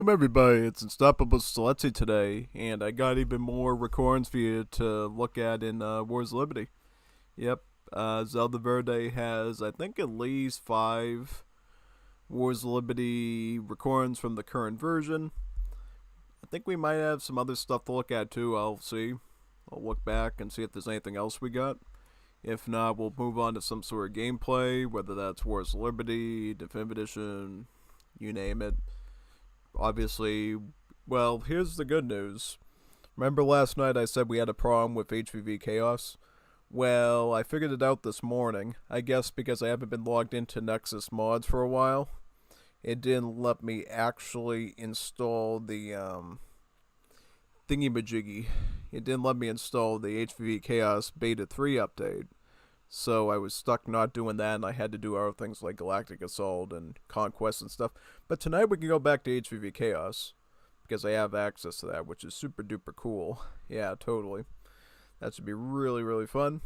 Welcome everybody, it's Unstoppable Celeste today, and I got even more recordings for you to look at in Wars of Liberty. Yep, Zelda Verde has, I think, at least 5 Wars of Liberty recordings from the current version. I think we might have some other stuff to look at too, I'll see. I'll look back and see if there's anything else we got. If not, we'll move on to some sort of gameplay, whether that's Wars of Liberty, Definitive Edition, you name it. Obviously, well, here's the good news. Remember last night I said we had a problem with HVV Chaos? Well, I figured it out this morning. I guess because I haven't been logged into Nexus mods for a while. It didn't let me actually install the thingy-majiggy. It didn't let me install the HVV Chaos Beta 3 update. So I was stuck not doing that, and I had to do other things like Galactic Assault and Conquest and stuff. But tonight we can go back to HVV Chaos, because I have access to that, which is super duper cool. Yeah, totally. That should be really, really fun.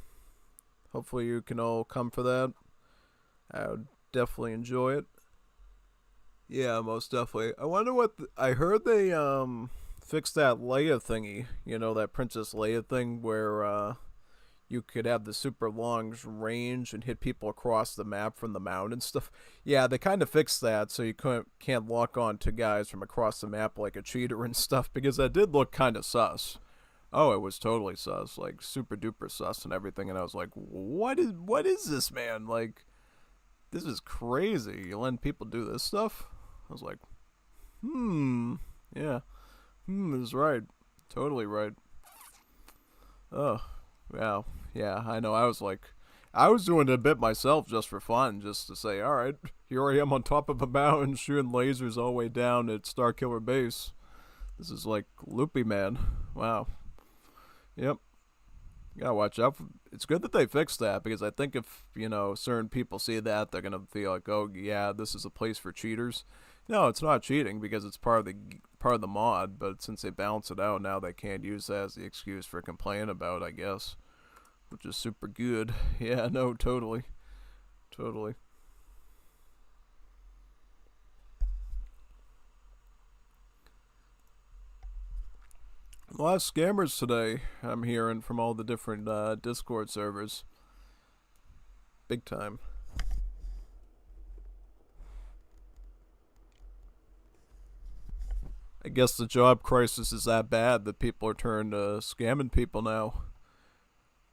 Hopefully you can all come for that. I would definitely enjoy it. Yeah, most definitely. I wonder what... I heard they fixed that Leia thingy. You know, that Princess Leia thing where... you could have the super long range and hit people across the map from the mound and stuff. Yeah, they kind of fixed that so you can't lock on to guys from across the map like a cheater and stuff, because that did look kind of sus. Oh, it was totally sus, like super duper sus and everything, and I was like, what is this, man? Like, this is crazy. You letting people do this stuff? I was like, yeah, is right, totally right. Oh. Wow. Yeah, I know. I was doing it a bit myself just for fun, just to say, alright, here I am on top of a mountain shooting lasers all the way down at Starkiller Base. This is like Loopy Man. Wow. Yep. Gotta watch out. It's good that they fixed that, because I think if, certain people see that, they're gonna feel like, oh yeah, this is a place for cheaters. No, it's not cheating, because it's part of the mod, but since they balance it out, now they can't use that as the excuse for complaining about, I guess. Which is super good. Yeah, no, totally. Totally. A lot of scammers today, I'm hearing from all the different Discord servers. Big time. I guess the job crisis is that bad that people are turning to scamming people now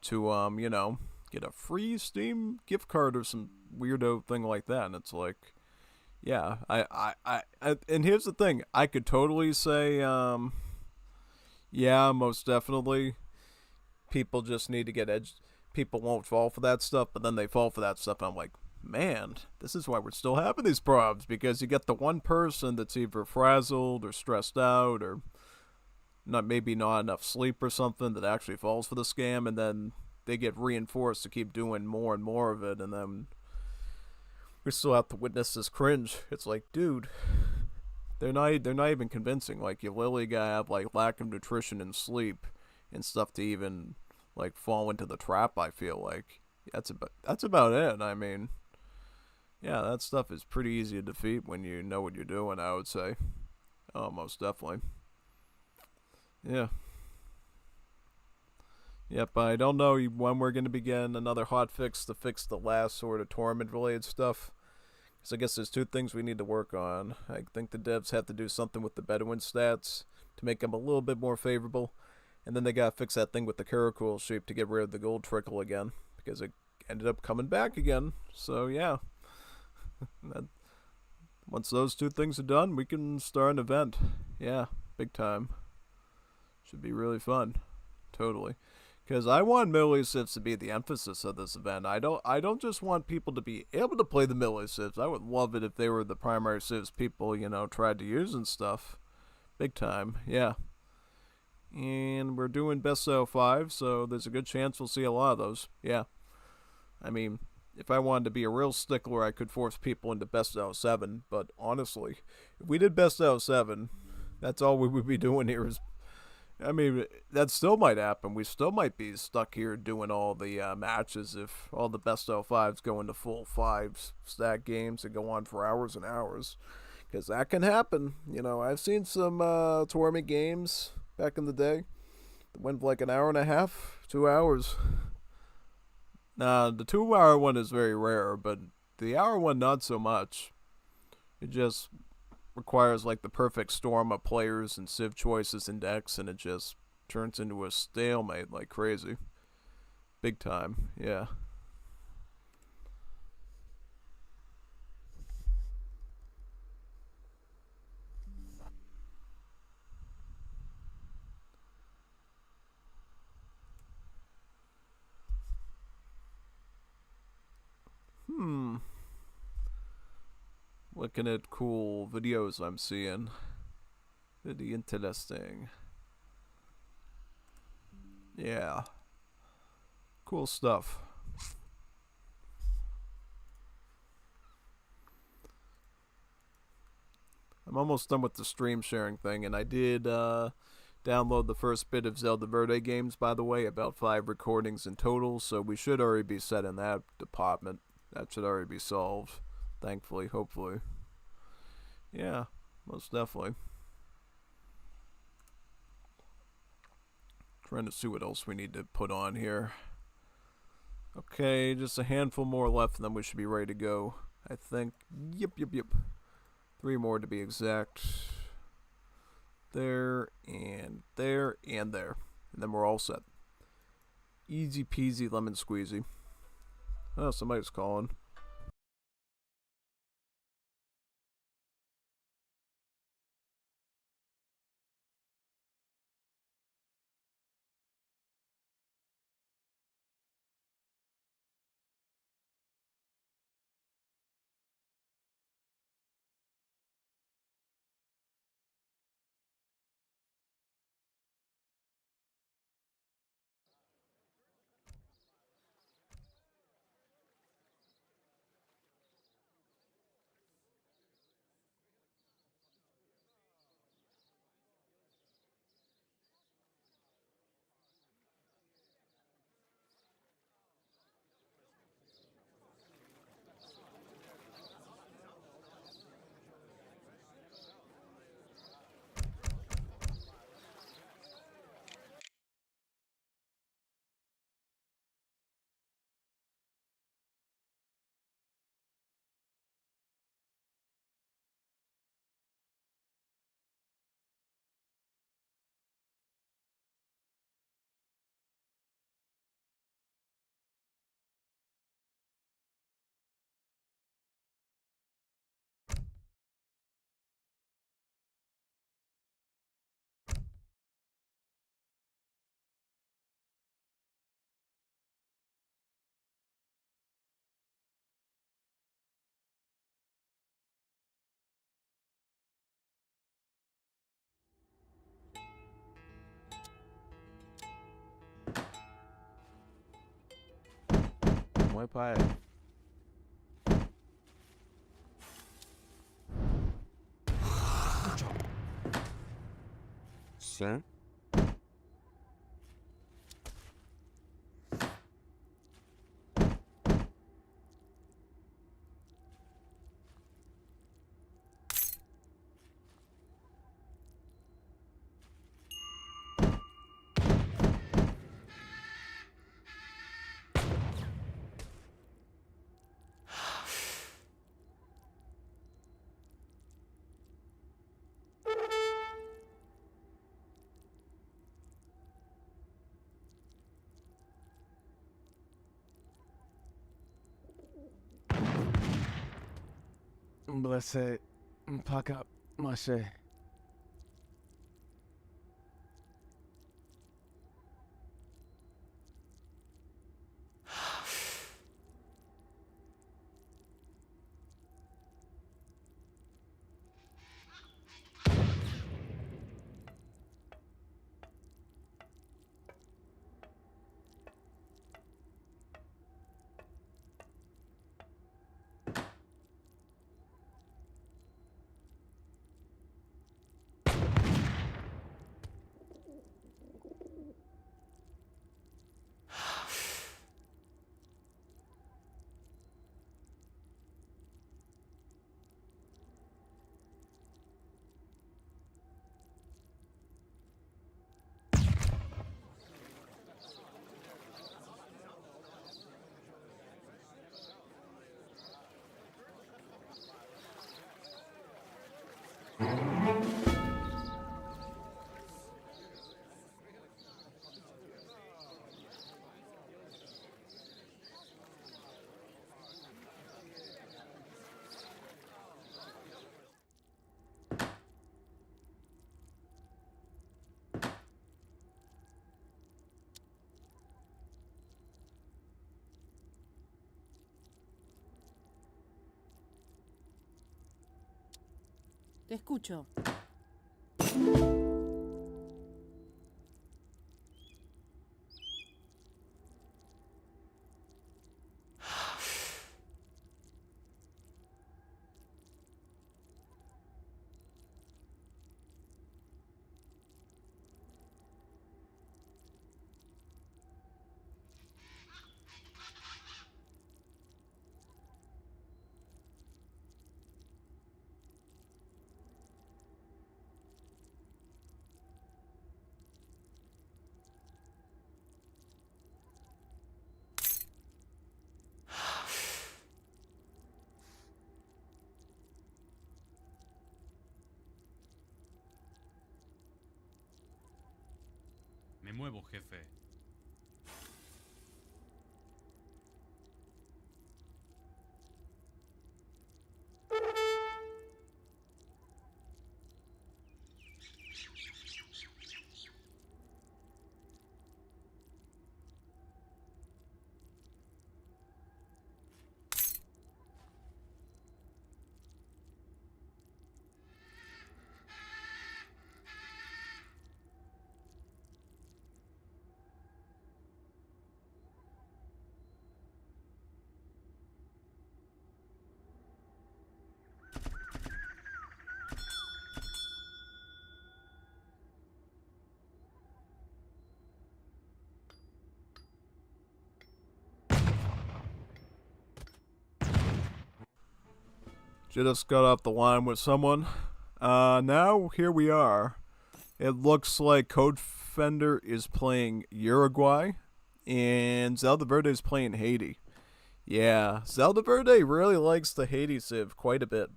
to get a free Steam gift card or some weirdo thing like that. And it's like, yeah, and here's the thing, I could totally say, yeah, most definitely, people just need to get edged. People won't fall for that stuff, but then they fall for that stuff. And I'm like, man, this is why we're still having these problems, because you get the one person that's either frazzled or stressed out or not enough sleep or something that actually falls for the scam, and then they get reinforced to keep doing more and more of it, and then we still have to witness this cringe. It's like, dude, they're not even convincing. Like, you literally gotta have like lack of nutrition and sleep and stuff to even like fall into the trap. I feel like that's about it. I mean, yeah, that stuff is pretty easy to defeat when you know what you're doing, I would say. Oh, most definitely. Yeah. Yep, I don't know when we're going to begin another hot fix to fix the last sort of tournament related stuff. Because I guess there's two things we need to work on. I think the devs have to do something with the Bedouin stats to make them a little bit more favorable. And then they got to fix that thing with the Karakul shape to get rid of the gold trickle again, because it ended up coming back again. So, yeah. that, Once those two things are done, we can start an event. Yeah, big time. Should be really fun. Totally. Because I want melee civs to be the emphasis of this event. I don't just want people to be able to play the melee civs. I would love it if they were the primary civs people, tried to use and stuff. Big time, yeah. And we're doing best out of 5, so there's a good chance we'll see a lot of those. Yeah. I mean, if I wanted to be a real stickler, I could force people into best out of 7. But honestly, if we did best out of 7, that's all we would be doing here is, I mean, that still might happen. We still might be stuck here doing all the matches if all the best of 5s go into full 5 stack games and go on for hours and hours. Because that can happen. You know, I've seen some tournament games back in the day that went for like an hour and a half, 2 hours. Nah, the 2 hour one is very rare, but the hour one, not so much. It just requires like the perfect storm of players and civ choices and decks, and it just turns into a stalemate like crazy. Big time, yeah. Hmm. Looking at cool videos I'm seeing. Pretty interesting. Yeah. Cool stuff. I'm almost done with the stream sharing thing, and I did download the first bit of Zelda Verde games, by the way, about 5 recordings in total, so we should already be set in that department. That should already be solved, thankfully, hopefully. Yeah, most definitely. Trying to see what else we need to put on here. Okay, just a handful more left, and then we should be ready to go. I think. Yep. 3 more to be exact. There, and there, and there. And then we're all set. Easy peasy lemon squeezy. Oh, somebody's calling. Muy pai. Sim. Blessed. Pack up. Mashe. Te escucho. Me muevo, jefe. Just got off the line with someone. Now here we are. It looks like Code Fender is playing Uruguay, and Zelda Verde is playing Haiti. Yeah, Zelda Verde really likes the Haiti Civ quite a bit.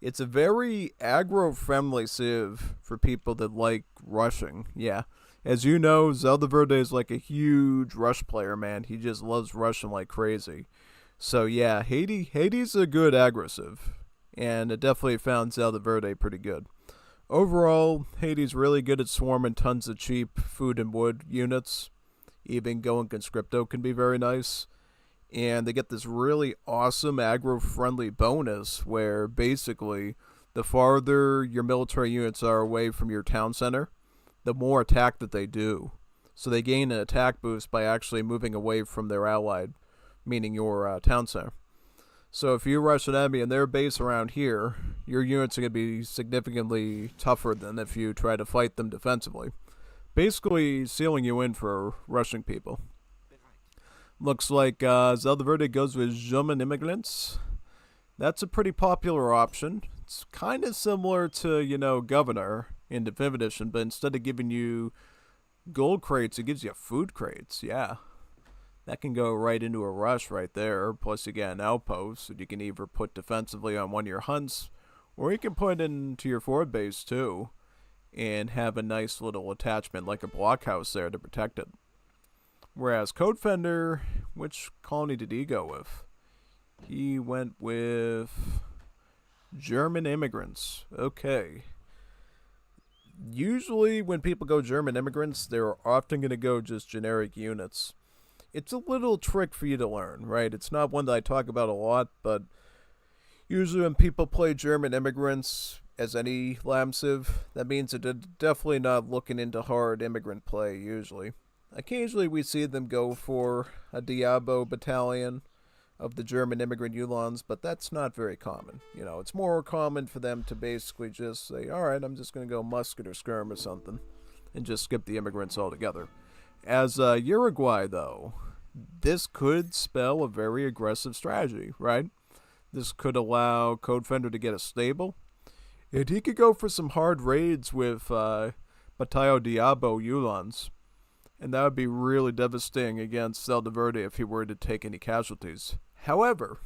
It's a very aggro-friendly Civ for people that like rushing. Yeah, as you know, Zelda Verde is like a huge rush player, man. He just loves rushing like crazy. So yeah, Hades a good aggressive, and it definitely found Zelda Verde pretty good. Overall, Hades really good at swarming tons of cheap food and wood units. Even going conscripto can be very nice. And they get this really awesome aggro-friendly bonus where basically the farther your military units are away from your town center, the more attack that they do. So they gain an attack boost by actually moving away from their allied, meaning your town center. So if you rush an enemy and their base around here, your units are going to be significantly tougher than if you try to fight them defensively. Basically sealing you in for rushing people. Looks like Zelda Verde goes with German immigrants. That's a pretty popular option. It's kind of similar to, Governor in Definitive Edition, but instead of giving you gold crates, it gives you food crates. Yeah. That can go right into a rush right there. Plus, you get an outpost that you can either put defensively on one of your hunts, or you can put into your forward base too, and have a nice little attachment like a blockhouse there to protect it. Whereas Code Fender, which colony did he go with? He went with German immigrants. Okay. Usually when people go German immigrants, they're often going to go just generic units. It's a little trick for you to learn, right? It's not one that I talk about a lot, but usually when people play German immigrants as any lamb civ, that means that they're definitely not looking into hard immigrant play usually. Occasionally we see them go for a Diabo battalion of the German immigrant Ulans, but that's not very common. It's more common for them to basically just say, alright, I'm just going to go musket or skirm or something, and just skip the immigrants altogether. As Uruguay, though, this could spell a very aggressive strategy, right? This could allow Code Fender to get a stable, and he could go for some hard raids with Batallo Diabo Ulans, and that would be really devastating against Zelda Verde if he were to take any casualties. However,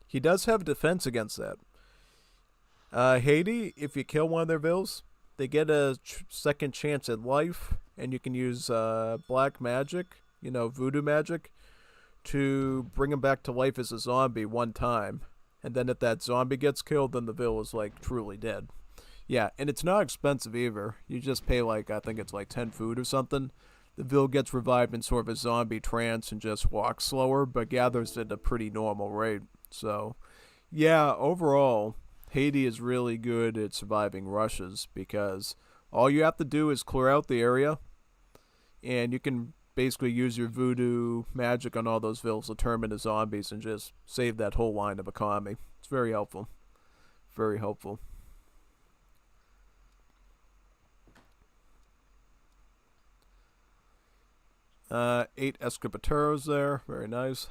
he does have defense against that. Haiti, if you kill one of their vills, they get a second chance at life, and you can use black magic, voodoo magic, to bring him back to life as a zombie one time. And then if that zombie gets killed, then the vill is truly dead. Yeah, and it's not expensive either. You just pay I think it's 10 food or something. The vill gets revived in sort of a zombie trance and just walks slower, but gathers at a pretty normal rate. So, yeah, overall, Haiti is really good at surviving rushes because all you have to do is clear out the area, and you can basically use your voodoo magic on all those villas to turn into zombies and just save that whole line of economy. It's very helpful. Very helpful. Eight Escripateros there. Very nice.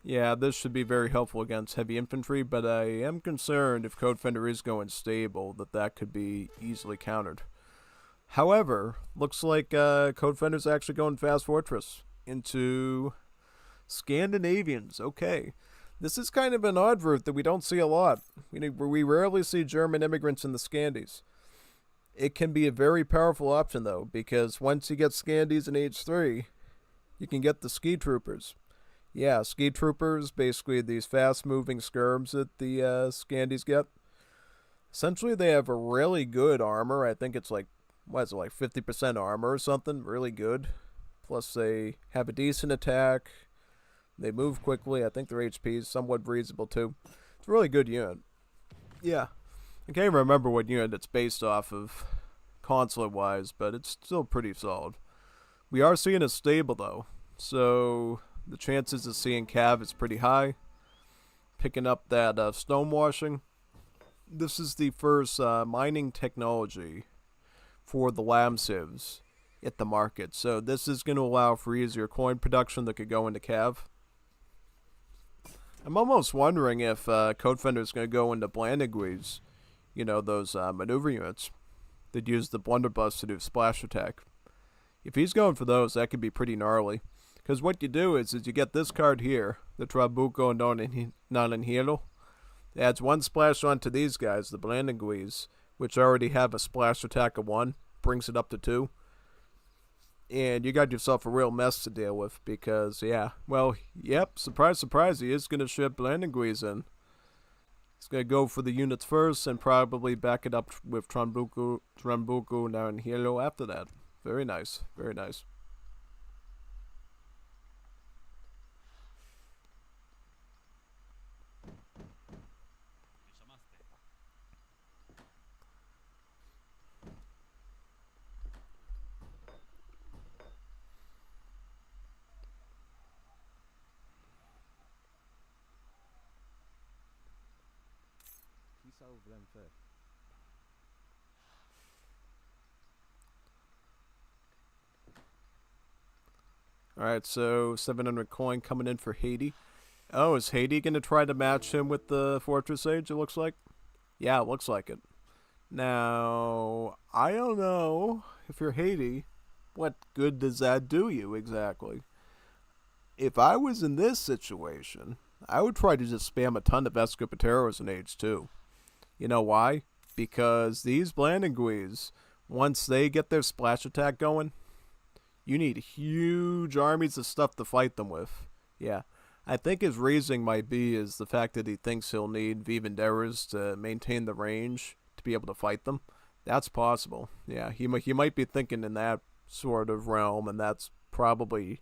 Yeah, this should be very helpful against heavy infantry, but I am concerned if Code Fender is going stable that could be easily countered. However, looks like Code Fender's actually going Fast Fortress into Scandinavians. Okay. This is kind of an odd route that we don't see a lot. We rarely see German immigrants in the Scandies. It can be a very powerful option, though, because once you get Scandies in Age 3, you can get the Ski Troopers. Yeah, Ski Troopers, basically these fast-moving skirms that the Scandies get. Essentially, they have a really good armor. I think it's like, 50% armor or something? Really good. Plus, they have a decent attack. They move quickly. I think their HP is somewhat reasonable, too. It's a really good unit. Yeah. I can't even remember what unit it's based off of, consulate-wise, but it's still pretty solid. We are seeing a stable, though. So the chances of seeing Cav is pretty high. Picking up that stonewashing. This is the first mining technology for the lamb sieves at the market. So this is going to allow for easier coin production that could go into Cav. I'm almost wondering if Code Fender is going to go into Blandengues, those maneuver units that use the blunderbuss to do splash attack. If he's going for those, that could be pretty gnarly. Because what you do is you get this card here, the Trabuco Non-Inhalo. It adds one splash onto these guys, the Blandengues, which already have a splash attack of 1, brings it up to 2. And you got yourself a real mess to deal with because, surprise, surprise, he is going to ship Blandengues in. He's going to go for the units first and probably back it up with Trabuco Non-Inhalo after that. Very nice, very nice. Over them first. Alright, so 700 coin coming in for Haiti. Oh, is Haiti going to try to match him with the Fortress Age, it looks like? Yeah, it looks like it. Now, I don't know if you're Haiti, what good does that do you exactly? If I was in this situation, I would try to just spam a ton of Escopateros in Age 2. You know why? Because these Blandengues, once they get their splash attack going, you need huge armies of stuff to fight them with. Yeah. I think his reasoning might be is the fact that he thinks he'll need Vivenderas to maintain the range to be able to fight them. That's possible. Yeah, he might be thinking in that sort of realm, and that's probably,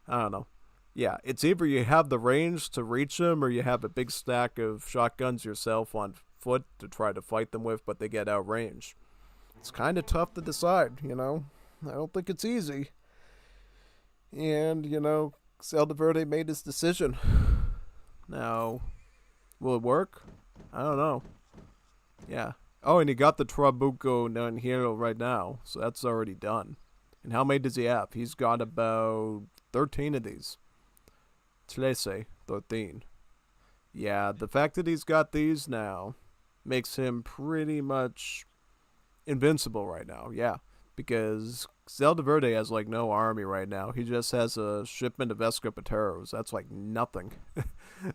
I don't know. Yeah, it's either you have the range to reach them or you have a big stack of shotguns yourself on foot to try to fight them with, but they get outranged. It's kind of tough to decide, I don't think it's easy. And, Zelda Verde made his decision. Now, will it work? I don't know. Yeah. Oh, and he got the Trabuco Non-Hero right now, so that's already done. And how many does he have? He's got about 13 of these. 13. Yeah, the fact that he's got these now makes him pretty much invincible right now. Yeah, because Zelda Verde has like no army right now. He just has a shipment of Escopateros. That's like nothing.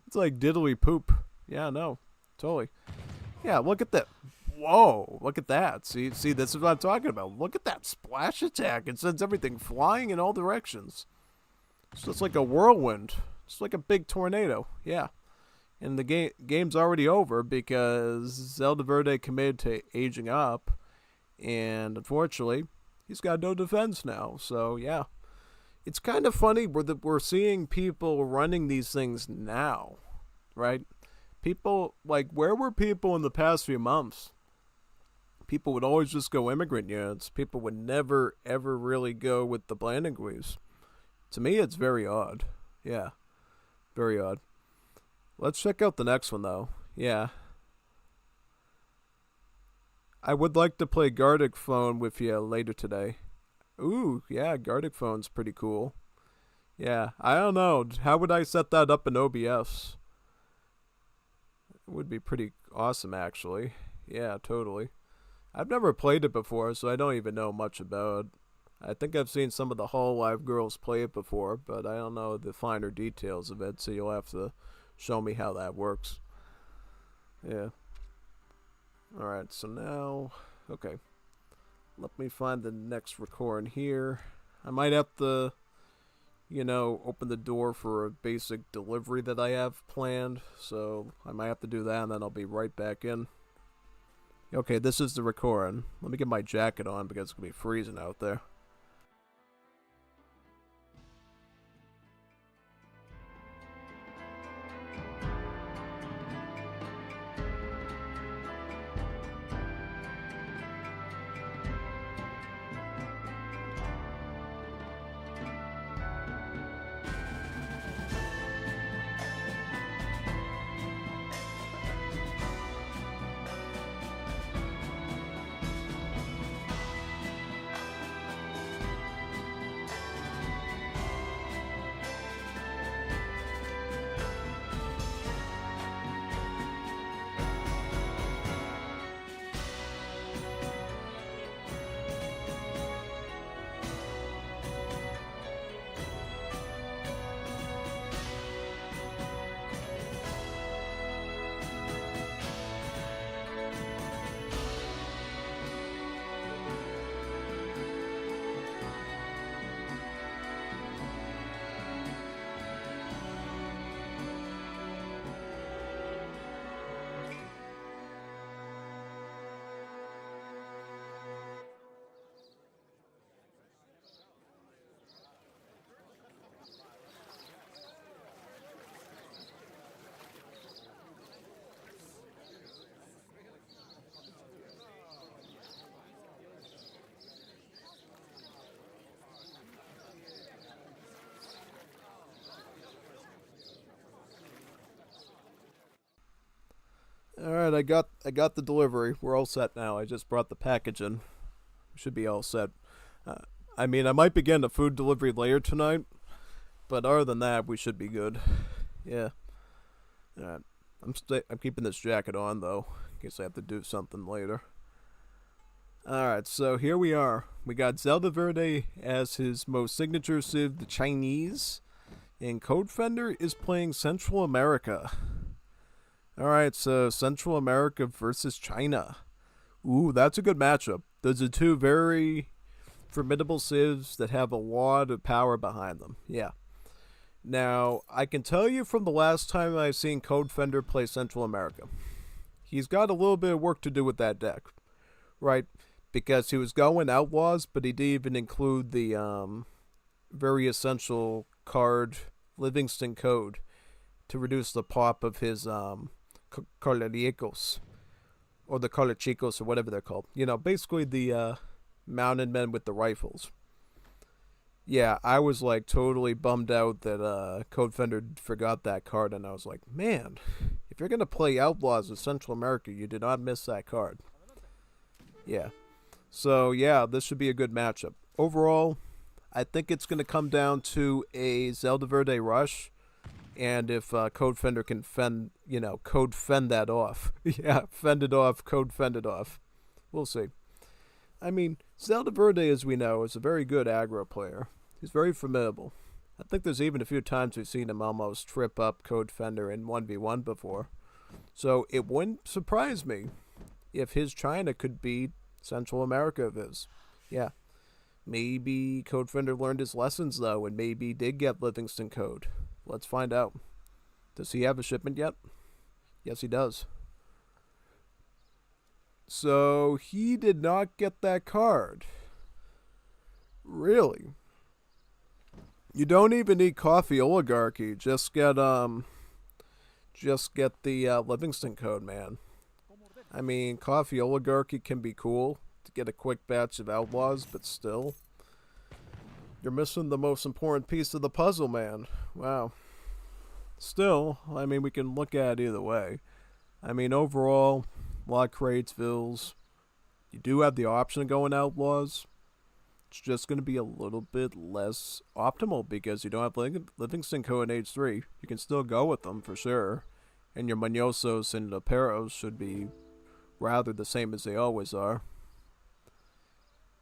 It's like diddly poop. Yeah, no, totally. Yeah, look at that. Whoa, look at that. See, this is what I'm talking about. Look at that splash attack. It sends everything flying in all directions. It's just like a whirlwind. It's like a big tornado. Yeah. And the game's already over because Zelda Verde committed to aging up. And unfortunately, he's got no defense now. So, yeah. It's kind of funny we're seeing people running these things now, right? People, like, where were people in the past few months? People would always just go immigrant units. People would never, ever really go with the Blandingwees. To me, it's very odd. Yeah, very odd. Let's check out the next one, though. Yeah. I would like to play Gardic Phone with you later today. Ooh, yeah, Gardic Phone's pretty cool. Yeah, I don't know. How would I set that up in OBS? It would be pretty awesome, actually. Yeah, totally. I've never played it before, so I don't even know much about it. I think I've seen some of the Hall Live girls play it before, but I don't know the finer details of it, so you'll have to show me how that works. Yeah. Alright, so now... Okay. Let me find the next record here. I might have to, open the door for a basic delivery that I have planned, so I might have to do that, and then I'll be right back in. Okay, this is the recording. Let me get my jacket on because it's going to be freezing out there. Alright, I got the delivery. We're all set now. I just brought the package in. Should be all set. Uh, I mean, I might begin a food delivery later tonight, but other than that, we should be good. Yeah. Alright. I'm keeping this jacket on though, in case I have to do something later. Alright, so here we are. We got Zelda Verde as his most signature civ, the Chinese, and Code Fender is playing Central America. Alright, so Central America versus China. Ooh, that's a good matchup. Those are two very formidable civs that have a lot of power behind them. Yeah. Now, I can tell you from the last time I've seen Code Fender play Central America, he's got a little bit of work to do with that deck. Right? Because he was going Outlaws, but he didn't even include the very essential card Livingston Code to reduce the pop of his Carlericos, or the Carlechicos, or whatever they're called. Basically the mounted men with the rifles. Yeah, I was like totally bummed out that Code Fender forgot that card, and I was like, man, if you're gonna play Outlaws of Central America, you did not miss that card. Yeah. So yeah, this should be a good matchup. Overall, I think it's gonna come down to a Zelda Verde rush. And if Code Fender can Code Fend that off. Yeah, fend it off, Code Fend it off. We'll see. I mean, Zelda Verde, as we know, is a very good aggro player. He's very formidable. I think there's even a few times we've seen him almost trip up Code Fender in 1v1 before. So it wouldn't surprise me if his China could beat Central America of his. Yeah. Maybe Code Fender learned his lessons, though, and maybe did get Livingston Code. Let's find out. Does he have a shipment yet? Yes, he does. So he did not get that card. Really? You don't even need coffee oligarchy. Just get the Livingston code, man. I mean, coffee oligarchy can be cool to get a quick batch of outlaws, but still, you're missing the most important piece of the puzzle, man. Wow. Still, I mean, we can look at it either way. I mean, overall, a lot of crates, fills. You do have the option of going outlaws. It's just going to be a little bit less optimal because you don't have Livingston Co. in H3. You can still go with them for sure. And your Manyosos and Leperos should be rather the same as they always are.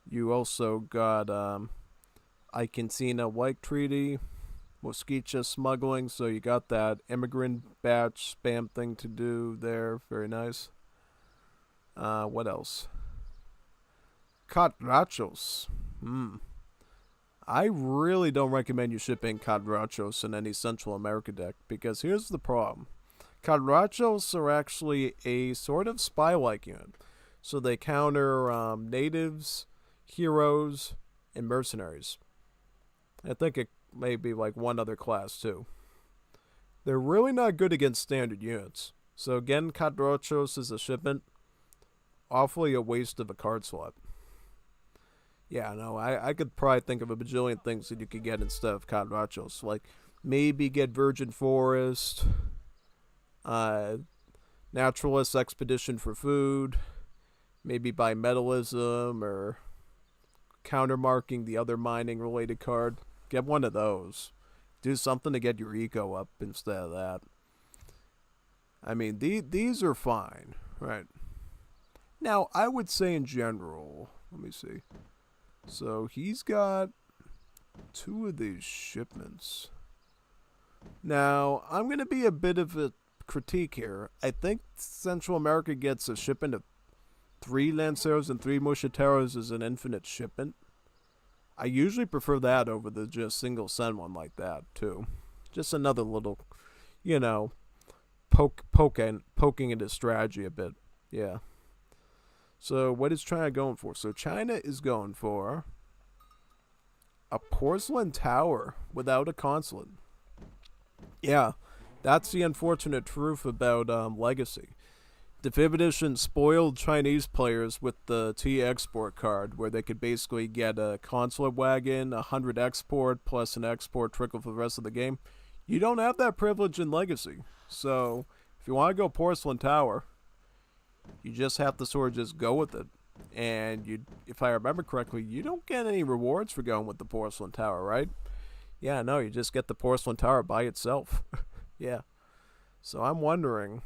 You also got Ikencina White Treaty, Mosquicha smuggling, so you got that immigrant batch spam thing to do there. Very nice. What else? Catrachos. I really don't recommend you shipping Catrachos in any Central America deck because here's the problem. Catrachos are actually a sort of spy-like unit. So they counter natives, heroes, and mercenaries. I think it may be like one other class too. They're really not good against standard units. So again, Catrachos is a shipment. Awfully a waste of a card slot. Yeah, no, I could probably think of a bajillion things that you could get instead of Catrachos. Like, maybe get Virgin Forest, Naturalist Expedition for food, maybe bimetallism, or countermarking the other mining related card. Get one of those. Do something to get your eco up instead of that. I mean, these are fine, right? Now, I would say in general, let me see. So he's got 2 of these shipments. Now, I'm going to be a bit of a critique here. I think Central America gets a shipment of 3 Lanceros and 3 Mosquiteros as an infinite shipment. I usually prefer that over the just single send one like that, too. Just another little, poking into strategy a bit. Yeah. So what is China going for? So China is going for a porcelain tower without a consulate. Yeah, that's the unfortunate truth about Legacy. Defib Edition spoiled Chinese players with the T export card, where they could basically get a consulate wagon, 100 export, plus an export trickle for the rest of the game. You don't have that privilege in Legacy. So if you want to go porcelain tower, you just have to sort of just go with it. And if I remember correctly, you don't get any rewards for going with the porcelain tower, right? Yeah, no, you just get the porcelain tower by itself. Yeah. So I'm wondering,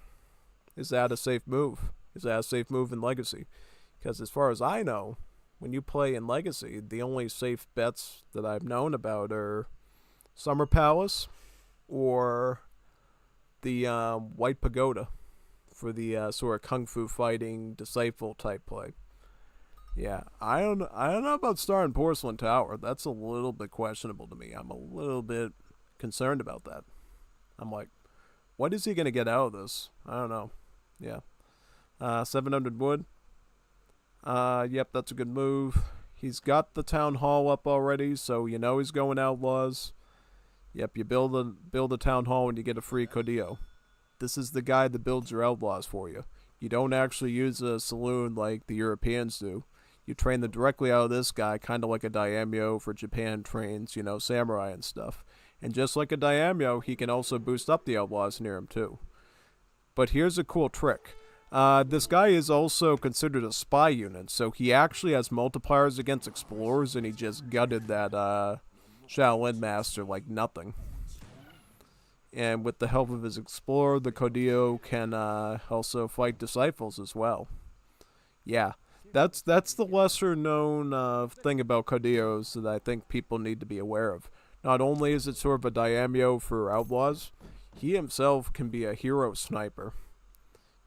is that a safe move? Is that a safe move in Legacy? Because as far as I know, when you play in Legacy, the only safe bets that I've known about are Summer Palace or the White Pagoda for the sort of kung fu fighting disciple type play. Yeah, I don't know about starting Porcelain Tower. That's a little bit questionable to me. I'm a little bit concerned about that. I'm like, what is he gonna get out of this? I don't know. Yeah, 700 wood. Yep, that's a good move. He's got the town hall up already, so you know he's going outlaws. Yep, you build a town hall and you get a free Codillo. This is the guy that builds your outlaws for you. You don't actually use a saloon like the Europeans do. You train them directly out of this guy, kind of like a daimyo for Japan trains, samurai and stuff. And just like a daimyo, he can also boost up the outlaws near him too. But here's a cool trick. This guy is also considered a spy unit, so he actually has multipliers against explorers, and he just gutted that Shaolin master like nothing. And with the help of his explorer, the Codillo can also fight disciples as well. Yeah, that's the lesser known thing about Codillos that I think people need to be aware of. Not only is it sort of a daimyo for outlaws, he himself can be a hero sniper.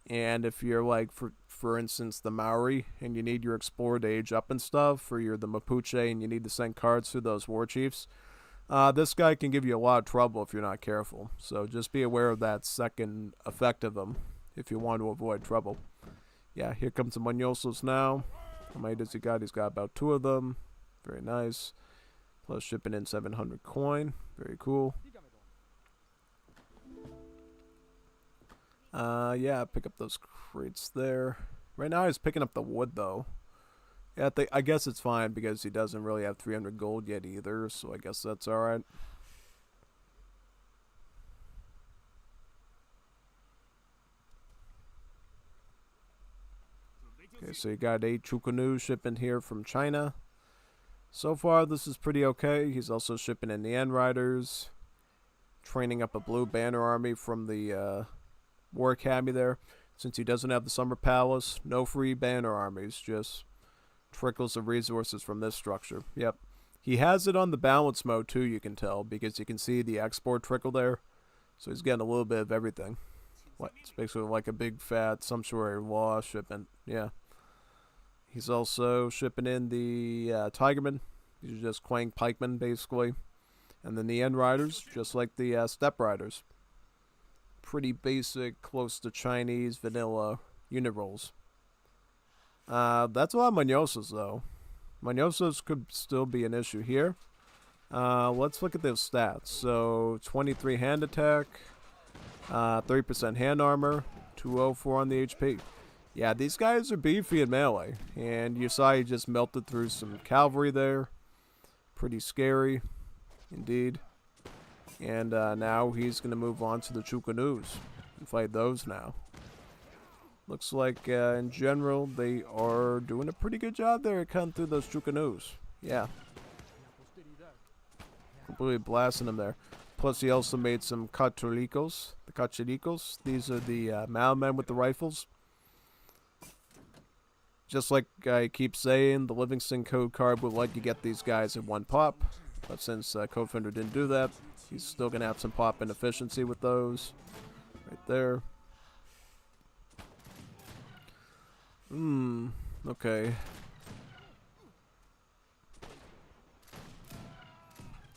And if you're like, for instance, the Maori, and you need your explorer to age up and stuff, or you're the Mapuche and you need to send cards through those war chiefs, this guy can give you a lot of trouble if you're not careful. So just be aware of that second effect of him if you want to avoid trouble. Yeah, here comes the Manyosos now. How many does he got? He's got about 2 of them. Very nice. Plus shipping in 700 coin. Very cool. Yeah, pick up those crates there. Right now he's picking up the wood though. Yeah, I guess it's fine because he doesn't really have 300 gold yet either, so I guess that's alright. Okay, so you got 8 Chukunu shipping here from China. So far, this is pretty okay. He's also shipping in the End Riders. Training up a blue banner army from the War Academy there. Since he doesn't have the Summer Palace, no free banner armies, just trickles of resources from this structure. Yep. He has it on the balance mode too, you can tell, because you can see the export trickle there. So he's getting a little bit of everything. What? It's basically like a big fat sumptuary law shipment. Yeah. He's also shipping in the Tigermen. These are just Quang Pikemen, basically. And then the End Riders, just like the Step Riders. Pretty basic, close to Chinese vanilla unit rolls. That's a lot of Manyosos, though. Manyosos could still be an issue here. Let's look at those stats. So, 23 hand attack, 30% hand armor, 204 on the HP. Yeah, these guys are beefy in melee. And you saw he just melted through some cavalry there. Pretty scary, indeed. And now he's going to move on to the Chukanus and fight those now. Looks like, in general, they are doing a pretty good job there at cutting through those Chukanus. Yeah. Completely blasting them there. Plus, he also made some Cachulicos. The Cachulicos, these are the Maomen with the rifles. Just like I keep saying, the Livingston code card would let you get these guys in one pop. But since Codefender didn't do that, he's still going to have some pop and efficiency with those. Right there. Okay.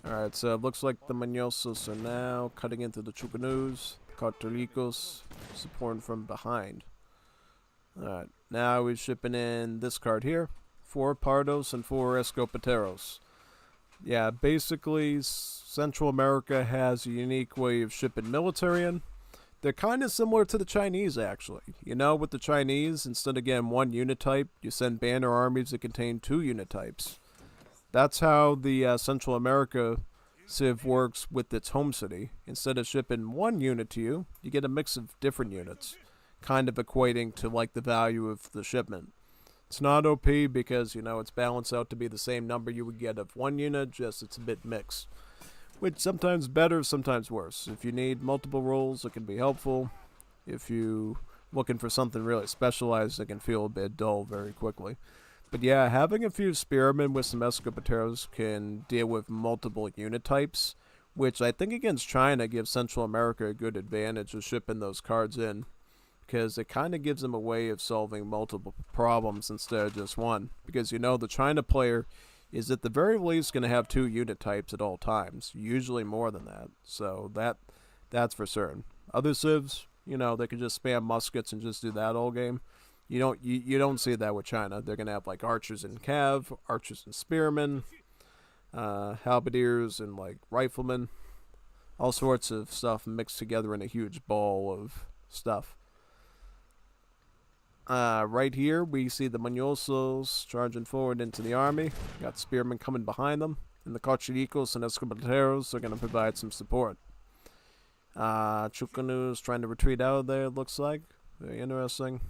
Alright, so it looks like the Manyosos are now cutting into the Chukanus. Catolicos supporting from behind. Alright, now we're shipping in this card here. 4 Pardos and 4 Escopeteros. Yeah, basically, Central America has a unique way of shipping military in. They're kind of similar to the Chinese, actually. You know, with the Chinese, instead of getting 1 unit type, you send banner armies that contain 2 unit types. That's how the Central America Civ works with its home city. Instead of shipping 1 unit to you, you get a mix of different units, kind of equating to like the value of the shipment. It's not OP because, you know, it's balanced out to be the same number you would get of 1 unit, just it's a bit mixed. Which sometimes better, sometimes worse. If you need multiple rolls, it can be helpful. If you're looking for something really specialized, it can feel a bit dull very quickly. But yeah, having a few spearmen with some escopeteros can deal with multiple unit types, which I think against China gives Central America a good advantage of shipping those cards in, because it kind of gives them a way of solving multiple problems instead of just one. Because, you know, the China player is at the very least going to have 2 unit types at all times, usually more than that. So that's for certain. Other civs, you know, they can just spam muskets and just do that all game. You don't see that with China. They're going to have like archers and cav, archers and spearmen, halberdiers and like riflemen, all sorts of stuff mixed together in a huge ball of stuff. Right here, we see the Manyosos charging forward into the army. Got spearmen coming behind them. And the Cochilicos and Escopeteros are going to provide some support. Chukanu's trying to retreat out of there, it looks like. Very interesting.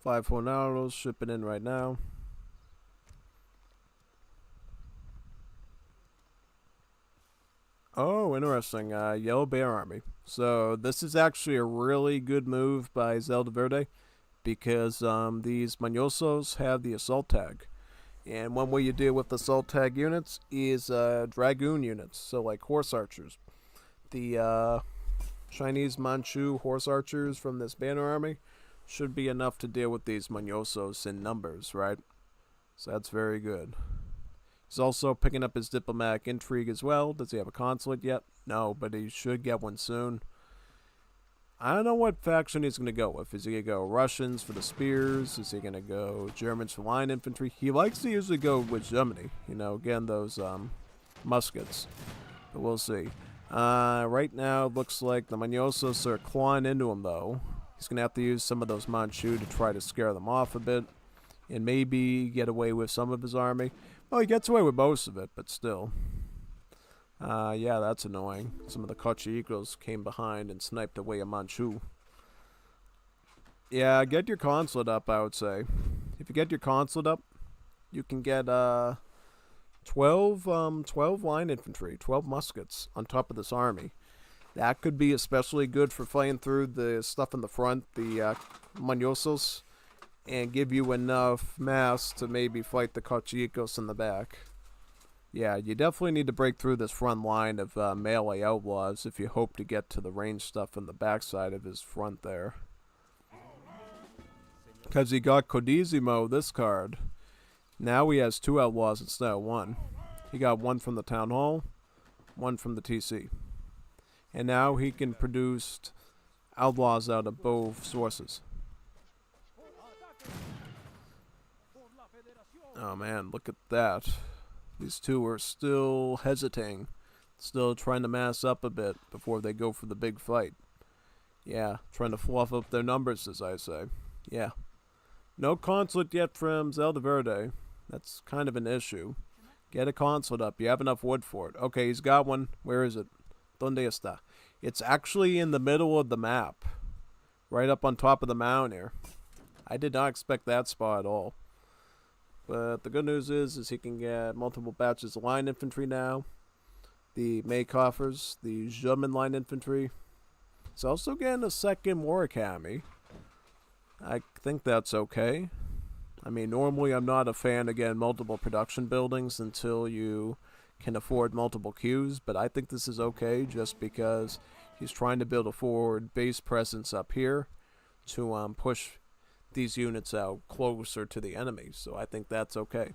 5 Fornaros shipping in right now. Oh, interesting. Yellow Bear Army. So this is actually a really good move by Zelda Verde because these Manyosos have the assault tag. And one way you deal with assault tag units is dragoon units, so like horse archers. The Chinese Manchu horse archers from this banner army should be enough to deal with these Manyosos in numbers, right? So that's very good. He's also picking up his diplomatic intrigue as well. Does he have a consulate yet? No, but he should get one soon. I don't know what faction he's going to go with. Is he going to go Russians for the spears? Is he going to go Germans for line infantry? He likes to usually go with Germany. You know, again, those muskets. But we'll see. Right now, it looks like the Manyosos are clawing into him, though. He's going to have to use some of those Manchu to try to scare them off a bit. And maybe get away with some of his army. Well, he gets away with most of it, but still. Yeah, that's annoying. Some of the Kochikos came behind and sniped away a Manchu. Yeah, get your consulate up, I would say. If you get your consulate up, you can get 12 line infantry, 12 muskets on top of this army. That could be especially good for fighting through the stuff in the front, the Manyosos, and give you enough mass to maybe fight the Kochikos in the back. Yeah, you definitely need to break through this front line of melee outlaws if you hope to get to the range stuff in the backside of his front there. Because he got Codizimo, this card. Now he has 2 outlaws instead of 1. He got 1 from the Town Hall, 1 from the TC. And now he can produce outlaws out of both sources. Oh man, look at that. These two are still hesitating, still trying to mass up a bit before they go for the big fight. Yeah, trying to fluff up their numbers, as I say. Yeah. No consulate yet from Zelda Verde. That's kind of an issue. Get a consulate up. You have enough wood for it. Okay, he's got one. Where is it? Donde está? It's actually in the middle of the map. Right up on top of the mountain here. I did not expect that spot at all. But the good news is he can get multiple batches of line infantry now. The Maykoffers, the German line infantry. He's also getting a second war academy. I think that's okay. I mean, normally I'm not a fan of getting multiple production buildings until you can afford multiple queues, but I think this is okay just because he's trying to build a forward base presence up here to push these units out closer to the enemy, so I think that's okay.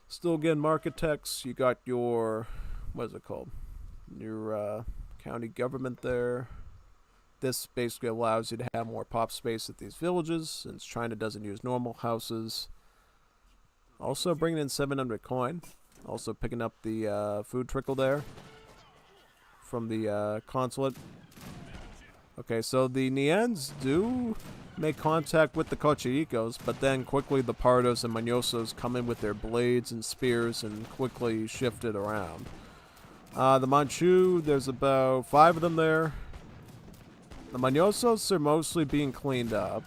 Still getting architects. You got your, what is it called? Your county government there. This basically allows you to have more pop space at these villages, since China doesn't use normal houses. Also bringing in 700 coin. Also picking up the food trickle there from the consulate. Okay, so the Nians do make contact with the Kochikos, but then quickly the Pardos and Manyosos come in with their blades and spears and quickly shift it around. The Manchu, there's about 5 of them there. The Manyosos are mostly being cleaned up.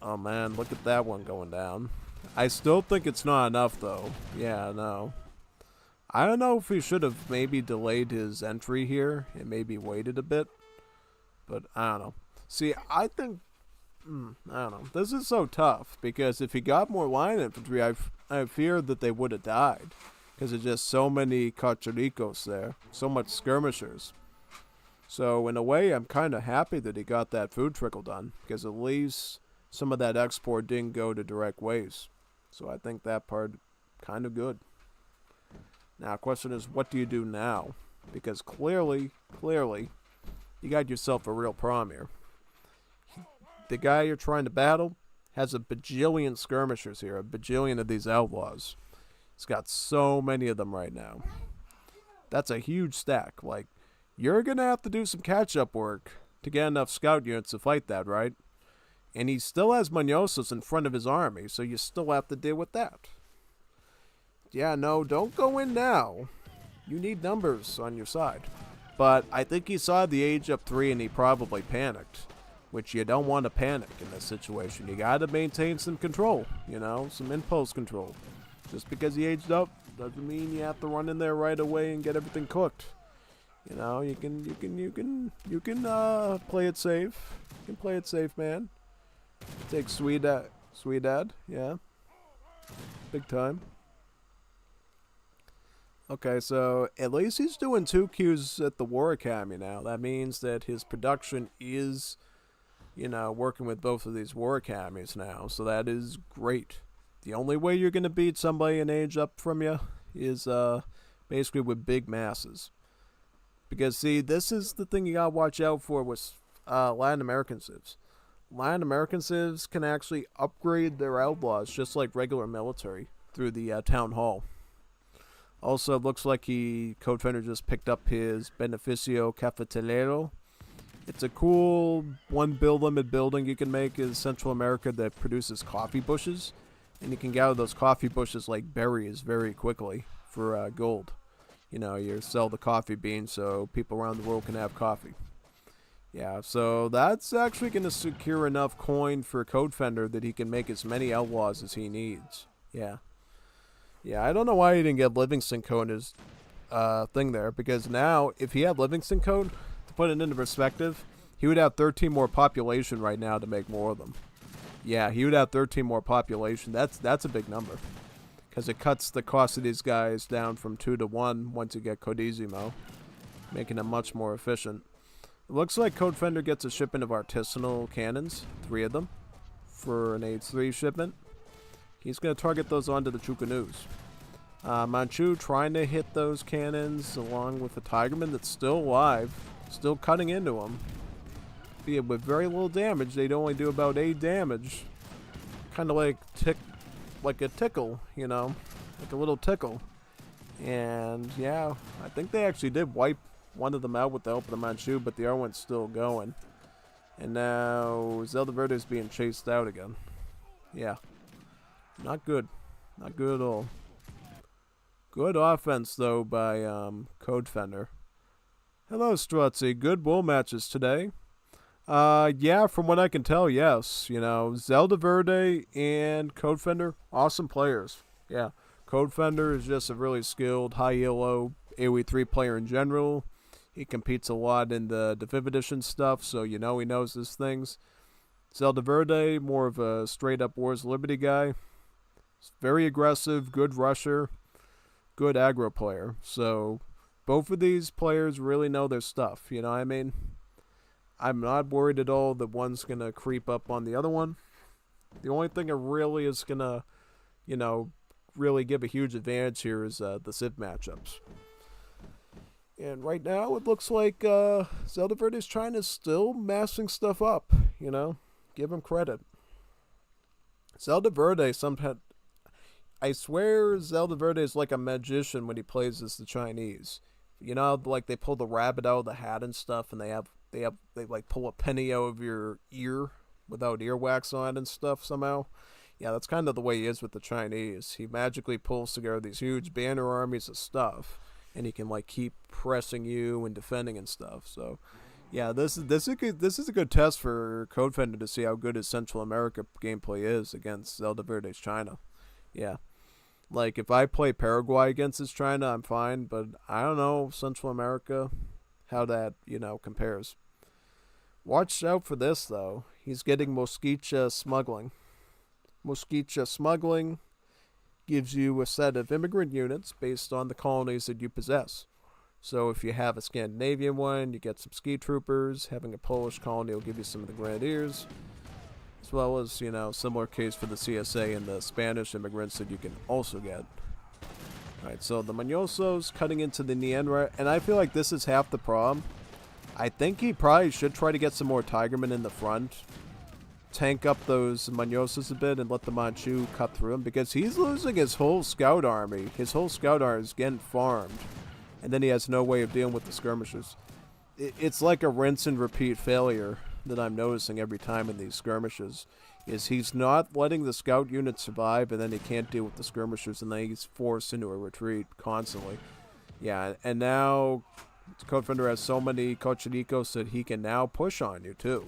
Oh man, look at that one going down. I still think it's not enough though. Yeah, no. I don't know if he should have maybe delayed his entry here and maybe waited a bit. But I don't know. See, I think, I don't know. This is so tough because if he got more line infantry, I feared that they would have died. Because there's just so many Cachoricos there. So much skirmishers. So in a way, I'm kind of happy that he got that food trickle done. Because at least some of that export didn't go to direct ways. So I think that part kind of good. Now, question is, what do you do now? Because clearly, you got yourself a real problem here. The guy you're trying to battle has a bajillion skirmishers here, a bajillion of these outlaws. He's got so many of them right now. That's a huge stack. Like, you're going to have to do some catch-up work to get enough scout units to fight that, right? And he still has Manyosos in front of his army, so you still have to deal with that. Yeah, no, don't go in now. You need numbers on your side. But I think he saw the age up 3 and he probably panicked. Which you don't want to panic in this situation. You got to maintain some control, you know, some impulse control. Just because he aged up doesn't mean you have to run in there right away and get everything cooked. You know, you can play it safe. You can play it safe, man. Take Swedad, yeah. Big time. Okay, so at least he's doing 2 queues at the War Academy now. That means that his production is, you know, working with both of these War Academies now. So that is great. The only way you're going to beat somebody in age up from you is basically with big masses. Because see, this is the thing you gotta watch out for with Latin American civs. Latin American civs can actually upgrade their outlaws just like regular military through the town hall. Also, it looks like Code Fender just picked up his Beneficio Cafetalero. It's a cool one build limit building you can make in Central America that produces coffee bushes. And you can gather those coffee bushes like berries very quickly for gold. You know, you sell the coffee beans so people around the world can have coffee. Yeah, so that's actually going to secure enough coin for Code Fender that he can make as many outlaws as he needs. Yeah. Yeah, I don't know why he didn't get Livingston Code as thing there, because now, if he had Livingston Code, to put it into perspective, he would have 13 more population right now to make more of them. Yeah, he would have 13 more population. That's a big number, because it cuts the cost of these guys down from 2 to 1 once you get Codissimo, making them much more efficient. It looks like Code Fender gets a shipment of artisanal cannons, 3 of them, for an Age 3 shipment. He's going to target those onto the Chukanus. Manchu trying to hit those cannons along with the Tigerman that's still alive, still cutting into them. Be it with very little damage, they'd only do about 8 damage. Kind of like a tickle, you know, like a little tickle. And yeah, I think they actually did wipe one of them out with the help of the Manchu, but the other one's still going. And now Zelda Verde is being chased out again. Yeah. Not good. Not good at all. Good offense, though, by Code Fender. Hello, Strutzy. Good bull matches today. Yeah, from what I can tell, yes. You know, Zelda Verde and Code Fender, awesome players. Yeah, Code Fender is just a really skilled, high ELO AoE 3 player in general. He competes a lot in the Div Edition stuff, so you know he knows his things. Zelda Verde, more of a straight-up Wars Liberty guy. Very aggressive, good rusher, good aggro player. So both of these players really know their stuff, you know what I mean? I'm not worried at all that one's going to creep up on the other one. The only thing that really is going to, you know, really give a huge advantage here is the Civ matchups. And right now it looks like Zelda Verde is trying to still massing stuff up, you know? Give him credit. Zelda Verde sometimes... I swear Zelda Verde is like a magician when he plays as the Chinese. You know, like they pull the rabbit out of the hat and stuff, and they like pull a penny out of your ear without earwax on and stuff somehow. Yeah, that's kind of the way he is with the Chinese. He magically pulls together these huge banner armies of stuff, and he can like keep pressing you and defending and stuff. So, yeah, this is a good test for Code Fender to see how good his Central America gameplay is against Zelda Verde's China. Yeah. Like, if I play Paraguay against his China, I'm fine, but I don't know, Central America, how that, you know, compares. Watch out for this, though. He's getting Mosquicha smuggling. Mosquicha smuggling gives you a set of immigrant units based on the colonies that you possess. So if you have a Scandinavian one, you get some ski troopers. Having a Polish colony will give you some of the grenadiers. As well as, you know, similar case for the CSA and the Spanish immigrants that you can also get. Alright, so the Mañosos cutting into the Nienra, and I feel like this is half the problem. I think he probably should try to get some more Tigermen in the front. Tank up those Mañosos a bit and let the Manchu cut through him, because he's losing his whole scout army. His whole scout army is getting farmed. And then he has no way of dealing with the skirmishers. It's like a rinse and repeat failure that I'm noticing every time in these skirmishes, is he's not letting the scout unit survive, and then he can't deal with the skirmishers, and then he's forced into a retreat constantly. Yeah, and now Code Fender has so many Cochinicos that he can now push on you too.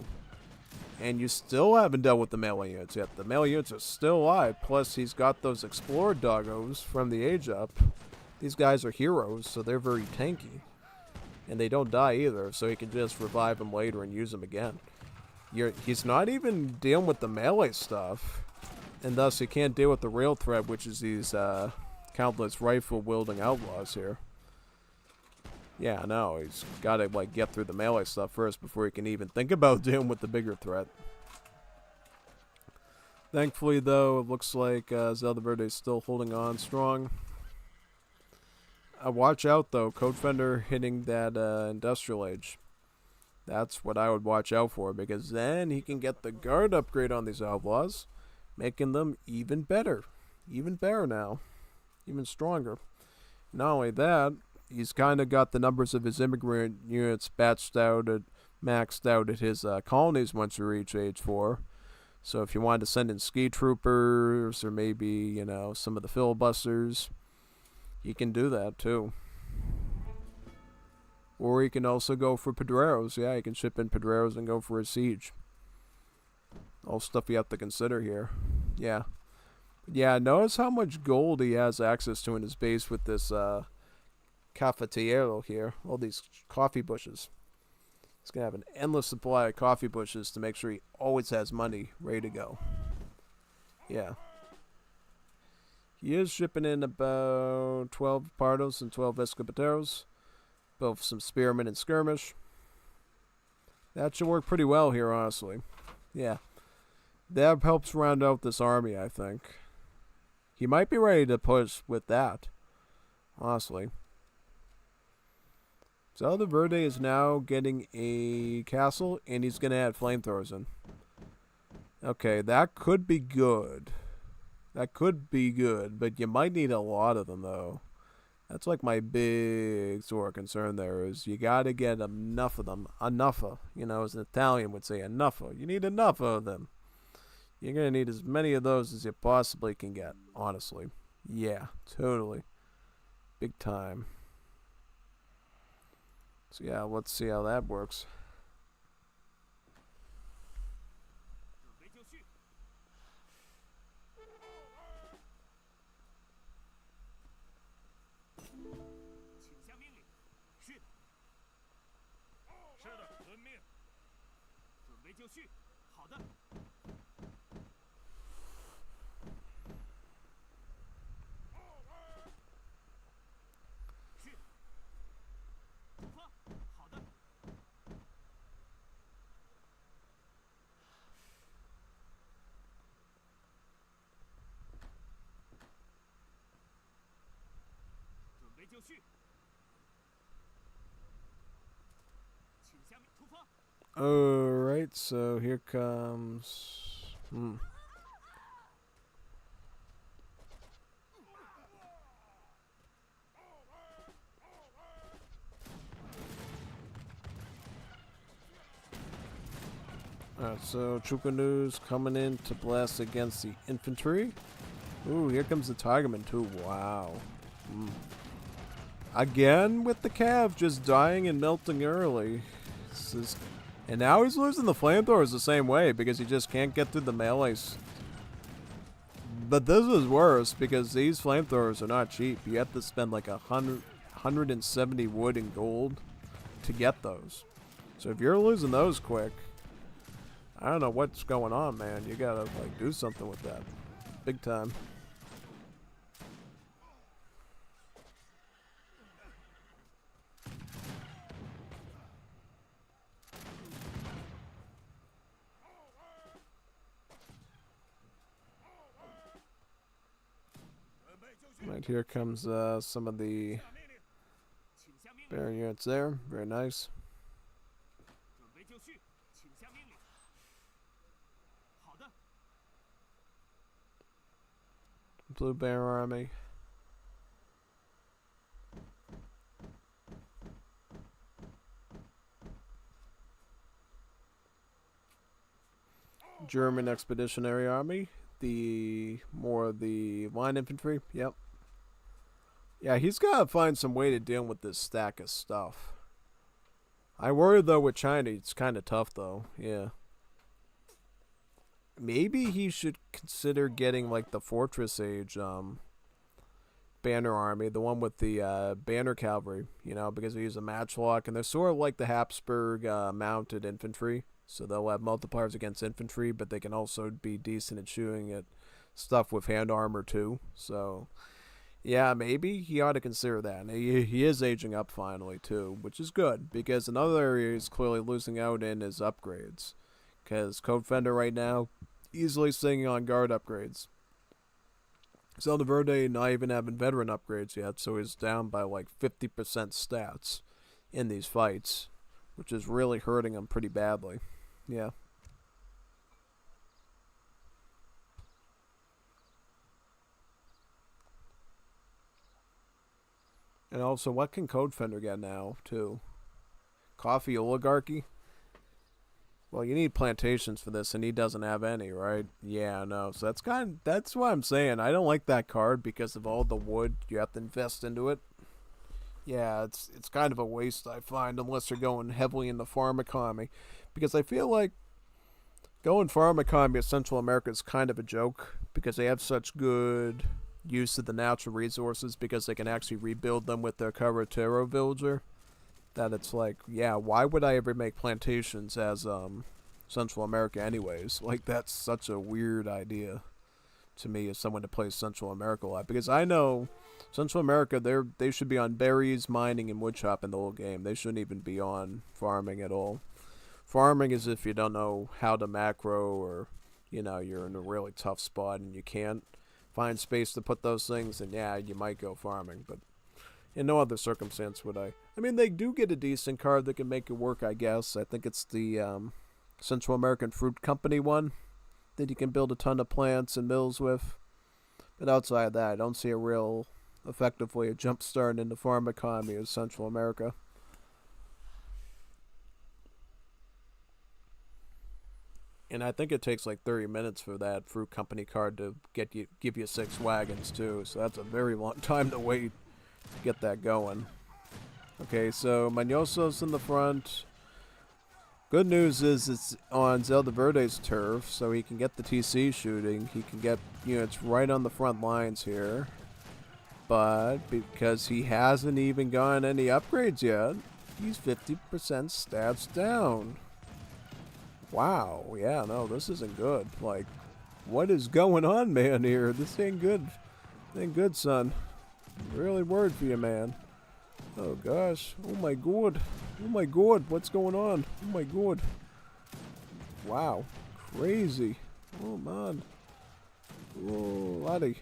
And you still haven't dealt with the melee units yet. The melee units are still alive, plus he's got those explorer doggos from the Age Up. These guys are heroes, so they're very tanky. And they don't die either, so he can just revive them later and use them again. He's not even dealing with the melee stuff, and thus he can't deal with the real threat, which is these countless rifle-wielding outlaws here. Yeah, no, he's got to like get through the melee stuff first before he can even think about dealing with the bigger threat. Thankfully, though, it looks like Zelda Verde is still holding on strong. Watch out though, Code Fender hitting that industrial age. That's what I would watch out for, because then he can get the guard upgrade on these outlaws, making them even better. Even better now. Even stronger. Not only that, he's kind of got the numbers of his immigrant units maxed out at his colonies once you reach age 4. So if you wanted to send in ski troopers or maybe, some of the filibusters, you can do that too. Or you can also go for Pedreros. Yeah, you can ship in Pedreros and go for a siege. All stuff you have to consider here. Yeah. Yeah, notice how much gold he has access to in his base with this cafetiero here. All these coffee bushes. He's going to have an endless supply of coffee bushes to make sure he always has money ready to go. Yeah. He is shipping in about 12 Pardos and 12 Escopeteros. Both some spearmen and skirmish. That should work pretty well here, honestly. Yeah. That helps round out this army, I think. He might be ready to push with that. Honestly. Zelda Verde is now getting a castle, and he's going to add flamethrowers in. Okay, that could be good. That could be good, but you might need a lot of them, though. That's like my big sort of concern there is you got to get enough of them. Enough, as an Italian would say, enough. You need enough of them. You're going to need as many of those as you possibly can get, honestly. Yeah, totally. Big time. So yeah, let's see how that works. Alright, so here comes... Alright, so Chukanu's coming in to blast against the infantry. Ooh, here comes the Tigerman too. Wow. Again with the Cav just dying and melting early. And now he's losing the flamethrowers the same way because he just can't get through the melees. But this is worse because these flamethrowers are not cheap. You have to spend like 170 wood and gold to get those. So if you're losing those quick, I don't know what's going on, man. You gotta do something with that. Big time. Right, here comes some of the Baron units there. Very nice. Blue Baron army. German Expeditionary Army. The line infantry. Yep. Yeah, he's got to find some way to deal with this stack of stuff. I worry, though, with China, it's kind of tough, though. Yeah. Maybe he should consider getting, the Fortress Age banner army, the one with the banner cavalry, because they use a matchlock, and they're sort of like the Habsburg mounted infantry. So they'll have multipliers against infantry, but they can also be decent at shooting at stuff with hand armor, too. So... yeah, maybe he ought to consider that. And he is aging up finally, too, which is good, because another area he's clearly losing out in is upgrades. Because Code Fender right now, easily sitting on guard upgrades. Zelda Verde not even having veteran upgrades yet, so he's down by like 50% stats in these fights, which is really hurting him pretty badly. Yeah. And also, what can Codefender get now, too? Coffee oligarchy? Well, you need plantations for this, and he doesn't have any, right? Yeah, no. So that's what I'm saying. I don't like that card because of all the wood you have to invest into it. Yeah, it's kind of a waste, I find, unless you're going heavily into farm economy, because I feel like going farm economy in Central America is kind of a joke because they have such good use of the natural resources because they can actually rebuild them with their Carretero villager. That it's like, yeah, why would I ever make plantations as Central America anyways? Like that's such a weird idea to me as someone that plays Central America a lot because I know Central America they should be on berries, mining, and wood chopping the whole game. They shouldn't even be on farming at all. Farming is if you don't know how to macro or you're in a really tough spot and you can't find space to put those things, and yeah, you might go farming, but in no other circumstance would I. I mean, they do get a decent card that can make it work, I guess. I think it's the Central American Fruit Company one that you can build a ton of plants and mills with. But outside of that, I don't see a real effective way of jumpstarting into farm economy of Central America. And I think it takes like 30 minutes for that fruit company card to give you 6 wagons too. So that's a very long time to wait to get that going. Okay, so Manoso's in the front. Good news is it's on Zelda Verde's turf, so he can get the TC shooting. He can get units right on the front lines here. But because he hasn't even gotten any upgrades yet, he's 50% stats down. Wow, yeah, no, this isn't good. Like, what is going on, man, here? This ain't good. This ain't good, son. Really worried for you, man. Oh, gosh. Oh, my God. Oh, my God. What's going on? Oh, my God. Wow. Crazy. Oh, man. Oh, laddie.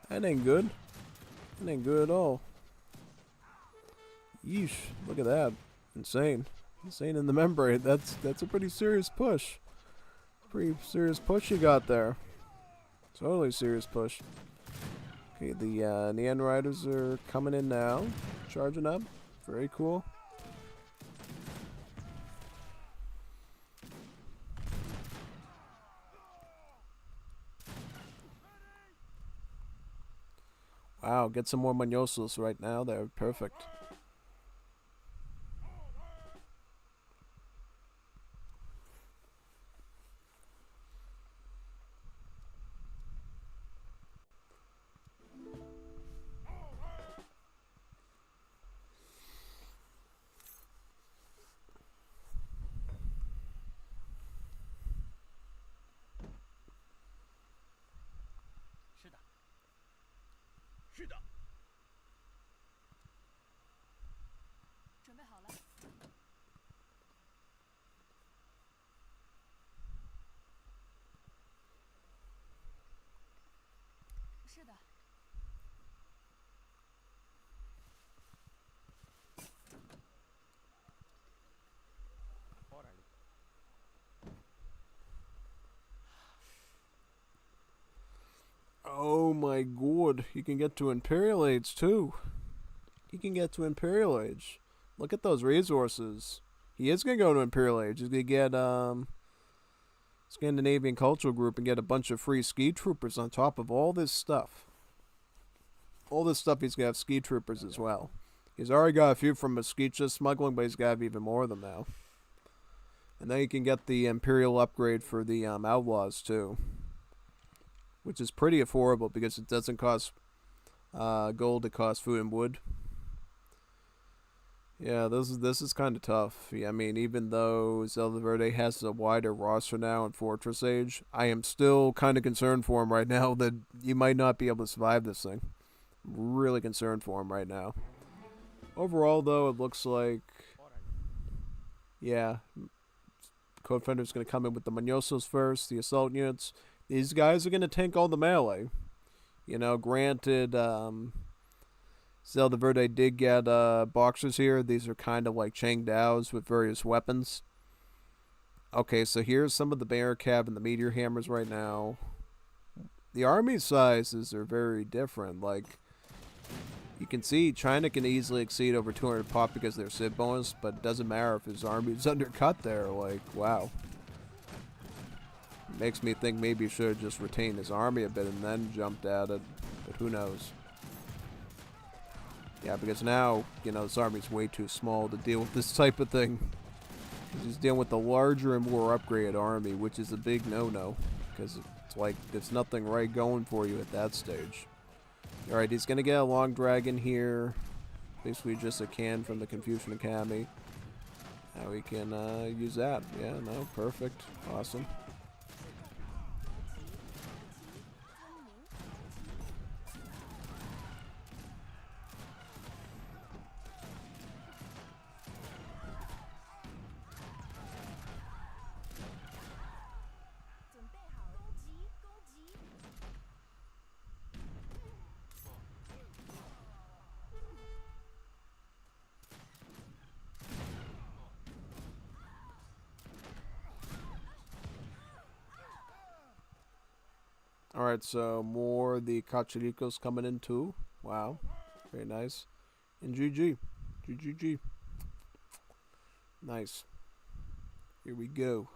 That ain't good. That ain't good at all. Yeesh. Look at that. Insane. Insane in the membrane. That's a pretty serious push. Pretty serious push you got there. Totally serious push. Okay, the Nean Riders are coming in now. Charging up. Very cool. Wow, get some more Manosos right now. They're perfect. Oh my god, you can get to Imperial Age too. He can get to Imperial Age. Look at those resources. He is gonna go to Imperial Age. He's gonna get Scandinavian Cultural Group and get a bunch of free ski troopers on top of all this stuff. All this stuff he's gonna have ski troopers as well. He's already got a few from Mesquite smuggling, but he's got even more of them now. And then you can get the Imperial upgrade for the Outlaws too, which is pretty affordable because it doesn't cost gold. It costs food and wood. Yeah, this is kind of tough. Yeah, I mean, even though Zelda Verde has a wider roster now in Fortress Age, I am still kind of concerned for him right now that you might not be able to survive this thing. I'm really concerned for him right now. Overall, though, it looks like, yeah, Codefender's going to come in with the Manosos first, the assault units. These guys are going to tank all the melee. You know, granted, Zelda Verde did get boxers here. These are kind of like Chang Dao's with various weapons. Okay, so here's some of the Bear Cab and the Meteor Hammers right now. The army sizes are very different. Like, you can see China can easily exceed over 200 pop because of their Civ bonus, but it doesn't matter if his army is undercut there. Like, wow. Makes me think maybe he should have just retained his army a bit and then jumped at it, but who knows. Yeah, because now, you know, this army's way too small to deal with this type of thing. He's dealing with a larger and more upgraded army, which is a big no-no. Because it's like, there's nothing right going for you at that stage. Alright, he's going to get a Long Dragon here. Basically just a can from the Confucian Academy. Now we can use that. Yeah, no, perfect. Awesome. Alright, so more the Cachiricos coming in too. Wow. Very nice. And GG. GGG. Nice. Here we go.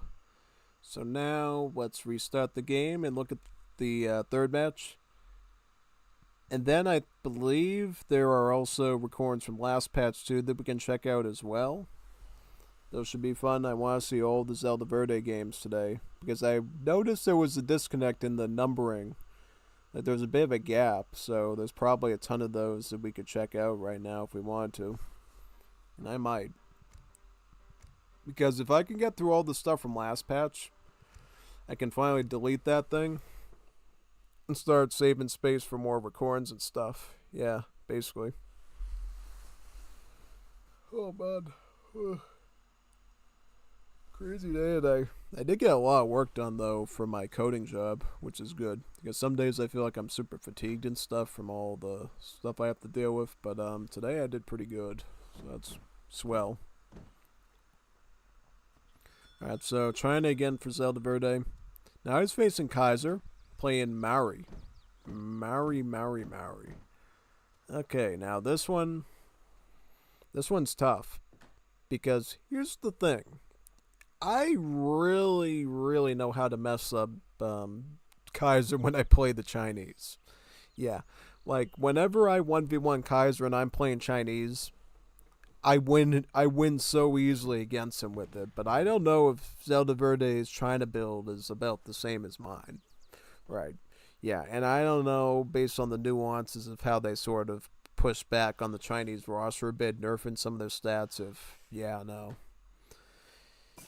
So now let's restart the game and look at the third match. And then I believe there are also recordings from last patch too that we can check out as well. Those should be fun. I want to see all the Zelda Verde games today. Because I noticed there was a disconnect in the numbering. Like there's a bit of a gap. So there's probably a ton of those that we could check out right now if we wanted to. And I might. Because if I can get through all the stuff from last patch, I can finally delete that thing. And start saving space for more recordings and stuff. Yeah, basically. Oh man. Ugh. Crazy day today. I did get a lot of work done though for my coding job, which is good. Because some days I feel like I'm super fatigued and stuff from all the stuff I have to deal with. But today I did pretty good. So that's swell. Alright, so trying again for Zelda Verde. Now he's facing Kaiser, playing Maori. Maori. Okay, now this one's tough. Because here's the thing. I really know how to mess up Kaiser when I play the Chinese. Yeah, like whenever I 1v1 Kaiser and I'm playing Chinese, I win so easily against him with it. But I don't know if Zelda Verde's China build is about the same as mine. Right. Yeah, and I don't know, based on the nuances of how they sort of push back on the Chinese roster a bit, nerfing some of their stats, no.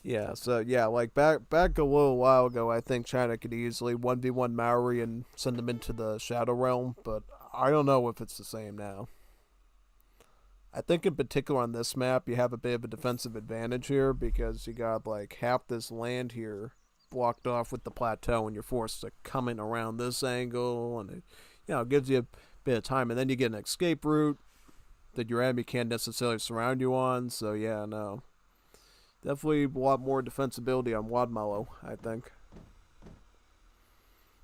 Yeah, so yeah, like back a little while ago, I think China could easily 1v1 Maori and send them into the Shadow Realm, but I don't know if it's the same now. I think in particular on this map, you have a bit of a defensive advantage here because you got like half this land here blocked off with the plateau and you're forced to come in around this angle and it gives you a bit of time, and then you get an escape route that your enemy can't necessarily surround you on, so yeah, no. Definitely a lot more defensibility on Wadmallow, I think.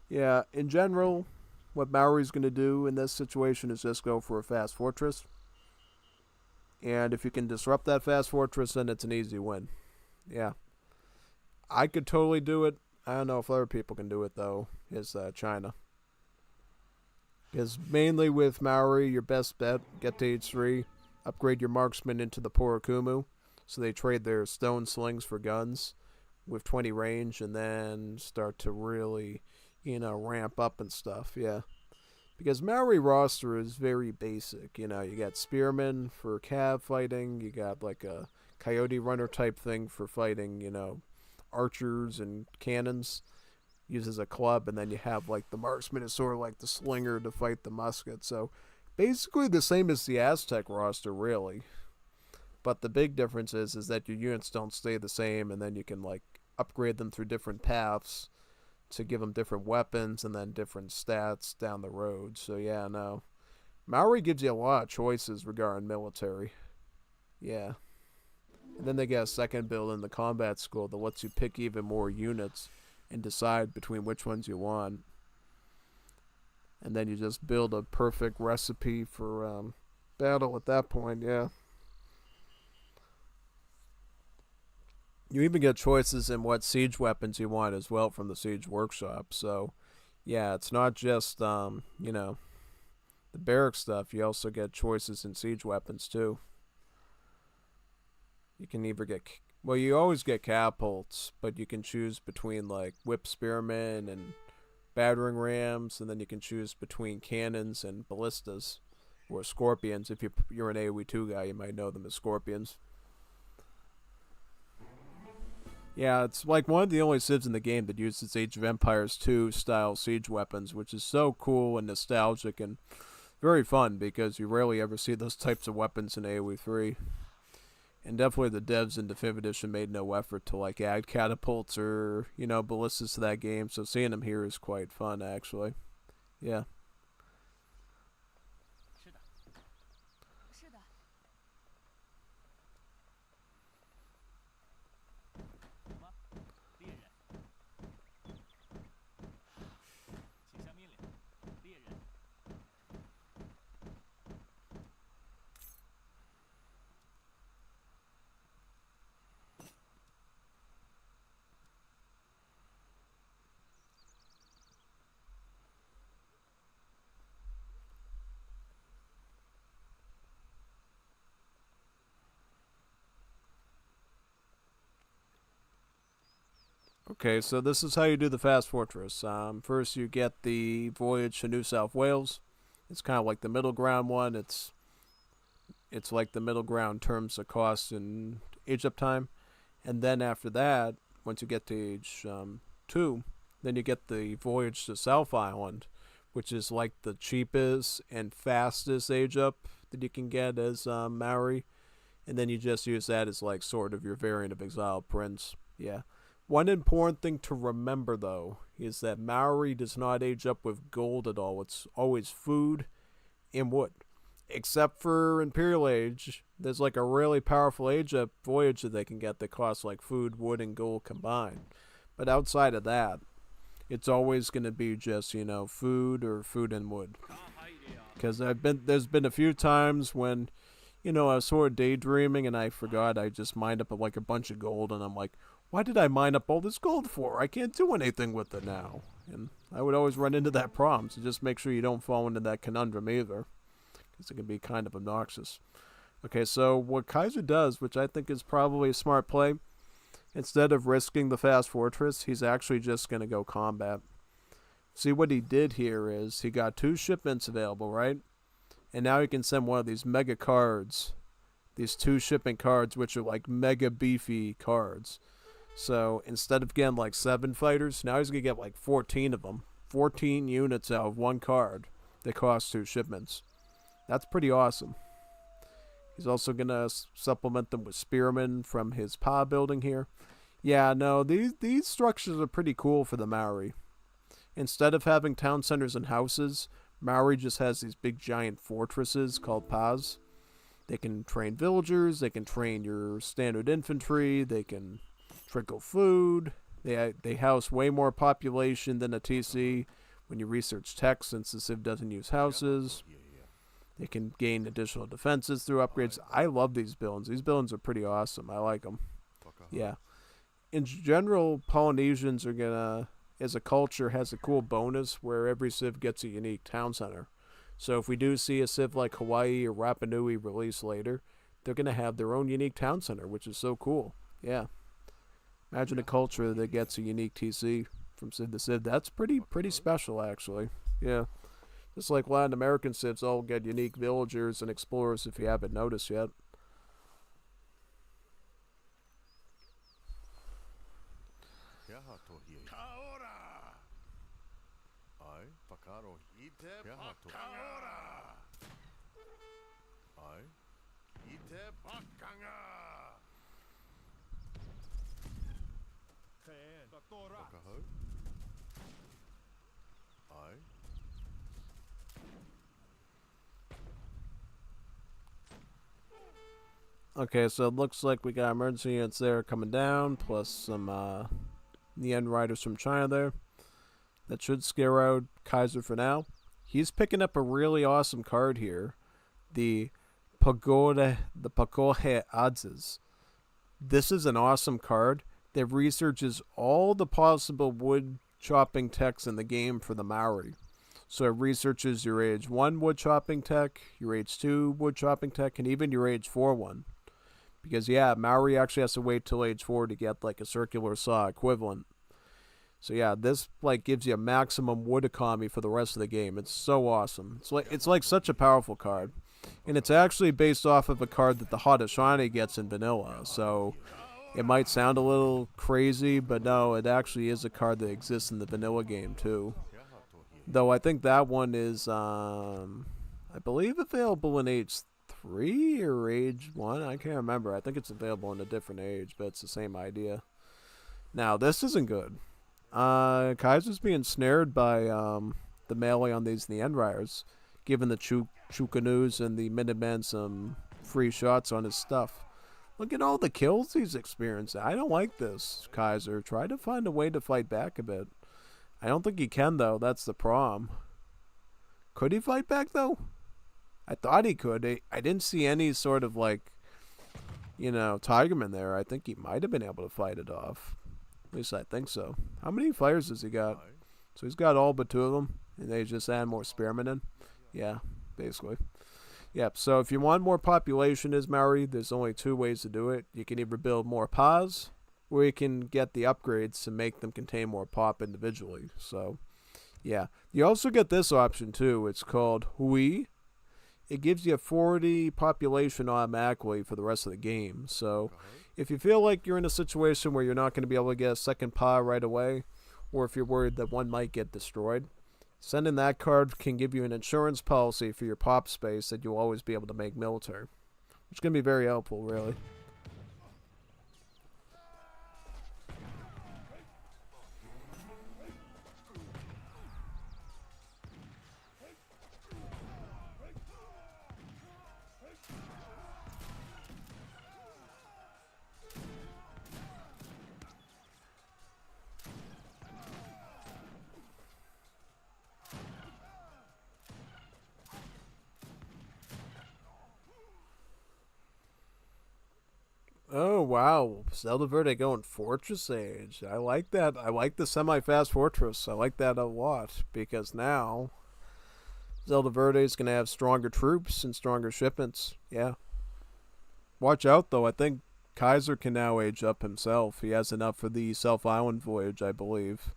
Yeah, in general, what Maori's going to do in this situation is just go for a fast fortress. And if you can disrupt that fast fortress, then it's an easy win. Yeah. I could totally do it. I don't know if other people can do it, though, is China. Because mainly with Maori, your best bet, get to H3, upgrade your marksman into the Porokumu. So they trade their stone slings for guns with 20 range and then start to really, ramp up and stuff, yeah. Because Maori roster is very basic, you got spearmen for cav fighting, you got like a coyote runner type thing for fighting, archers and cannons, uses a club, and then you have like the marksman is sort of like the slinger to fight the musket. So basically the same as the Aztec roster, really. But the big difference is that your units don't stay the same, and then you can like upgrade them through different paths to give them different weapons and then different stats down the road. So yeah, no. Maori gives you a lot of choices regarding military. Yeah. And then they get a second build in the combat school that lets you pick even more units and decide between which ones you want. And then you just build a perfect recipe for battle at that point, yeah. You even get choices in what siege weapons you want as well from the siege workshop. So, yeah, it's not just, you know, the barrack stuff. You also get choices in siege weapons too. You can either get, well, you always get catapults, but you can choose between like whip spearmen and battering rams, and then you can choose between cannons and ballistas or scorpions. If you're an AoE 2 guy, you might know them as scorpions. Yeah, it's like one of the only civs in the game that uses Age of Empires 2 style siege weapons, which is so cool and nostalgic and very fun because you rarely ever see those types of weapons in AoE 3. And definitely the devs in Definitive Edition made no effort to like add catapults or, you know, ballistas to that game, so seeing them here is quite fun actually. Yeah. Okay, so this is how you do the Fast Fortress. First, you get the Voyage to New South Wales. It's kind of like the middle ground one. It's like the middle ground in terms of cost and age up time. And then after that, once you get to age 2, then you get the Voyage to South Island, which is like the cheapest and fastest age up that you can get as Maori. And then you just use that as like sort of your variant of Exiled Prince. Yeah. One important thing to remember, though, is that Maori does not age up with gold at all. It's always food and wood. Except for Imperial Age, there's like a really powerful age up voyage that they can get that costs like food, wood, and gold combined. But outside of that, it's always going to be just, you know, food or food and wood. Because there's been a few times when, you know, I was sort of daydreaming and I forgot I just mined up like a bunch of gold, and I'm like, why did I mine up all this gold for? I can't do anything with it now. And I would always run into that problem, so just make sure you don't fall into that conundrum either, because it can be kind of obnoxious. Okay, so what Kaiser does, which I think is probably a smart play, instead of risking the Fast Fortress, he's actually just going to go combat. See, what he did here is he got 2 shipments available, right? And now he can send one of these mega cards, these 2 shipment cards, which are like mega beefy cards. So instead of getting like 7 fighters, now he's going to get like 14 of them. 14 units out of 1 card that cost 2 shipments. That's pretty awesome. He's also going to supplement them with spearmen from his PA building here. Yeah, no, these structures are pretty cool for the Maori. Instead of having town centers and houses, Maori just has these big giant fortresses called PAs. They can train villagers, they can train your standard infantry, they can trickle food. They house way more population than a TC when you research tech, since the Civ doesn't use houses. They can gain additional defenses through upgrades. I love these buildings. These buildings are pretty awesome. I like them. Yeah. In general, Polynesians are gonna, as a culture, has a cool bonus where every Civ gets a unique town center. So if we do see a Civ like Hawaii or Rapa Nui release later, they're gonna have their own unique town center, which is so cool. Yeah. Imagine a culture that gets a unique TC from Civ to Civ. That's pretty special, actually. Yeah. Just like Latin American Civs all get unique villagers and explorers, if you haven't noticed yet. Okay, so it looks like we got emergency units there coming down, plus some the end riders from China there. That should scare out Kaiser for now. He's picking up a really awesome card here. The Pagoda Adzes. This is an awesome card that researches all the possible wood chopping techs in the game for the Maori. So it researches your age 1 wood chopping tech, your age 2 wood chopping tech, and even your age 4 one. Because yeah, Maori actually has to wait till age 4 to get like a circular saw equivalent. So yeah, this like gives you a maximum wood economy for the rest of the game. It's so awesome. It's like such a powerful card. And it's actually based off of a card that the Haudenosaunee gets in vanilla. So it might sound a little crazy, but no, it actually is a card that exists in the vanilla game too. Though I think that one is I believe available in age 3 or age 1. I can't remember. I think it's available in a different age, but it's the same idea. Now, this isn't good. Kaiser's being snared by the melee on these Nien Riders, giving the Chukanus and the Minutemen some free shots on his stuff. Look at all the kills he's experienced. I don't like this, Kaiser. Try to find a way to fight back a bit. I don't think he can, though. That's the problem. Could he fight back, though? I thought he could. I didn't see any sort of, like, Tigerman there. I think he might have been able to fight it off. At least I think so. How many fires has he got? So he's got all but 2 of them, and they just add more spearmen in? Yeah, basically. Yep, so if you want more population as Maori, there's only 2 ways to do it. You can either build more PAs, or you can get the upgrades to make them contain more pop individually. So, yeah. You also get this option, too. It's called Hui. It gives you a 40 population automatically for the rest of the game. So, if you feel like you're in a situation where you're not going to be able to get a second PA right away, or if you're worried that one might get destroyed, sending that card can give you an insurance policy for your pop space that you'll always be able to make military. Which can be very helpful, really. Oh, wow. Zelda Verde going Fortress Age. I like that. I like the semi-fast fortress. I like that a lot. Because now, Zelda Verde is going to have stronger troops and stronger shipments. Yeah. Watch out, though. I think Kaiser can now age up himself. He has enough for the Self Island voyage, I believe.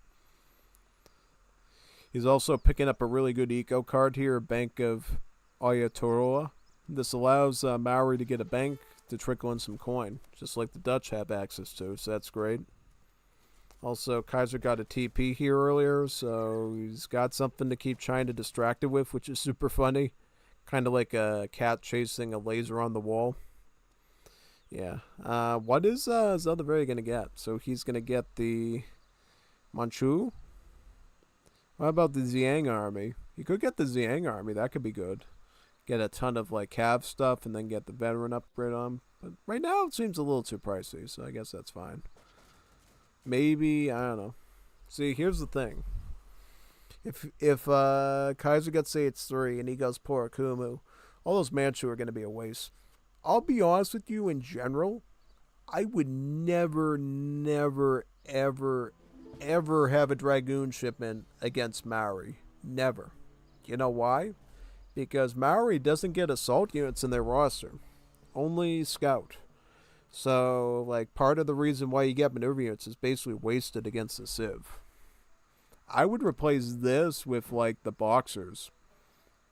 He's also picking up a really good eco card here, Bank of Ayatoroa. This allows Maori to get a bank to trickle in some coin, just like the Dutch have access to, so that's great. Also, Kaiser got a TP here earlier, so he's got something to keep China distracted with, which is super funny. Kind of like a cat chasing a laser on the wall. Yeah. What is Zelda Verde going to get? So he's going to get the Manchu. What about the Xiang army? He could get the Xiang army. That could be good. Get a ton of like Cav stuff and then get the veteran upgrade on. But right now it seems a little too pricey, so I guess that's fine. Maybe, I don't know. See, here's the thing. If Kaiser gets H3 and he goes Porakumu, all those Manchu are going to be a waste. I'll be honest with you, in general, I would never, ever have a Dragoon shipment against Maori. Never. You know why? Because Maori doesn't get assault units in their roster. Only scout. So, like, part of the reason why you get maneuver units is basically wasted against the Civ. I would replace this with, like, the Boxers.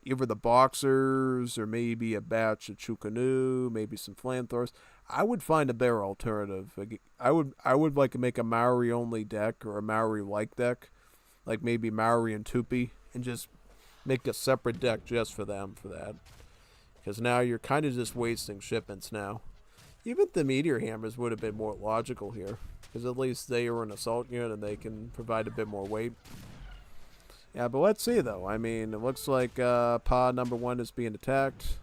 Either the Boxers or maybe a batch of Chukanu, maybe some Flamethrowers. I would find a better alternative. I would like to make a Maori-only deck or a Maori-like deck. Like maybe Maori and Tupi, and just make a separate deck just for them for that. Because now you're kind of just wasting shipments now. Even the Meteor Hammers would have been more logical here. Because at least they are an assault unit and they can provide a bit more weight. Yeah, but let's see, though. I mean, it looks like pod number 1 is being attacked.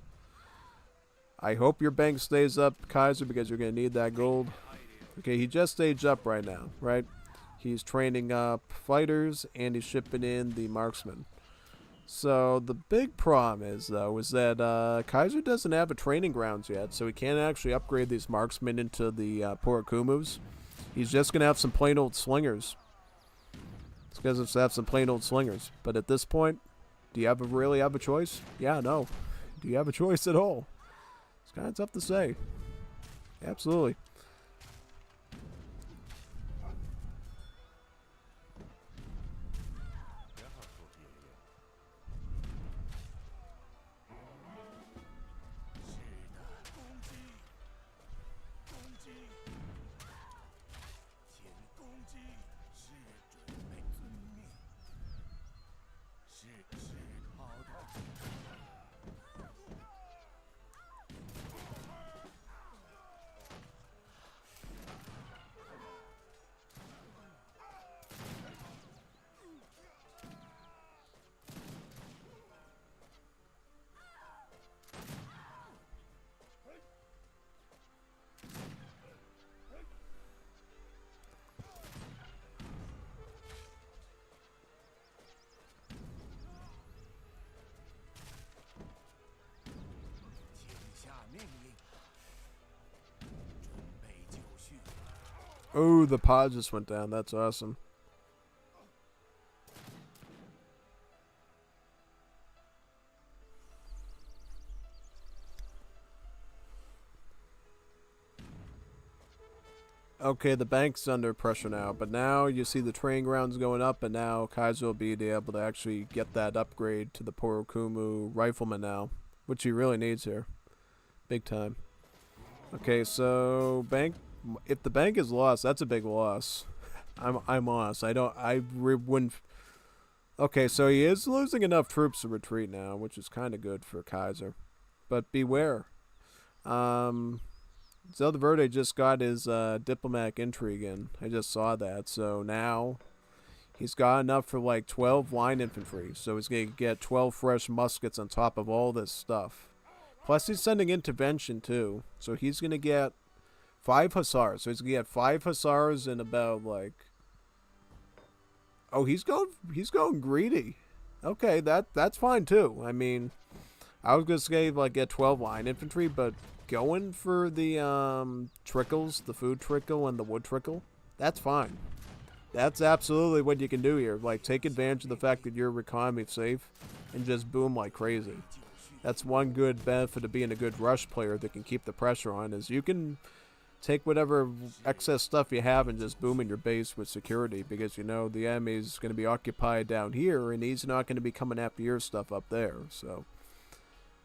I hope your bank stays up, Kaiser, because you're going to need that gold. Okay, he just staged up right now, right? He's training up fighters, and he's shipping in the marksmen. So the big problem is, though, is that Kaiser doesn't have a training grounds yet, so he can't actually upgrade these marksmen into the Porokumus. He's just going to have some plain old slingers. It's because it's have some plain old slingers. But at this point, do you really have a choice? Yeah, no. Do you have a choice at all? It's kind of tough to say. Absolutely. Oh, the pod just went down. That's awesome. Okay, the bank's under pressure now, but now you see the training grounds going up, and now Kaiser will be able to actually get that upgrade to the Porokumu rifleman now, which he really needs here. Big time. Okay, so bank. If the bank is lost, that's a big loss. I'm lost. Wouldn't. Okay, so he is losing enough troops to retreat now, which is kind of good for Kaiser. But beware. Zelda Verde just got his diplomatic intrigue in. I just saw that. So now he's got enough for like 12 line infantry. So he's going to get 12 fresh muskets on top of all this stuff. Plus he's sending intervention too. So he's going to get 5 hussars. So he's going to get 5 hussars and about like... Oh, he's going greedy. Okay, that's fine too. I mean, I was going to say like get 12 line infantry, but going for the trickles, the food trickle and the wood trickle, that's fine. That's absolutely what you can do here. Like, take advantage of the fact that your economy is safe and just boom like crazy. That's one good benefit of being a good rush player that can keep the pressure on, is you can take whatever excess stuff you have and just boom in your base with security, because you know the enemy's going to be occupied down here and he's not going to be coming after your stuff up there. So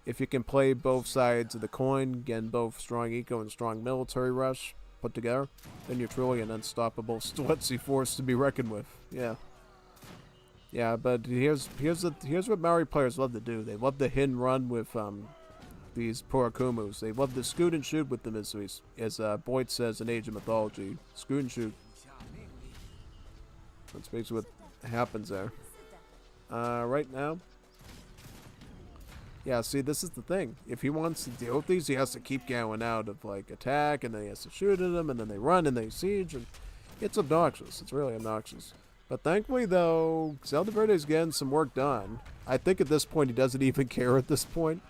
if you can play both sides of the coin, get both strong eco and strong military rush put together, then you're truly an unstoppable Stwetzi force to be reckoned with. Yeah, but here's what Maori players love to do. They love to hit and run with these Porokumus. They love to scoot and shoot with them, as Boyd says in Age of Mythology. Scoot and shoot. That's basically what happens there. Right now. Yeah, see, this is the thing. If he wants to deal with these, he has to keep going out of, like, attack, and then he has to shoot at them, and then they run, and they siege, and it's obnoxious. It's really obnoxious. But thankfully, though, Zelda Verde's getting some work done. I think at this point he doesn't even care at this point.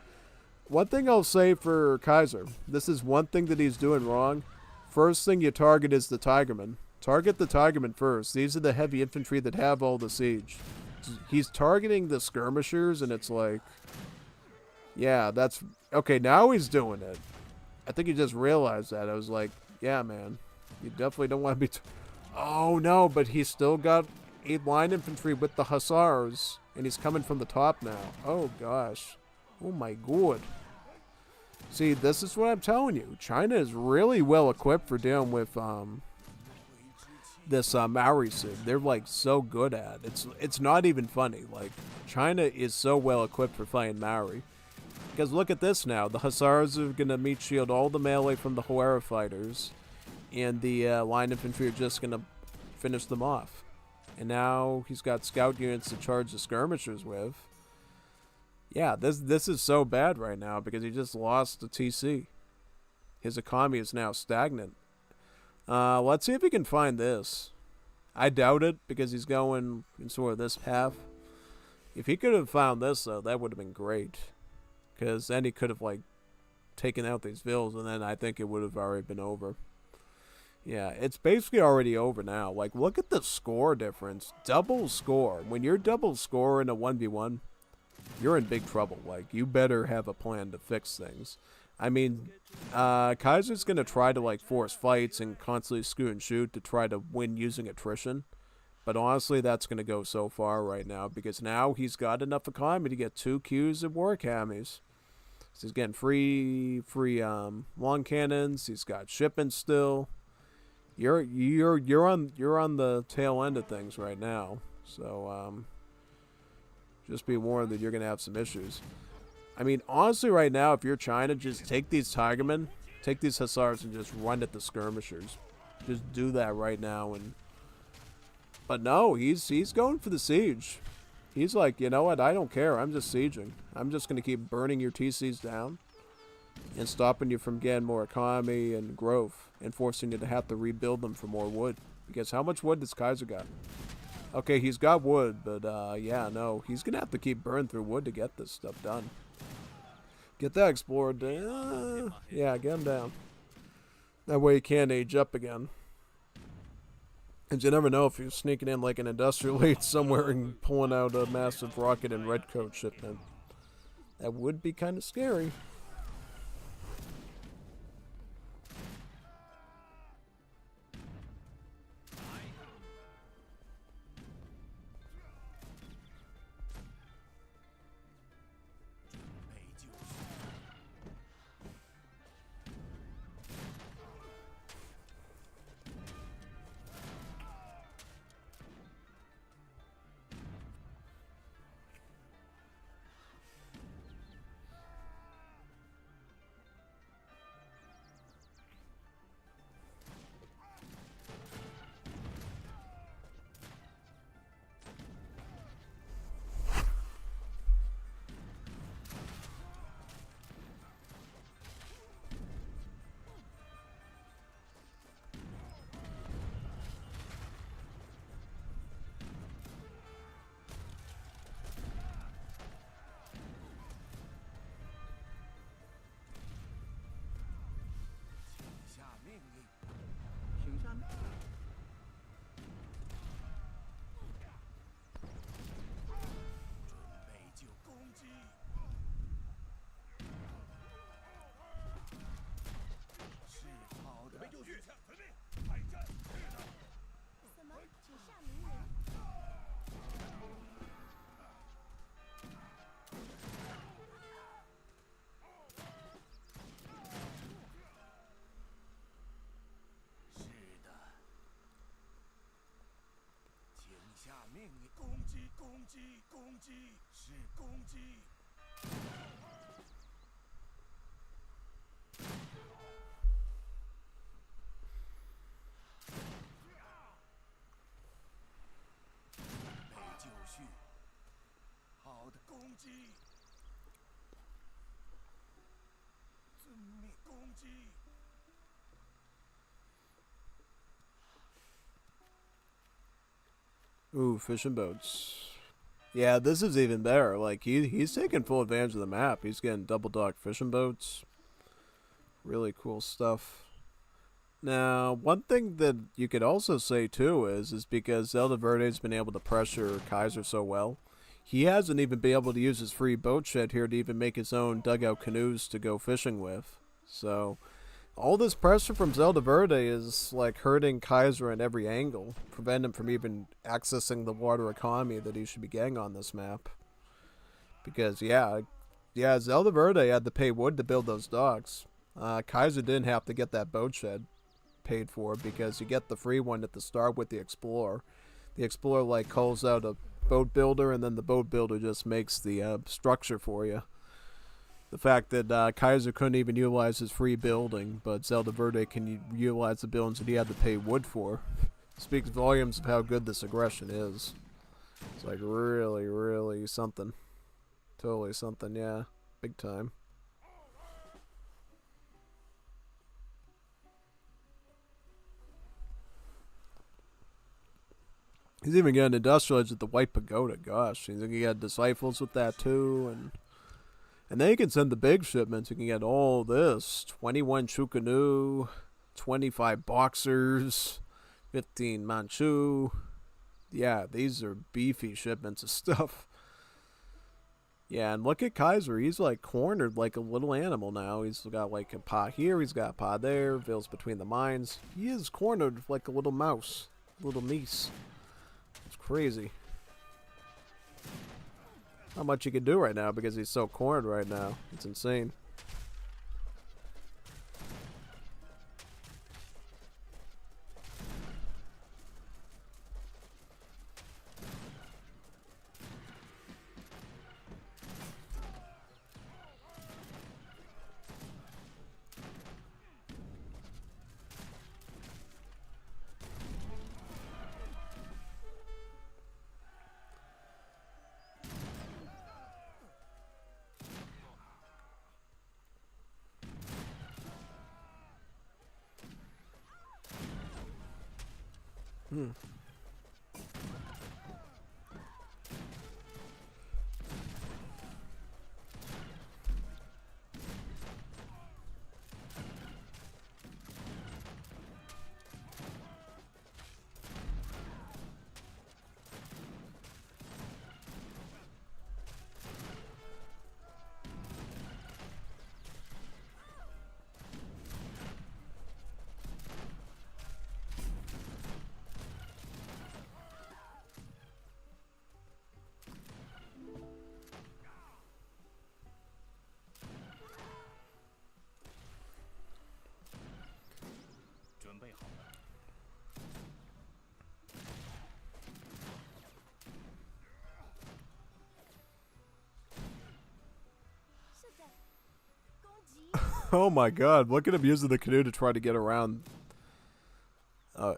One thing I'll say for Kaiser, this is one thing that he's doing wrong. First thing you target is the Tigermen. Target the Tigermen first. These are the heavy infantry that have all the siege. He's targeting the skirmishers, and it's like... Yeah, that's... Okay, now he's doing it. I think he just realized that. I was like, yeah, man. You definitely don't want to be... Oh, no, but he's still got 8 line infantry with the hussars. And he's coming from the top now. Oh, gosh. Oh, my god. See, this is what I'm telling you. China is really well equipped for dealing with this Maori Sig. They're, like, so good at it. It's not even funny. Like, China is so well equipped for fighting Maori. Because look at this now. The hussars are going to meat shield all the melee from the Huera fighters. And the line infantry are just going to finish them off. And now he's got scout units to charge the skirmishers with. Yeah, this is so bad right now because he just lost the TC. His economy is now stagnant. Let's see if he can find this. I doubt it because he's going in sort of this path. If he could have found this, though, that would have been great. Because then he could have, like, taken out these villas, and then I think it would have already been over. Yeah, it's basically already over now. Like, look at the score difference. Double score. When you're double score in a 1v1, you're in big trouble. Like, you better have a plan to fix things. I mean, Kaiser's going to try to, like, force fights and constantly scoot and shoot to try to win using attrition. But honestly, that's going to go so far right now because now he's got enough economy to get 2 Qs of war academies. So he's getting free long cannons. He's got shipments still. You're on the tail end of things right now. So just be warned that you're going to have some issues. I mean, honestly, right now, if you're China, just take these Tigermen, take these Hussars, and just run at the skirmishers. Just do that right now. But no, he's going for the siege. He's like, you know what? I don't care. I'm just sieging. I'm just going to keep burning your TCs down and stopping you from getting more economy and growth and forcing you to have to rebuild them for more wood. Because how much wood does Kaiser got? Okay, he's got wood, but yeah, no. He's going to have to keep burning through wood to get this stuff done. Get that explorer down. Yeah, get him down. That way he can't age up again. And you never know if you're sneaking in like an industrial age somewhere and pulling out a massive rocket and redcoat shipment. That would be kind of scary. Ooh, fishing boats. Yeah, this is even better. Like, he's taking full advantage of the map. He's getting double dock fishing boats. Really cool stuff. Now, one thing that you could also say, too, is because Zelda Verde's been able to pressure Kaiser so well, he hasn't even been able to use his free boat shed here to even make his own dugout canoes to go fishing with. So, all this pressure from Zelda Verde is, like, hurting Kaiser at every angle, preventing him from even accessing the water economy that he should be getting on this map. Because, yeah, Zelda Verde had to pay wood to build those docks. Kaiser didn't have to get that boat shed paid for because you get the free one at the start with the Explorer. The Explorer, like, calls out a boat builder, and then the boat builder just makes the structure for you. The fact that Kaiser couldn't even utilize his free building, but Zelda Verde can utilize the buildings that he had to pay wood for. Speaks volumes of how good this aggression is. It's like really, really something. Totally something, yeah. Big time. He's even getting industrialized at the White Pagoda. Gosh, he's gonna get disciples with that too, and then you can send the big shipments. You can get all this: 21 Chukanu, 25 Boxers, 15 Manchu. Yeah, these are beefy shipments of stuff. Yeah, and look at Kaiser. He's like cornered like a little animal now. He's got like a pot here. He's got a pot there. Veils between the mines. He is cornered like a little mouse, little meese. It's crazy how much he can do right now because he's so cornered right now. It's insane. Oh my god, look at him using the canoe to try to get around.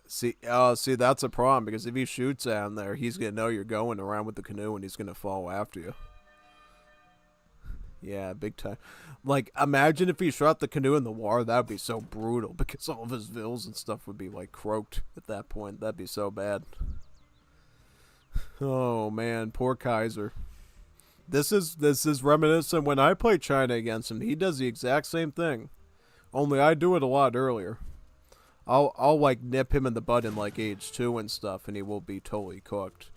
See, that's a problem, because if he shoots down there, he's gonna know you're going around with the canoe and he's gonna follow after you. Yeah, big time. Like, imagine if he shot the canoe in the water. That would be so brutal, because all of his vills and stuff would be, like, croaked at that point. That'd be so bad. Oh, man, poor Kaiser. This is reminiscent when I play China against him. He does the exact same thing. Only I do it a lot earlier. I'll like nip him in the bud in like age 2 and stuff, and he will be totally cooked.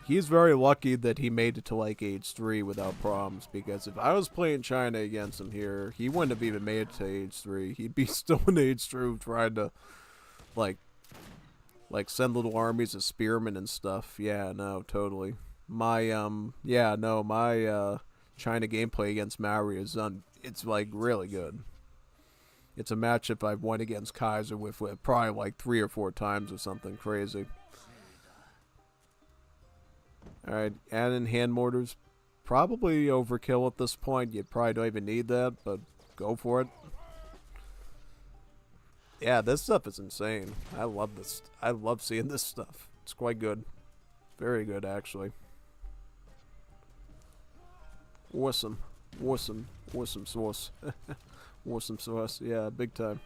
He's very lucky that he made it to like age 3 without problems, because if I was playing China against him here, he wouldn't have even made it to age 3. He'd be still in age 2 trying to like send little armies of spearmen and stuff. Yeah, no, totally. My China gameplay against Maori is it's like really good. It's a matchup I've won against Kaiser with probably like 3 or 4 times or something crazy. Alright, add in hand mortars. Probably overkill at this point. You probably don't even need that, but go for it. Yeah, this stuff is insane. I love this. I love seeing this stuff. It's quite good. Very good, actually. Awesome. Awesome. Awesome sauce. Awesome sauce. Yeah, big time.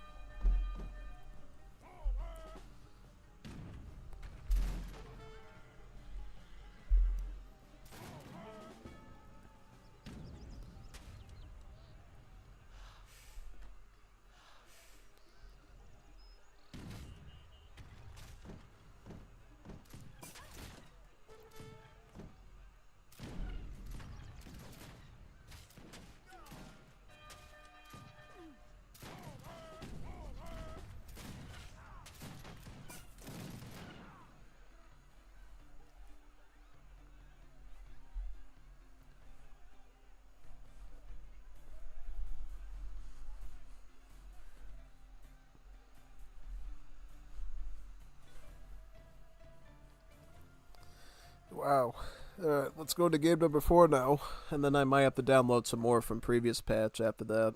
Wow. Alright, let's go to game number 4 now. And then I might have to download some more from previous patch after that.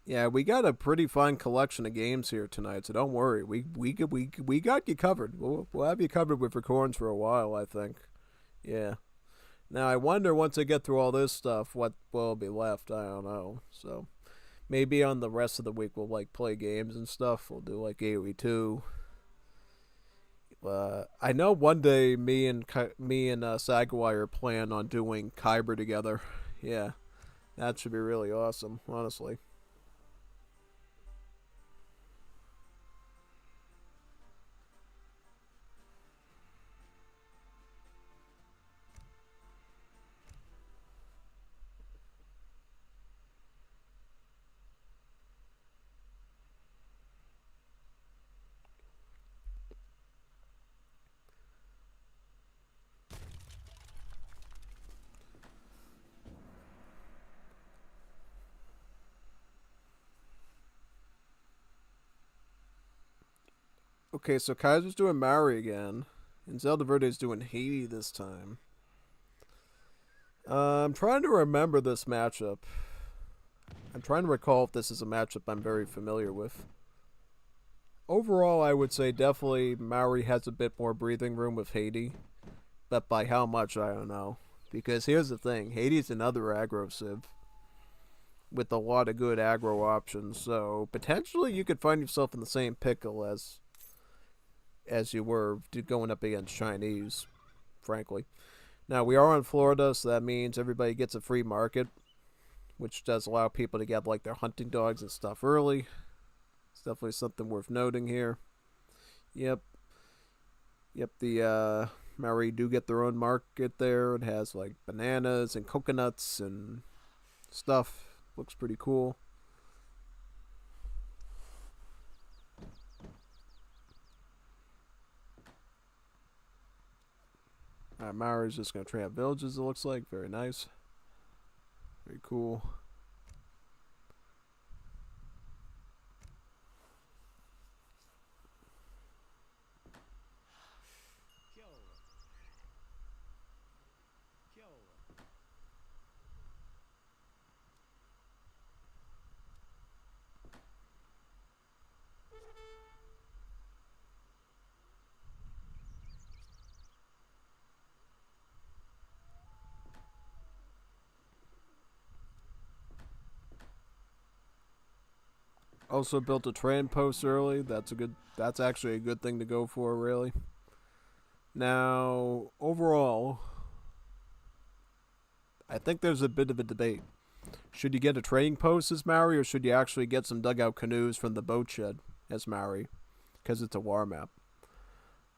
Yeah, we got a pretty fine collection of games here tonight, so don't worry. We got you covered. We'll have you covered with recordings for a while, I think. Yeah. Now I wonder once I get through all this stuff, what will be left. I don't know. So maybe on the rest of the week we'll like play games and stuff. We'll do like AOE2. I know one day me and Sagwire plan on doing Kyber together. Yeah, that should be really awesome, honestly. Okay, so Kaiser's doing Maori again, and Zelda Verde is doing Haiti this time. I'm trying to remember this matchup. I'm trying to recall if this is a matchup I'm very familiar with. Overall, I would say definitely Maori has a bit more breathing room with Haiti, but by how much, I don't know. Because here's the thing, Haiti's another aggro civ with a lot of good aggro options, so potentially you could find yourself in the same pickle as you were going up against Chinese, frankly. Now, we are in Florida, so that means everybody gets a free market, which does allow people to get like their hunting dogs and stuff early. It's definitely something worth noting here. Yep. Yep, the Maori do get their own market there. It has like bananas and coconuts and stuff. Looks pretty cool. Maori's just going to train up villages, it looks like. Very nice. Very cool. Also built a train post early. That's actually a good thing to go for, really. Now, overall, I think there's a bit of a debate. Should you get a trading post as Maori, or should you actually get some dugout canoes from the boat shed as Maori? Because it's a war map.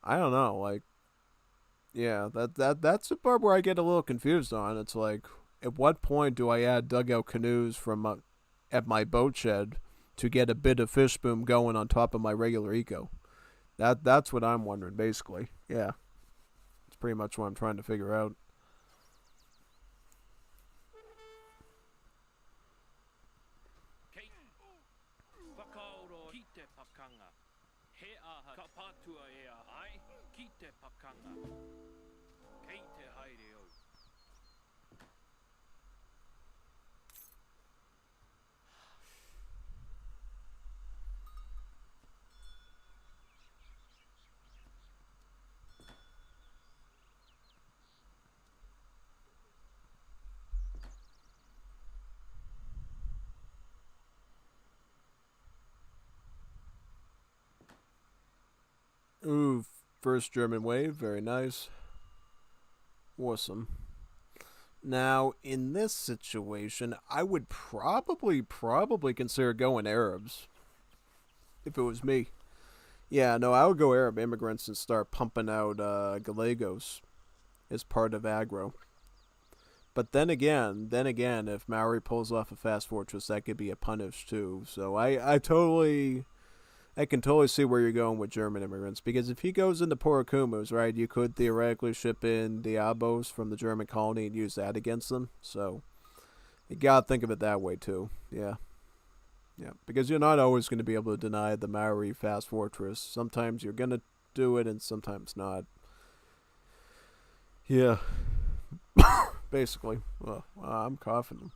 I don't know. Like, yeah, that's the part where I get a little confused on. It's like, at what point do I add dugout canoes from at my boat shed to get a bit of fish boom going on top of my regular eco? That's what I'm wondering, basically. Yeah, it's pretty much what I'm trying to figure out. Ooh, first German wave, very nice. Awesome. Now, in this situation, I would probably consider going Arabs if it was me. Yeah, no, I would go Arab immigrants and start pumping out Gallegos as part of aggro. But then again, if Maori pulls off a fast fortress, that could be a punish too. So I can totally see where you're going with German immigrants, because if he goes into Porakumus, right, you could theoretically ship in Diabos from the German colony and use that against them. So you gotta think of it that way too. Yeah, yeah, because you're not always going to be able to deny the Maori fast fortress. Sometimes you're gonna do it, and sometimes not. Yeah, basically. Well, I'm coughing.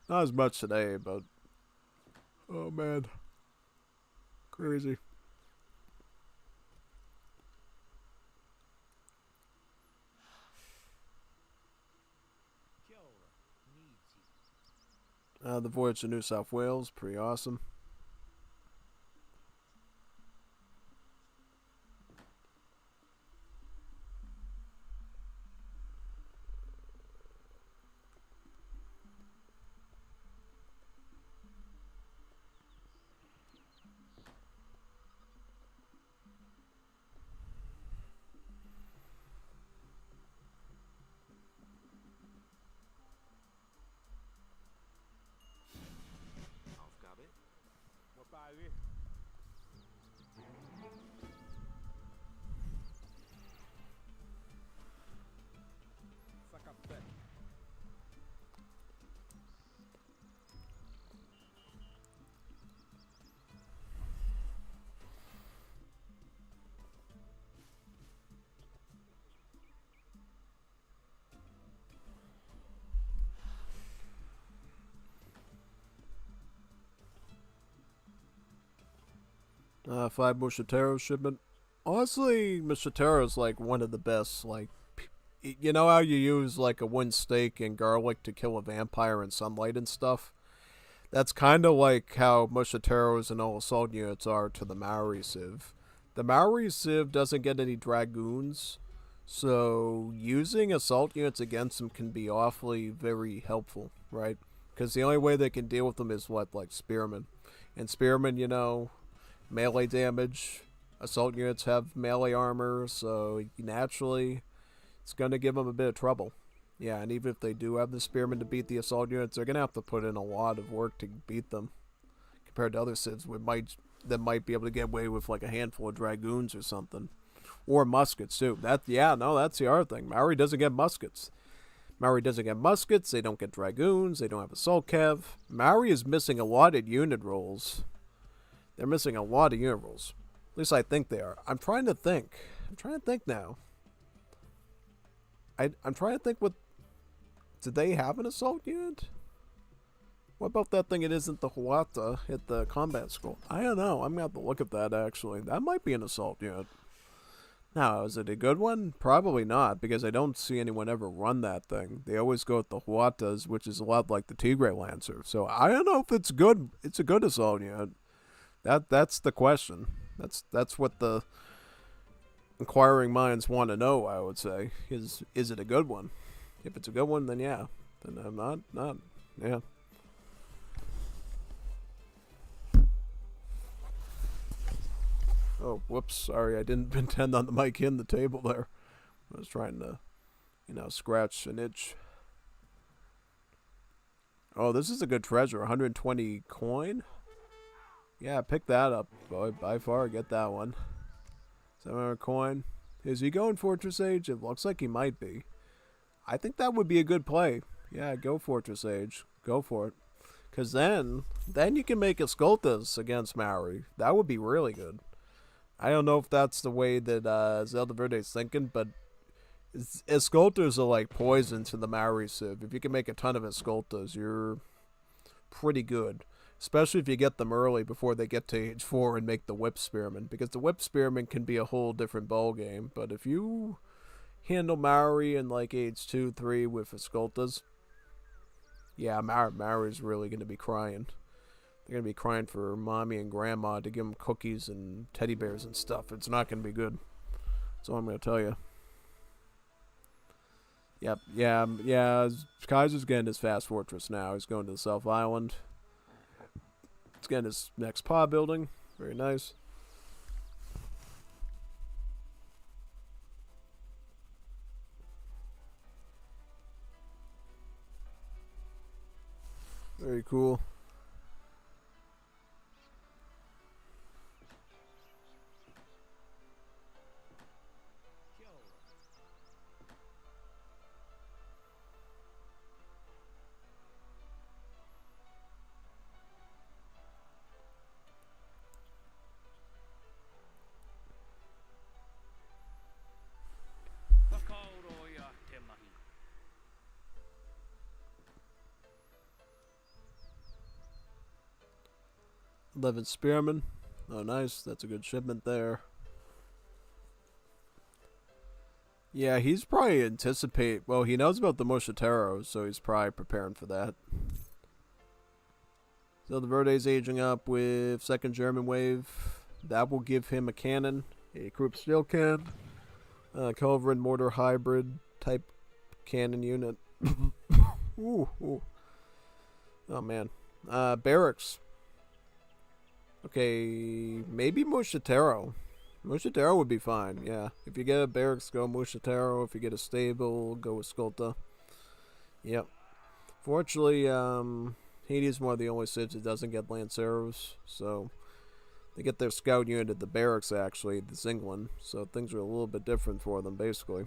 Not as much today, but Oh man, crazy. The voyage to New South Wales, pretty awesome. Aufgabe? Guardare. Sacapé. Five Musketeros shipment. Honestly, Musketero's like one of the best. Like, you know how you use like a wooden stake and garlic to kill a vampire in sunlight and stuff? That's kind of like how Musketeros and all assault units are to the Maori Civ. The Maori Civ doesn't get any dragoons, so using assault units against them can be awfully very helpful, right? Because the only way they can deal with them is what, like spearmen. And spearmen, you know, melee damage. Assault units have melee armor, so naturally it's going to give them a bit of trouble. Yeah, and even if they do have the spearmen to beat the assault units, they're going to have to put in a lot of work to beat them. Compared to other civs that might be able to get away with like a handful of dragoons or something. Or muskets too. That's the other thing. Maori doesn't get muskets. Maori doesn't get muskets, they don't get dragoons, they don't have assault cav. Maori is missing a lot of unit rolls. They're missing a lot of unit rolls. At least I think they are. I'm trying to think now. I'm trying to think what... Did they have an assault unit? What about that thing it isn't the Huata at the combat school? I don't know. I'm going to have to look at that, actually. That might be an assault unit. Now, is it a good one? Probably not, because I don't see anyone ever run that thing. They always go with the Huatas, which is a lot like the Tigre Lancer. So I don't know if it's good. It's a good assault unit. That's the question. That's what the inquiring minds want to know, I would say. Is it a good one? If it's a good one, then yeah. Then I'm not. Yeah. Oh, whoops. Sorry, I didn't intend on the mic in the table there. I was trying to, scratch an itch. Oh, this is a good treasure. 120 coin? Yeah, pick that up. By far, get that one. 700 coin. Is he going Fortress Age? It looks like he might be. I think that would be a good play. Yeah, go Fortress Age. Go for it. Because then you can make Escoltas against Maori. That would be really good. I don't know if that's the way that Zelda Verde is thinking, but Escoltas are like poison to the Maori Civ. If you can make a ton of Escoltas, you're pretty good. Especially if you get them early before they get to age 4 and make the Whip Spearman. Because the Whip Spearman can be a whole different ball game. But if you handle Maori in like age 2, 3 with Escoltas, yeah, Maori's really going to be crying. They're going to be crying for mommy and grandma to give them cookies and teddy bears and stuff. It's not going to be good. That's all I'm going to tell you. Yep, yeah. Kaiser's getting his fast fortress now. He's going to the South Island. He's getting his next paw building. Very nice. Very cool. 11 Spearmen. Oh, nice. That's a good shipment there. Yeah, he's probably anticipate. Well, he knows about the Mosquiteros, so he's probably preparing for that. So the Verde's aging up with second German wave. That will give him a cannon, a Krupp steel cannon, Culverin mortar hybrid type cannon unit. Ooh, ooh. Oh man. Barracks. Okay, maybe Mosquitero. Mosquitero would be fine, yeah. If you get a barracks, go Mosquitero. If you get a stable, go with Skolta. Yep. Fortunately, Haiti is one of the only cities that doesn't get Lanceros, so they get their scout unit at the barracks, actually, the England, so things are a little bit different for them, basically.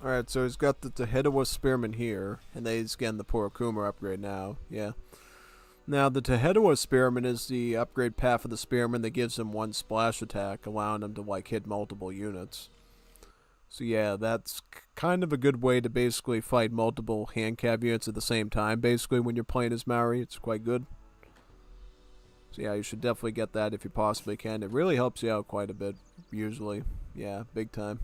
Alright, so he's got the Tehedawa Spearman here, and then he's getting the Porokuma upgrade now, yeah. Now, the Tehedawa Spearman is the upgrade path for the Spearman that gives him one splash attack, allowing him to, like, hit multiple units. So yeah, that's kind of a good way to basically fight multiple hand cav units at the same time, basically, when you're playing as Maori. It's quite good. So yeah, you should definitely get that if you possibly can. It really helps you out quite a bit, usually. Yeah, big time.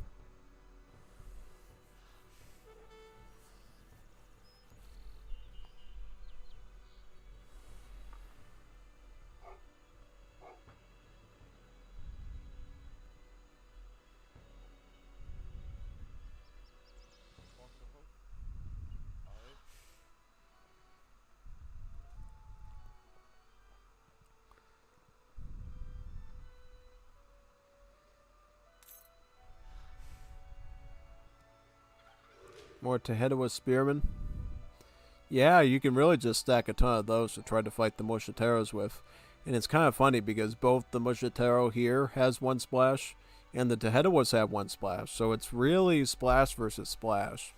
More Tehedawa Spearmen. Yeah, you can really just stack a ton of those to try to fight the Mosquiteros with. And it's kind of funny because both the Mosquitero here has one splash and the Tehedawas have one splash. So it's really splash versus splash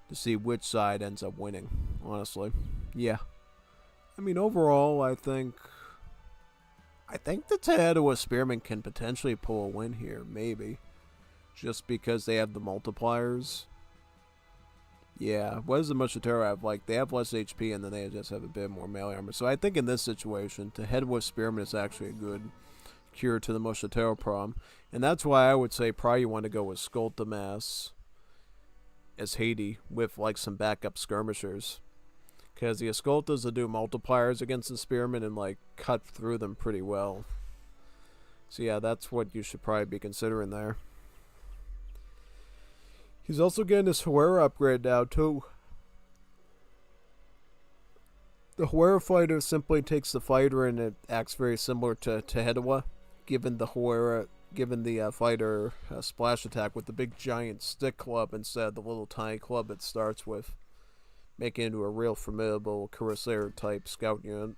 to see which side ends up winning, honestly. Yeah. I mean, overall, I think the Tehedawa Spearmen can potentially pull a win here, maybe. Just because they have the multipliers. Yeah, what does the Mosquitero have? Like, they have less HP and then they just have a bit more melee armor. So I think in this situation, to head with Spearman is actually a good cure to the Mosquitero problem. And that's why I would say probably you want to go with Skoltamass as Haiti with, like, some backup skirmishers. Because the Escoltas will do multipliers against the Spearmen and, like, cut through them pretty well. So yeah, that's what you should probably be considering there. He's also getting his Huera upgrade now, too. The Huera fighter simply takes the fighter and it acts very similar to Tehedawa, given the fighter splash attack with the big giant stick club instead of the little tiny club it starts with, making it into a real formidable Cuirassier type scout unit.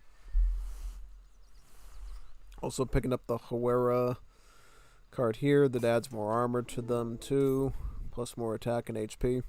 Also picking up the Huera card here that adds more armor to them too, plus more attack and HP.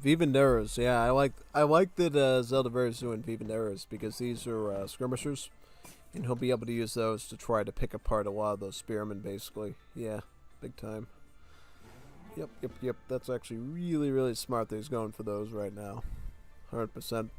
Vivenderos, yeah, I like that Zelda Verde is doing Vivenderos because these are skirmishers, and he'll be able to use those to try to pick apart a lot of those spearmen, basically. Yeah, big time. Yep. That's actually really, really smart that he's going for those right now. 100%.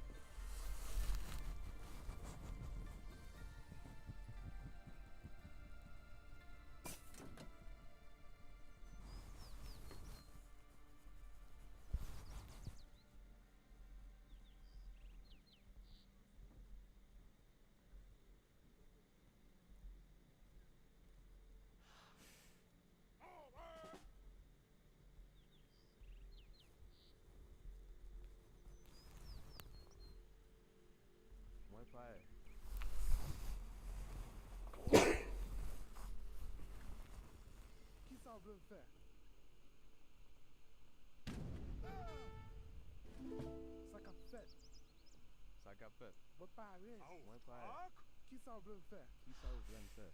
Muay Thai. Qui s'en veut le faire? Ça qu'a fait. Ça qu'a fait. Muay Thai. Muay Thai. Qui s'en veut le faire? Qui s'en veut le faire?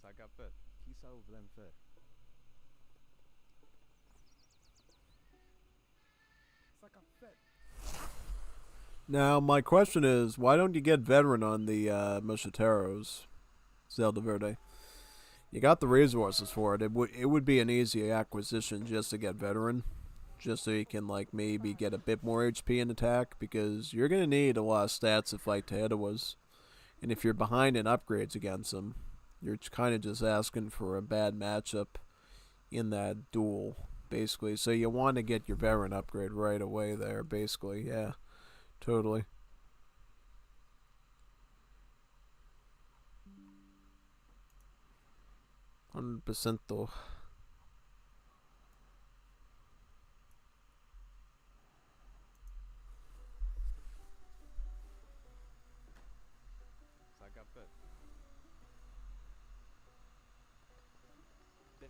Ça qu'a fait. Qui s'en veut le faire? Ça qu'a fait. Now, my question is, why don't you get veteran on the Mosquiteros, Zelda Verde? You got the resources for it. It would be an easy acquisition just to get veteran, just so you can like maybe get a bit more HP in attack because you're gonna need a lot of stats to fight Tehedawas, and if you're behind in upgrades against them, you're kind of just asking for a bad matchup in that duel, basically. So you want to get your veteran upgrade right away there, basically. Yeah. Totally. 100% though. Ça qu'a fait. Bereit.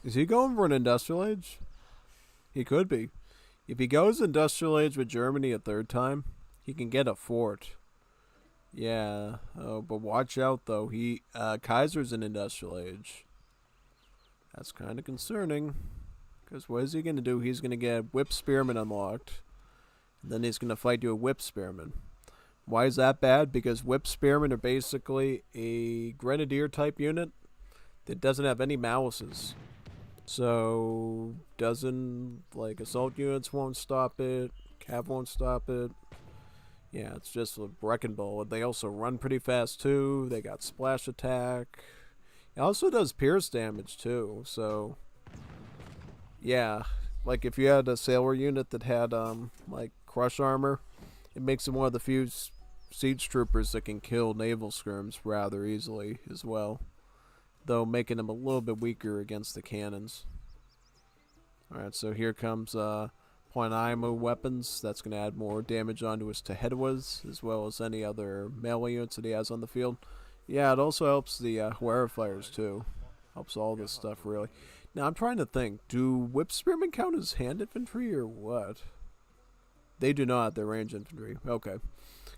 Is he going for an industrial age? He could be. If he goes industrial age with Germany a third time, he can get a fort. Yeah. Oh, but watch out though. Kaiser's an industrial age. That's kind of concerning. Because what is he going to do? He's going to get Whip Spearman unlocked. And then he's going to fight you a Whip Spearman. Why is that bad? Because Whip Spearmen are basically a Grenadier type unit that doesn't have any malices. So, assault units won't stop it, cav won't stop it. Yeah, it's just a wrecking ball. They also run pretty fast too, they got splash attack. It also does pierce damage too, so... Yeah, like if you had a sailor unit that had, crush armor, it makes him one of the few siege troopers that can kill naval skirms rather easily as well, though making him a little bit weaker against the cannons. Alright, so here comes Poinaimu weapons. That's going to add more damage onto his Tehedawas, as well as any other melee units that he has on the field. Yeah, it also helps the Huera fires too. Helps all this stuff, really. Now, I'm trying to think, do Whip Spearmen count as hand infantry or what? They do not, they're range infantry. Okay.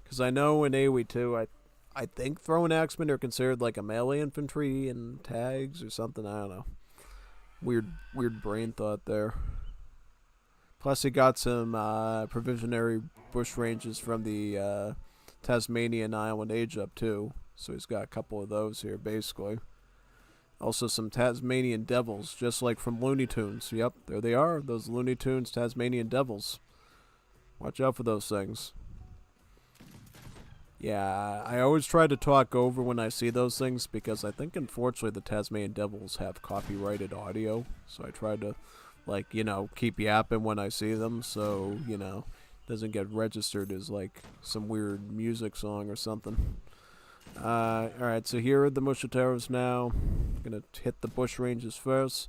Because I know in AoE 2, I think throwing axemen are considered like a melee infantry in tags or something. I don't know. Weird brain thought there. Plus, he got some provisionary bush ranges from the Tasmanian Island Age up too. So he's got a couple of those here, basically. Also, some Tasmanian Devils, just like from Looney Tunes. Yep, there they are. Those Looney Tunes Tasmanian Devils. Watch out for those things. Yeah, I always try to talk over when I see those things because I think unfortunately the Tasmanian Devils have copyrighted audio. So I try to, keep yapping when I see them so, it doesn't get registered as like some weird music song or something. Alright, so here are the Mosquiteros now. Gonna hit the bush ranges first.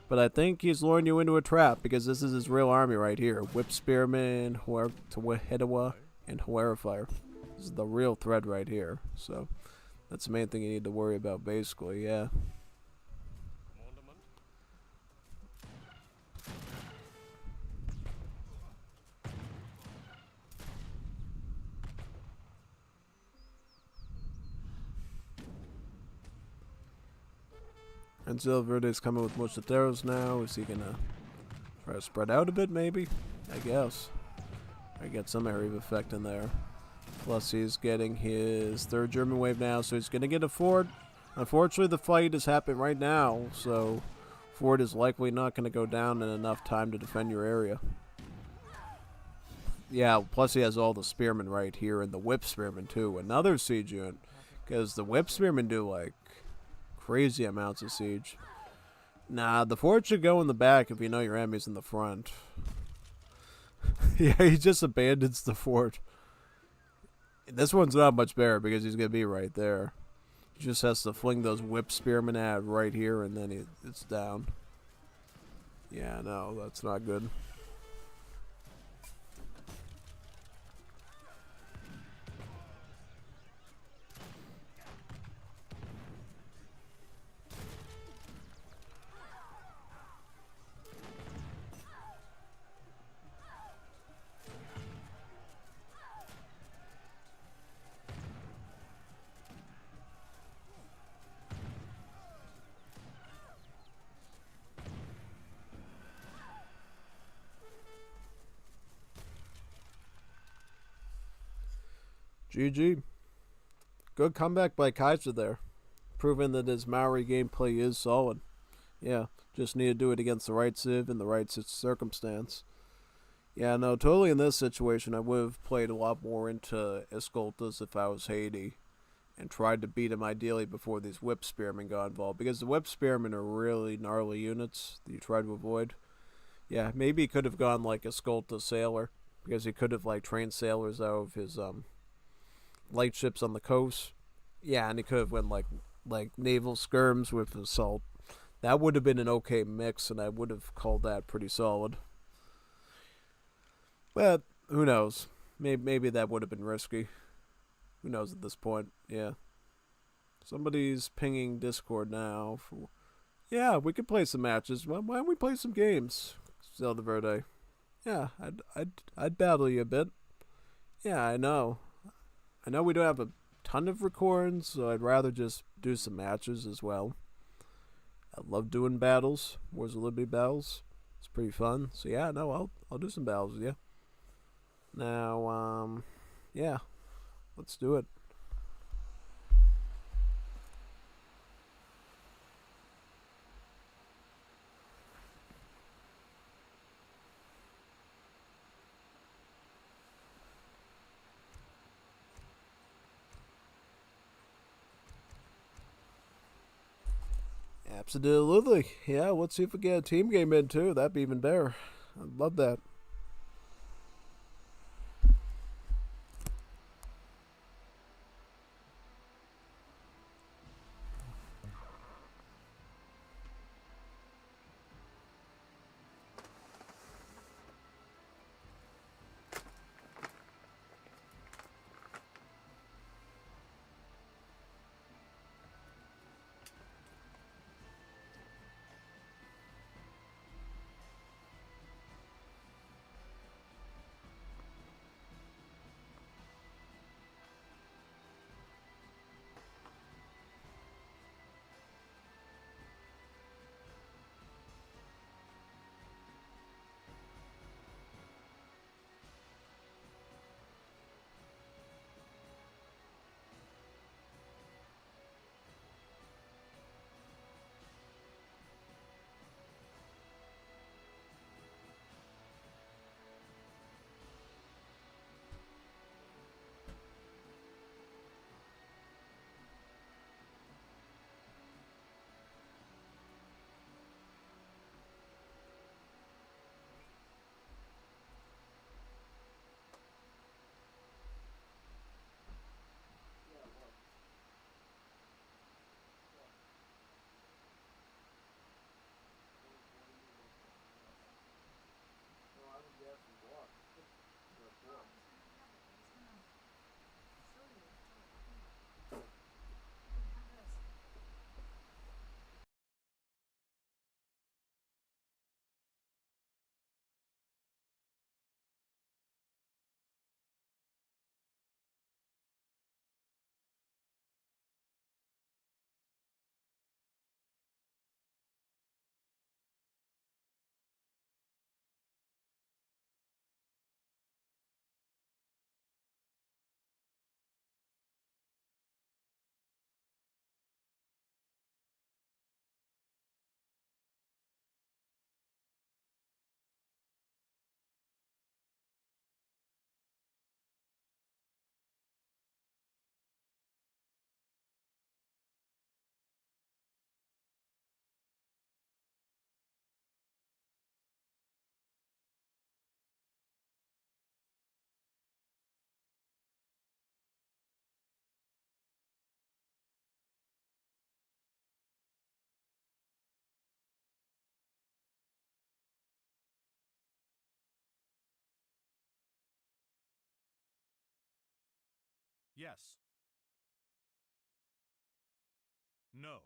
But I think he's luring you into a trap because this is his real army right here. Whip Spearman, Tehedawa, and Huera Fire. This is the real threat right here. So that's the main thing you need to worry about, basically, yeah. And Verde's coming with Mochateros now. Is he gonna try to spread out a bit, maybe? I guess. I get some area of effect in there. Plus, he's getting his third German wave now, so he's gonna get a fort. Unfortunately, the fight is happening right now, so fort is likely not gonna go down in enough time to defend your area. Yeah, plus he has all the spearmen right here, and the whip spearmen too. Another siege unit, because the whip spearmen do like crazy amounts of siege. Nah, the fort should go in the back if you know your enemy's in the front. Yeah, he just abandons the fort. This one's not much better because he's gonna be right there. He just has to fling those whip spearmen at right here, and then it's down. Yeah, no, that's not good. GG. Good comeback by Kaiser there. Proving that his Maori gameplay is solid. Yeah, just need to do it against the right civ in the right circumstance. Yeah, no, totally in this situation, I would have played a lot more into Escoltas if I was Haiti. And tried to beat him ideally before these whip spearmen got involved. Because the whip spearmen are really gnarly units that you try to avoid. Yeah, maybe he could have gone like Escolta Sailor. Because he could have like trained sailors out of his light ships on the coast. Yeah, and he could have went like naval skirms with assault. That would have been an okay mix, and I would have called that pretty solid. But who knows? Maybe that would have been risky. Who knows at this point? Yeah. Somebody's pinging Discord now. Yeah, we could play some matches. Why don't we play some games? Zelda Verde. Yeah, I'd battle you a bit. Yeah, I know. I know we don't have a ton of records, so I'd rather just do some matches as well. I love doing battles, Wars of Liberty battles. It's pretty fun. So yeah, no, I'll do some battles with you. Now, yeah, let's do it. Absolutely. Yeah, let's see if we get a team game in too. That'd be even better. I'd love that. Yes. No.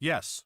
Yes.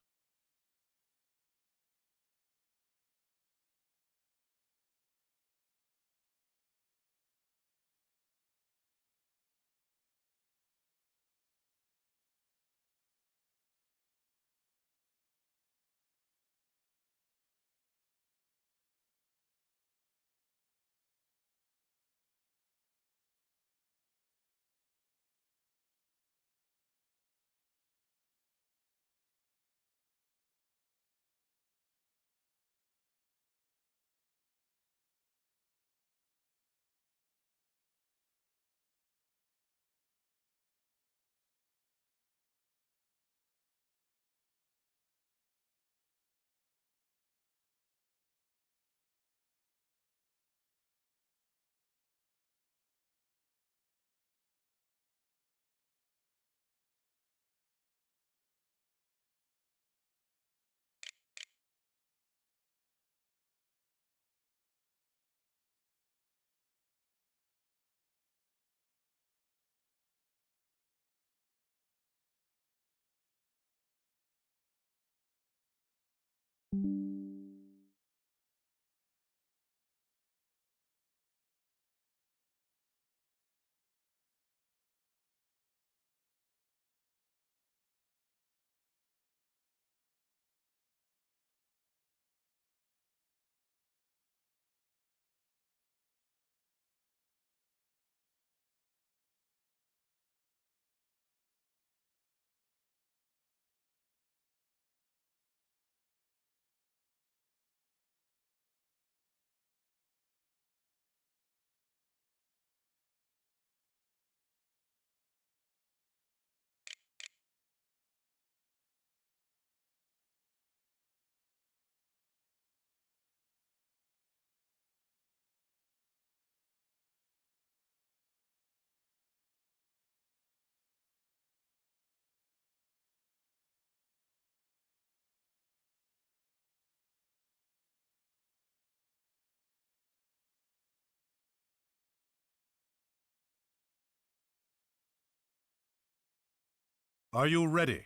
Are you ready?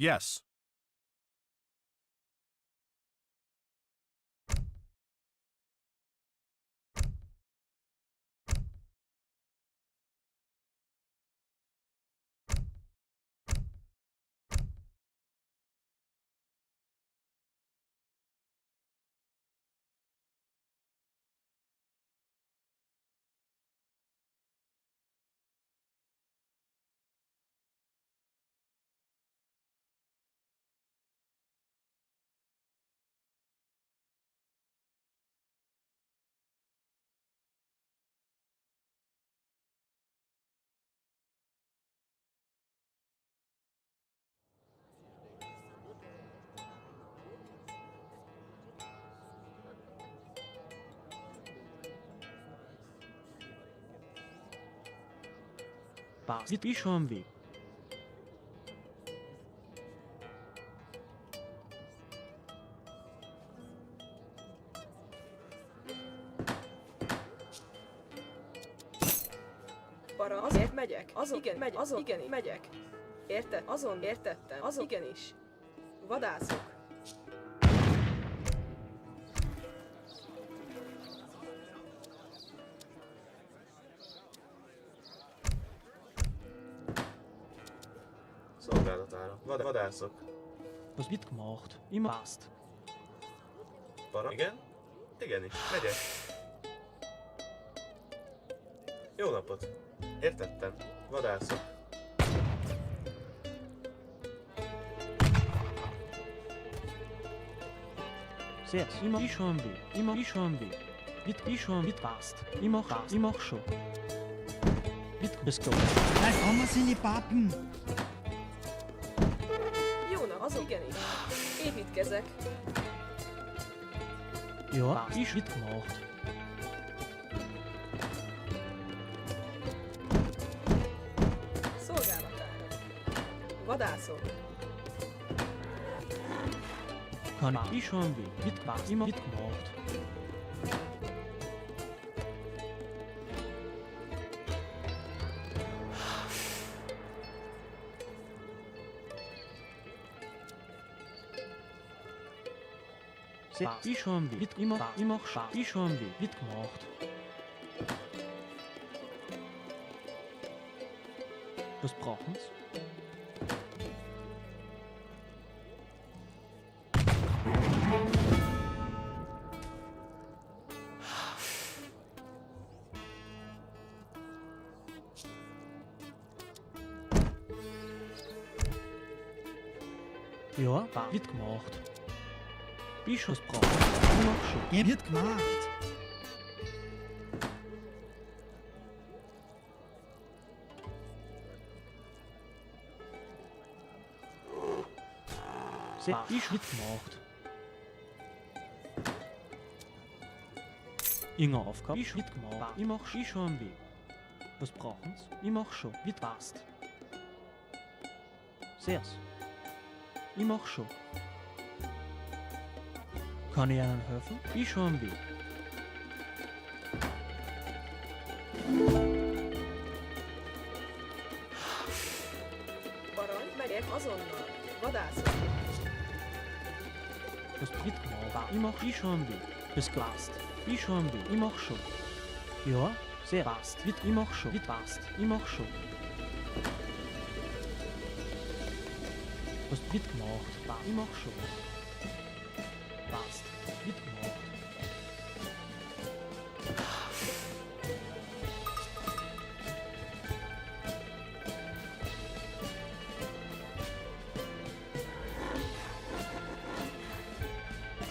Yes. Passt. Wie schon wie. Para azért megyek. Azon igen, megy. Azon igen, megyek. Érted? Azon értettem. Azon igenis. Vadászok. Szolgálatára. Vadászok. Was wird gemacht? Immer passt. Igen? Igenis. Megyek. Jó napot. Értettem. Vadászok. Sehr. Immer wie schon wie. Immer wie schon wie. Wie schon wie passt. Immer passt. Immer schon. Bis gut. Nein, Mama sind die Pappen. Jó, na, azon igenis. Építkezek. Ja, is wird gemacht. Szolgálatára. Vadászok. Kann wie schon wie. Wird passt. Immer wird gemacht. Wie schon wie. Wird immer wie schon wie. Wird gemacht. Was brauchen Sie? Ja, wird gemacht. Bischofs braucht. Immer schon. Ja, wird gemacht. Bisch wird gemacht. Inge Aufgabe. Bisch wird gemacht. Ich mach schon weh. Was brauchen Sie? Ich mach schon. Wird passt. Seh's. Ich mach schon. Kann ich Ihnen helfen? Wie schon wie. Arany, megyek azonnal. Vadászok. Das wird gemacht. Ich mach schon wie. Das passt. Ich schon wie. Ich mach schon. Ja, sehr passt. Wird ich mach schon. Wird passt. Ich mach schon. Das wird gemacht. Ich mach schon. Passt. Wird gemacht.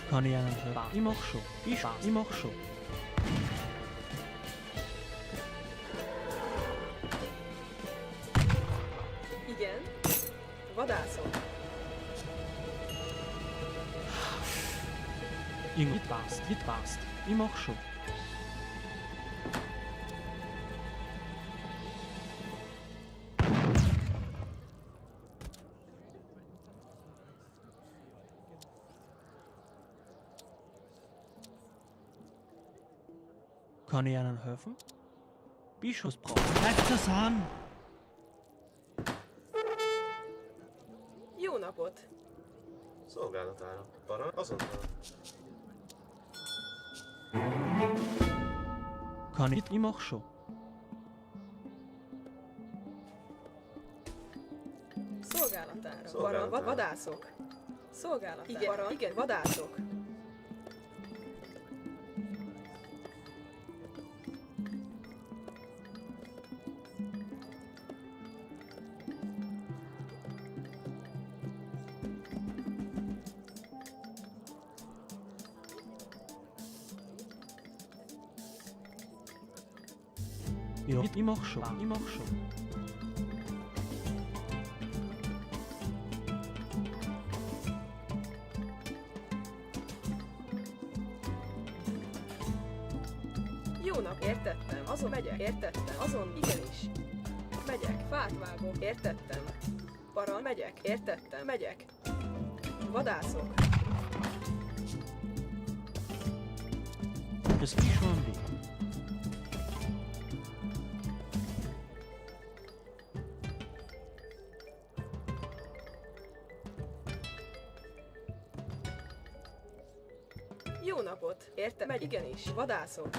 Kann ich Ihnen helfen? Ich mach schon. Ich mach schon. Igen. Vadászok. Irgendwie passt. Wird passt. Ich mach schon. Kann ich Ihnen helfen? Bischofs braucht. Greift das an. Jó napot! Szolgálatára. Parancs azonnal. Kann ich immer schon. Szolgálatára. Szolgálatára. Vadászok. Szolgálatára. Igen, igen, vadászok. Ja, ich mach schon. Ich mach schon. Jó nap, értettem. Azon megyek, értettem. Azon, igenis. Megyek, fát vágok, értettem. Paran, megyek, értettem, megyek. Vadászok. Das ist schon wie. Jó napot, értem, megy, igenis. Vadászok.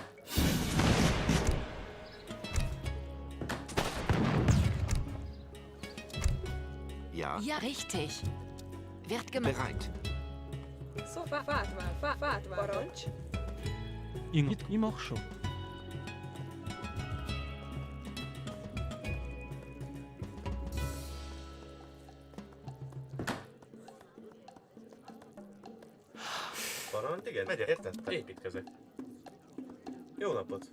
Ja, Ja, richtig. Wird gemacht. bereit. Fát vág, parancs. Ich mach schon. Parancs, igen, megyek, értettem. Építkezek. Jó napot.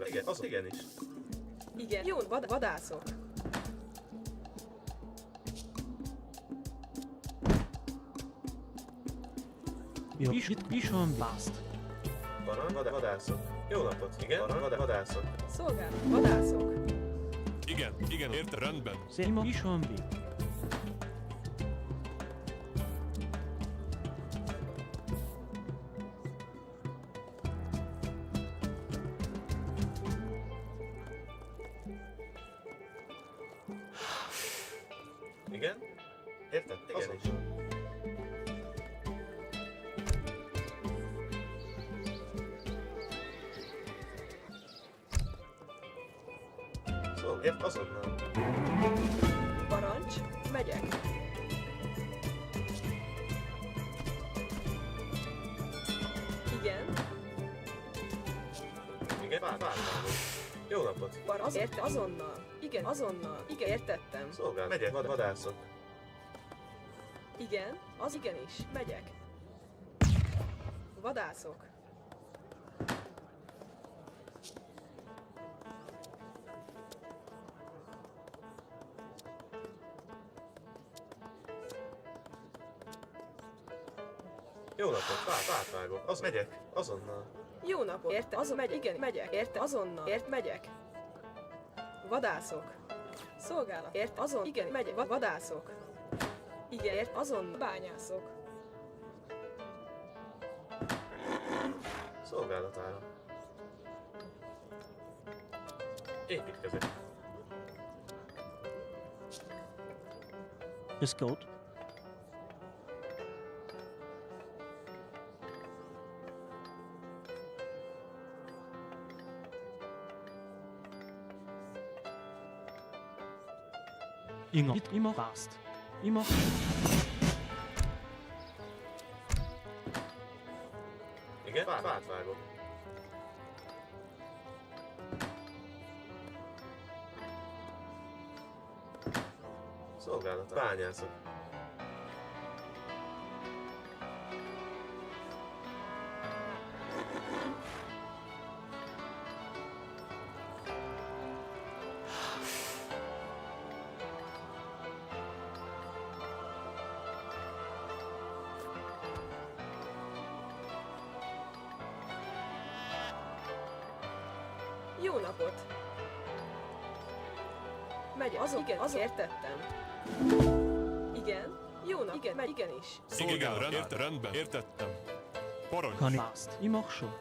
Igen, az igenis. Igen, jó, vadászok. Ja, ich schon passt. Parancs, vadászok. Jó napot. Igen, parancs, vadászok. Szolgálat, vadászok. Igen, érte, rendben. Sehr ich schon wie. Igen? Érted? Igenis. Ért azonnal. Parancs, megyek. Igen, Igen, várj. Jó napot. az érte azonnal. Igen, azonnal. Igen, értettem. Szolgálat. Megyek, vadászok. Igen, az igenis. Megyek. Vadászok. Jó napot, vágok. Az megyek, azonnal. Jó napot. Érte, azon megy, igen, megyek. Érte, azonnal. Megyek. Vadászok. Szolgálat. Érte, azon, igen, megyek. Vadászok. Igen, érte, azon, bányászok. Szolgálatára. Építkezek. Ist gut. Immer passt. Immer. Igen, vágok. Szolgálat, bányászok. Jó napot. Megy, azon, igen, azon, értettem. Igen, jó nap, igen, megy, igenis. Igen, rendben, értettem. Parancs. Kann ich passt. Ich mach schon.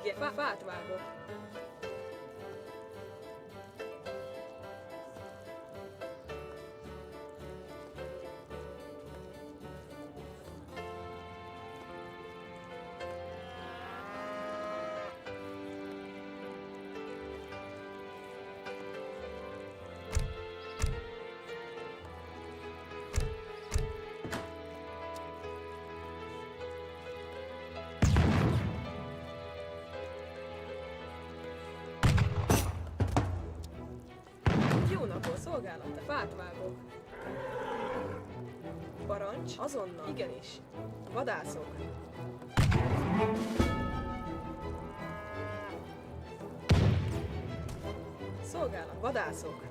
Igen, fát vágok. Szolgálata. Fát vágok. Parancs. Azonnal. Igenis. Vadászok. Szolgálat. Vadászok.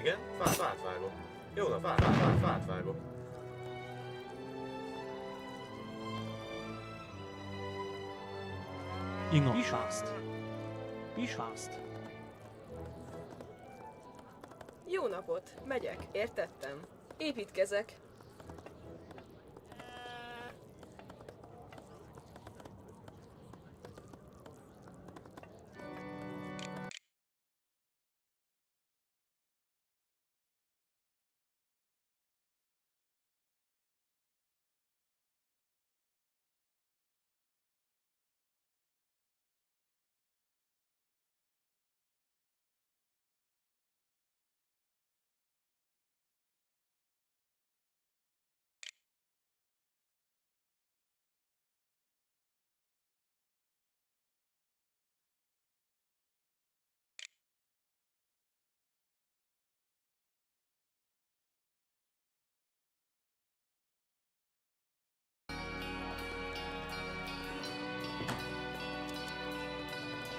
Igen? Fát vágok. Jó nap, fát vágok. Inga. Be fast. Be fast. Jó napot. Megyek. Értettem. Építkezek.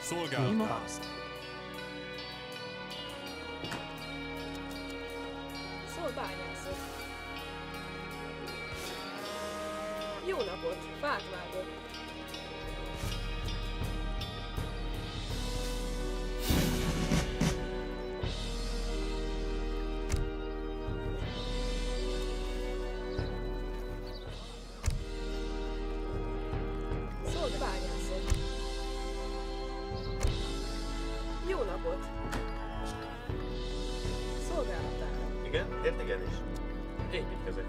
Be Szolgálat. fast. Szól bányászok. Jó napot. Fát vágok. Szól bányászok. Jó napot. Szolgálatára. Igen? Igenis. Építkezek.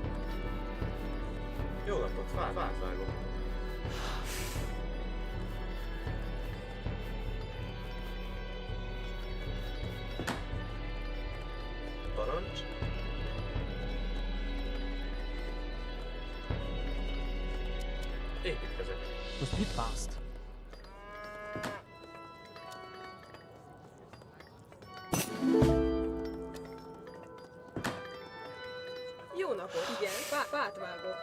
Jó napot, fát vágok. Parancs. Építkezek. Das be fast. Jó napot. Igen. Fát vágok.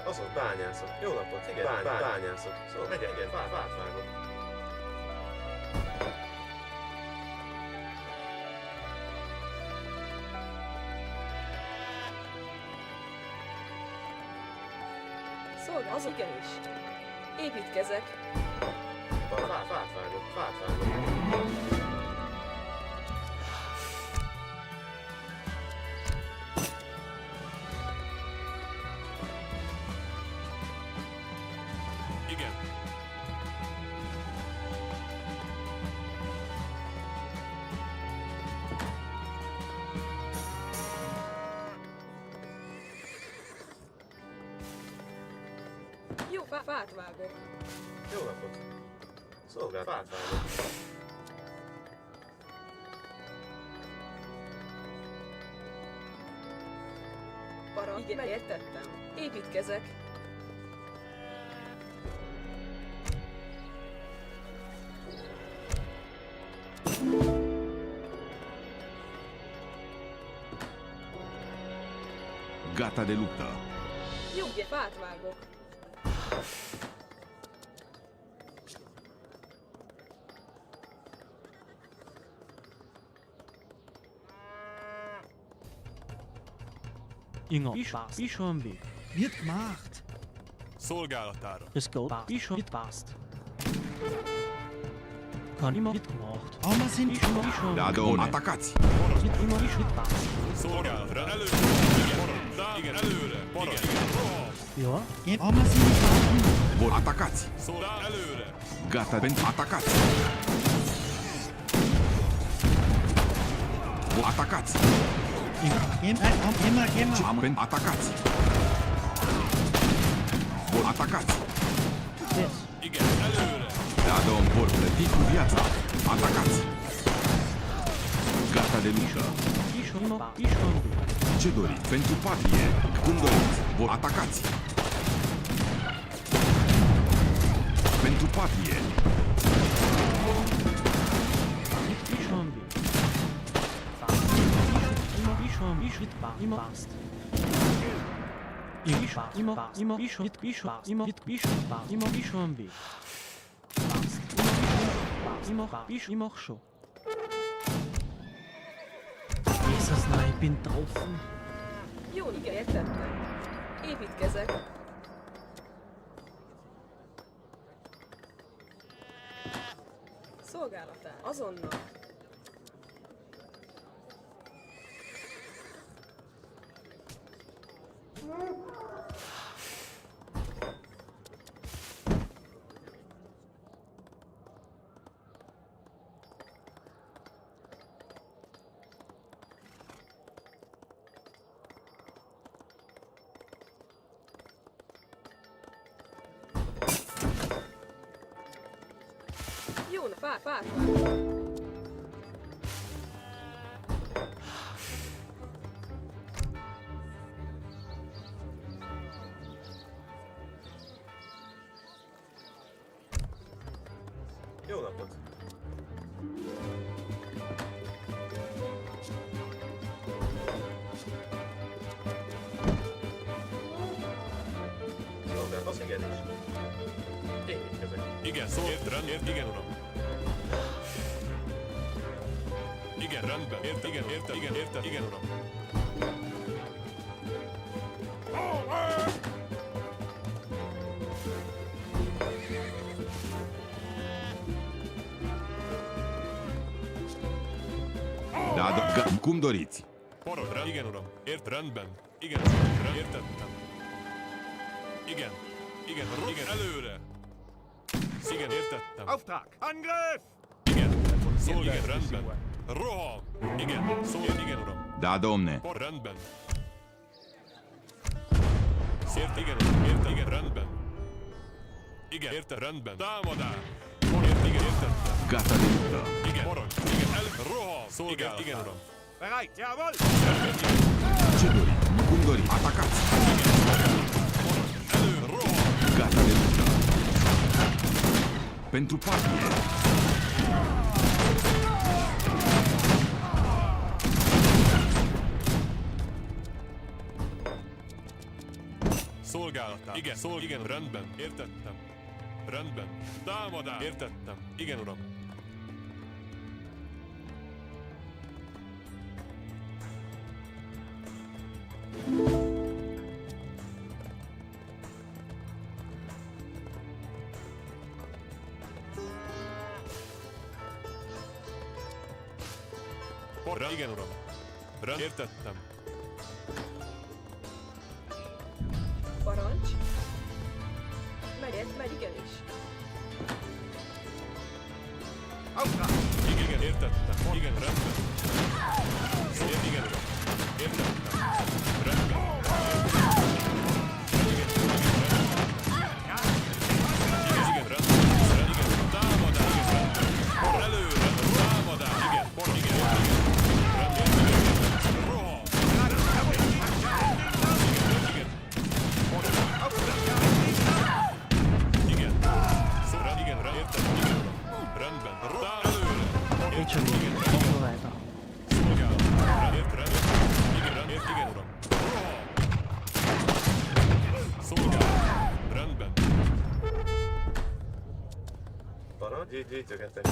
Azon bányászok. Jó napot, igen, bányászok. Megyek, igen, fát vágok. Szolgál. Az igenis. Építkezek. Fát vágok. Igen. Jó, fát vágok. Jó napot. Szolgál, fát vágok. Igen, értettem. Építkezek. Gata de luptă. Jó, ugye, fát vágok. Inga. Be fast. Be schon be. Wird gemacht. Szolgálatára. Das go fast. Be schon. Be fast. Kann immer mitgemacht. Aber sind Be schon. Dragon, atacați! Mit immer be schon fast. Szolgálatra. Előre. Igen. Parancs. Igen, előre. Parancs. Igen. Ja. Aber sind die Papen. Vor atacați! Szolgál előre. Gata pentru atacați! Vor atacați! Amen. Atacați. Bun, atacați. Yes. Igen, előre! Dadom vor plăti cu viața. Atacați. Gata de luptă. Ishondu. Ce doriți? Pentru patrie. Cum doriți? Vor atacați. Pentru patrie. Ishondu. Ishondu. Jesus, nein, ich bin draußen. Jó, igen, értettem. Építkezek. Szolgálatán. Azonnal. Jó, na, fát. Jó napot! Szolgálat, az igenis. Építkezek. Igen, szól, igen, uram. Igen, rendben, igen, uram. Cum doriți? Parad, igen, uram. Rendben. Igen, értettem. Igen, előre. Igen, értettem. Auftrag! Angriff! Igen, szól, igen, rendben. Roham! Igen, szól, igen, uram. Da, domne. Rendben. Igen, rendben. Igen, rendben. Támadás! Igen, értettem. Gata de luptă. Igen, parancs. Igen, roham! Szolgálat. Igen, uram. Bereit! Jawohl! Ce doriți? Cum doriți? Atacați. Gata de luptă. Pentru patrie. Szolgálatán. Igen, rendben. Értettem. Rendben. Támadás. Értettem. Igen, uram. Igen, uram. Értettem. Parancs. Megy, igenis. Auftrag! Igen, értettem. Igen, rendben. Igen, uram. Értettem. Rendben. Igen, rendben. Igen, támadás. Előre. Támadás. Igen. Roha. Igen. Szóval igen, értettem. Igen, uram. Rendben. Előre. Én csak így van rajta. Szolgálat. Igen, uram. Szolgálat. Rendben. Parancs, gyűjtögetek.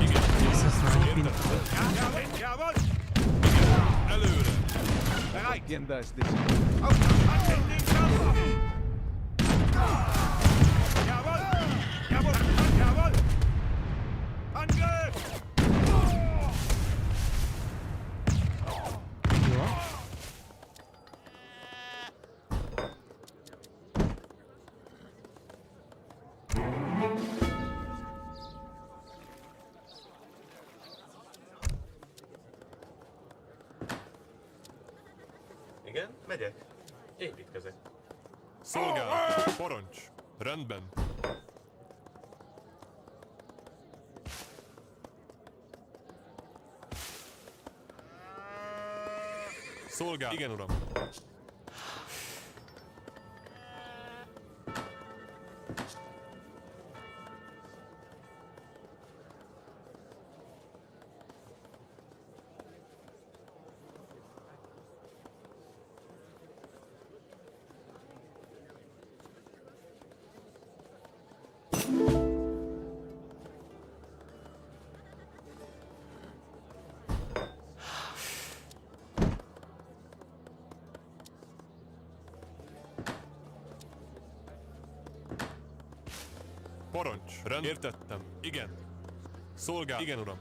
Igen. Jesus, nein, ich bin Jawohl! Előre. Bereit! Agenda ist nicht. Auftrag! Anwenden! Jawohl! Jawohl! Angriff! Ja. Igen, megyek. Építkezek. Szolgálat. Parancs. Rendben. Szolgálat. Igen, uram. Parancs. Rend. Értettem. Igen. Szolgálat. Igen, uram.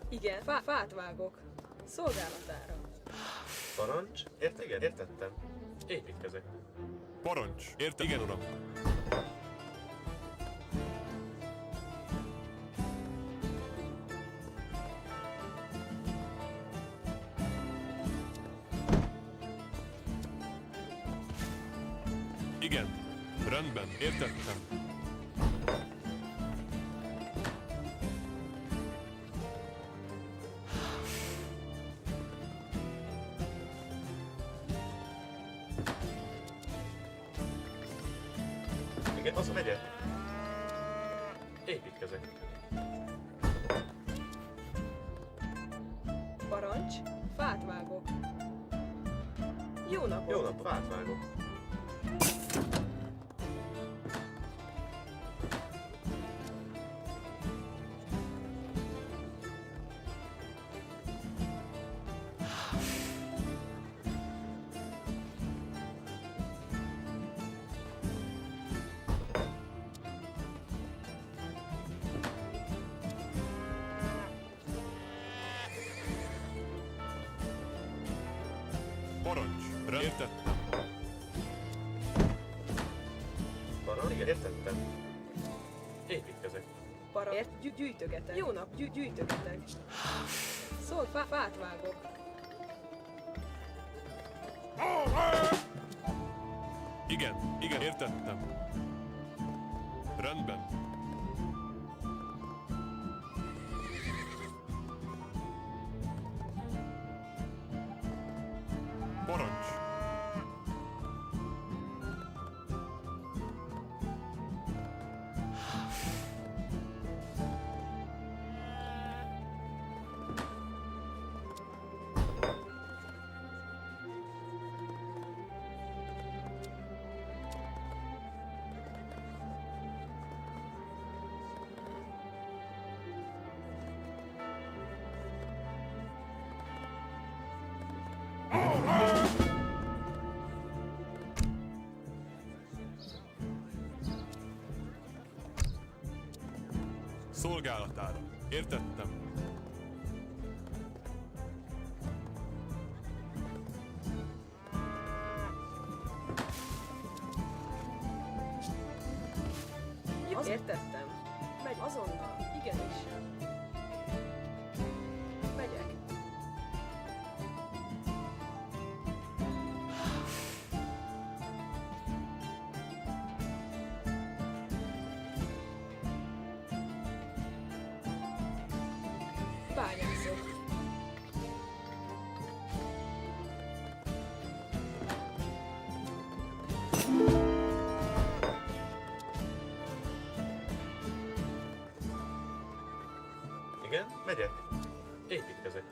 Igen, fát vágok. Szolgálatára. Parancs. Igen, értettem. Építkezek. Parancs. Értem. Igen, uram. Igen. Rendben. Értettem. Igen, az megyek. Építkezek. Parancs, fát vágok. Jó napot! Jó nap, fát vágok. Parancs. Értettem. Parancs. Igen, értettem. Építkezek. Parancs, gyűjtögetek. Jó nap, gyűjtögetek. Fát vágok. Igen. Igen. Értettem. Rendben. Parancs. Szolgálatára. Értettem. Jó, értettem. Megy azonnal. Igenis. Megyek. Bányászok. Igen, megyek. Építkezek.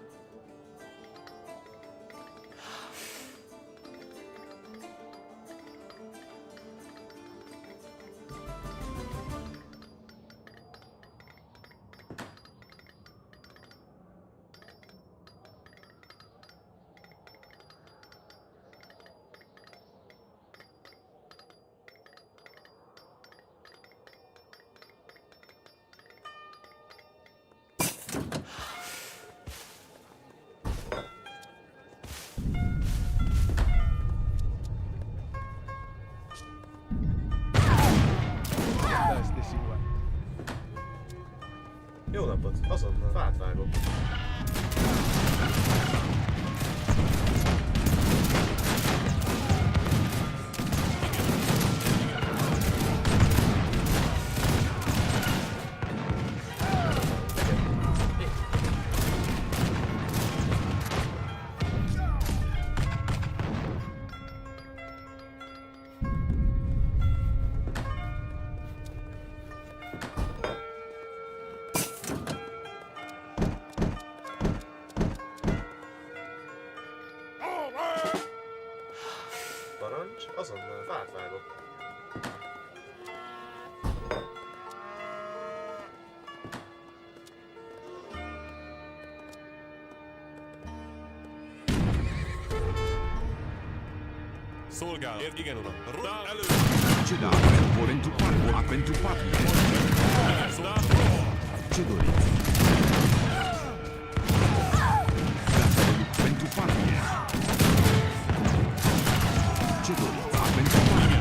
Jó napot! Azonnal fát vágok. Parancs, azonnal fát vágok. Szolgál. Igen, uram. Elő. Ce dați? Pentru patrie. Ce doriți? Gata de lucru pentru patrie. Ce doriți? Pentru patrie.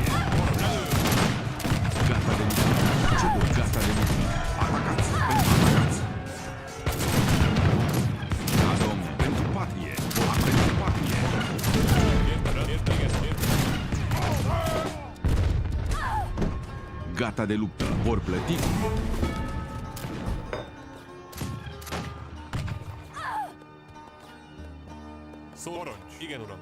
Gata de lucru. Ce doriți? Gata de lucru. Atacați. Atacați. Da, domnule. Pentru patrie. Pentru patrie. Gata de luptă. Vor plăti. Parancs. Igen, uram.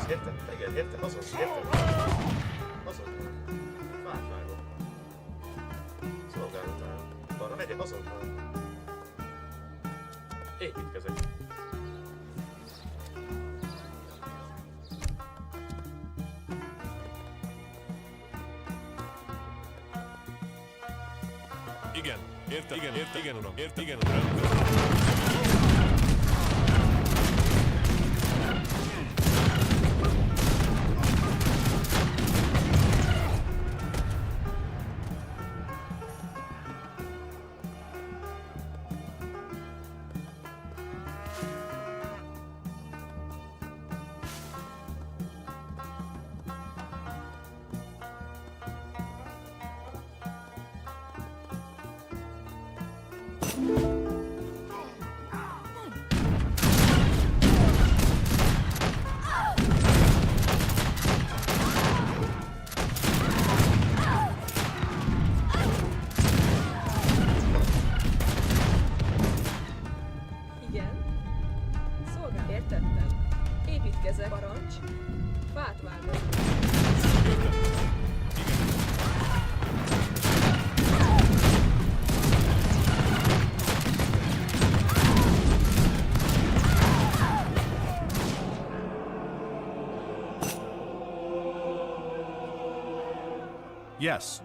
Értem, igen, értem, azon, értem. Azonnal. Fát vágok. Szolgálat áll. Arra megyek azonnal. Építkezek. Igen. Értem. Igen, uram. Igen, uram. Igen. Szolgál, értettem. Építkezek, parancs. Fát vágok. Yes.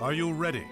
Are you ready?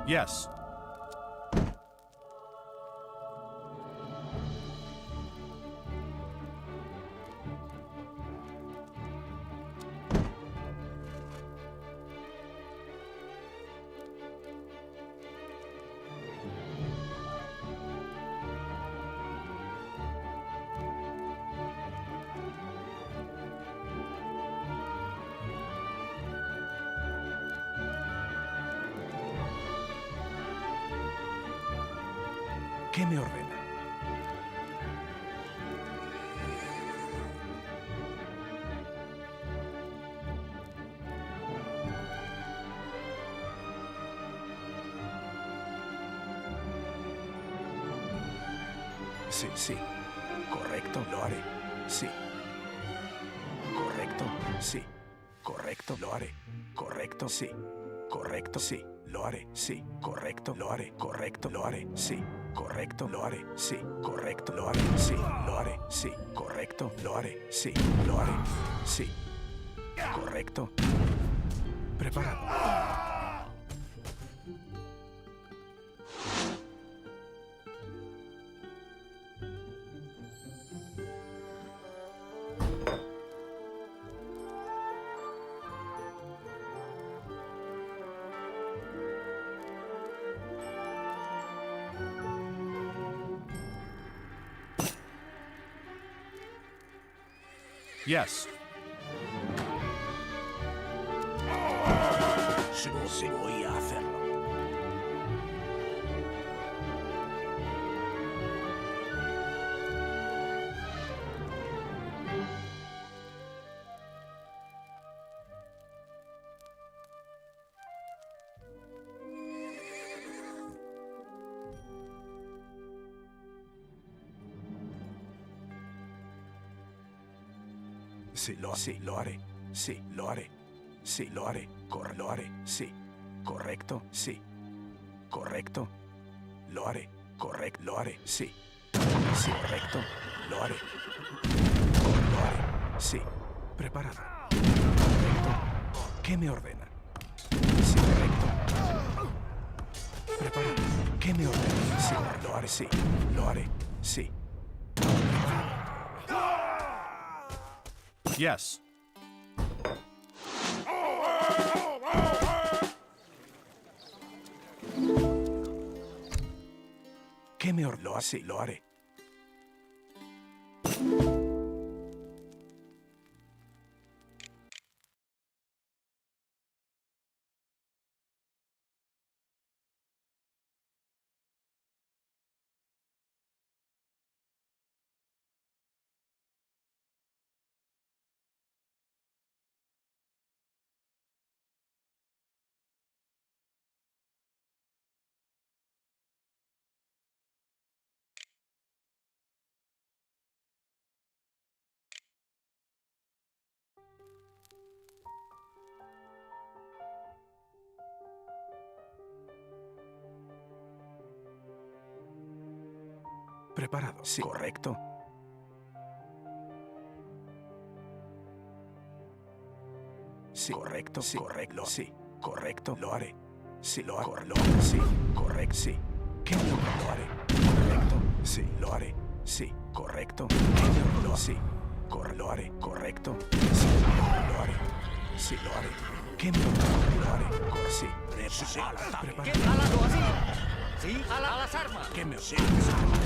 Yes. ¿Qué me ordena? Sí, sí. Correcto, lo haré. Sí. Correcto, sí. Correcto, lo haré. Correcto, sí. Correcto, sí. Lo haré. Sí. Correcto, lo haré. Correcto, lo haré. Sí. Correcto, lo haré. Sí. Correcto, lo haré. Sí. Lo haré. Sí. Correcto, lo haré. Sí. Lo haré. Sí. Correcto. Preparado. Yes. Sí, sí, voy a hacerlo. Sí, lo haré. Sí, lo haré. Sí, lo haré. Lo haré. Sí. Correcto. Sí. Correcto. Lo haré. Correcto. Lo haré. Sí. Sí, correcto. Lo haré. Lo haré. Sí. Preparado. Correcto. ¿Qué me ordena? Sí, correcto. Preparado. ¿Qué me ordena? Sí, lo haré. Sí. Lo haré. Sí. Yes. ¿Qué me ordena? Sí, lo haré. Preparado. Sí, correcto. sí, correcto, sí, correcto, sí, correcto, lo haré. Sí, lo hago, sí, correcto, sí. ¿Qué lo haré? Correcto, sí, lo haré. Sí, correcto. ¿Qué lo sí? Lo haré, correcto. Sí, lo haré. Sí, lo haré. ¿Qué lo haré? Sí, prepara. ¿Qué jalado así? Sí, jala a las armas. ¿Qué me sí, las armas?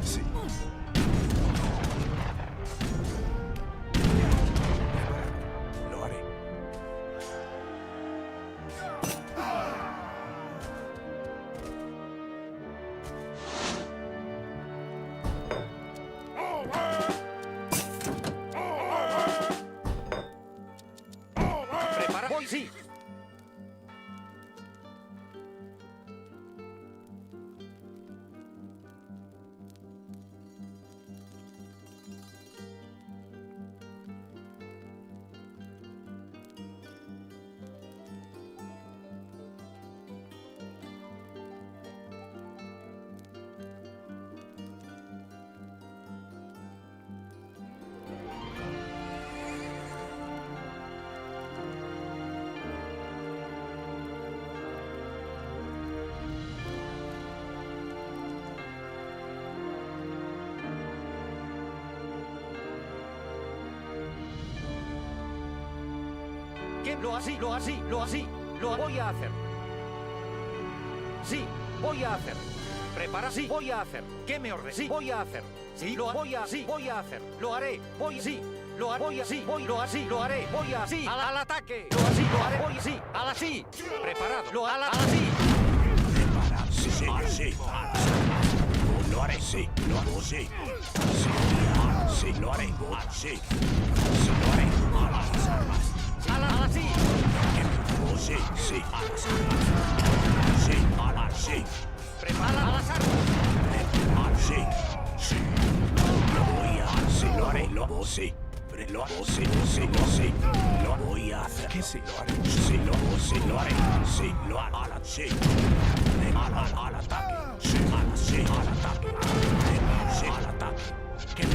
Sí. Lo haré. Prepara. Voy, sí. ¿Qué? Lo así, lo así, lo así. Lo voy a hacer. Sí, voy a hacer. Prepara, sí, voy a hacer. ¿Qué me ordena? Sí, voy a hacer. Sí, lo voy a, sí, voy a hacer. Lo haré. Voy, sí. Lo haré. Voy así, voy, lo así, lo haré. Voy así. Al ataque. Lo así, lo haré. Voy así. Al así. Preparado. Lo al así. Preparado. Sí, sí, sí. Lo haré, sí. Lo hago, sí. Sí, lo haré. Sí. Sí, lo haré. A las armas. Al así. Sí, sí. A las armas. Sí, a las sí. Prepara a las armas. Sí, sí. Lo voy a hacer. Sí, lo haré. Lo hago, sí. Lo hago, sí, sí, sí. Lo voy a hacer. ¿Qué sí lo haré? Sí, lo hago, sí, lo haré. Sí, lo haré. Sí. Al ataque. Sí, sí, al ataque. Sí, al ataque. ¿Qué sí,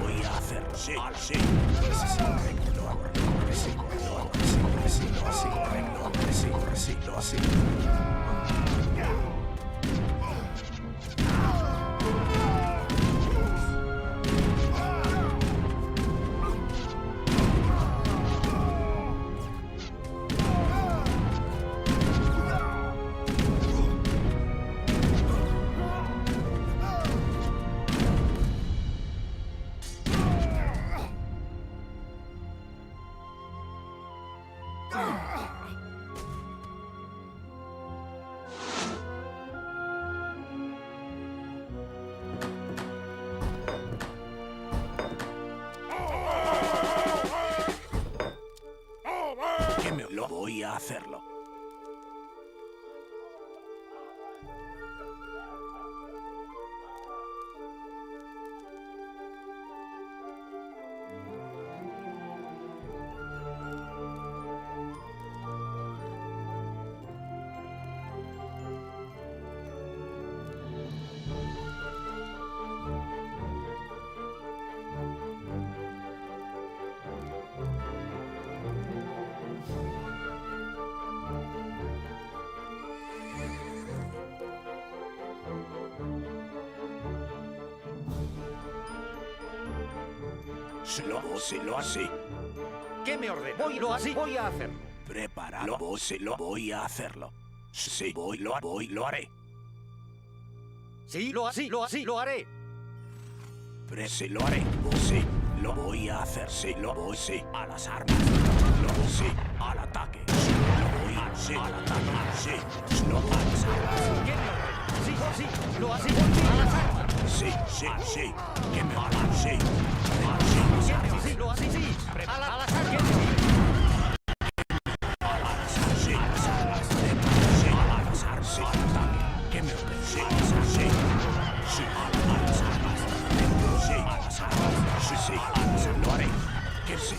voy a hacer? Sí, sí. Sí, sí, correcto. Lo hago, sí, correcto. Lo hago, sí, lo así, correcto. Sí, correcto, sí, lo así. Lo voy a hacerlo. Lo así. ¿Qué me ordena? Voy, lo así, voy a hacer. Prepáralo, lo voy a hacerlo. Sí, lo haré. Sí, lo así, lo haré. Sí, lo haré. Sí, lo voy a hacer. Sí, lo voy, sí, a las armas. Lo sí, al ataque. Sí, lo voy a, sí, al ataque. Sí, lo a las armas. ¿Qué me ordena? Sí, sí, lo así, a las armas. Sí, sí, sí. ¿Qué me ordena? Sí. Sí, lo así, sí. A las armas.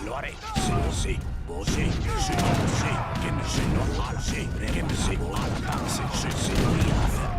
Lo haré, sí, vos sí, sí, sí, que me se lo hará, sí, que me se lo hará, sí, sí, sí, lo voy a hacer.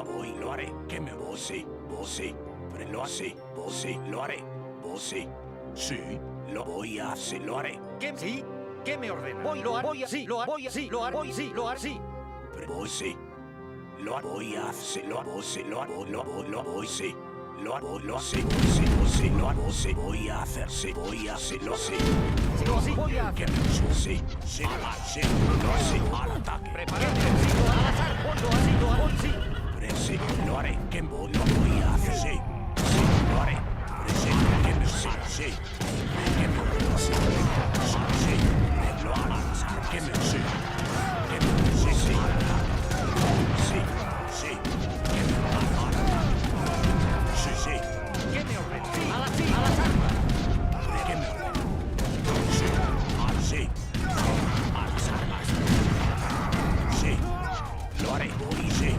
voy, lo haré. Que me voy, sí, lo así, sí, lo haré. Sí, sí, lo voy a hacer, lo haré. ¿Qué? ¿Sí? ¿Qué me ordena? Voy a, sí, lo haré, sí, lo haré, voy, sí, lo haré, sí. Voy, sí. Lo voy a hacer, lo voy, sí, lo voy, sí. Lo sí, sí, lo hago, sí, voy a hacer, sí, voy a hacerlo, sí. Sí, voy a hacer. Sí, sí, lo sí, al ataque. Prepárate, sí, al azar, lo hago, sí. Sí, lo haré, que lo voy a hacer, sí. Sí, lo haré. Sí, que me sí, sí. Que me lo sí, sí. Lo haré, que me sí. Que me sí, sí. Sí, sí. Que me lo haré. Sí, sí. ¿Qué me ordena? Sí, a las armas. ¿Qué me ordena? Sí, sí. A las armas. Sí, lo haré, voy, sí.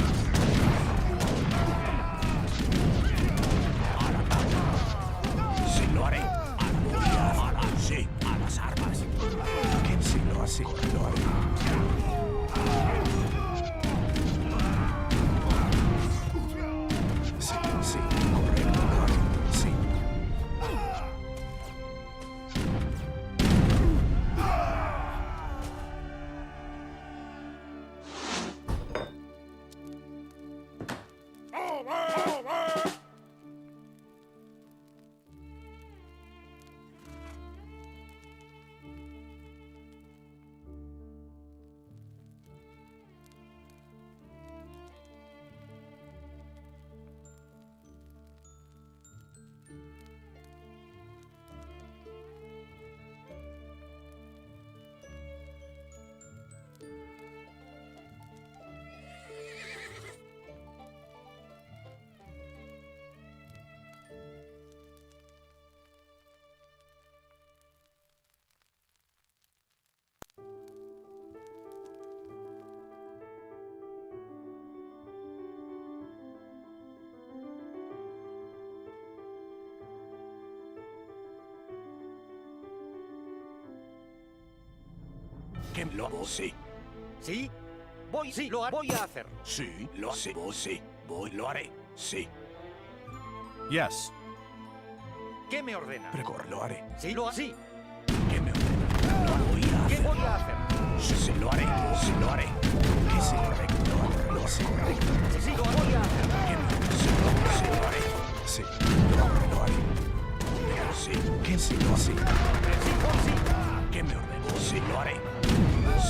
Al ataque. Sí, lo haré. Voy a sí, a las armas. ¿Quién sí lo hace? Lo haré. Sí, sí, correcto, lo haré. Sí. ¿Qué lo hago? Sí. ¿Sí? Voy, sí, voy a hacer. Sí, lo hace. Sí, voy, lo haré. Sí. Yes. ¿Qué me ordena? Precor, lo haré. Sí, lo así. ¿Qué me ordena? Lo voy a ¿Qué hacer. voy a hacer? Sí, sí, lo haré. Sí, lo haré. ¿Qué sí, correcto? Lo hace correcto. Sí, sí, lo voy a hacer. ¿Qué me ordena? Sí, lo haré. Sí, lo haré. Pero sí, ¿qué sí lo hace? Sí, voy, sí. ¿Qué me ordenó? Sí, lo haré.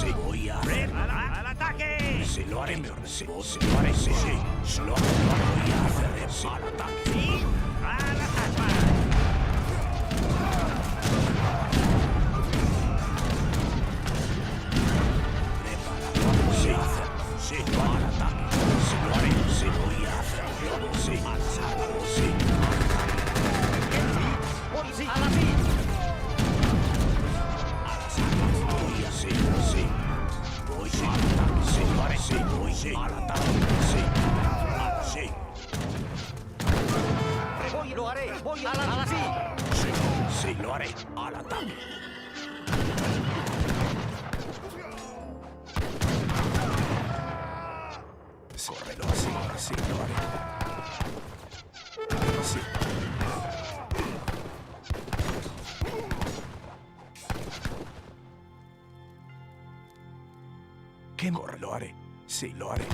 Sí, voy a hacer. ¡Al ataque! Sí, lo haré, me ordenó. Sí, lo haré. Sí, sí. Sí, lo haré. Lo voy a hacer. Sí, al ataque. Sí, a las armas. Sí, hacer. Sí, lo al ataque. Sí, lo haré. Sí, voy a hacer. Sí, al ataque. Sí, al ataque. Voy, sí, a la sí. A las armas. Voy a sí, sí. Voy, sí, al ataque. Sí, lo haré. Sí, voy, sí, al ataque. Sí, sí. Voy, lo haré. Voy a la sí. Sí, sí, lo haré. Al ataque. Córrelo así, así lo haré. Así. ¿Qué corre? Lo haré. Sí, lo haré.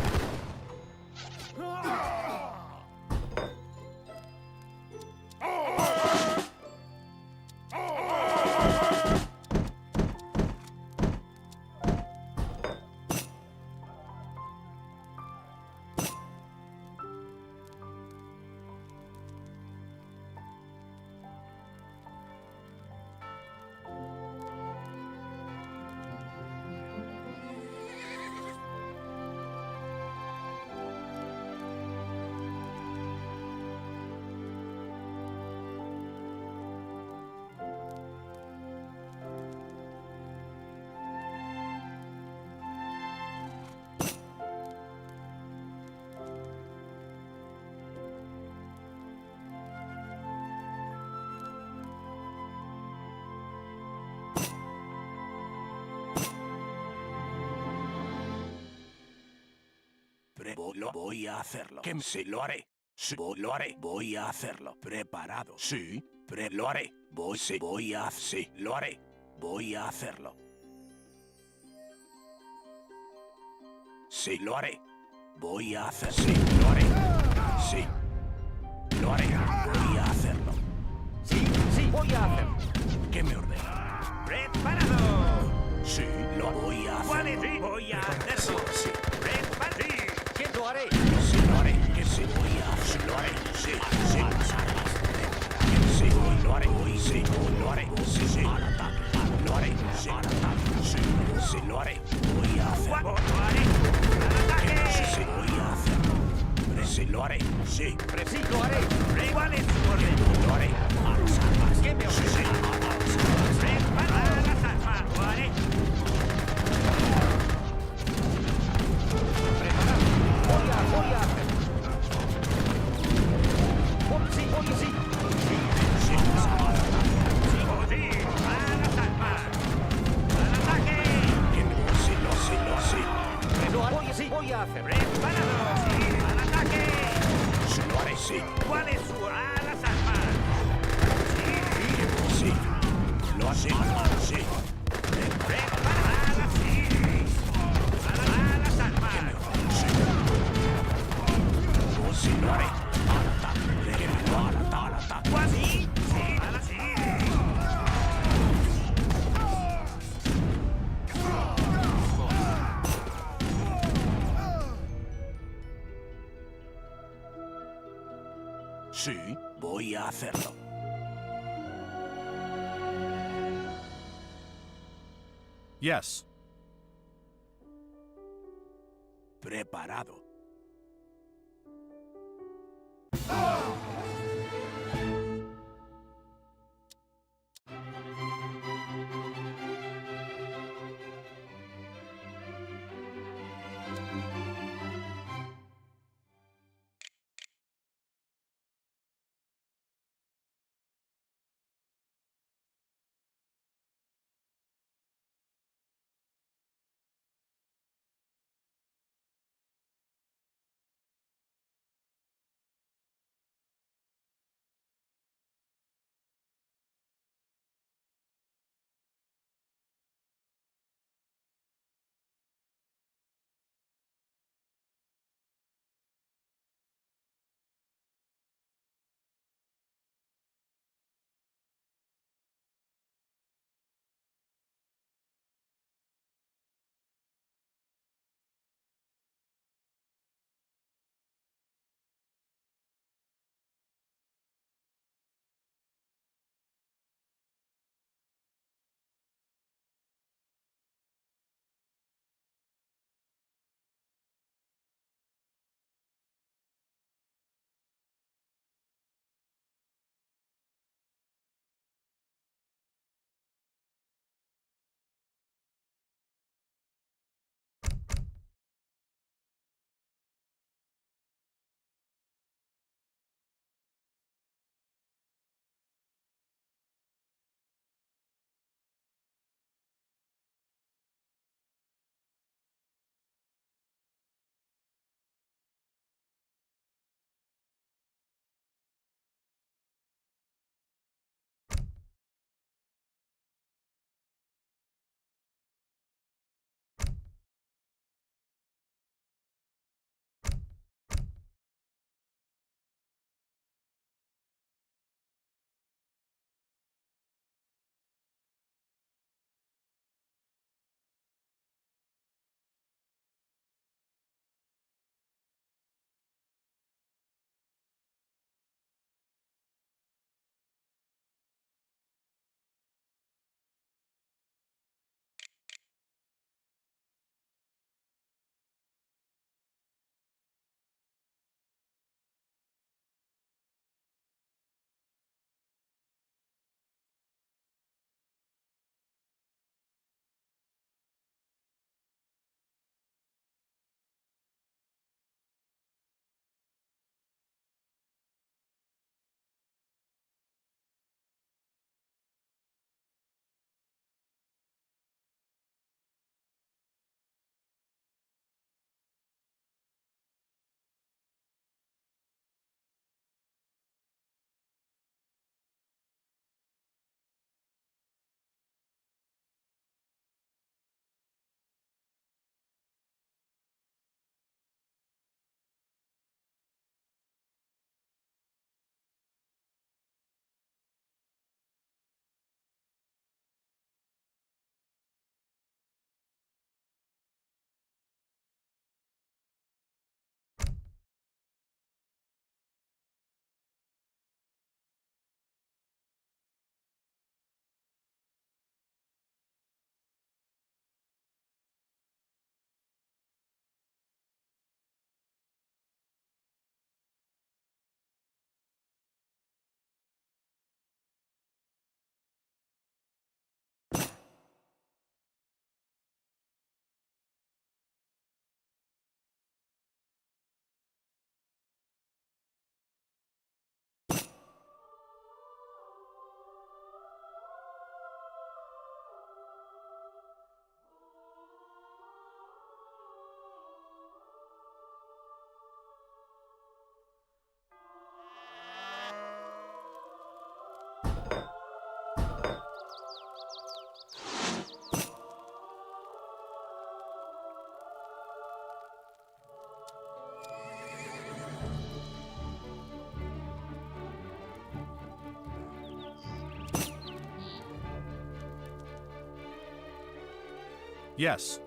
Voy a hacerlo. Que sí, lo haré. Sí, lo haré. Voy a hacerlo. Preparado. Sí, lo haré. Sí, lo haré. Voy a hacerlo. Sí, lo haré. Voy a hacer. Sí, lo haré. Sí, lo haré. Voy a hacerlo. Sí, voy a hacer. ¿Qué me ordena? ¡Preparado! Sí, lo voy a hacer. Sí, voy a hacerlo. Sí, ¡Preparado! ¿Qué lo haré? sí, lo haré. Que sí, voy a hacer. Lo haré. Sí, sí, sí, lo haré. Sí, lo haré. Sí, sí, al ataque. Lo haré. Sí, al ataque. Sí, sí, lo haré. Voy a hacer. Lo haré. ¡Al ataque! Sí, sí, voy a hacerlo. Sí, lo haré. Sí, Sí, lo haré. ¿Cuál es su orden? lo haré. A las armas. ¿Qué me Sí, ordena? sí, a las armas. ¡Prepara las armas! ¡Lo haré! ¡Preparado! Voy a hacer. Sí, voy, sí. Sí, al ataque. Sí, a las armas. ¡Al ataque! Sí, Voy a hacer. ¡Preparado! Sí, al ataque. sí, lo haré. Sí, ¿Cuál es su a las armas? sí, lo haré. Sí, ¡Preparada! Sí. A las armas. sí, lo haré. Al ataque. Al ataque. ¿Cuál? Sí, a las sí. Sí, voy a hacerlo. Yes. Preparado. Yes.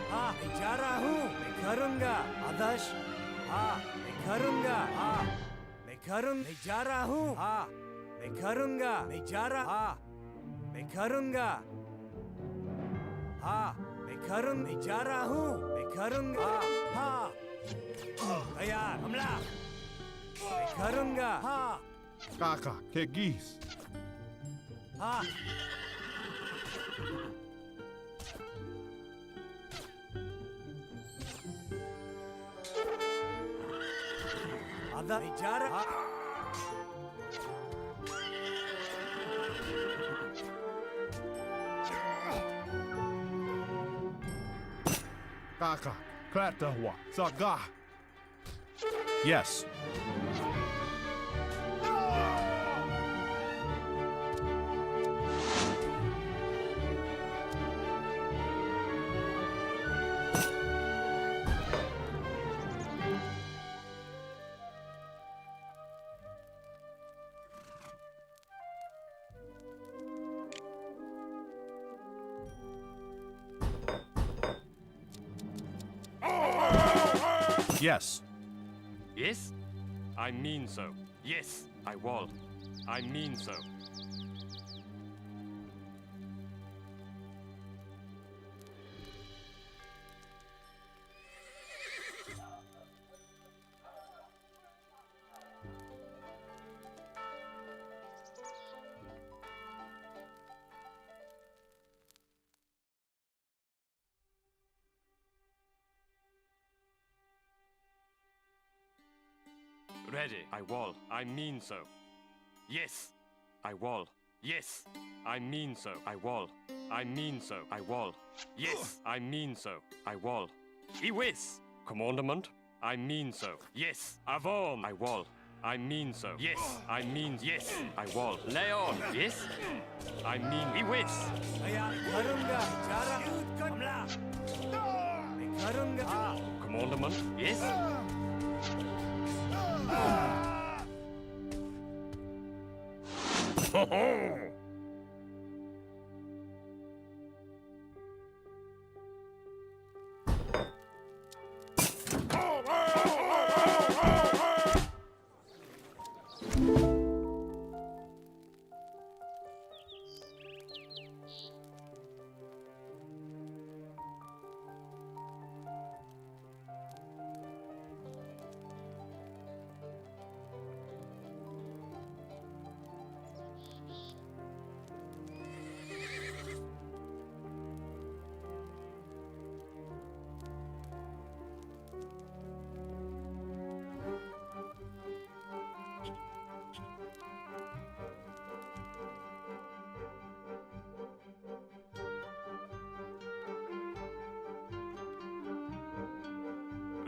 हाँ मैं जा रहा हूँ मैं करूँगा आदर्श हाँ मैं करूँगा हाँ मैं मैं जा रहा हूँ हाँ मैं करूँगा मैं जा रहा हाँ मैं करूँगा हाँ मैं जा रहा हूँ मैं करूँगा हाँ तैयार हमला मैं करूँगा हाँ Kaka, Kegis. हाँ आधा मैं जा रहा Kaka, Kratahwa, Saga. Yes. Yes. Yes? I mean so. Yes, I will. I mean so. Ready, I will. I mean so. Yes, I will. Yes, I mean so. I will. I mean so. I will. Yes, I mean so. I will. Iwis, commandment. I mean so. Yes, Avon. I will. I mean so. Yes, I mean yes. I will. Leon. Yes, I mean Iwis. Commandment. Yes. Ho ho!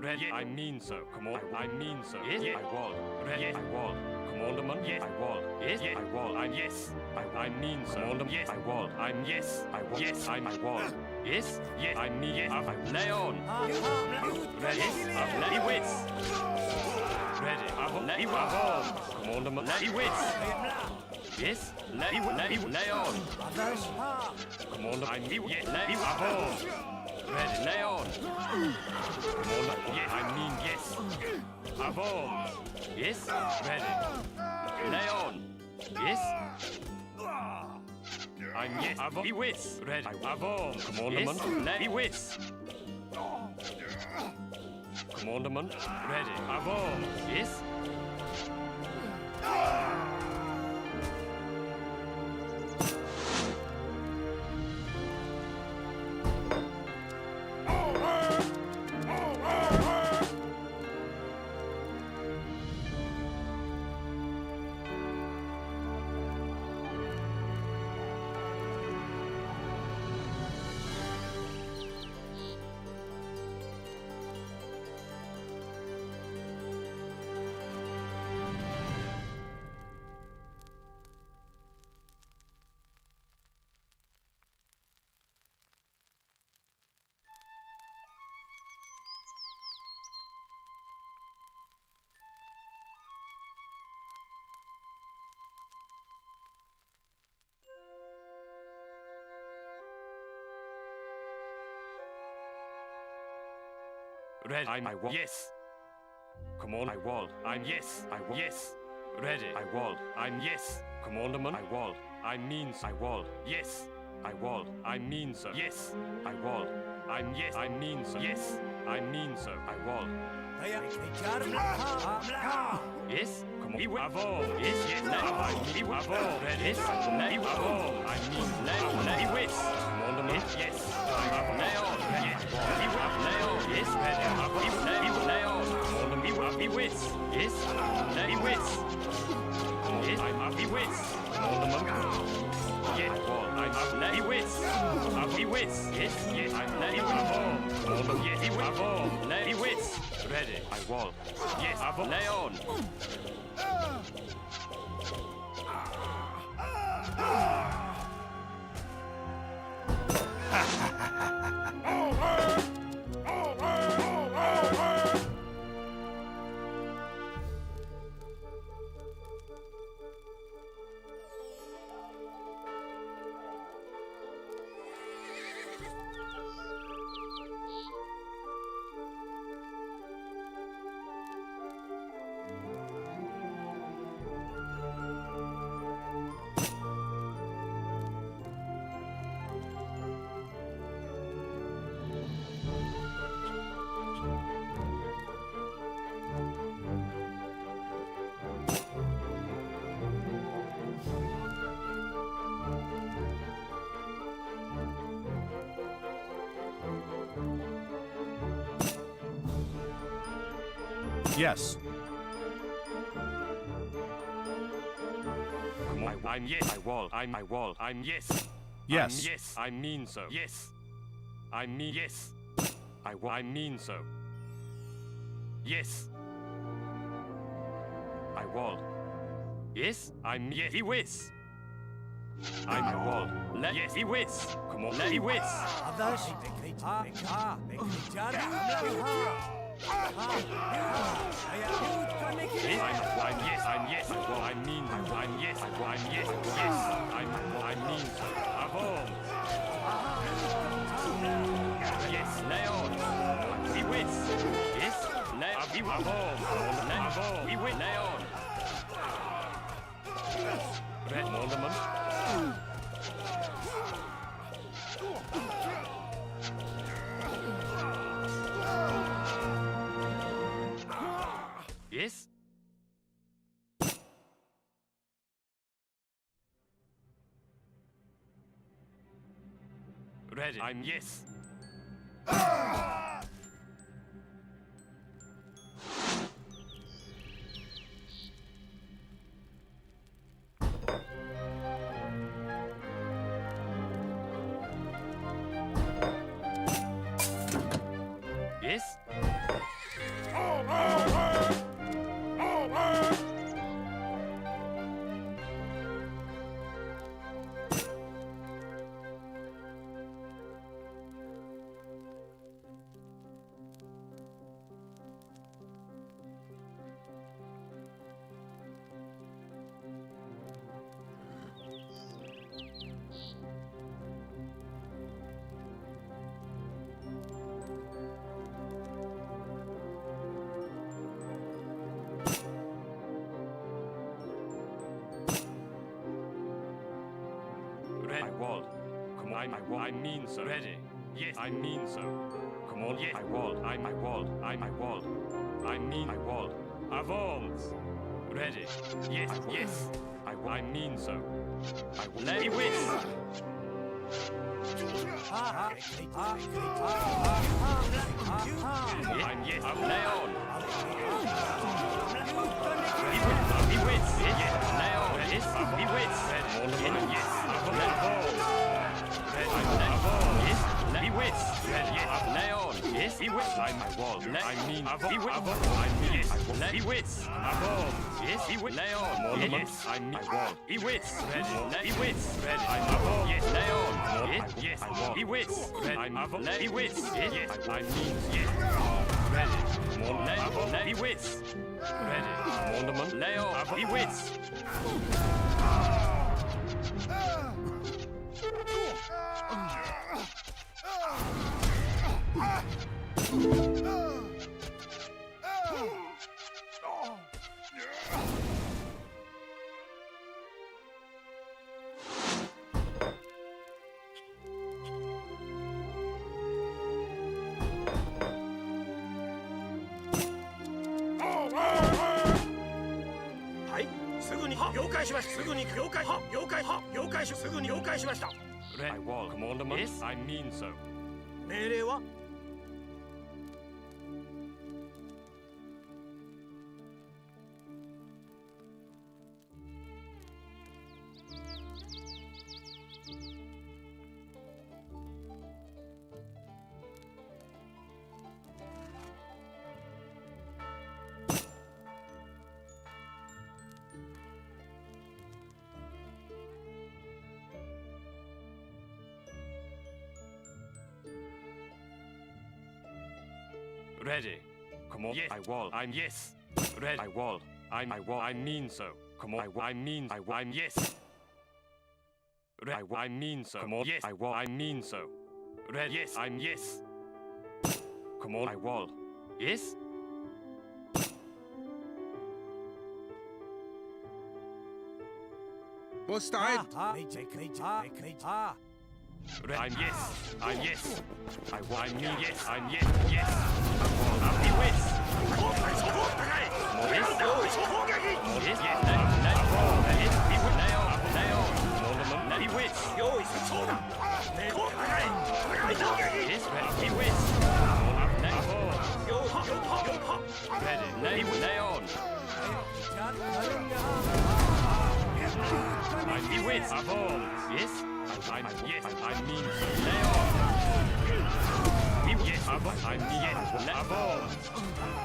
Ready, I mean so. Come on, I mean so. Yes, I will. Ready, I will. Commandment, yes, I will. Yes, I will. I'm yes. I mean so. Commandment, yes, I will. I'm yes. I will. Yes, I will. Yes, yes, I mean yes. Leon. Ready, let me wits. Ready, let me wits. Commandment, let me wits. Yes, let me Leon. Commandment, I mean yes. Let me Ready, Leon. Yes, I mean yes. Avon. Yes, ready. Leon. Yes. I'm yes. Avon. Iwis. Ready. Avon. Commandment. Yes. Iwis. Commandment. Ready. Avon. Yes. Ready. I wall. Yes. Come on. I wall. I'm yes. I wall. Yes. Ready. I wall. I'm yes. Commanderman. I wall. I mean. I wall. Yes. I wall. I mean so. Yes. I wall. I'm yes. I mean so. Yes. I mean so. I wall. Yes. Come on. He will. Avon. Yes. Yes. He will. Avon. Ready. Yes. He will. Avon. I mean. He will. Commanderman. Yes. Leon. Yes. He will. Leon. Yes. Ready. He will. Leon. Commanderman. He will. He will. Yes. He will. Yes. I'm up. He will. Commanderman. Yes. I'm up. He will. Up. He will. Yes. Yes. I'm let. He will. Avon. Commanderman. Yes. He will. Avon. Let. He will. Ready. I wall. Yes. Avon. Leon. Yes. I'm yes. I wall. I wall. I'm yes. Yes. I'm yes. I mean so. Yes. I mean yes. I mean so. Yes. I wall. Yes. I'm yes. He whiz. I wall. Let yes. He whiz. Come on. Let he whiz. I'm yes, I'm yes, I mean, I'm yes, I'm yes, yes, I mean, Avon. Yes, Leon, we win. Yes, Leon, Avon, we win, Leon. Red Monderman. Yes? Ready. I'm yes. Yes? Red. I walled. Come on, I mean so. Ready. Yes, I mean so. Come on, yes. I walled. I walled. I walled. I mean I walled. Avance. Ready. Yes, yes. I mean so. I will let you win. I'm yes. I'm Leon. He wins. Yes, Leon. Yes, he wins. Yes, he wins. Yes, Leon. Yes, he wins. I wall. I mean, he wins. I mean, yes, he wins. Yes, he wins. Leon. Yes, I mean, I wall. He wins. He wins. I'm yes, Leon. Yes, yes, he wins. I'm he wins. Yes, I mean, yes. Ready. Leon. He wins. Ready. Leon. He wins. しました。すぐに了解は了解は了解しすぐに了解しました。 I will. Commandment? Yes, I mean so. 命令は Ready. Come on. Yes, I will. I'm yes. Ready. I will. I will. I mean so. Come on. I mean. I'm yes. Ready. I mean so. Come on. Yes. I will. I mean so. Ready. Yes. I'm yes. Come on. I will. Yes. مستعد. I'm yes. I'm yes. I'm yes. I'm yes. Yes. I'm yes. Yes. Yes. Yes. I mean, lay on. Yes, I mean, lay on.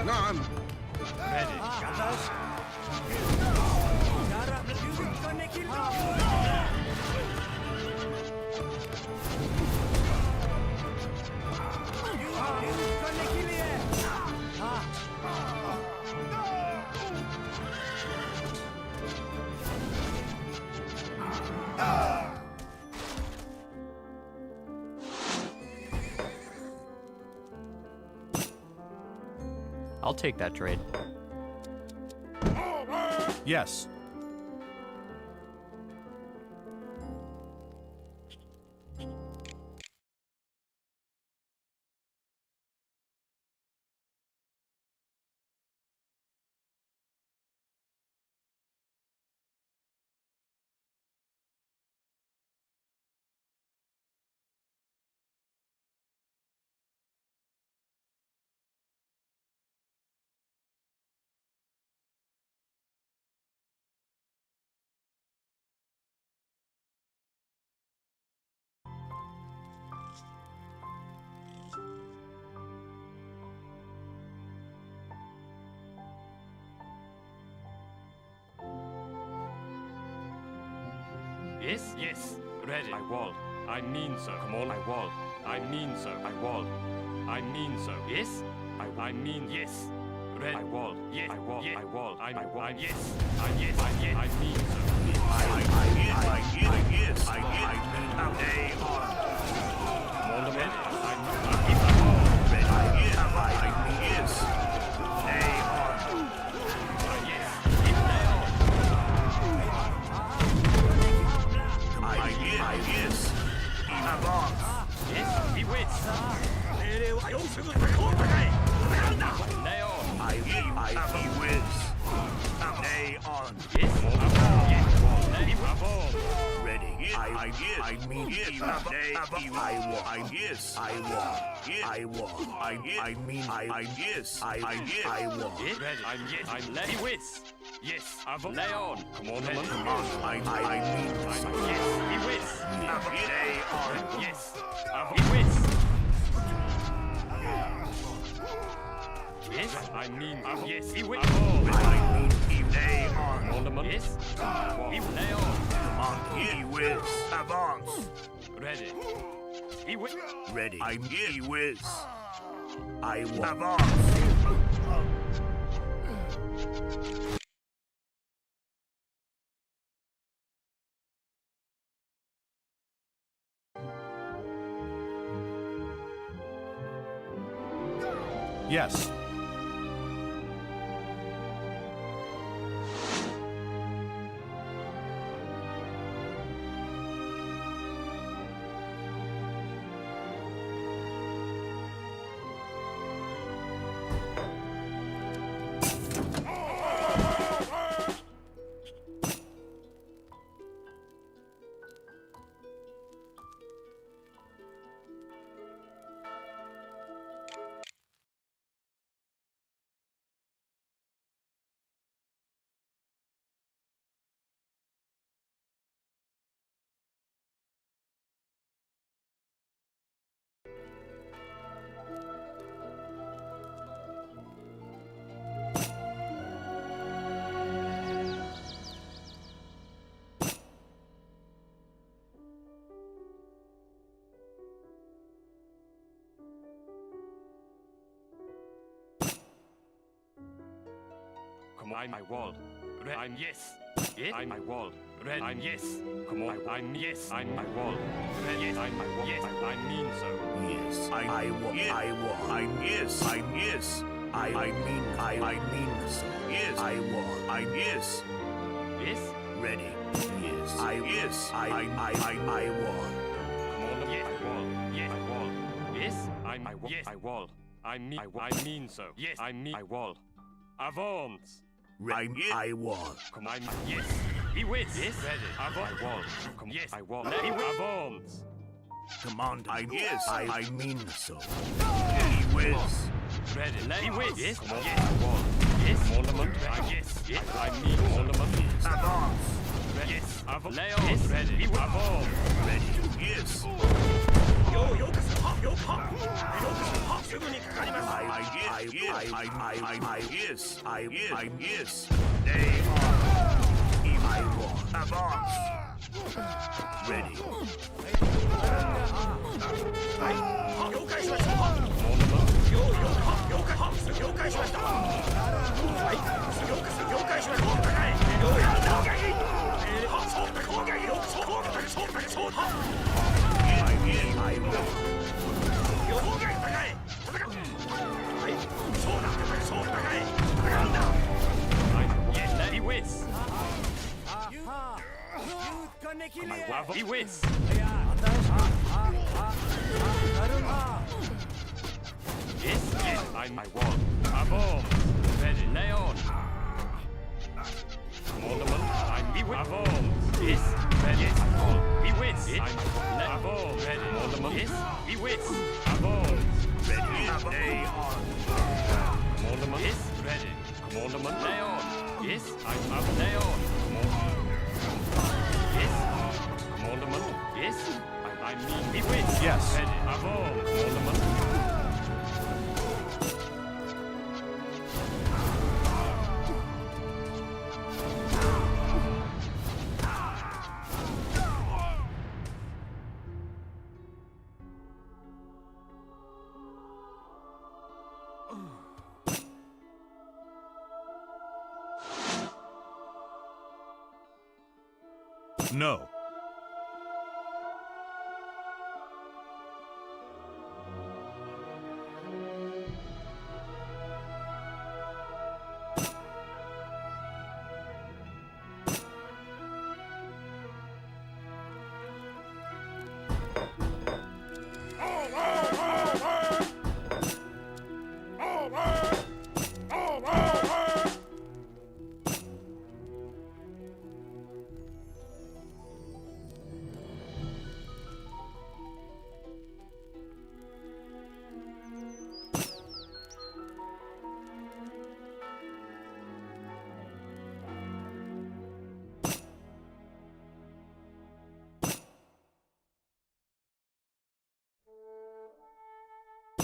نعم. Ready. I'll take that trade. Yes. Yes, yes. Ready. I will. I mean so. Come on. I will. I mean so. I will. I mean so. Yes. I mean yes. Ready. I will. Yes. I will. I will. I'm yes. I'm yes. I'm yes. I mean so. Yes, I've lay on. Come on, man. I mean, yes, he wins. Lay on. Yes, he wins. Yes, I mean, yes, he wins. I mean, he lay on. Come on, man. Yes, he lay on. He wins. Avance. Ready. He wins. Ready. I'm here. He wins. I will. Avance. Yes. Come on, I wall. I'm yes. Yes, I'm my wall. Red, I'm yes. Come on, I'm yes. I'm my wall. Red, yes, I'm my wall. Yes, I mean so. Yes, I will. I'm yes. I'm yes. I mean so. Yes, I will. I'm yes. Yes. Ready. Yes. I will. Come on, yes, I wall. Yes, I wall. Yes, I'm my wall. Yes, I wall. I mean so. Yes, I mean I wall. Avance. I wall. Come on, yes. He wins. Yes, ready. Avance. I wall. Come, yes, I wall. He avance. Commander. Yes. I mean so. He wins. Ready. He wins. Yes. Come on. Yes. I wall. Yes. Monument. Yes. Yes. I mean monument. Avance. Yes. Avance. Leon. Yes. Ready. He avance. Ready. Yes. I'm yes. They are. I will. Avance. Ready. He wins. Yes, yes, I'm my wall. Avance. Ready, Leon. Monument, I'm he wins. Avance. Yes, ready, yes, I wall. He wins. Yes, I'm Avance. Ready, Monument. Yes, he wins. Avance. Ready. Monument. Yes, ready. Commandment, Leon. Yes, I'm up, Leon. Yes. Commandment. Yes. I mean, he wins. Yes. Ready. Avance. Commandment. No.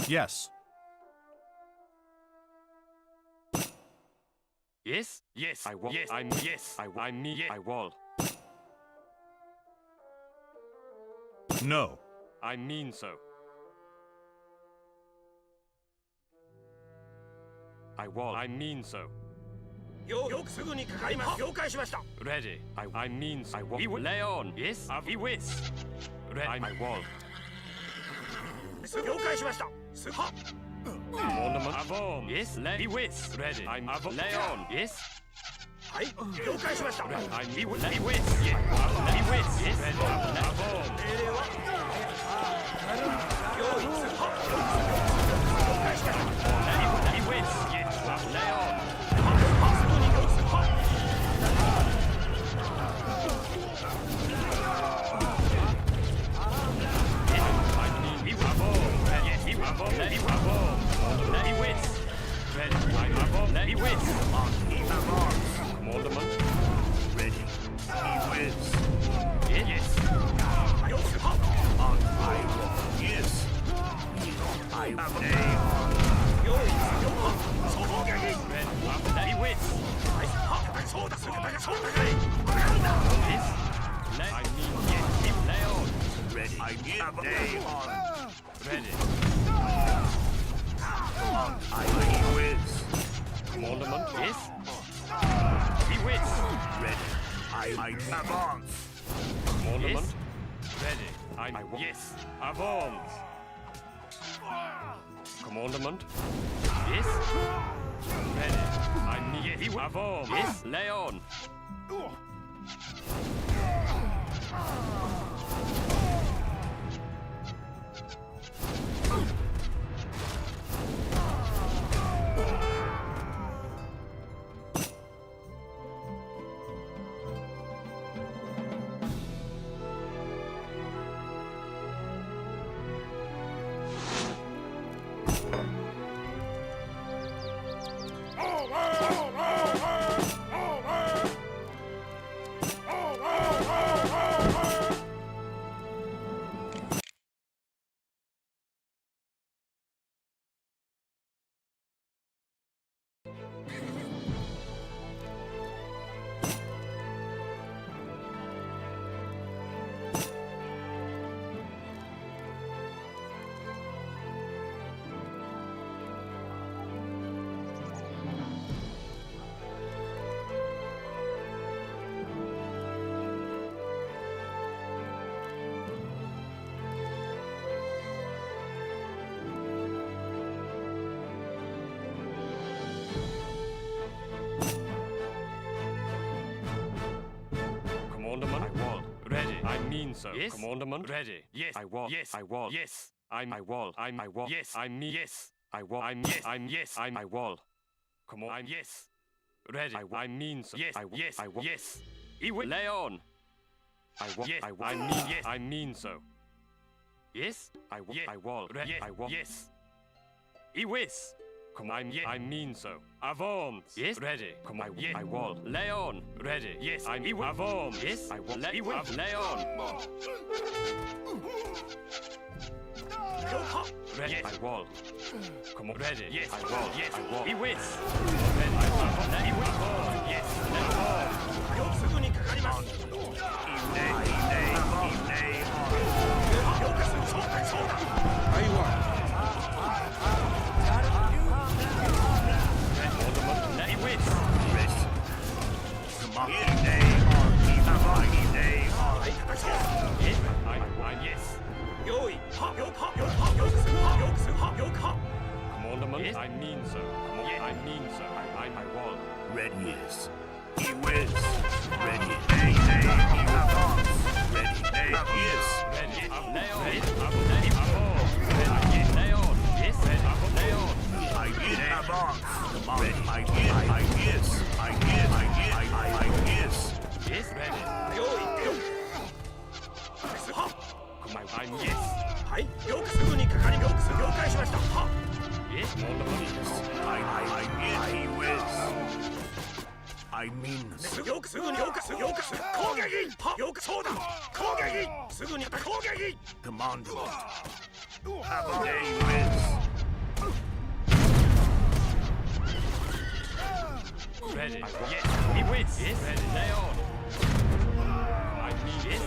Yes. Yes, yes, I wall. Yes, I'm yes, I mean, yes, I wall. No. I mean so. I wall. I mean so. Ready. I mean so. I wall. Leon. Yes. He wins. Ready. I wall. Monument. Avon. Yes. He wins. Ready. I'm Avon. Leon. Yes. I'm he wins. He wins. Yes. He wins. Yes. Ready. Avon. He wins. Yes. Leon. He wins. Ready. He wins. Monument. Ready. He wins. Yes. On I will. Yes. I will. He wins. Yes. I mean, yes. Leon. Ready. I give day on. Ready. On I will. He wins. Monument. Yes. wish. Ready. I advance. Commandment. Ready. Yes. Avance. Commandment. Yes. Ready. Yes. Avance. Yes. Lay on. Commandment. I will. Ready. I mean so. Yes. Commandment. Ready. Yes. I will. Yes. I will. Yes. I will. I will. Yes. I mean. Yes. I will. I'm yes. I'm yes. I will. Come on. I'm yes. Ready. I mean so. Yes. I yes. I will. Yes. He will. Lay on. I will. Yes. I mean yes. I mean so. Yes. I will. Yes. I will. Ready. Yes. I will. Yes. He whiz. Come on. Yes. I mean so. Avance. Yes. Ready. Come on. Yes. I will. Lay on. Ready. Yes. I'm. He will. Avance. Yes. I will. He will. Lay on. Ready. Yes. I will. Come on. Ready. Yes. I will. Yes. I will. He whiz. Ready. I will. He will. Yes. Let go. すぐにかかります。Commandment, I mean so. I mean so. I will. Ready is. He wins. Ready. Nay, he advance. Ready. Nay, yes. Ready. Lay on. Lay on. Yes. Lay on. I did advance. Ready. I yes. Yes. Ready. Come on. I'm yes. はい。よくすぐにかかりよくすぐ了解しました。は。Yes. I wins. I mean. よくすぐに攻撃。は。よくそうだ。攻撃。すぐに攻撃。Commandment. Day wins. Ready. Yes. He wins. Yes. Ready. Lay on. I mean yes.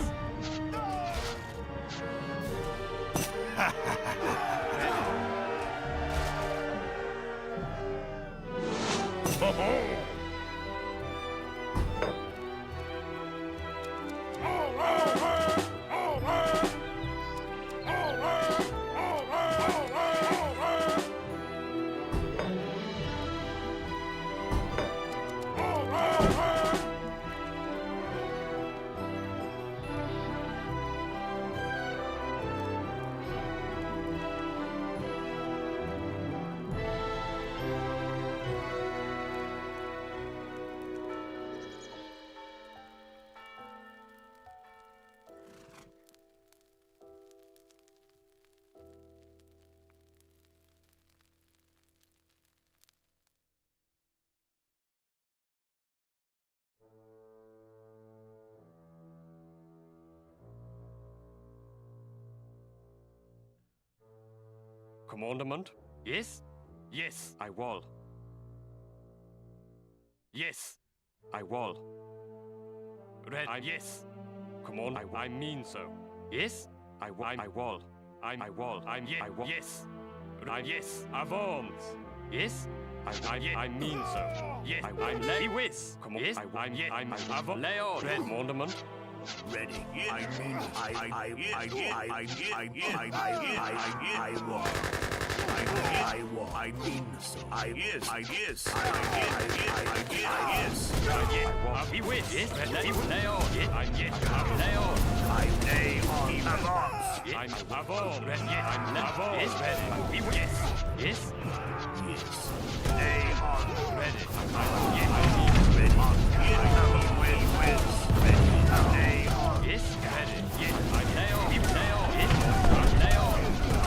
Commandment? Yes? Yes, I will. Yes, I will. Red, yes. Command, I mean so. Yes, I will. I will. I will. I'm yes. I will. Yes. I'm yes. Avance. Yes. I mean so. Yes, I'm Lay Whiz. Come on. Yes, I'm Avo Leo Red Monument. Ready. I mean, I walk. I mean so. Yes. We win. Yes, Leo. Yes, I'm Leo. I lay on the bombs. I'm Avo. Yes, I'm Avo. Yes, ready. We win. Yes. Yes. Lay on. Ready. Yes. Ready. Lay on. Yes, ready. Yes, I'm Leo. Leo. Yes, I'm Leo. Lay on.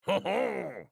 Ho ho!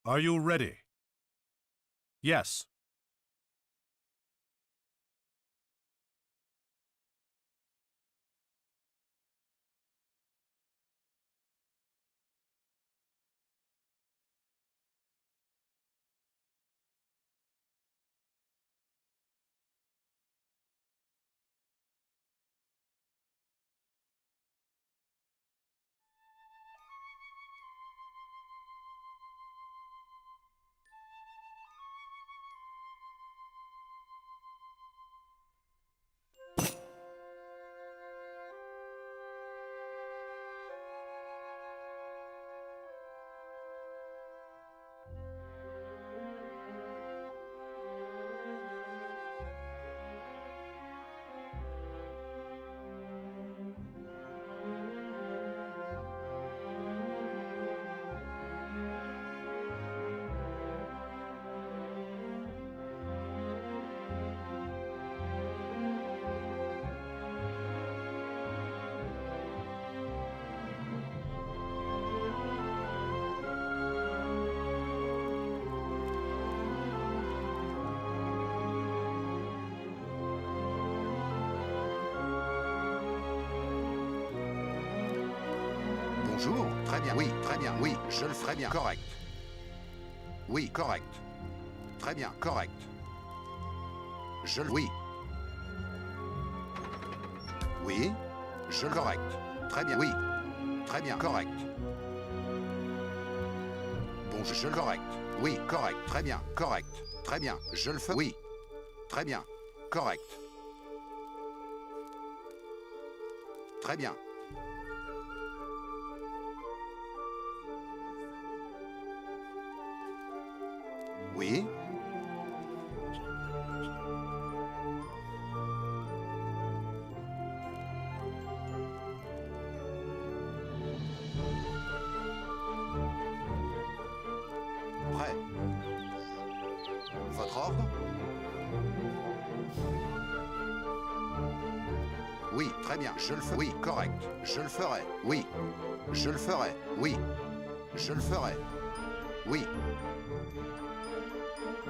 Are you ready? Yes. Bonjour, très bien, oui, je le ferai bien, correct. Oui, correct. Très bien, correct. Oui. Oui, je le correct. Très bien, oui. Très bien, correct. Bon, je le correct. Oui, correct, très bien, correct. Très bien, je le fais, oui. Très bien, correct. Très bien. Oui. Prêt. Votre ordre? Oui, très bien, je le ferai. Oui, correct. Je le ferai. Oui. Je le ferai. Oui. Je le ferai. Oui.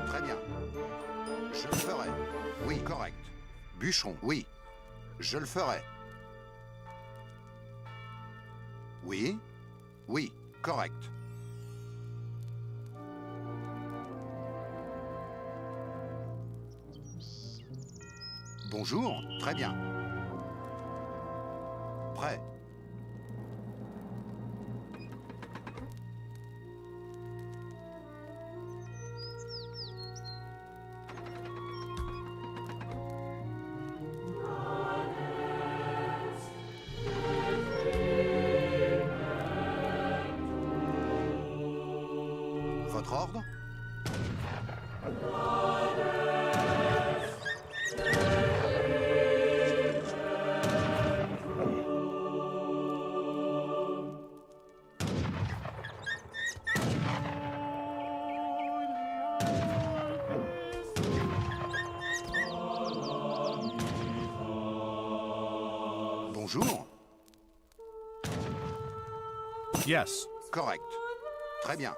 Très bien. Je le ferai. Oui, correct. Bûcheron, oui. Je le ferai. Oui. Oui, correct. Bonjour, très bien. Prêt. Votre ordre? Bonjour. Yes. Correct. Très bien.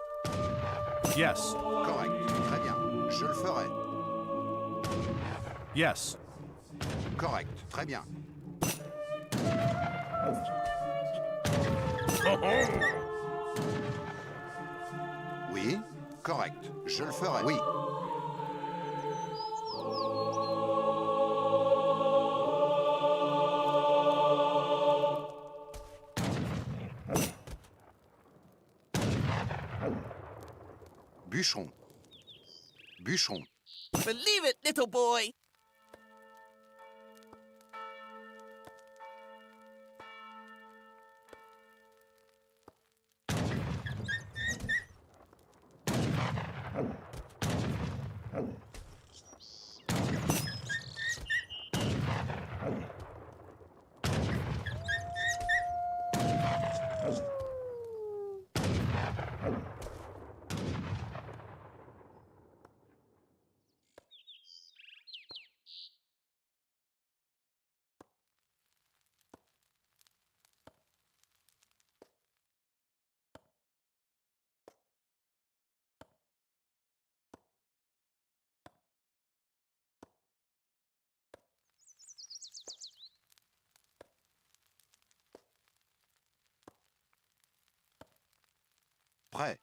Yes. Correct. Très bien. Je le ferai. Yes. Correct. Très bien. Oui. Correct. Je le ferai. Oui. Bûcheron. Bûcheron. Believe it, little boy. Prêt.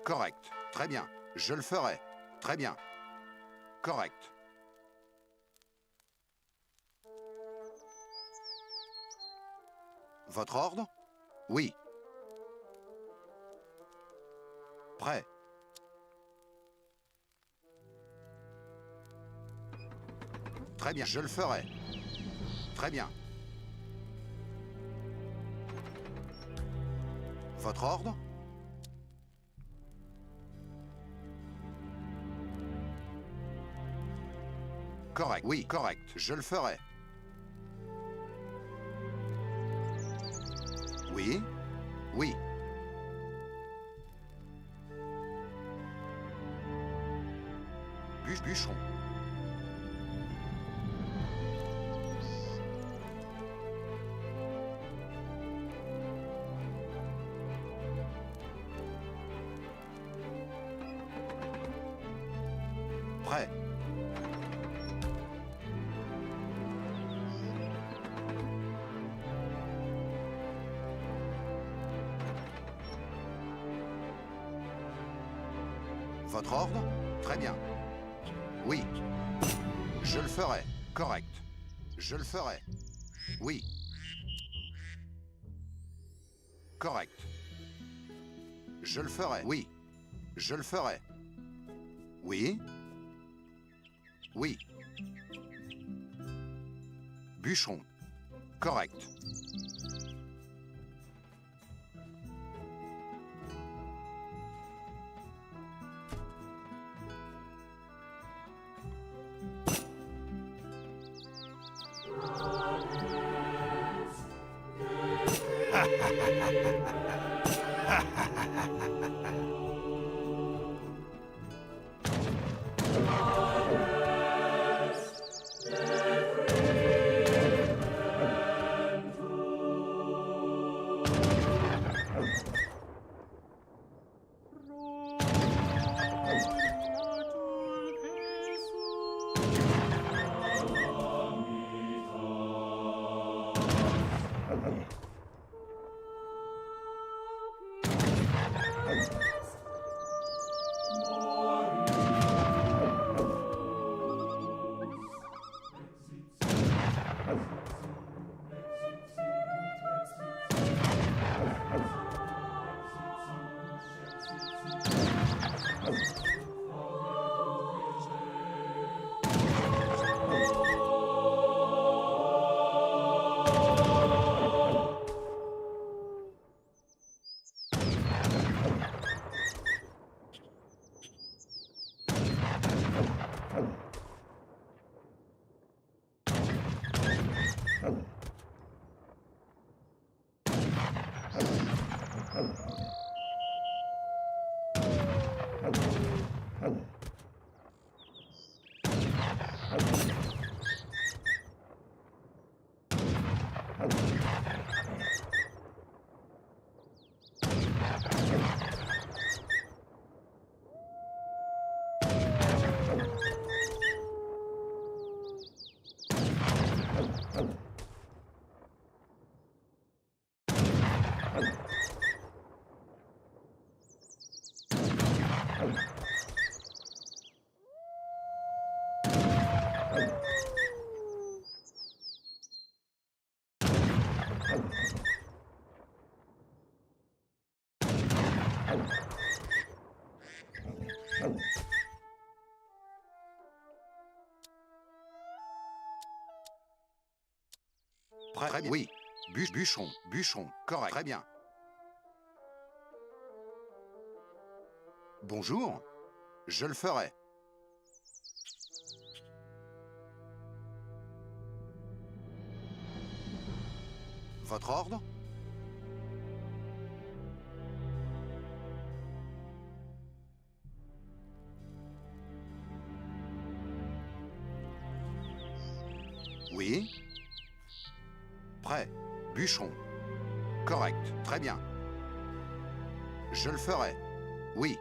Correct. Très bien. Je le ferai. Très bien. Correct. Votre ordre? Oui. Prêt. Très bien, je le ferai. Très bien. Votre ordre? Correct, oui, correct, je le ferai. Oui? Oui. Bûcheron. Prêt. Votre ordre? Très bien. Oui. Je le ferai. Correct. Je le ferai. Oui. Correct. Je le ferai. Oui. Je le ferai. Oui. Oui. Bûcheron. Correct. Prêt, très bien. Oui. Bûcheron. Bûcheron. Correct. Très bien. Bonjour. Je le ferai. Votre ordre? Oui. Prêt. Bûcheron. Correct. Très bien. Je le ferai. Oui.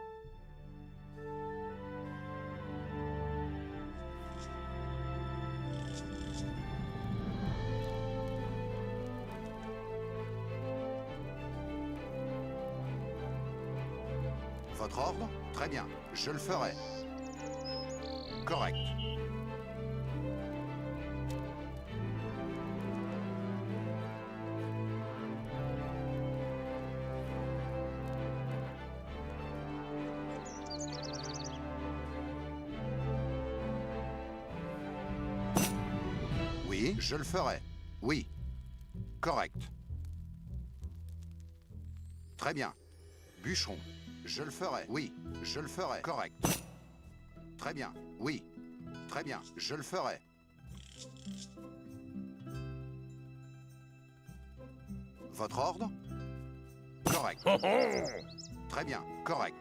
Votre ordre? Très bien, je le ferai. Correct. Oui, je le ferai. Oui. Correct. Très bien. Bûcheron. Je le ferai. Oui, je le ferai. Correct. Très bien. Oui. Très bien. Je le ferai. Votre ordre? Correct. Très bien. Correct.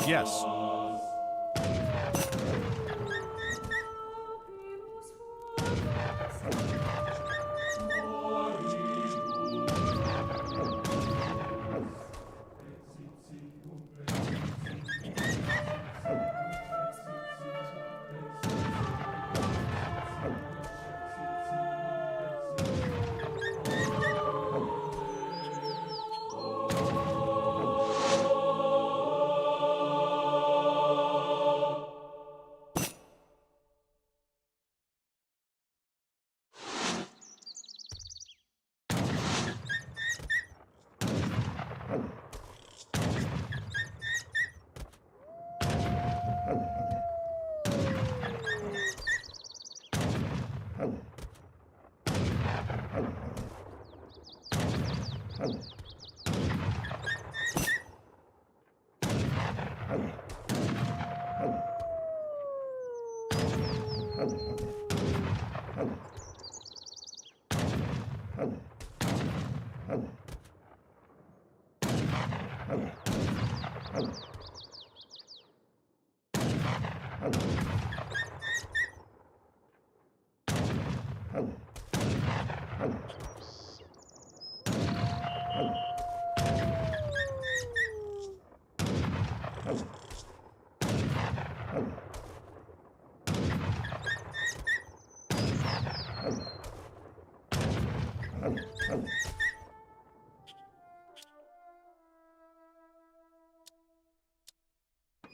Yes.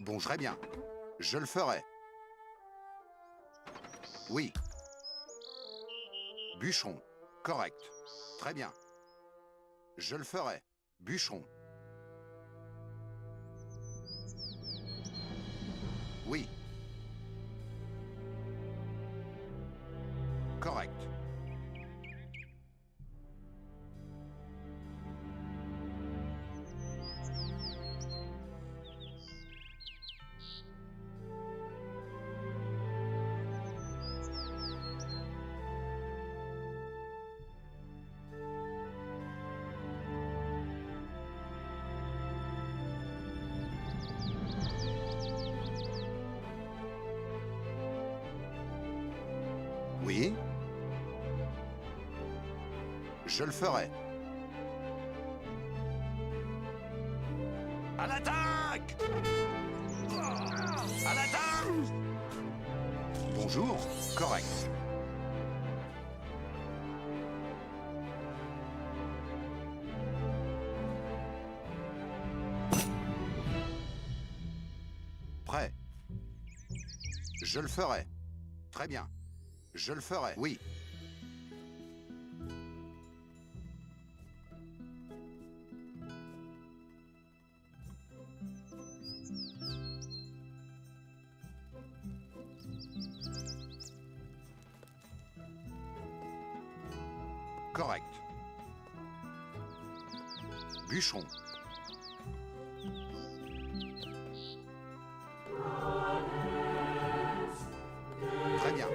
Bon, très bien. Je le ferai. Oui. Bûcheron. Correct. Très bien. Je le ferai. Bûcheron. Oui. Correct. Oui. Je le ferai. À l'attaque! À l'attaque! Bonjour. Correct. Prêt. Je le ferai. Très bien. Je le ferai. Oui. Correct. Bûcheron. Très bien.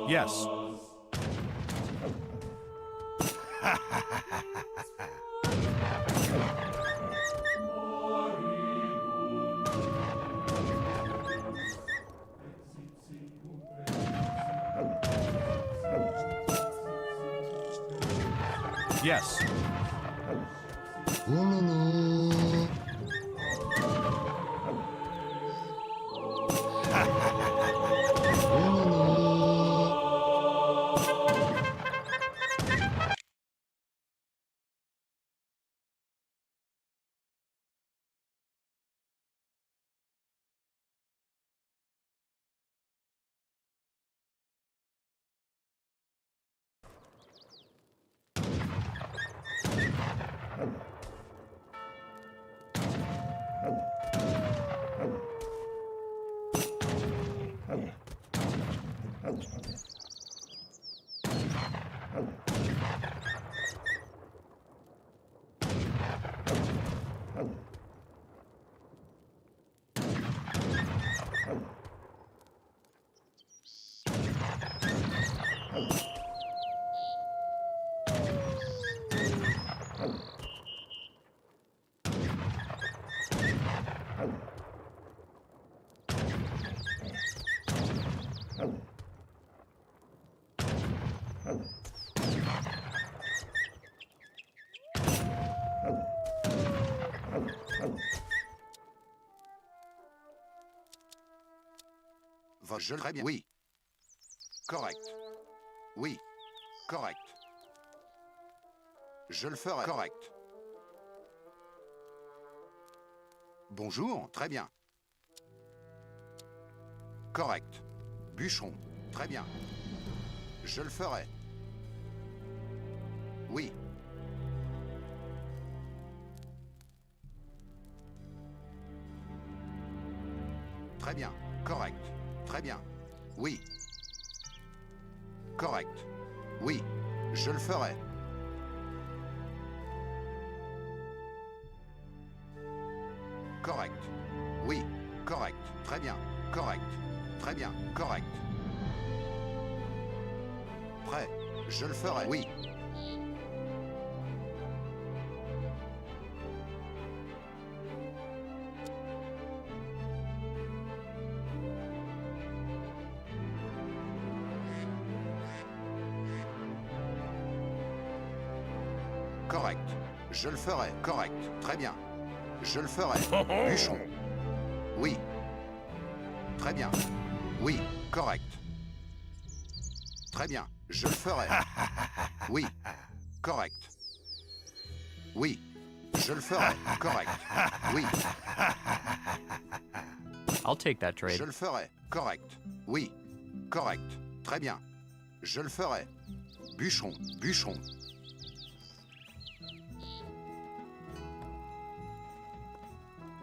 Yes. Yes. Je très bien. Oui. Correct. Oui. Correct. Je le ferai. Correct. Bonjour. Très bien. Correct. Bûcheron. Très bien. Je le ferai. Oui. Très bien. Correct. Très bien. Oui. Correct. Oui. Je le ferai. Correct. Oui. Correct. Très bien. Correct. Très bien. Correct. Prêt. Je le ferai. Oui. Correct. Je le ferai. Correct. Très bien. Je le ferai. Bûcheron. Oui. Très bien. Oui. Correct. Très bien. Je le ferai. Oui. Correct. Oui. Je le ferai. Correct. Oui. I'll take that trade. Je le ferai. Correct. Oui. Correct. Très bien. Je le ferai. Bûcheron. Bûcheron.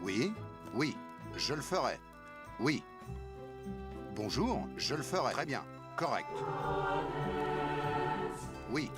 Oui. Oui. Je le ferai. Oui. Bonjour. Je le ferai. Très bien. Correct. Oui.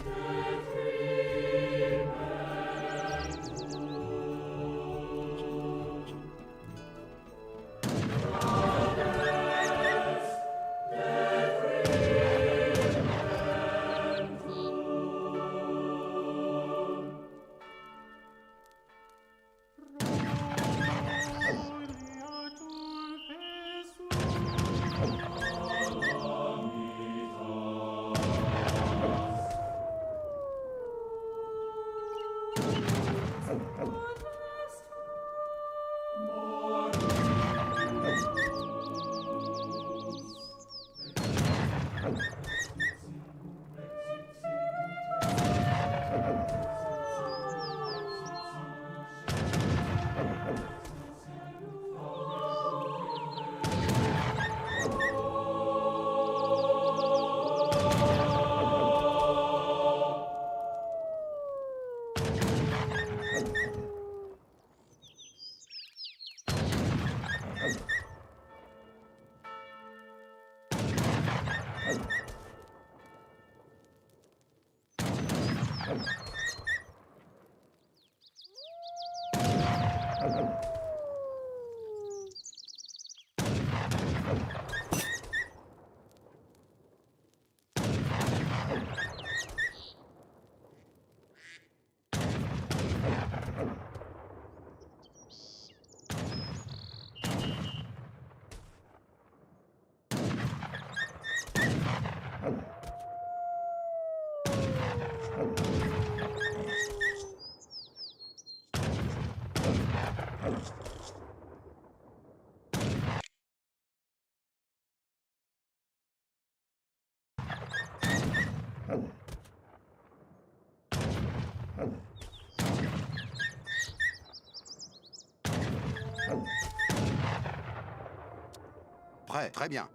Prêt, très bien.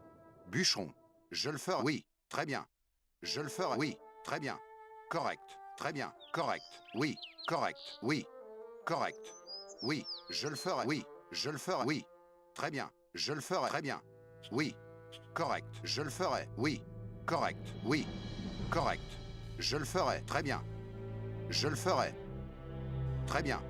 Bûcheron, je le ferai. Oui, très bien. Je le ferai. Oui, très bien. Correct, très bien. Correct, oui, correct, oui, correct. Oui, je le ferai. Oui, je le ferai. Oui, très bien. Je le ferai. Très bien. Oui, correct. Je le ferai. Oui, correct. Oui, correct. Je le ferai. Très bien. Je le ferai. Très bien.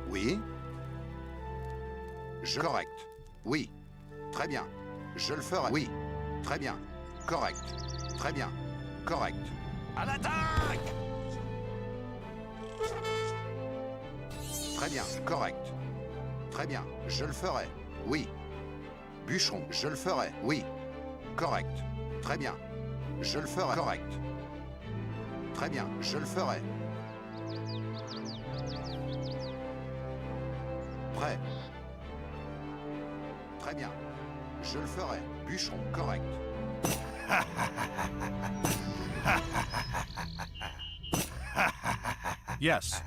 Oui. Correct. Oui. Très bien. Je le ferai. Oui. Très bien. Correct. Très bien. Correct. À l'attaque! Très bien. Correct. Très bien. Je le ferai. Oui. Bûcheron. Je le ferai. Oui. Correct. Très bien. Je le ferai. Correct. Très bien. Je le ferai. Prêt. Très bien. Je le ferai. Bûcheron. Correct. Yes.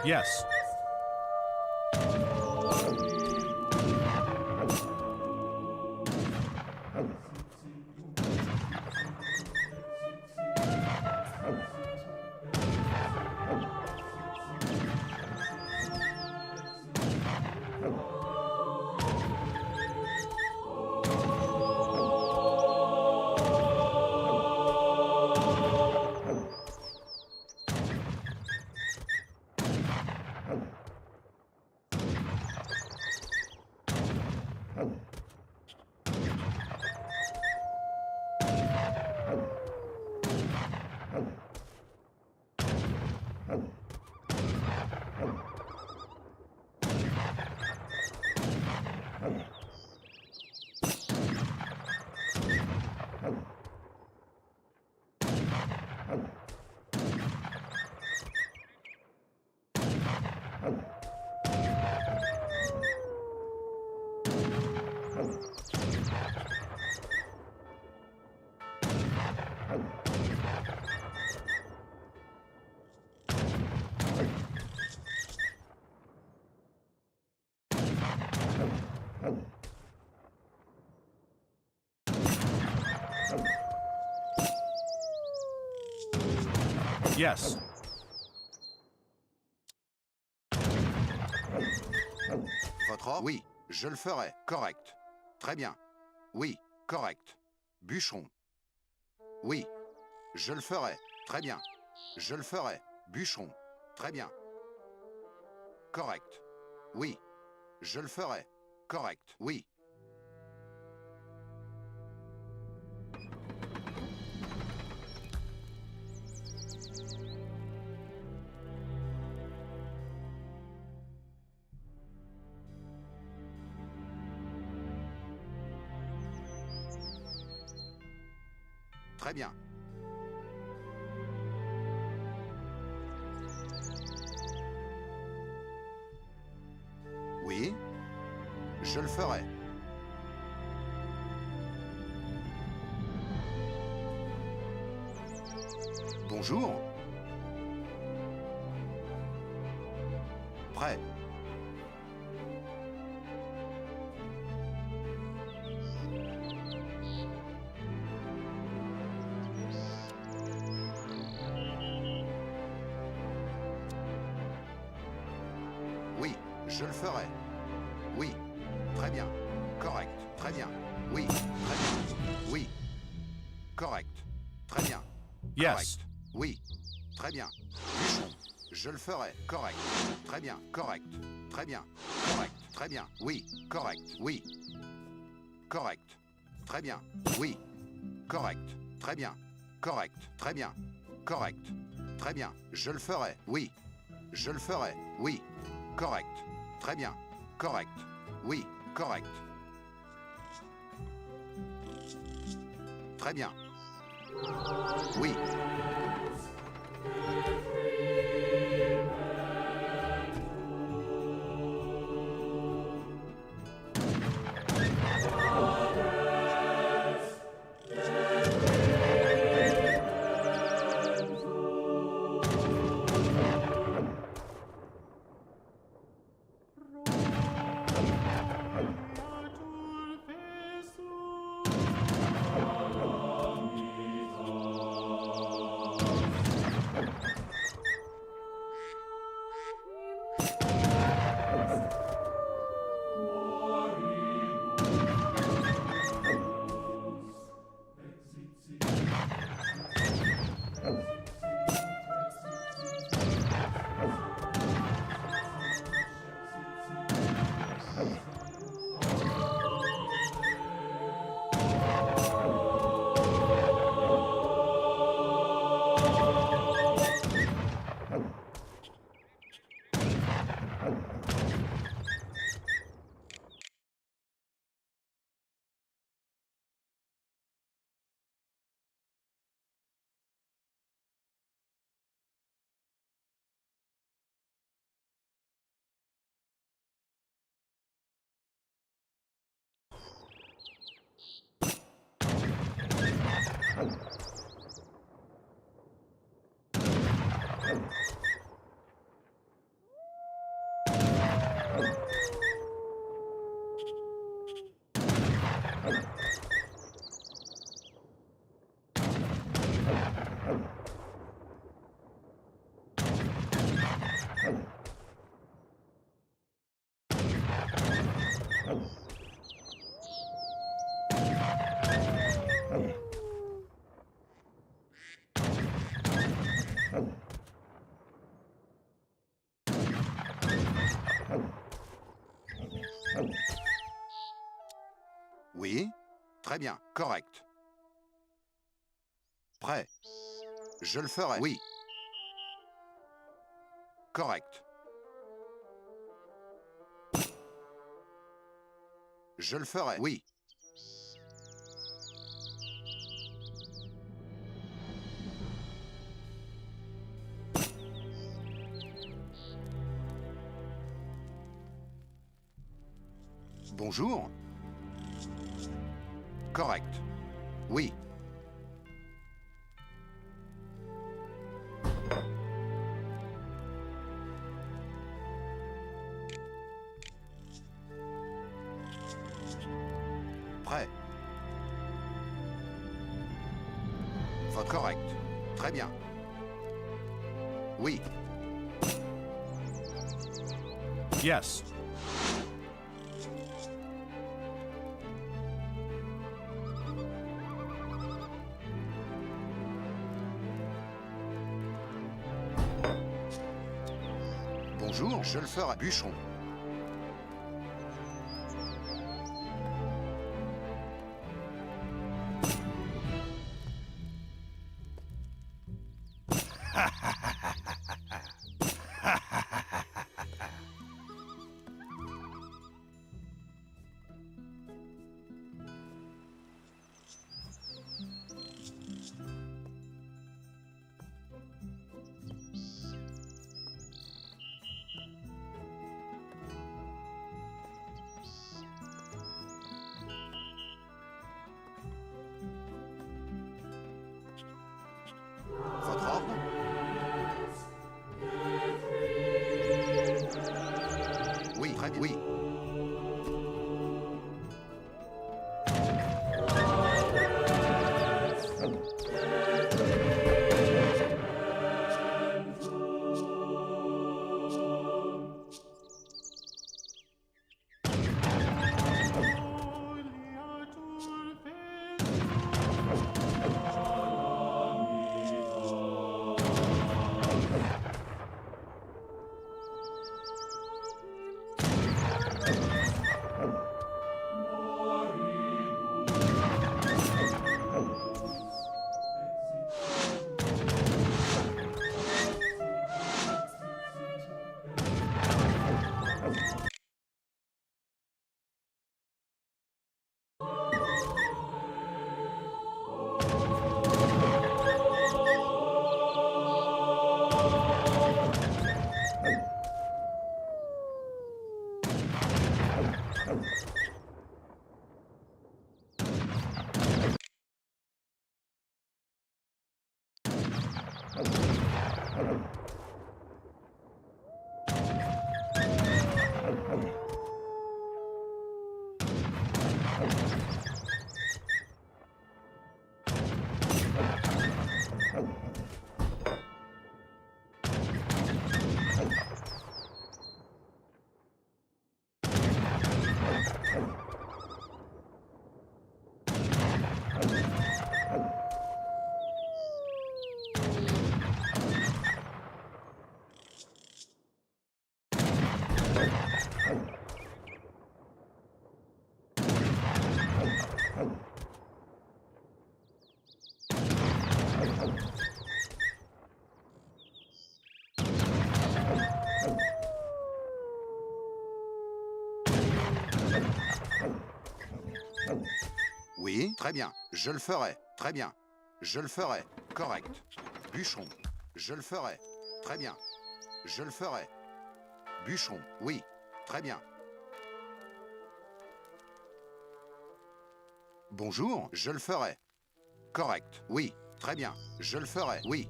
Yes. Yes. Votre ordre? Oui, je le ferai. Correct. Très bien. Oui, correct. Bûcheron. Oui, je le ferai. Très bien. Je le ferai. Bûcheron. Très bien. Correct. Oui, je le ferai. Correct. Oui. Très bien. Oui, je le ferai. Bonjour. Prêt. Oui, je le ferai. Oui, très bien. Correct, très bien. Oui, très bien. Oui. Correct, très bien. Yes. Correct. Oui, très bien. Bûcheron, je le ferai. Correct, très bien. Correct, très bien. Correct, très bien. Oui, correct. Oui. Correct, très bien. Oui. Correct, très bien. Correct, très bien. Correct, très bien. Je le ferai. Oui. Je le ferai. Oui. Correct, très bien. Correct. Oui, correct. Très bien. Oui. Oui. Très bien. Correct. Prêt. Je le ferai. Oui. Correct. Je le ferai. Oui. Bonjour. Correct. Oui. Prêt. Votre correct. Très bien. Oui. Yes. Bonjour, je le ferai. Bûcheron. Votre ordre? Oui, très bien. Oui. Oui, très bien. Je le ferai. Très bien. Je le ferai. Correct. Bûcheron. Je le ferai. Très bien. Je le ferai. Bûcheron. Oui. Très bien. Bonjour. Je le ferai. Correct. Oui. Très bien. Je le ferai. Oui.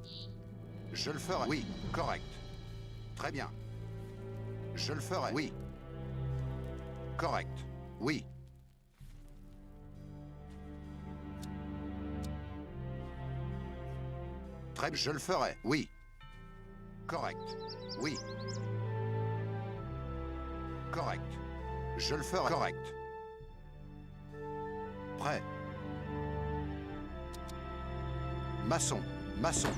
Je le ferai. Oui. Correct. Très bien. Je le ferai. Oui. Correct. Oui. Très bien. Je le ferai. Oui. Correct. Oui. Correct. Je le ferai. Correct. Prêt. Maçon. Maçon.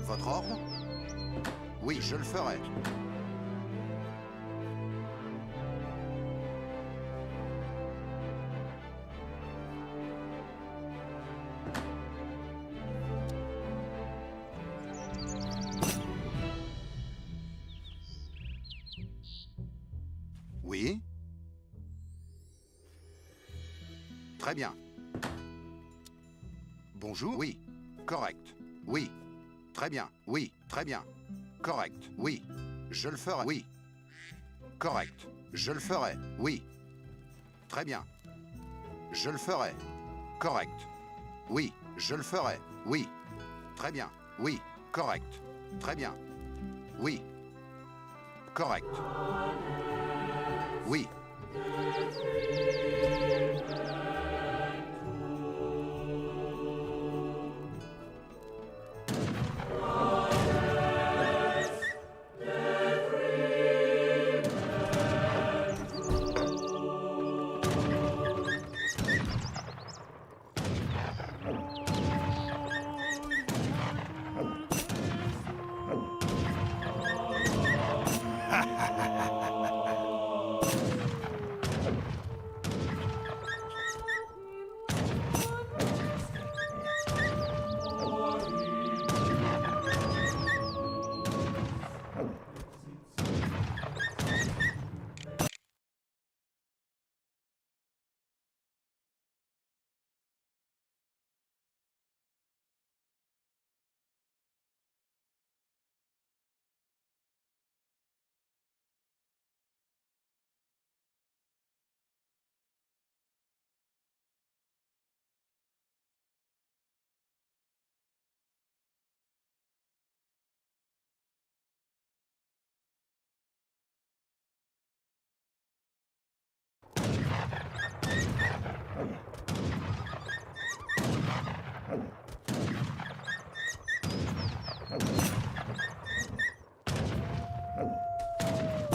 Votre ordre? Oui, je le ferai. Oui. Très bien. Bonjour. Oui. Correct. Oui. Très bien. Oui. Très bien. Correct. Oui. Je le ferai. Oui. Correct. Je le ferai. Oui. Très bien. Je le ferai. Correct. Oui. Je le ferai. Oui. Très bien. Oui. Correct. Très bien. Oui. Correct. Oui.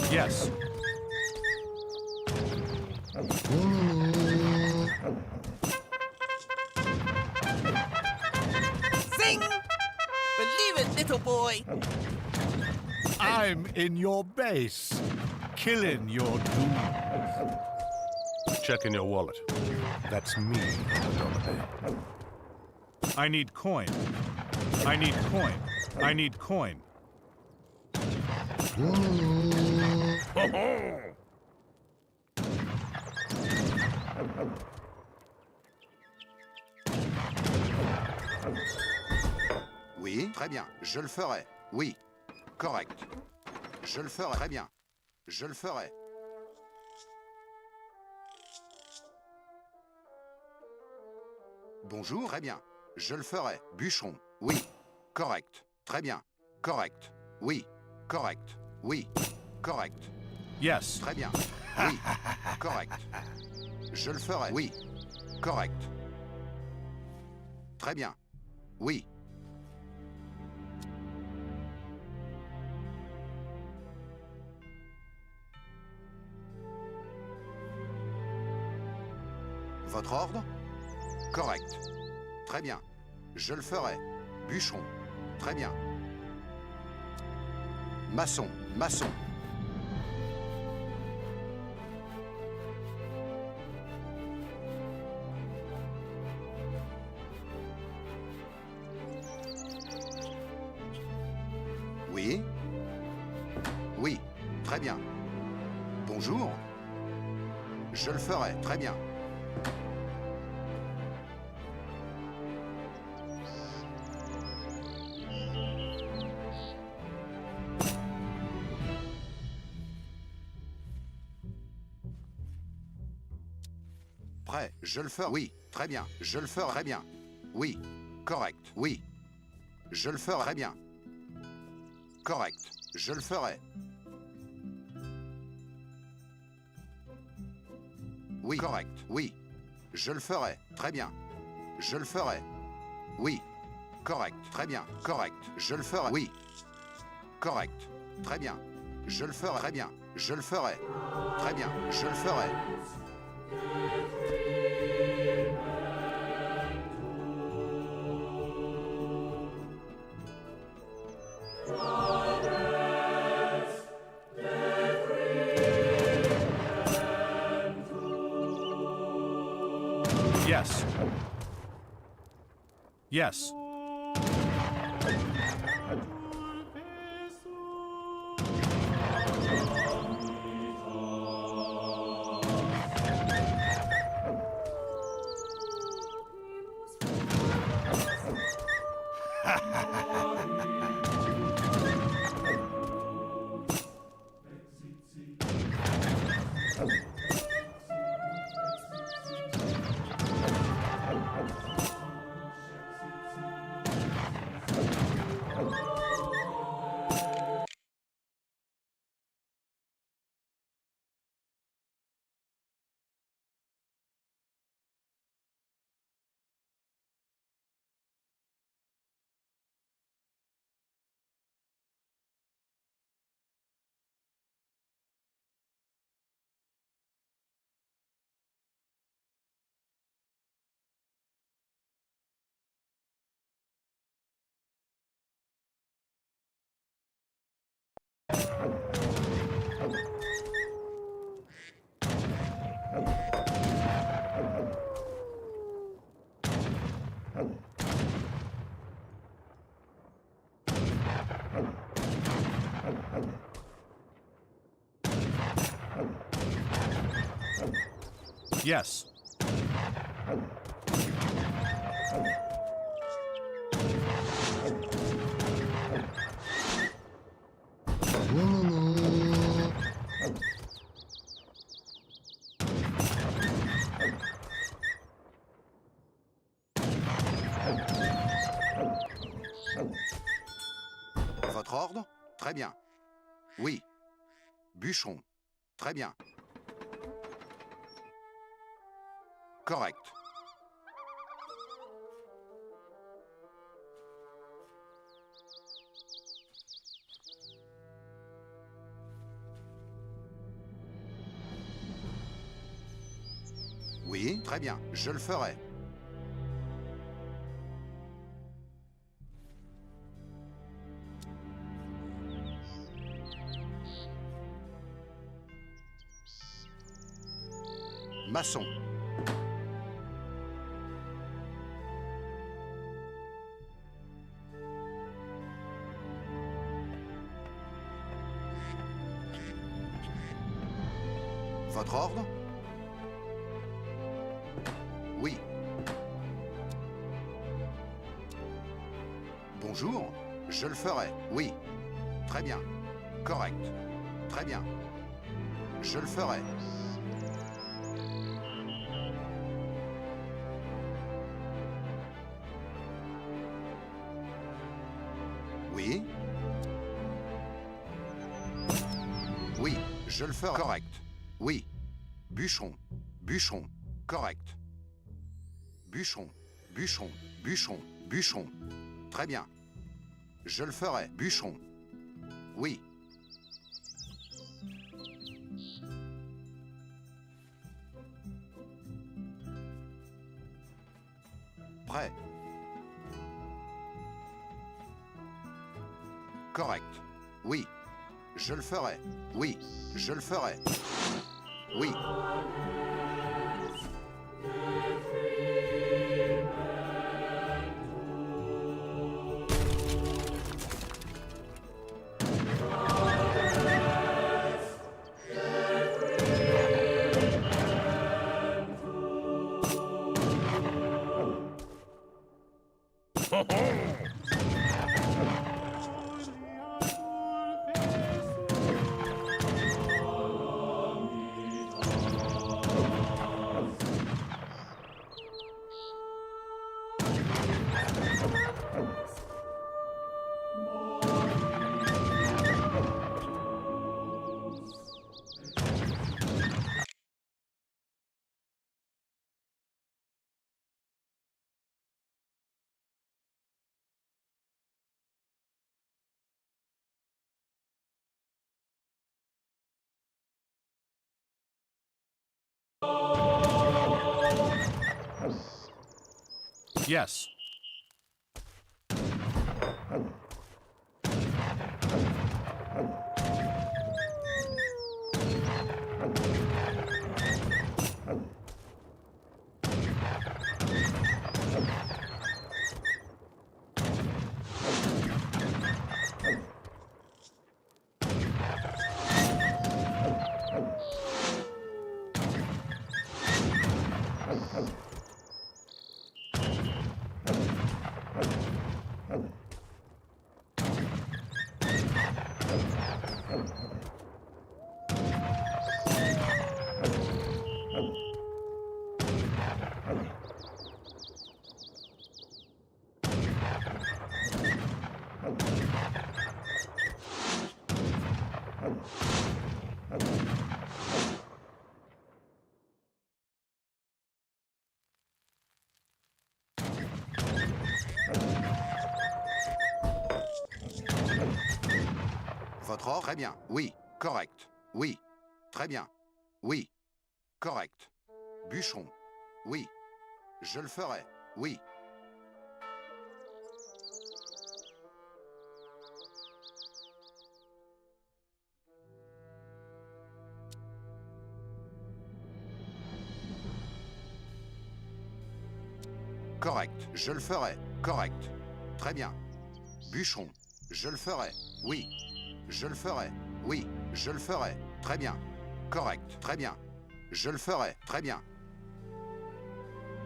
Yes. Zing! Believe it, little boy. I'm in your base, killing your doom. Check in your wallet. That's me, Donovan. I need coin. I need coin. I need coin. Oui, très bien. Je le ferai. Oui. Correct. Je le ferai. Très bien. Je le ferai. Bonjour. Très bien. Je le ferai. Bûcheron. Oui. Correct. Très bien. Correct. Oui. Correct. Oui. Correct. Yes. Très bien. Oui. Correct. Je le ferai. Oui. Correct. Très bien. Oui. Votre ordre? Correct. Très bien. Je le ferai. Bûcheron. Très bien. Maçon. Maçon. Oui. Oui. Très bien. Bonjour. Je le ferai. Très bien. Prêt. Je le ferai. Oui. Très bien. Je le ferai. Très bien. Oui. Correct. Oui. Je le ferai. Très bien. Correct. Je le ferai. Oui. Correct. Oui. Je le ferai. Très bien. Je le ferai. Oui. Correct. Très bien. Correct. Je le ferai. Oui. Correct. Très bien. Je le ferai. Très bien. Je le ferai. Très bien. Je le ferai. Yes. Yes. Yes. Votre ordre? Très bien. Oui. Bûcheron. Très bien. Correct. Très bien, je le ferai. Maçon. Votre ordre? Oui. Bonjour, je le ferai. Oui. Très bien. Correct. Très bien. Je le ferai. Oui. Oui, je le ferai. Correct. Oui. Bûcheron. Bûcheron. Correct. Bûcheron. Bûcheron. Bûcheron. Bûcheron. Très bien. Je le ferai. Bûcheron. Oui. Prêt. Correct. Oui. Je le ferai. Oui. Je le ferai. Oui. Yes. Votre ordre? Très bien. Oui. Correct. Oui. Très bien. Oui. Correct. Bûcheron. Oui. Je le ferai. Oui. Correct. Je le ferai. Correct. Très bien. Bûcheron. Je le ferai. Oui. Je le ferai. Oui. Je le ferai. Très bien. Correct. Très bien. Je le ferai. Très bien.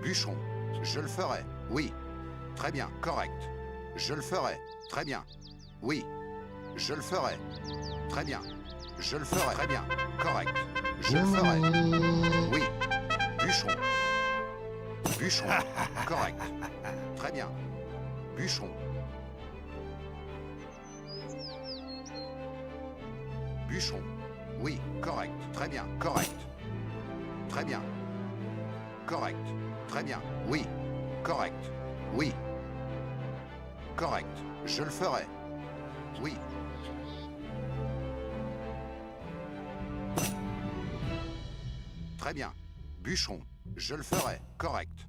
Bûcheron. Je le ferai. Oui. Très bien. Correct. Je le ferai. Très bien. Oui. Je le ferai. Très bien. Je le ferai. Très bien. Correct. Je le ferai. Oui. Bûcheron. Bûcheron. Correct. Très bien. Bûcheron. Bûcheron. Oui. Correct. Très bien. Correct. Très bien. Correct. Très bien. Oui. Correct. Oui. Correct. Je le ferai. Oui. Très bien. Bûcheron, je le ferai. Correct.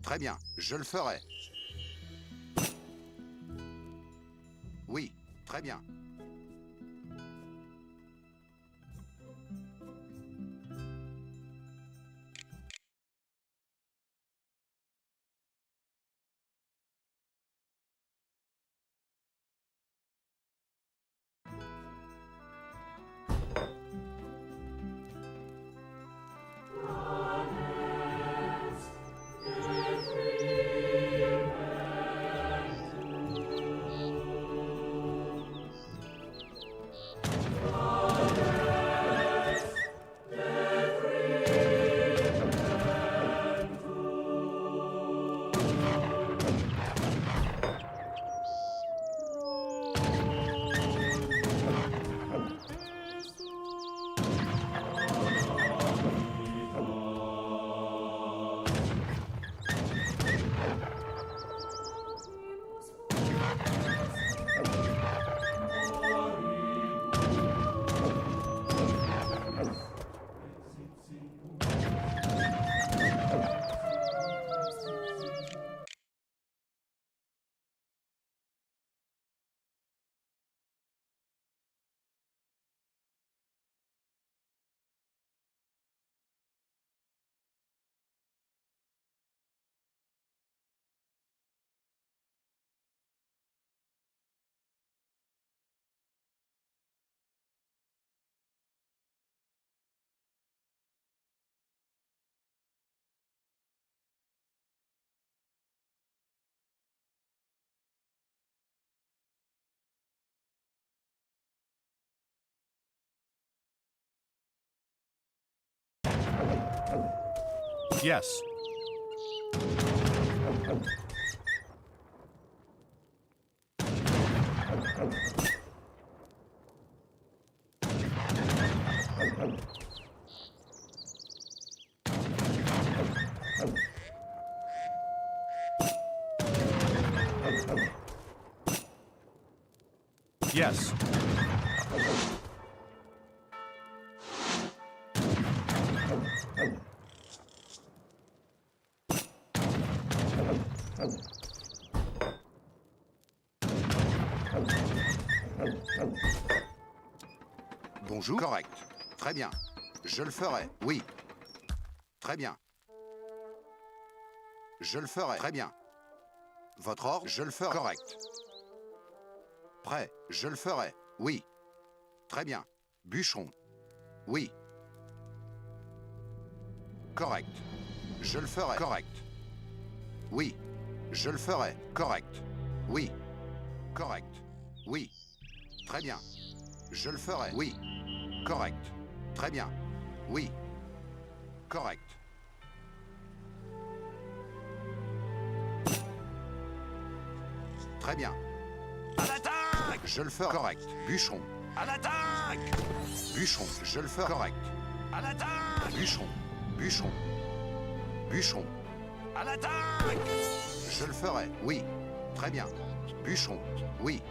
Très bien, je le ferai. Oui, très bien. Yes. Yes. Bonjour. Correct. Très bien. Je le ferai. Oui. Très bien. Je le ferai. Très bien. Votre ordre, je le ferai. Correct. Prêt. Je le ferai. Oui. Très bien. Bûcheron. Oui. Correct. Je le ferai. Correct. Oui. Je le ferai. Correct. Oui. Correct. Oui. Très bien. Je le ferai. Oui. Correct. Très bien. Oui. Correct. Très bien. À l'attaque! Je le ferai. Correct. Bûcheron. À l'attaque! Bûcheron. Je le ferai. Correct. À l'attaque! Bûcheron. Bûcheron. Bûcheron. À l'attaque! Je le ferai. Oui. Très bien. Bûcheron. Oui.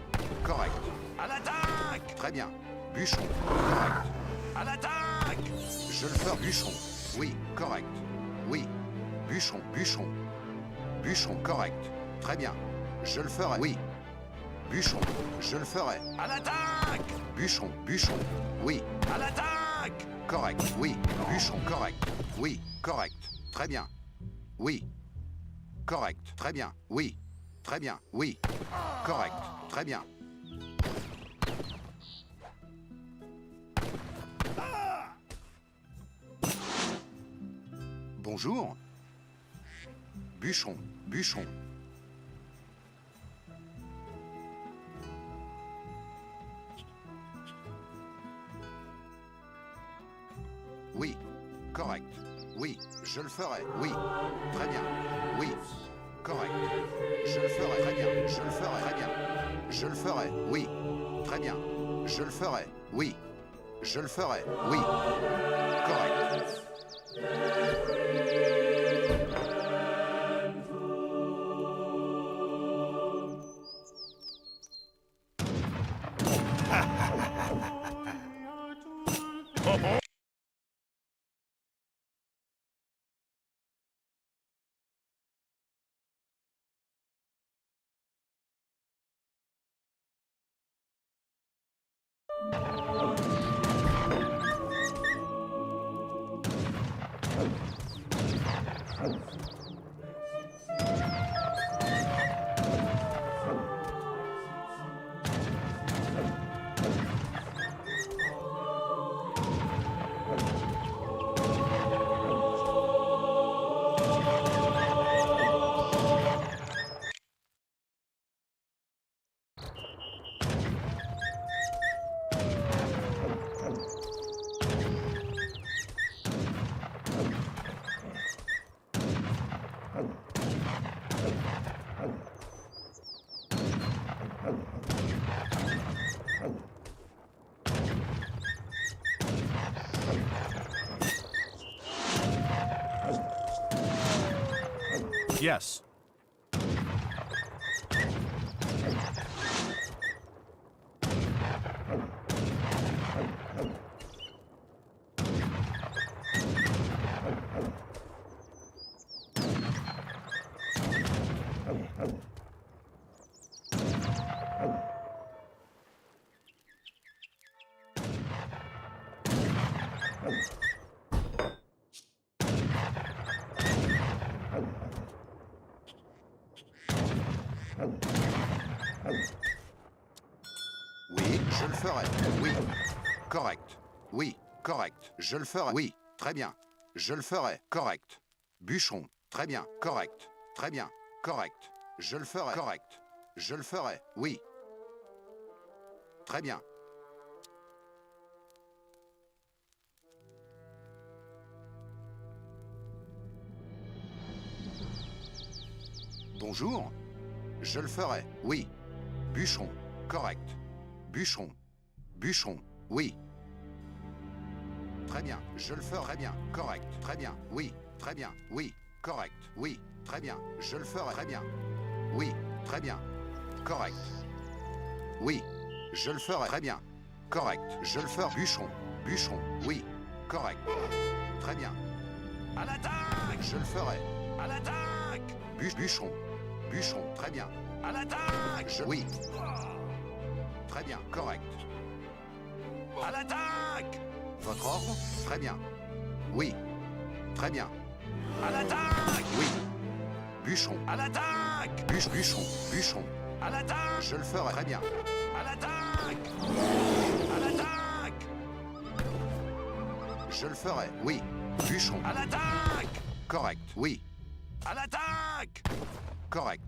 Correct. À l'attaque! Très bien. Bûcheron. Correct. À l'attaque! Je le ferai. Bûcheron. Oui. Correct. Oui. Bûcheron. Bûcheron. Bûcheron. Correct. Très bien. Je le ferai. Oui. Bûcheron. Je le ferai. À l'attaque! Bûcheron. Bûcheron. Oui. À l'attaque! Correct. Oui. Bûcheron. Correct. Oui. Correct. Très bien. Oui. Correct. Très bien. Oui. Très bien. Oui. Correct. Très bien. Bonjour. Bûcheron. Bûcheron. Oui. Correct. Oui. Je le ferai. Oui. Très bien. Oui. Correct. Je le ferai. Très bien. Je le ferai. Très bien. Je le ferai. Oui. Très bien. Je le ferai. Oui. Je le ferai. Oui. Correct. Yes. Oui, je le ferai. Oui. Correct. Oui, correct. Je le ferai. Oui, très bien. Je le ferai. Correct. Bûcheron. Très bien. Correct. Très bien. Correct. Je le ferai. Correct. Je le ferai. Oui. Très bien. Bonjour. Je le ferai. Oui. Bûcheron. Correct. Bûcheron. Bûcheron. Oui. Très bien. Je le ferai. Très bien. Correct. Très bien. Oui. Très bien. Oui. Correct. Oui. Très bien. Je le ferai. Très bien. Oui. Très bien. Correct. Oui. Je le ferai. Très bien. Correct. Je le ferai. Bûcheron. Bûcheron. Oui. Correct. Très bien. À l'attaque! Je le ferai. À l'attaque! Bûcheron. Bûcheron. Très bien. À l'attaque! Oui. Très bien. Correct. À l'attaque! Votre ordre? Très bien. Oui. Très bien. À l'attaque! Oui. Bûcheron. À l'attaque! Bûcheron. Bûcheron. À l'attaque! Je le ferai. Très bien. À l'attaque! À l'attaque! Je le ferai. Oui. Bûcheron. À l'attaque! Correct. Oui. À l'attaque! Correct.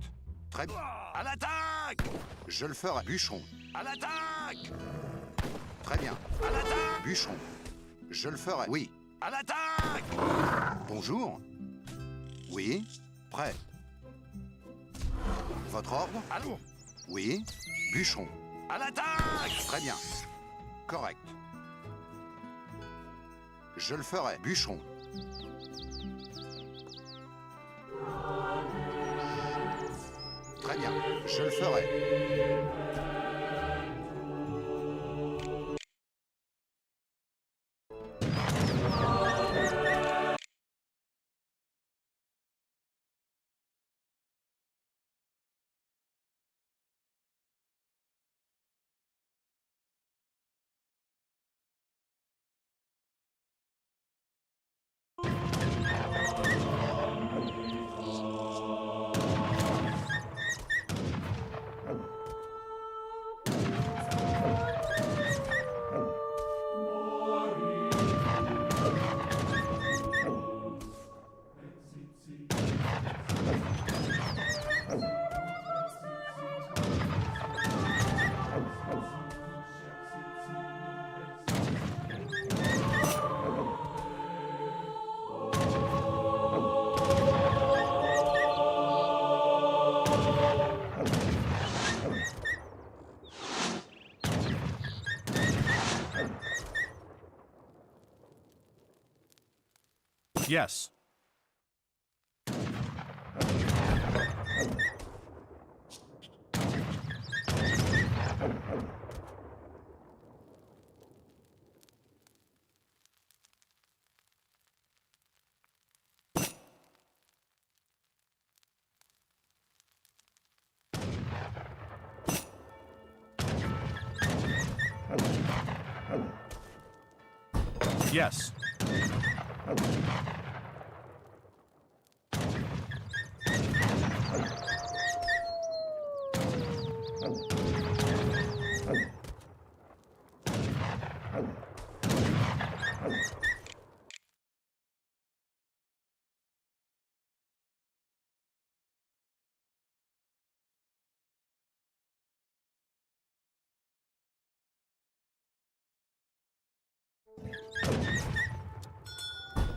Très bien. À l'attaque! Je le ferai. Bûcheron. À l'attaque! Très bien. À l'attaque! Bûcheron. Je le ferai. Oui. À l'attaque! Bonjour. Oui. Prêt. Votre ordre? Allons! Oui. Bûcheron. À l'attaque! Très bien. Correct. Je le ferai. Bûcheron. Très bien. Je le ferai. Yes. Yes.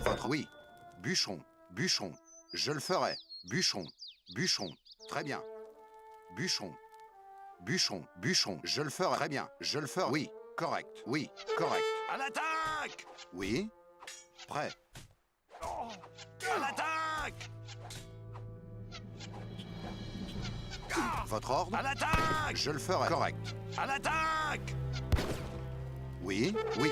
Votre oui. Bûcheron. Bûcheron. Je le ferai. Bûcheron. Bûcheron. Très bien. Bûcheron. Bûcheron. Bûcheron. Je le ferai. Très bien. Je le ferai. Oui. Correct. Oui. Correct. À l'attaque! Oui. Prêt. À l'attaque! Votre ordre? À l'attaque! Je le ferai. Correct. À l'attaque! Oui. Oui.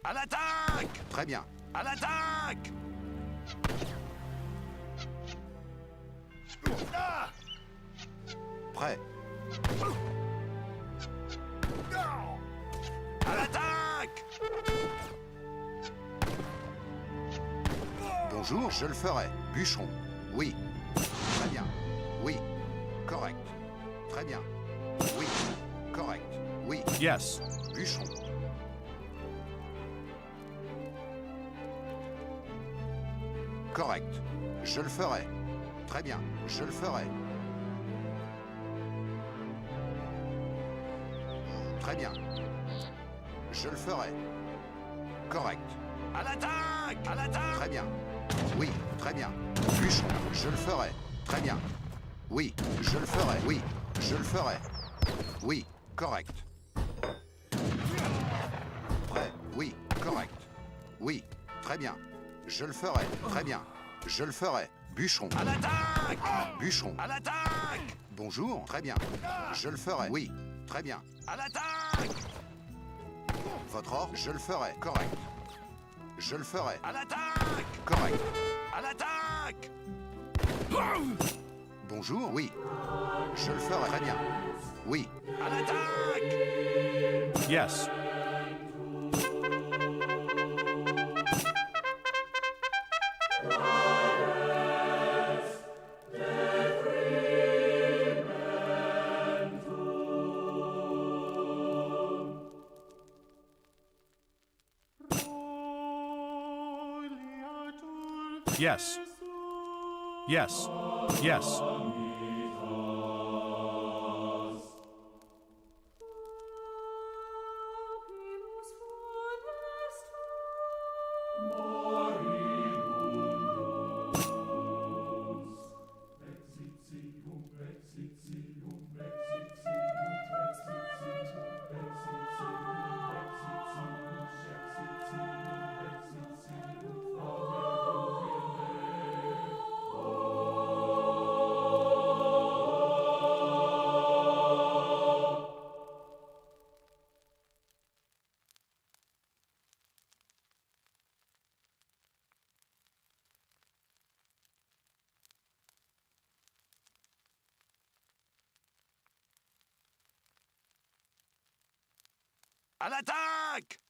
À l'attaque! Très bien. À l'attaque! Prêt. À l'attaque! Bonjour, je le ferai. Bûcheron. Oui. Très bien. Oui. Correct. Très bien. Oui. Correct. Oui. Yes. Bûcheron. Correct. Je le ferai. Très bien. Je le ferai. Très bien. Je le ferai. Correct. À l'attaque! À l'attaque! Très bien. Oui, très bien. Bûcheron, je le ferai. Très bien. Oui, je le ferai. Oui, je le ferai. Oui, correct. Prêt. Oui, correct. Oui, très bien. Je le ferai. Très bien. Je le ferai. Bûcheron. À l'attaque! Bûcheron. À l'attaque! Bonjour. Très bien. Je le ferai. Oui, très bien. À l'attaque! Votre ordre, je le ferai. Correct. Je le ferai. À l'attaque! Correct. À l'attaque! Bonjour. Oui. Je le ferai. Très bien. Oui. À l'attaque! Yes. Yes. Yes. Yes. À l'attaque!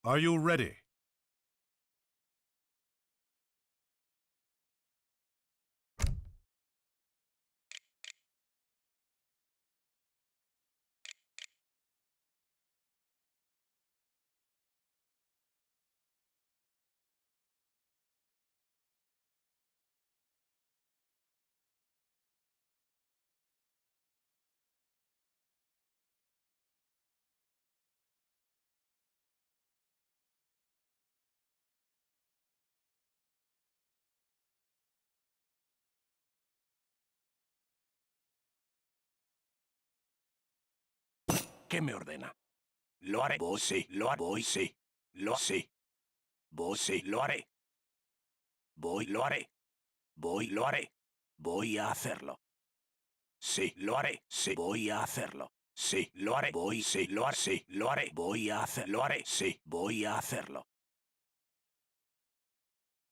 Are you ready? ¿Qué me ordena? Lo haré. Vos sí, voy sí. Lo sí. Vos sí, lo haré. Voy, lo haré. Voy, lo haré. Voy a hacerlo. Sí, lo haré. Sí, voy a hacerlo. Sí, lo haré. Voy, sí, lo haré. Sí, lo haré. Voy a hacerlo. Lo haré. Sí, voy a hacerlo.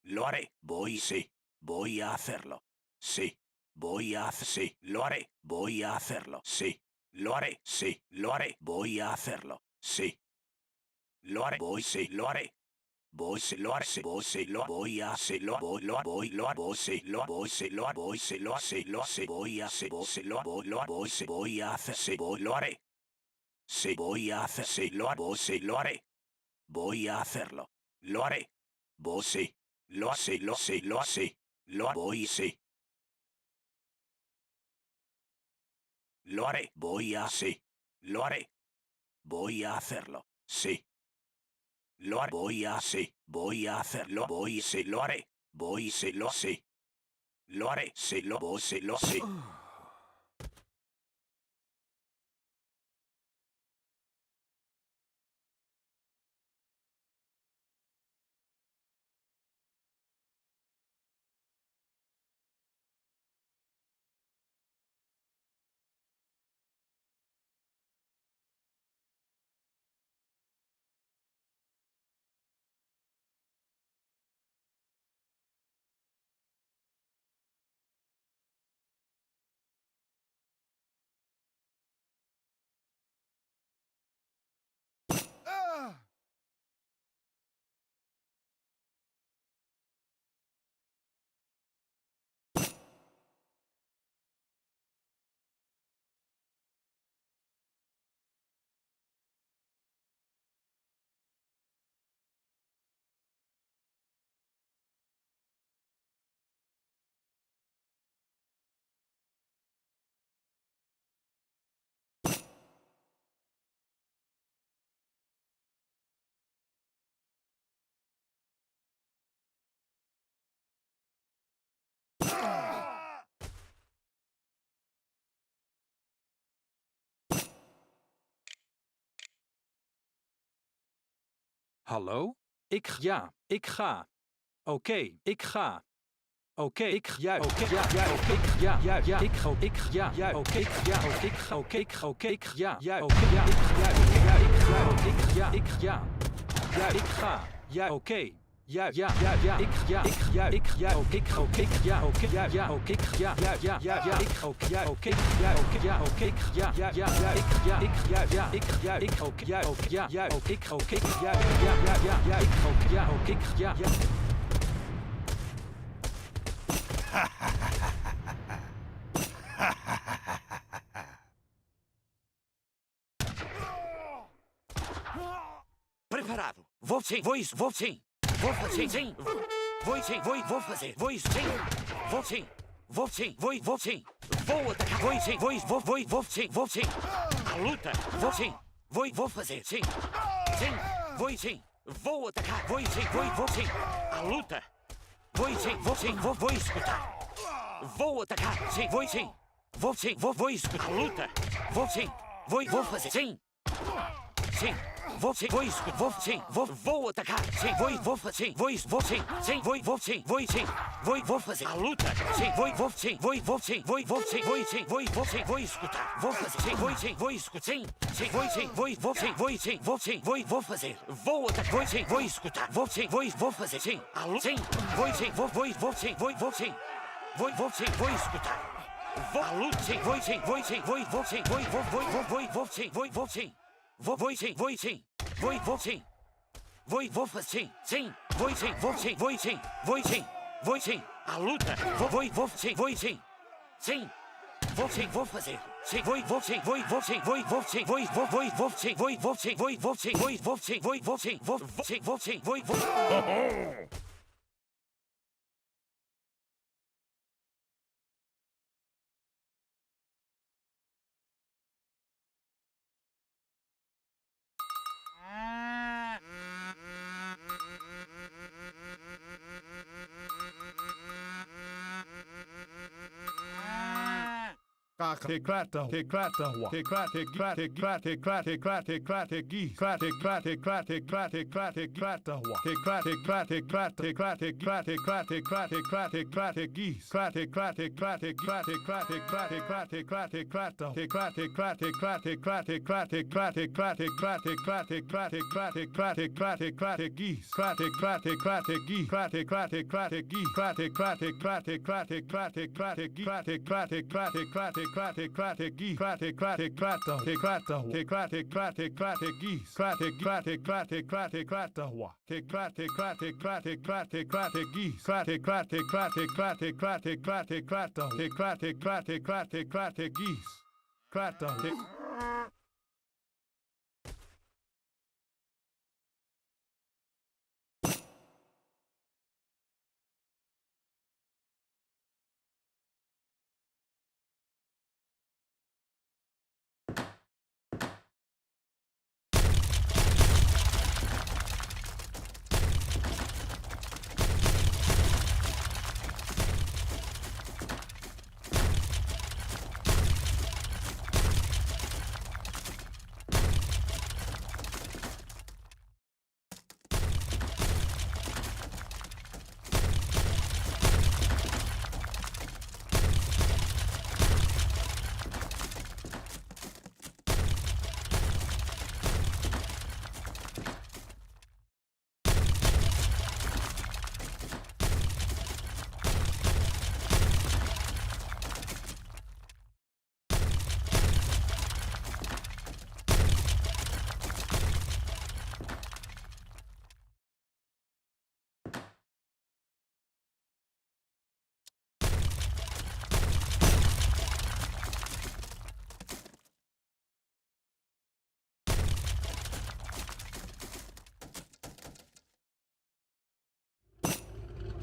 Lo haré. Voy, sí. Voy a hacerlo. Sí. Voy a hacer. Sí, lo haré. Voy a hacerlo. Sí. Lo haré. Sí, lo haré. Voy a hacerlo. Sí. Lo haré. Voy, sí, lo haré. Voy, sí, lo haré. Sí, voy, sí, lo voy a hacer. Lo voy, lo voy, sí, lo voy, sí, lo voy, sí, lo sí, lo sí, voy a hacer. Voy, sí, lo voy, sí, voy a hacer. Sí, voy, lo haré. Sí, voy a hacer. Sí, lo voy, sí, lo haré. Voy a hacerlo. Lo haré. Voy, sí. Lo sí, lo sí, lo sí. Lo voy, sí. Lo haré. Voy a sí. Lo haré. Voy a hacerlo. Sí. Lo haré. Voy a sí. Voy a hacerlo. Voy, sí, lo haré. Voy, sí, lo sí. Lo haré. Sí, lo voy, sí, lo sí. Hallo? Ik ga. Oké, ik ga. Oké, ik ja, oké, ja, oké, ja, ik ga, ja, oké, ja, oké, ik ga, oké, ik ja, oké, ja, ik ja, ik ja, ik ga, ja, oké. Ja, ik oké, ja, oké, ja, oké, ik oké, ja, oké, ja, oké, ik oké, ja, oké, ja, oké, ik oké, ja. Preparado. Vou sim. Vou sim. Vou fazer sim. Vou sim. Vou fazer. Vou sim. Vou sim. Vou sim. Vou sim. Vou atacar. Vou sim. Vou sim. Vou sim. A luta. Vou sim. Vou fazer. Sim. Sim. Vou sim. Vou atacar. Vou sim. Vou sim. A luta. Vou sim. Vou escutar. Vou atacar. Sim. Vou sim. Vou sim. Vou escutar. A luta. Vou sim. Vou fazer. Sim. Sim. Vou sim, vou atacar, sim, vou fazer, vou sim, vou fazer a luta, sim, vou sim, vou escutar, vou fazer, sim, vou escutar, sim, vou fazer, vou atacar, vou escutar, vou fazer, sim, a luta, sim, vou escutar, vou a luta, sim, vou sim. Vou sim. Wofzing, zing, voicing, voicing, voicing, voicing, voicing, aluta, voicing, voicing, zing, voicing, wofzing, zing, voicing, voicing, voicing, voicing, voicing, voicing, voicing.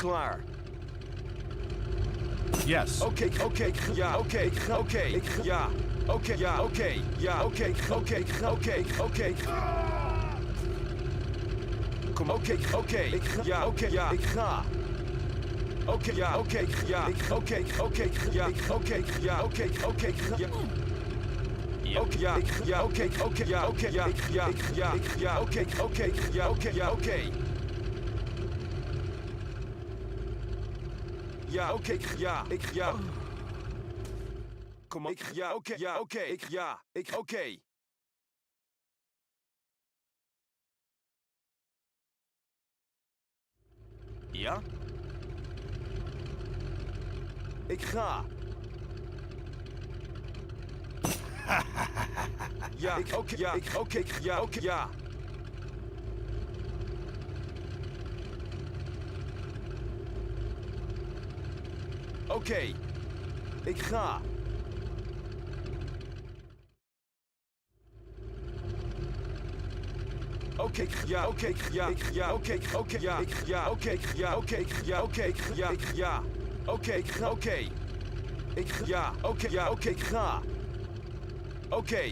Klaar. Yes. Oké, ja, oké, ja. Oké, ja, oké, ja, oké. Kom, oké, ja, ik ga. Oké, ja, oké, ja, ja, oké. Ja, oké, ja. Kom op, ja, oké, oké. Ja? Ik ga. Ja, oké, ja. Oké, ik ga. Oké, ja, oké, ja, oké, ja, oké, ik ga. Oké.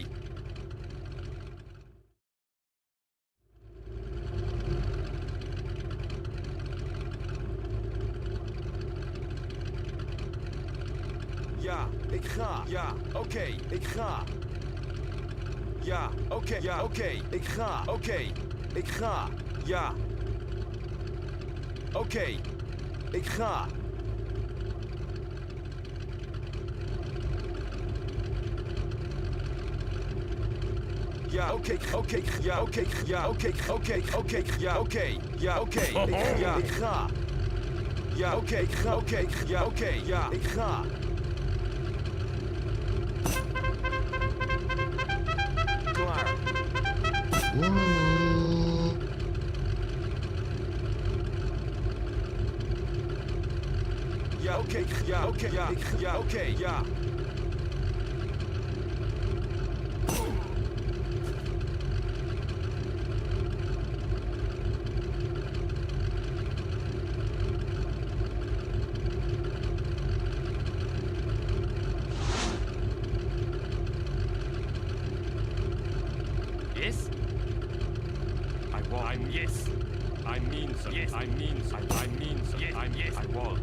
Ja, ik ga. Ja, oké, ik ga. Ja, oké, ik ga. Oké, ik ga. Ja. Oké, ik ga. Ja, oké, ja, oké, ja, oké, ik ga. Ja, oké, ja, ik ga. Klaar. oké, ja, oké, ja, ja, oké, ja. Yes? I'm yes. I mean so. Yes, I mean so. I mean so. Yes, I'm yes. I will.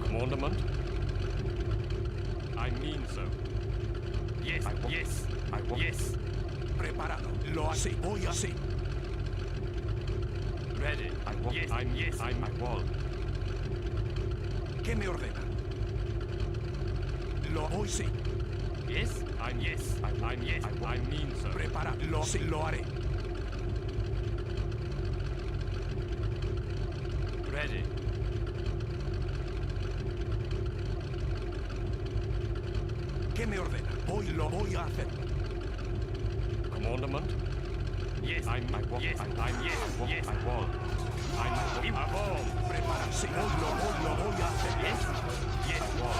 Commandment? I mean so. Yes, I will. Yes, I will. Yes. Preparado. Lo así. Voy así. Ready. I will. Yes, I'm yes. I will. ¿Qué me ordena? Lo voy sí. Yes, I'm yes. I'm yes. I mean so. Prepara. Lo sí. Lo haré. Ready. ¿Qué me ordena? Lo voy a hacer. Commandment? Yes, I will. Yes, I'm yes. Yes, I will. I will. Prepara. Sí, lo voy a hacer. Yes, yes, I will.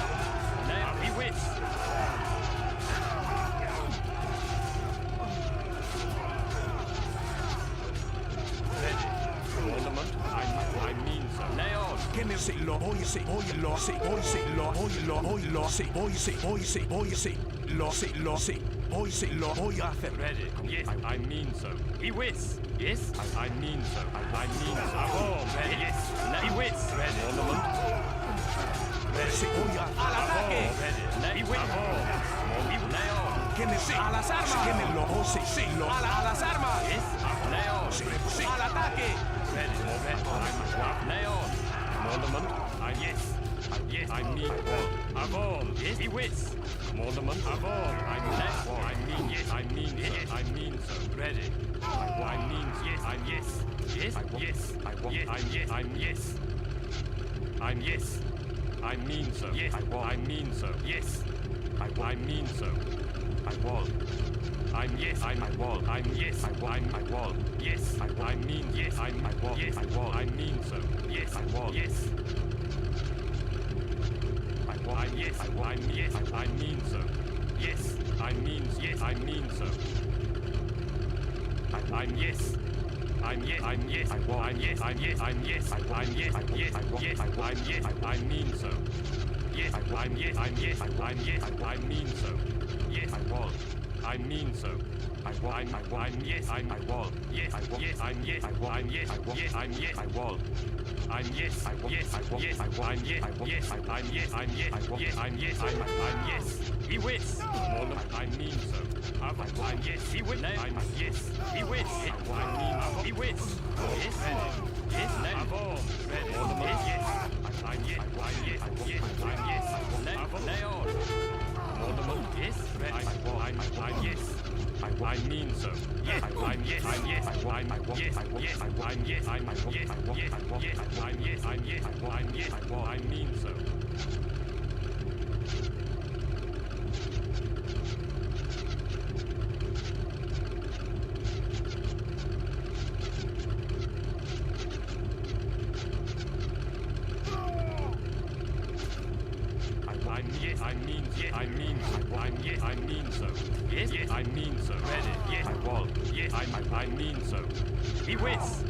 Now we whiz. Ready. Commandment? I mean so. Now on. ¿Qué me sí? Lo voy sí. Voy lo sí. Voy sí. Lo sí. Voy sí. Voy sí. Voy sí. Lo sí. Voy sí. Lo voy a hacer. Ready. Yes, I mean so. He whiz. Yes, I mean so. I mean so. Avon. Ready. Yes. He whiz. Ready. Commandment? Ready. Sí, voy a hacer. ¡Al ataque! Ready. He whiz. Now on. ¿Qué me sí? ¡A las armas! ¿Qué me lo voy sí? Sí, lo ¡A las armas! Yes. Now on. sí. Sí. ¡Al ataque! Ready. Now on. Commandment? Yes. Yes, I mean well. Avon. Yes, he whiz. Commandment? Avon. I mean yes. I mean yes. I mean so. Ready. I mean yes. I'm yes. Yes. Yes. Yes. I'm yes. I'm yes. I'm yes. I mean so. Yes. I mean so. Yes. I mean so. I will. I'm yes. I will. I'm yes. I will. Yes. I mean yes. I will. Yes. I will. I mean so. Yes. I will. Yes. I'm yes. I'm yes. I mean so. Yes. I mean yes. I mean so. I'm yes. I'm yes. I'm yes. I will. I'm yes. I'm yes. I'm yes. I'm yes. I'm yes. Yes. I'm yes. I mean so. Yes. I'm yes. I'm yes. I'm yes. I mean so. Yes. I will. I mean so. I'm yes. I'm I will. Yes. Yes. I'm yes. I'm yes. Yes. I'm yes. I will. I'm yes. Yes. Yes. I'm yes. Yes. I'm yes. I'm yes. Yes. I'm yes. I'm yes. He whiz. I mean so. I'm yes. He whiz. I'm yes. He whiz. I mean he whiz. Yes. Yes. Now. Ready. Yes. I'm yes. I'm yes. Yes. I'm yes. Now. Ornament. Yes. Ready. I'm yes. I mean so. Yes. I'm yes. I'm yes. I'm yes. Yes. I'm yes. I'm yes. Yes. I'm yes. I'm yes. I'm yes. I mean so. I'm yes. I mean yes. I mean I'm yes. I mean so. Yes. Yes. I mean so. Ready. Yes. I will. Yes. I mean so. He whiz.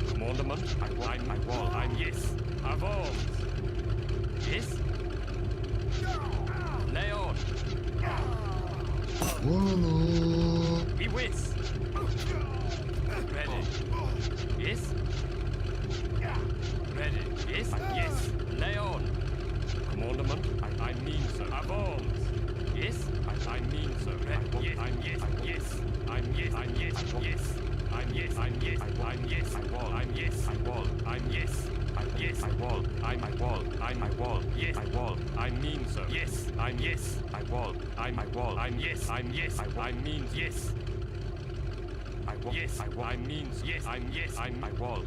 Commandment? I will. I'm yes. Avance. Yes. Lay on. He whiz. Ready. Yes. Ready. Yes. Yes. Lay on. Commandment? I mean so. Avance. Yes. I mean so. Ready. Yes. I'm yes. Yes. I'm yes. I'm yes. Yes. I'm yes. I'm yes. I'm yes. I will. I'm yes. I will. I'm yes. Yes. I will. I will. I will. Yes. I will. I mean so. Yes. I'm yes. I will. I will. I'm yes. I'm yes. I mean yes. I will. Yes. I mean yes. I'm yes. I will.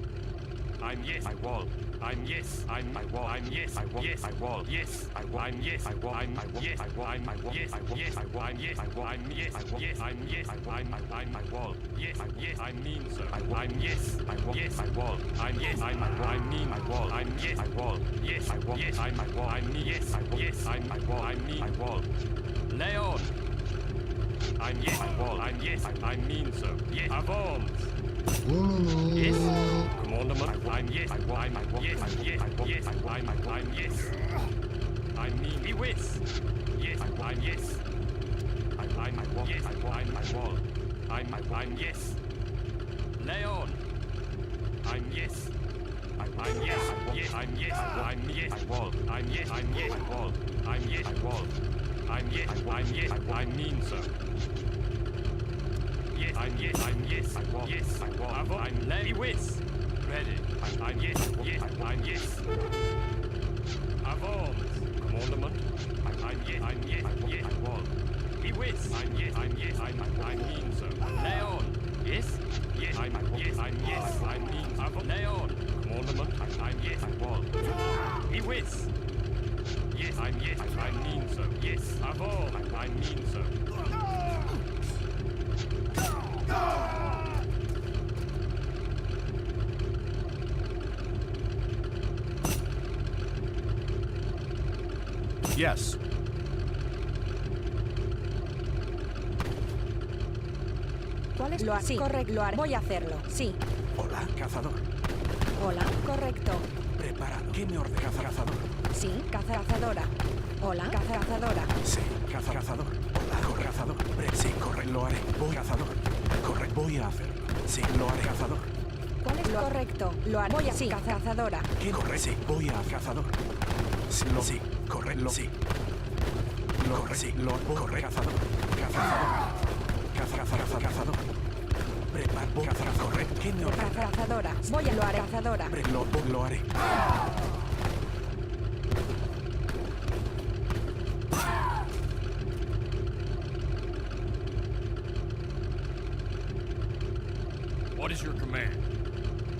I'm yes. I will. I'm yes. I wall. I'm yes. I wall. Yes. I wall. Yes. I wall. I'm yes. I wall. I'm yes. I wall. I'm yes. I wall. Yes. I wall. I'm yes. I wall. I'm yes. I wall. Yes. I'm yes. I wall. I'm I wall. Yes. I yes. I mean so. I wall. I'm yes. I wall. Yes. I wall. I'm yes. I'm I wall. I mean I wall. I'm yes. I wall. Yes. I wall. Yes. I'm I wall. I'm yes. I wall. Yes. I'm I wall. I mean I wall. Leon. I'm yes. I wall. I'm yes. I mean so. Yes. Avons. Yes. Commandment. I'm yes. I wall. I'm I wall. Yes. Yes. I wall. Yes. I wall. I'm yes. I mean me with. Yes. I wall. I'm yes. I'm I wall. Yes. I wall. I'm wall. I'm yes. Leon. I'm yes. I'm yes. Yes. I'm yes. I'm yes. I wall. I'm yes. I'm yes. I wall. I'm yes. I wall. I'm yes. I'm yes. I mean so. Yes. I'm yes. I'm yes. I wall. Yes. I wall. I'm Lady with. Ready. I'm yes. Yes. I'm yes. Avons. Commandment. I'm yes. I'm yes. Yes. I wall. Be with. I'm yes. I'm yes. I mean so. Leon. Yes. Yes. I'm yes. I'm yes. I mean Avon. Leon. Commandment. I'm yes. I wall. Be with. Yes. I'm yes. I mean so. Yes. Avon. I mean so. Yes. ¿Cuál es? Sí, correcto. Voy a hacerlo. Sí. Hola, cazador. Hola, correcto. Preparado. ¿Qué me ordena, cazador? Sí, cazadora. Hola, cazadora. Sí, cazador. Hola, cazador. Sí, corre, lo haré. Voy, cazador. Corre, voy a hacerlo. Sí, lo haré, cazador. ¿Cuál es? Correcto. Lo haré. Voy a... Sí, cazadora. ¿Qué corre? Sí, voy a cazador. Sí, corre, sí. Corre, sí, corre, cazador. Cazador. Preparo, cazador, correcto. ¿Qué me ordena? Cazadora. Voy a lo haré, cazadora. Lo haré. What is your command?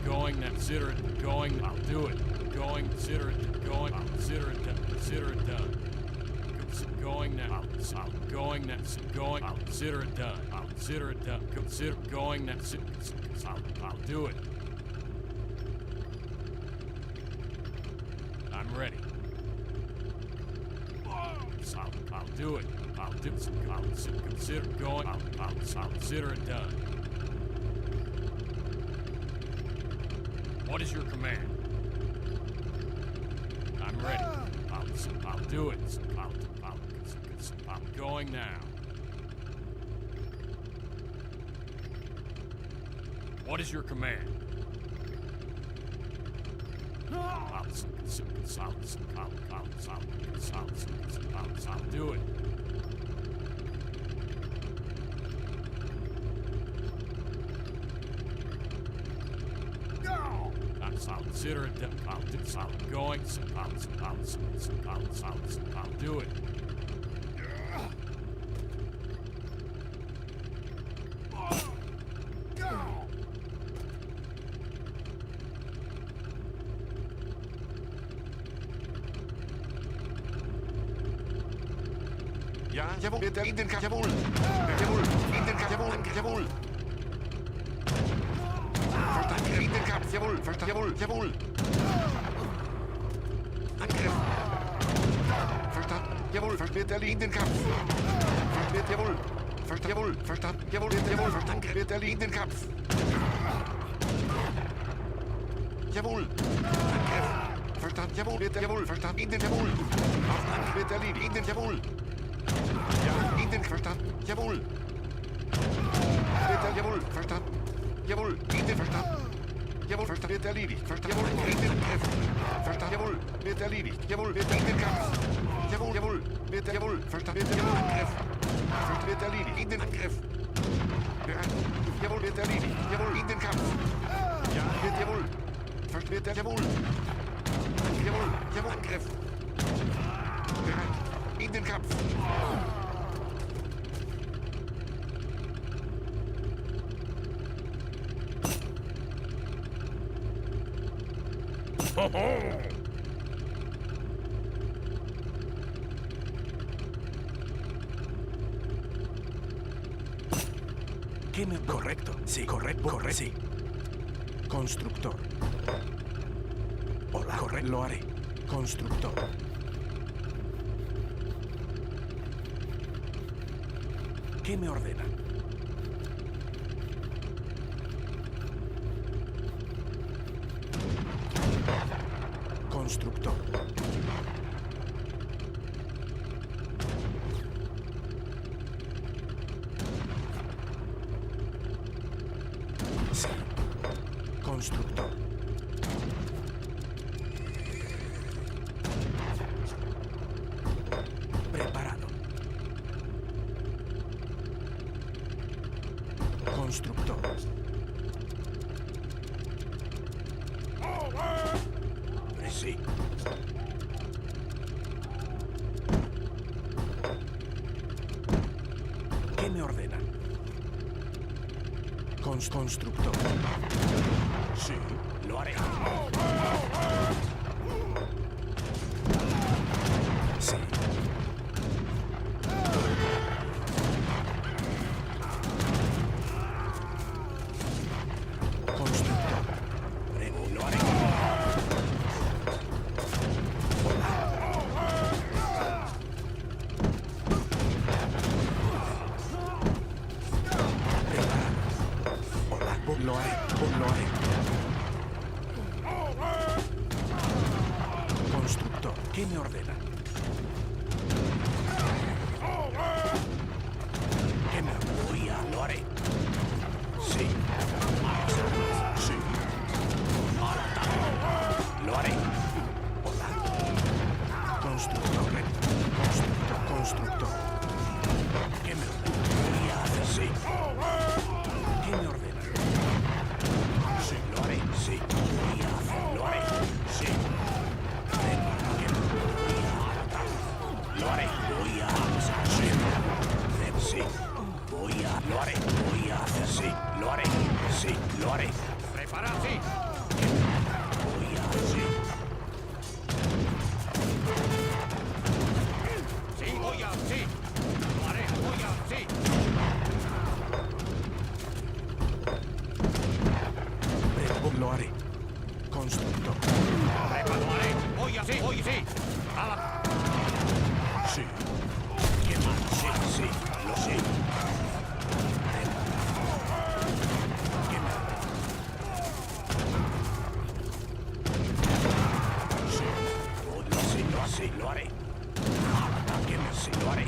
Going, consider it. Going, I'll do it. Going, consider it. Going, I'll consider it done. Consider it done. Going now. I'll going now. Going, I'll consider it done. I'll consider it done. Consider going now. I'll do it. I'm ready. I'll do it. I'll do it. I'll consider going. I'll consider it done. What is your command? I'm ready. I'll do it. I'm going now. What is your command? I'll do it. I'll consider it done. I'll going. I'll do it. Ja, jawohl, in den Kampf, jawohl. Jawohl, in den Kampf, jawohl, jawohl. Verstanden, in den Kampf, jawohl, verstanden, jawohl. Angriff. Verstanden, jawohl, verstanden, in den Kampf. Verstanden, jawohl. Verstanden, jawohl, verstanden, jawohl, verstanden, verstanden, in den Kampf. Jawohl. Angriff. Verstanden, jawohl, verstanden, in den jawohl. Angriff wird erledigt, in den jawohl. Ja, in den verstanden, jawohl. Wird jawohl, verstanden. Jawohl, in den verstanden. Jawohl, verstanden, wird erledigt. Verstanden, jawohl, in den Angriff. Verstanden, jawohl, wird erledigt. Jawohl, wird in den Kampf. Jawohl, wird jawohl, verstanden, wird jawohl, Angriff. Verstanden, wird erledigt. In den Angriff. Bereit. Jawohl, wird erledigt. Jawohl, in den Kampf. Ja, wird jawohl. Verstanden, wird jawohl. Jawohl, Angriff. Bereit. In den Kampf. ¿Qué me... Correcto. Sí, correcto, correcto. Sí. Constructor. Hola, correcto. Lo haré. Constructor. ¿Qué me ordena? Constructor. Sí. Constructor. Preparado. Constructor. Sí. ¿Qué me ordena? Constructor. Sí, lo haré. Sí. Constructor. Lo haré. Lo haré, lo haré. Constructor, ¿qué me ordena? ¿Qué me voy a? Lo haré. Sí. Sí. Lo haré. Hola. Constructor, constructor. ¿Qué me voy a hacer? Sí. ¿Qué me ordena? Sí, lo haré. Sí, voy a hacer. Lo haré. Sí. Lo haré. Voy a hacer. Sí. Sí. Voy a. Lo haré. Voy a hacer. Sí. Lo haré. Sí. Lo haré. Prepara, sí. Voy a. Sí. Sí, voy a. Sí. Lo haré. Voy a. Sí. Lo haré. Constructor. Lo haré. Voy a. Sí. Voy. Sí. A la... Sí. ¿Qué más? Sí, sí. Lo sé. ¿Qué más? Sí. Lo haré. ¿Qué más? Sí, lo haré.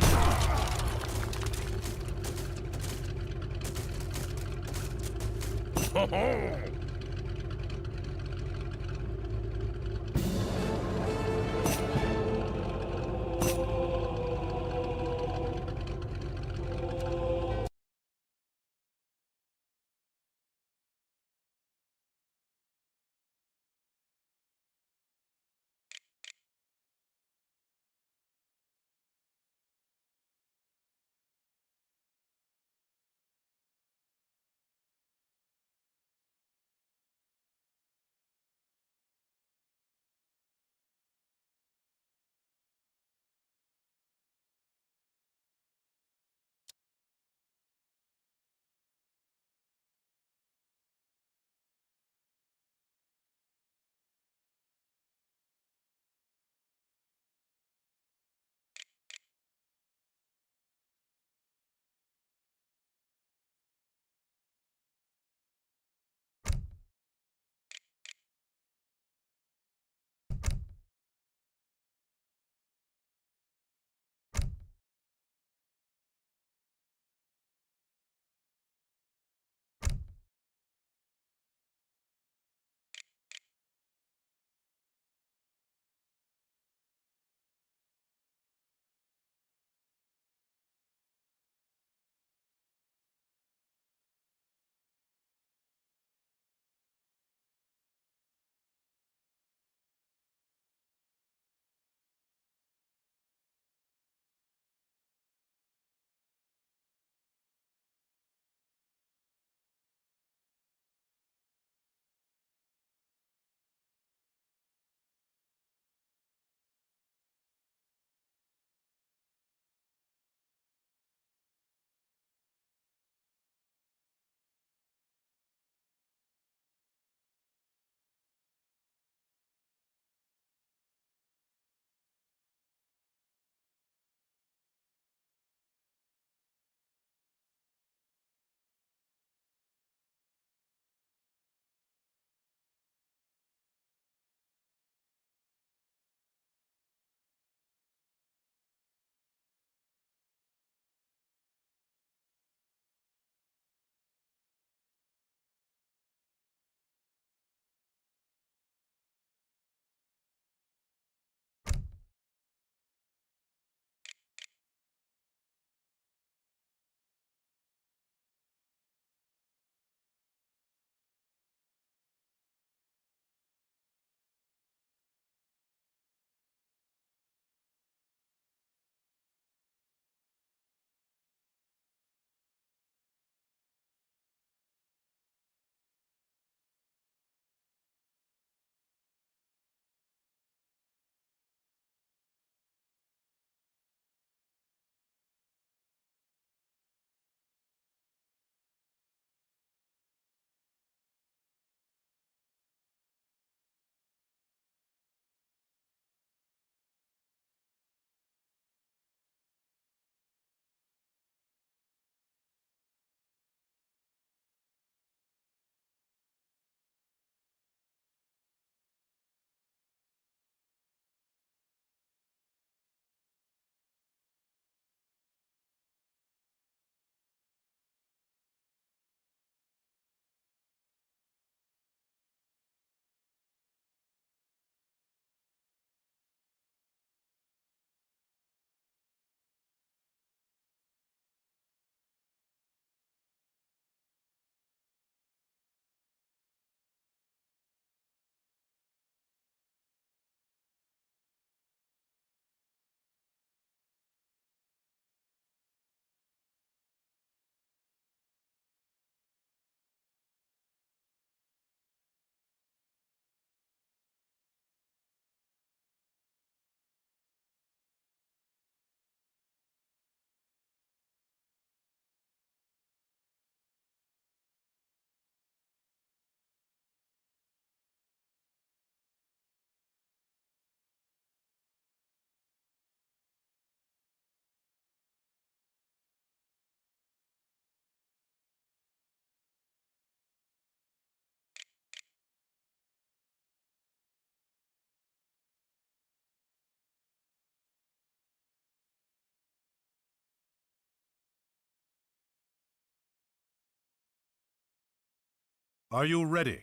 Are you ready?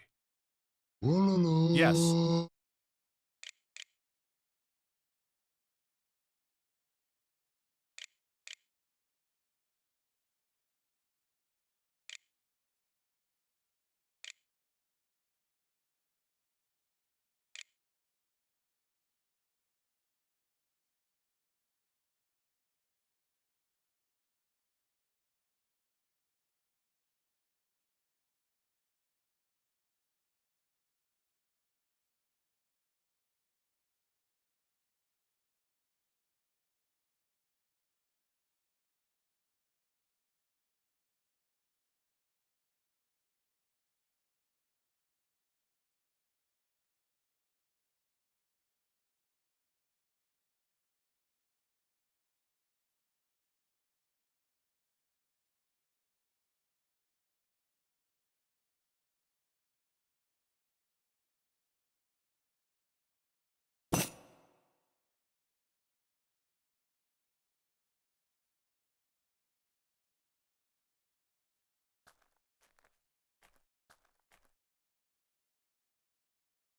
Yes.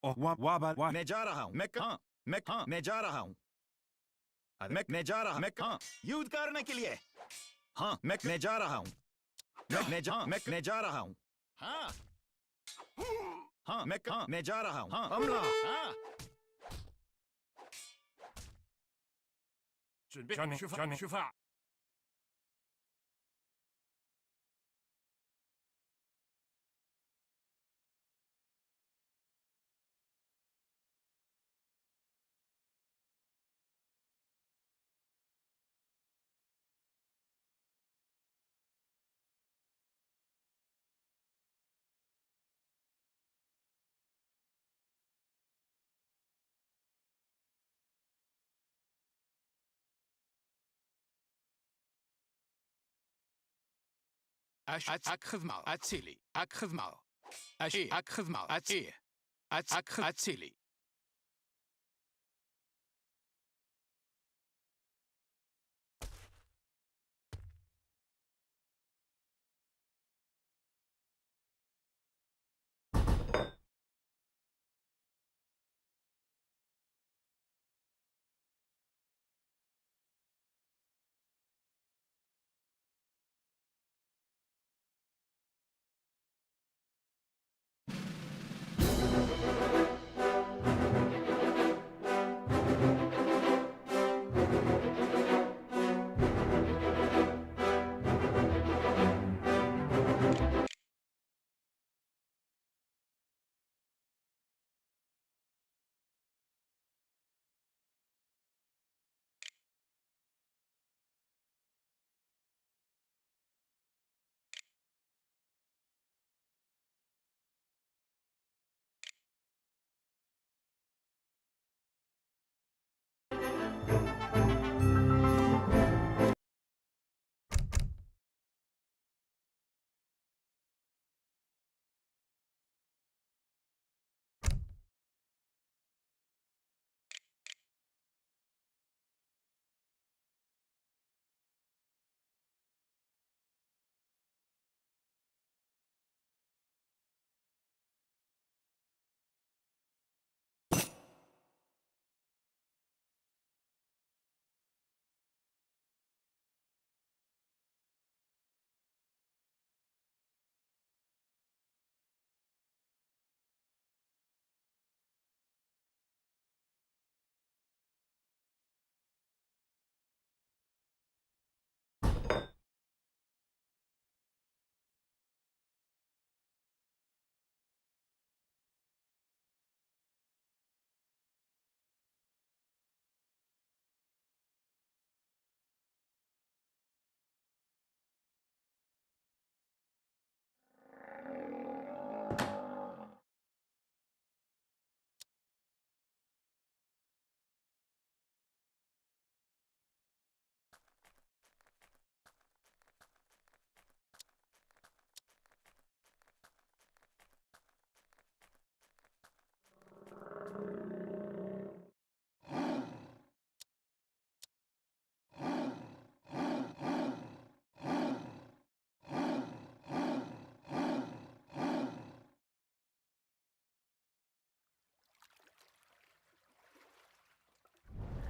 मैं जा रहा हूँ मैं जा रहा हूँ मैं जा रहा हाँ युद्ध करने के लिए हाँ मैं जा रहा हूँ मैं जा रहा हूँ हाँ मैं जा रहा हूँ हाँ हमला हाँ 准备出发。أخذ أتسيلي أخذ أخذ أتسيلي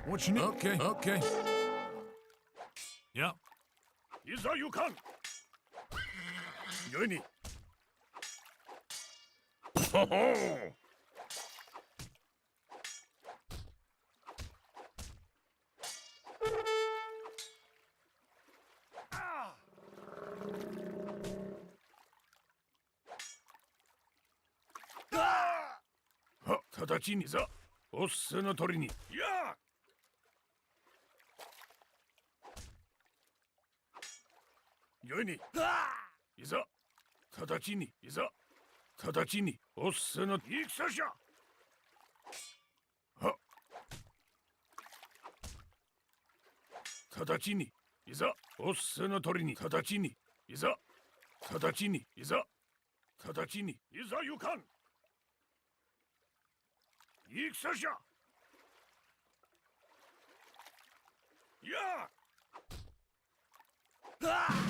What you need? Okay, okay. Yeah. Is all you can. Johnny. Ho ho! Ah! 直ちにさ、おっせの鳥に。やよいに。いざ、直ちに、いざ、直ちに、おっせの戦じゃ。は。直ちに、いざ、おっせの鳥に、直ちに、いざ、直ちに、いざ、直ちに、いざゆかん。戦じゃ。やあ。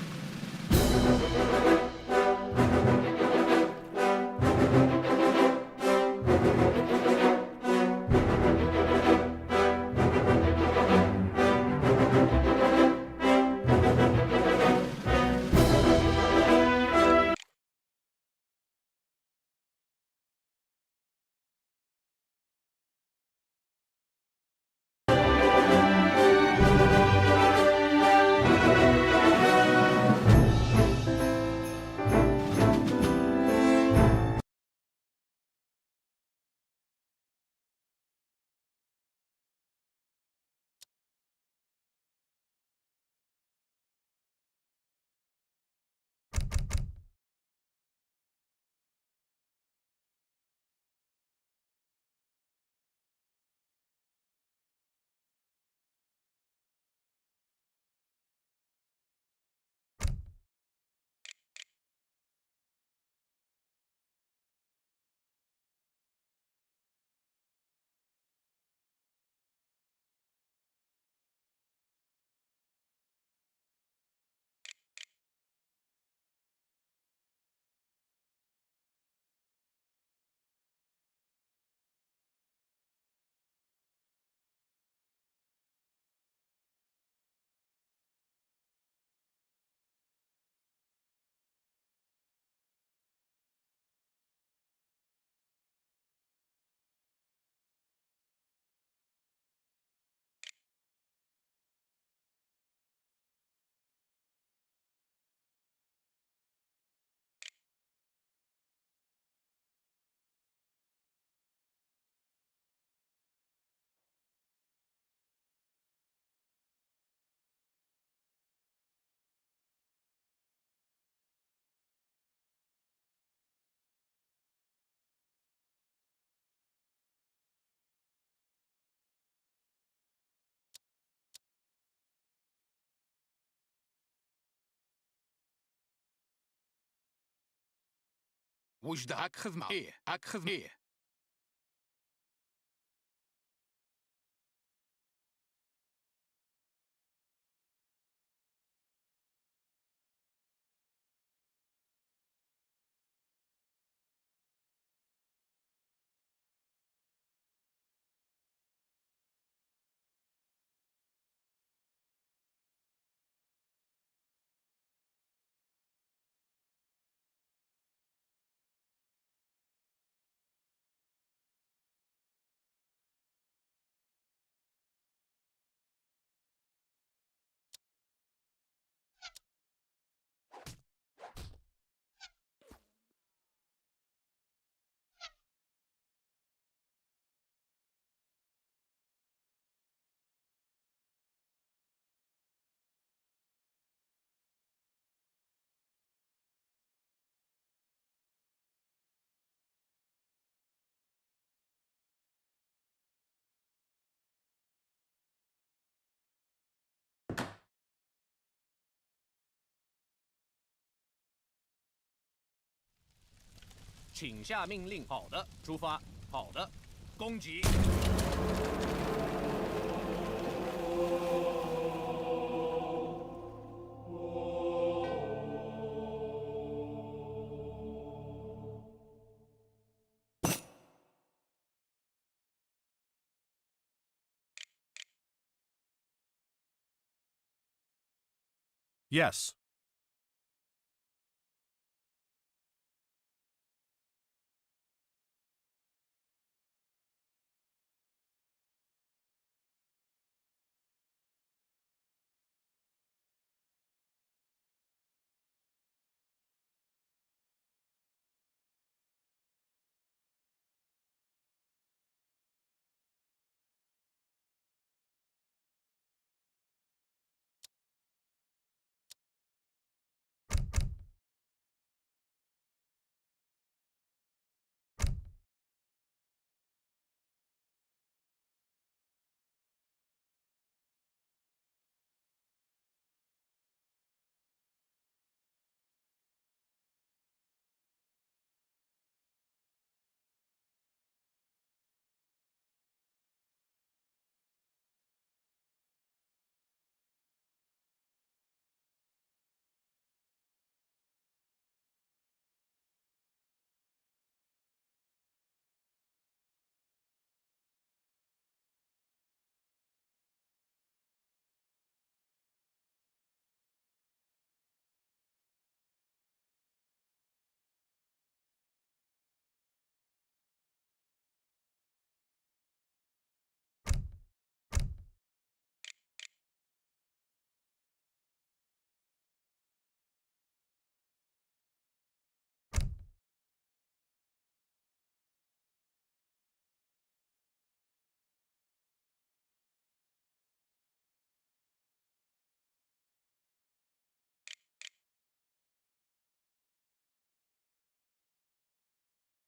وجد أخذ معي أخذ معي请下命令。好的，出发。好的，攻击。Yes.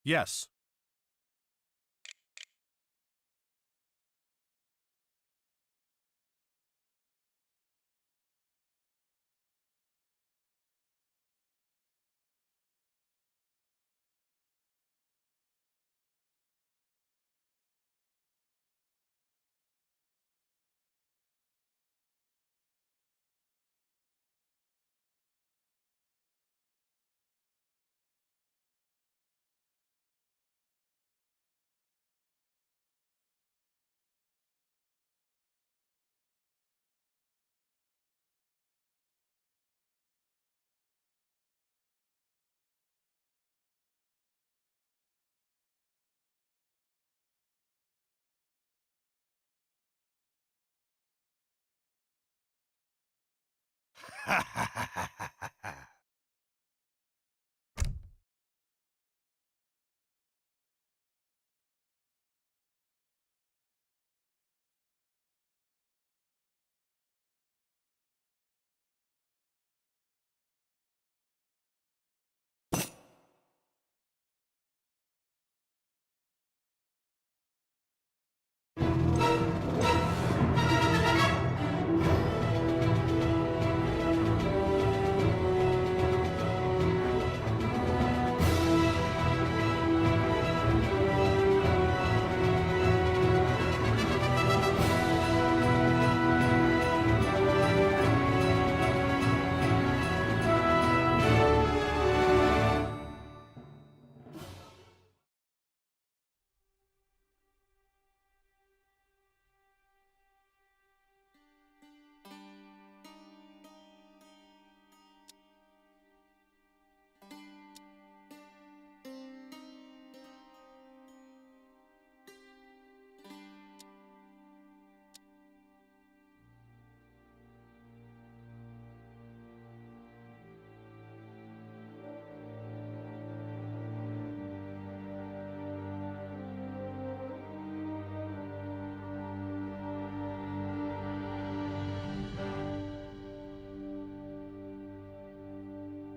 Yes.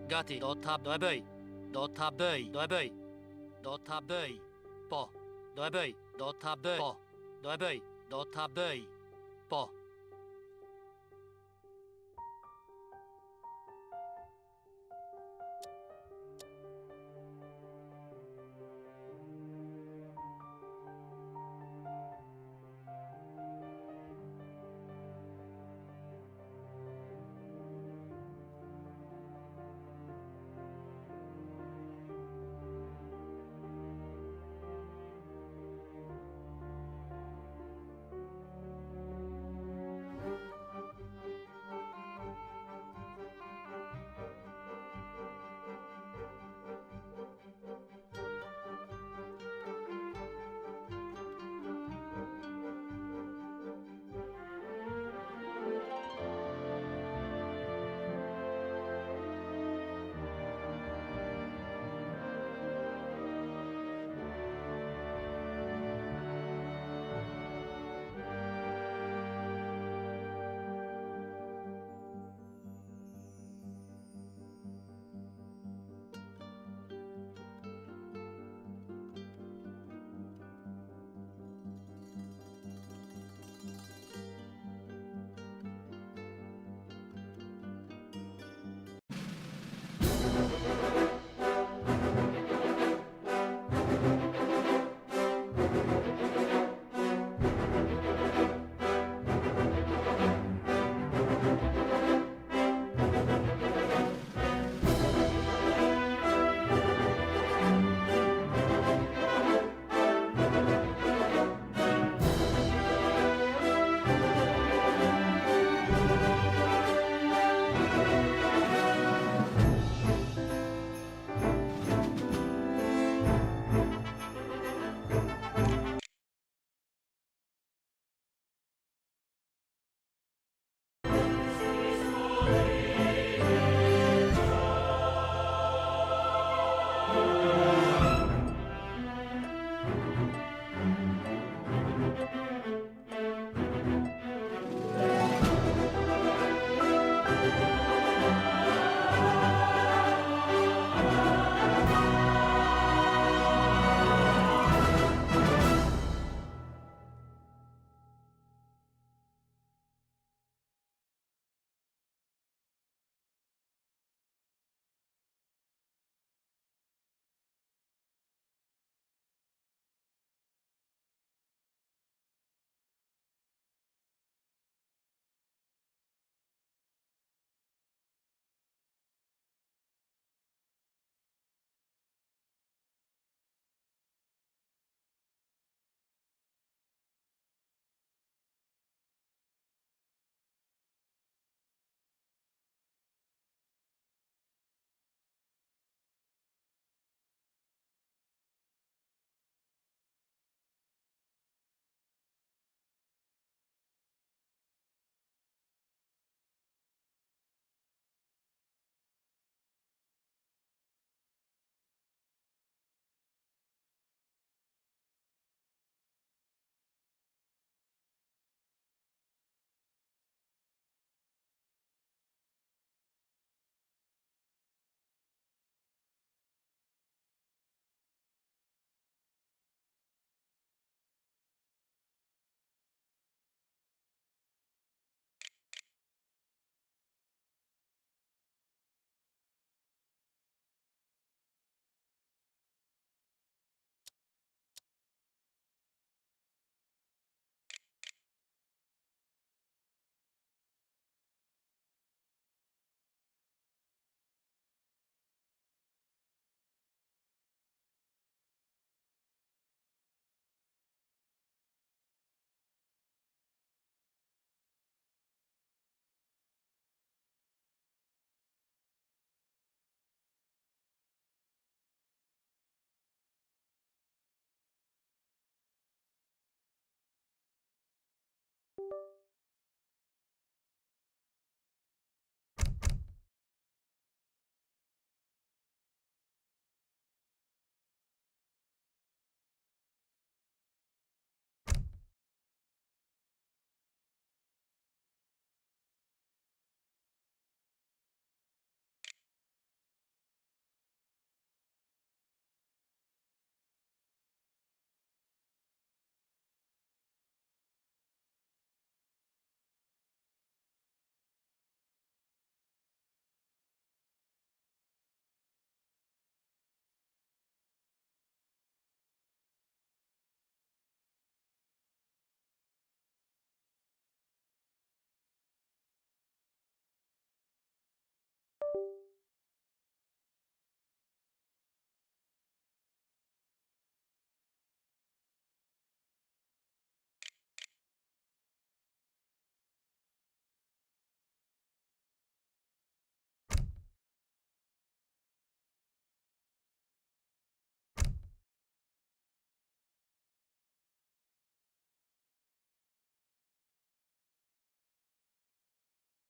Gati, dotab, dobej. Dotabej, dobej. Dotabej, po. Dobej, dotabej, po. Dobej, dotabej, po.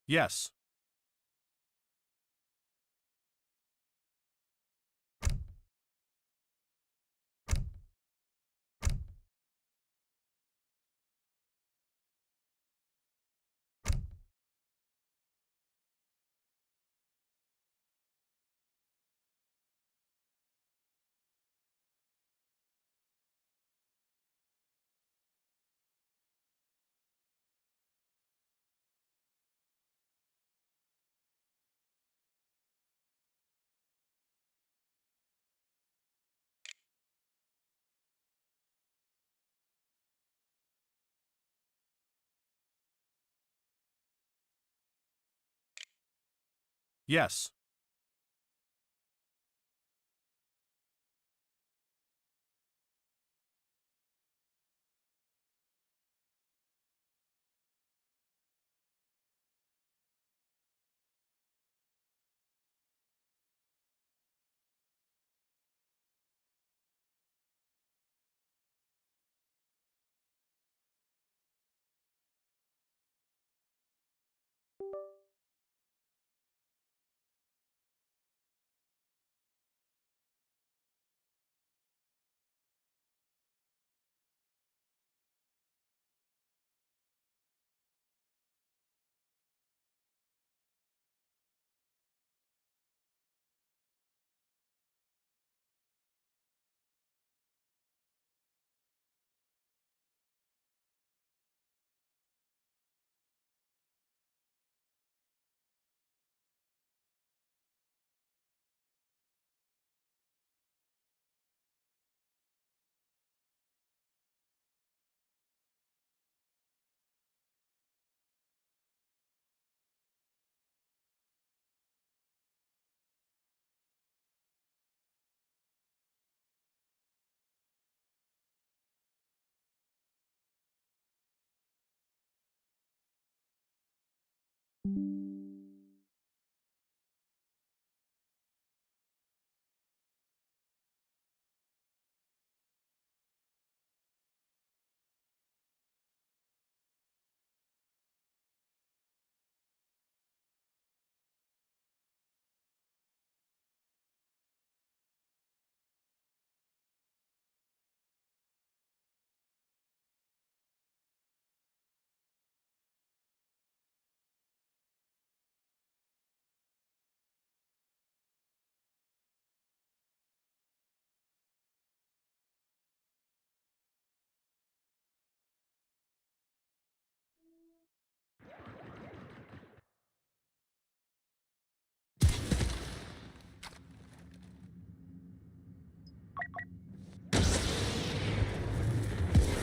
Yes. Yes.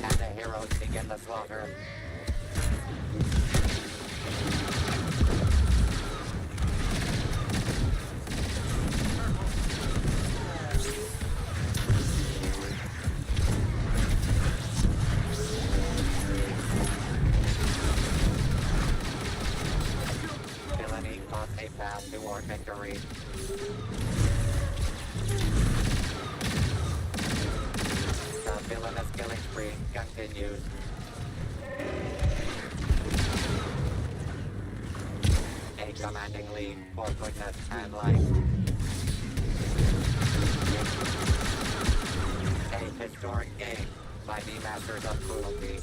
And the heroes begin the slaughter. Villainy caused a path toward victory. The villainous killing spree continues. A commanding lead for goodness and life. A historic game by the masters of cruelty.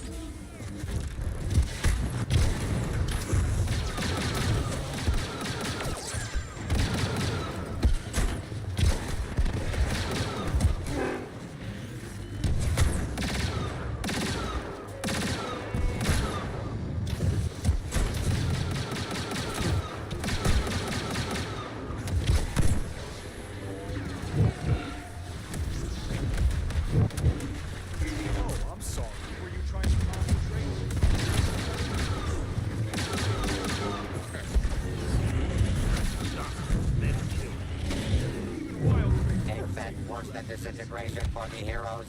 Worse than disintegration for the heroes.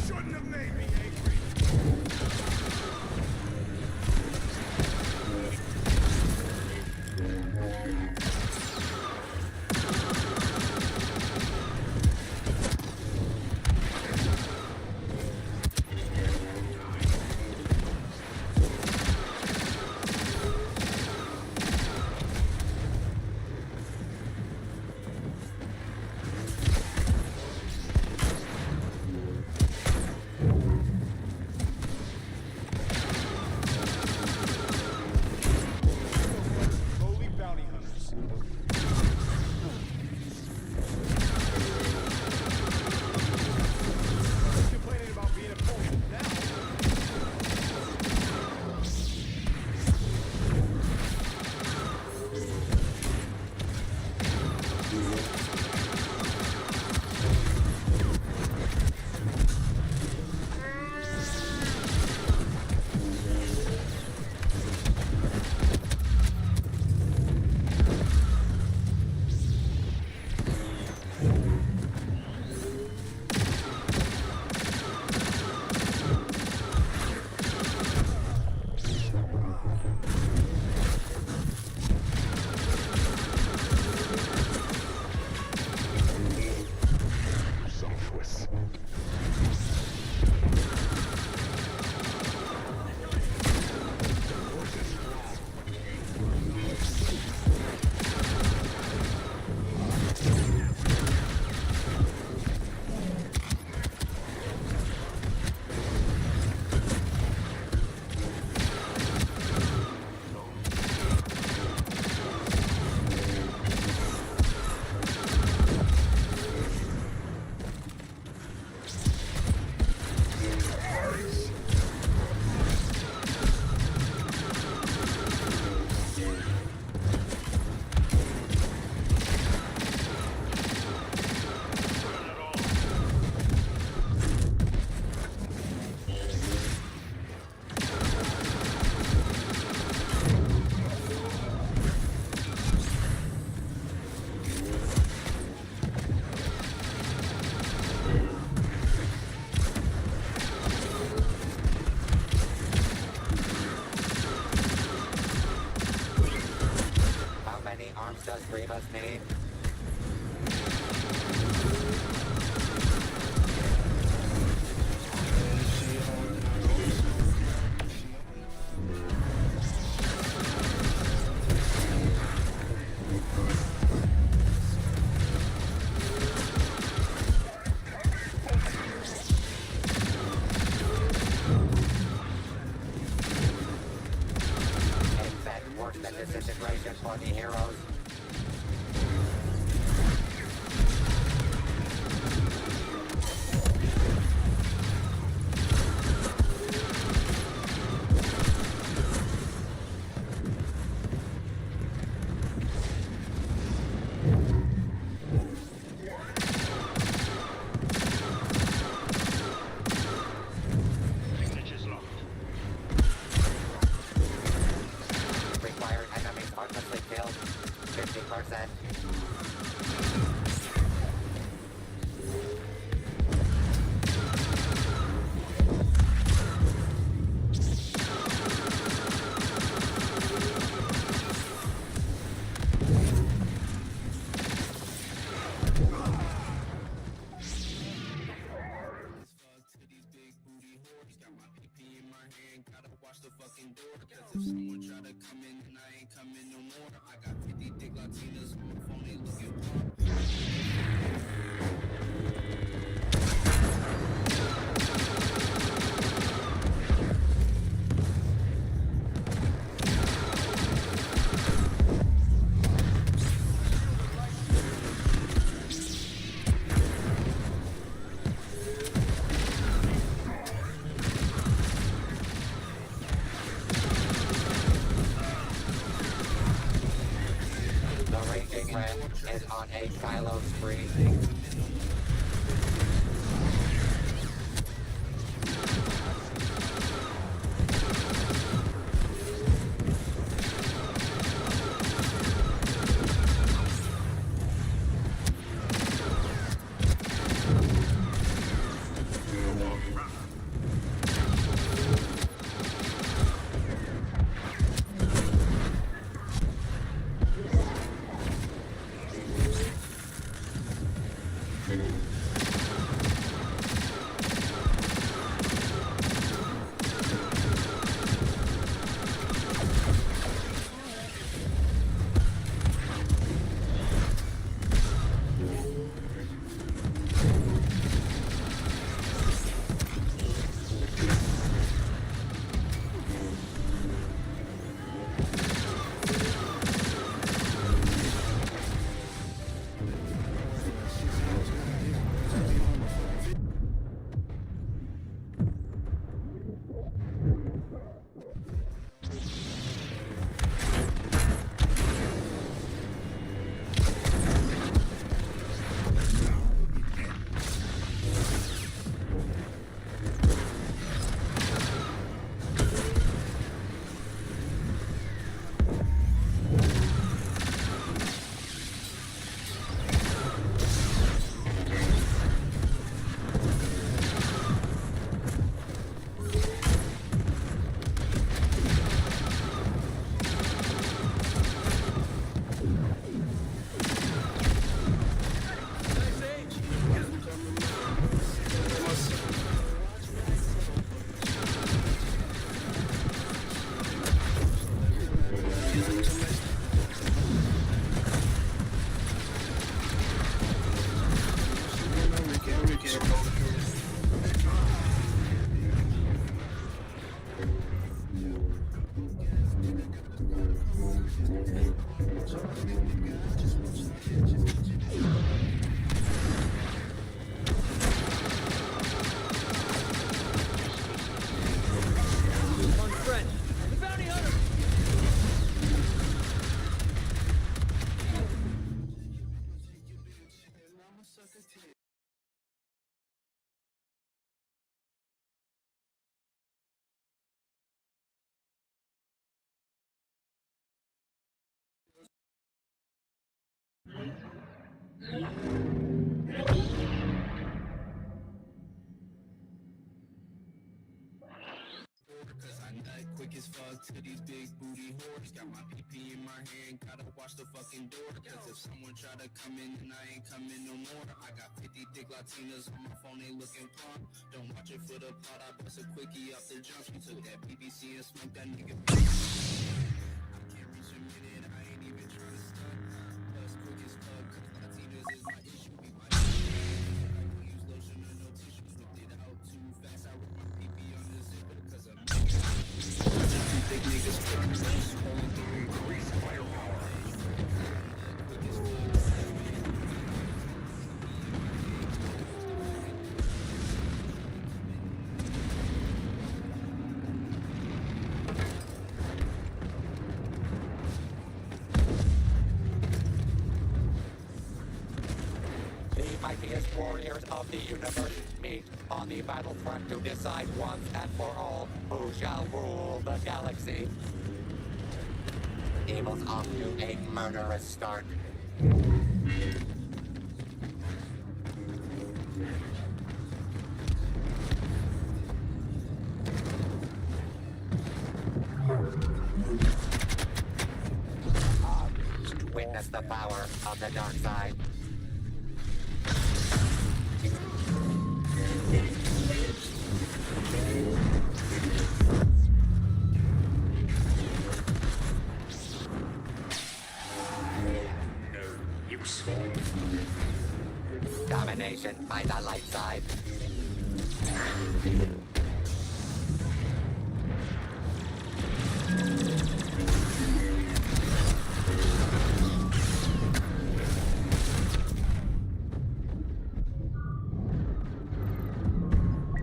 Shouldn't have made me angry. does Rebus need? Worse than disintegration for the heroes. Signature's locked. Required enemies heartlessly killed. 50%. The Raging Red is on a Kylo spree. like quick as fuck to these big booty whores. Got my PP in my hand, gotta watch the fucking door. Cause if someone try to come in, then I ain't coming no more. I got 50 thick Latinas on my phone, they looking plump. Don't watch it for the plot, I bust a quickie off the jump. She took that BBC and smoked that nigga. I can't reach a minute, I ain't even trying to stunt. Plus quick as fuck, cause Latinas is my issue. Be my I don't use lotion or no tissue. Slipped it out too fast, I rip my PP on the zipper. Cause I'm two big niggas putting this on the increase firepower. Quick as fuck. Mightiest warriors of the universe meet on the battlefront to decide once and for all who shall rule the galaxy. Evil's off to a murderous start. Witness the power of the dark side. Domination by the light side.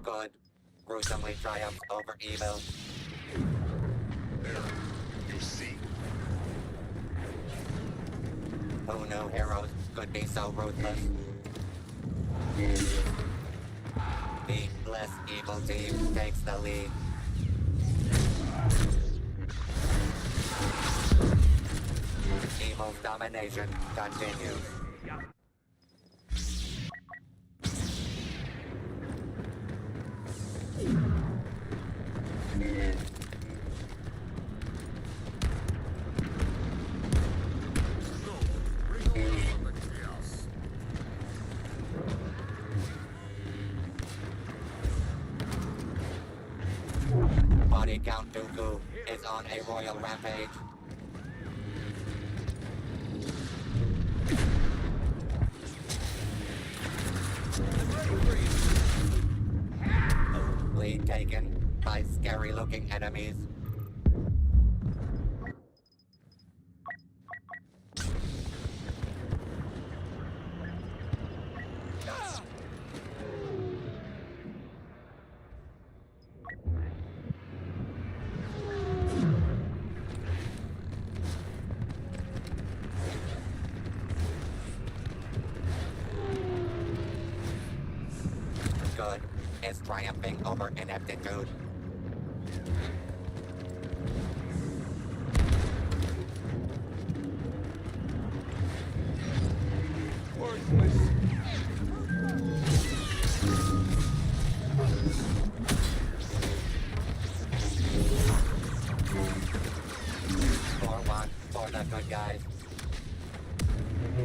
Good gruesomely triumphs over evil. There, you see. Who knew heroes could be so ruthless? The less evil team takes the lead. Evil's domination continues. Body Count Dooku is on a royal rampage. Lead taken by scary-looking enemies. Good is triumphing over ineptitude. Worthless. Score one for the good guys.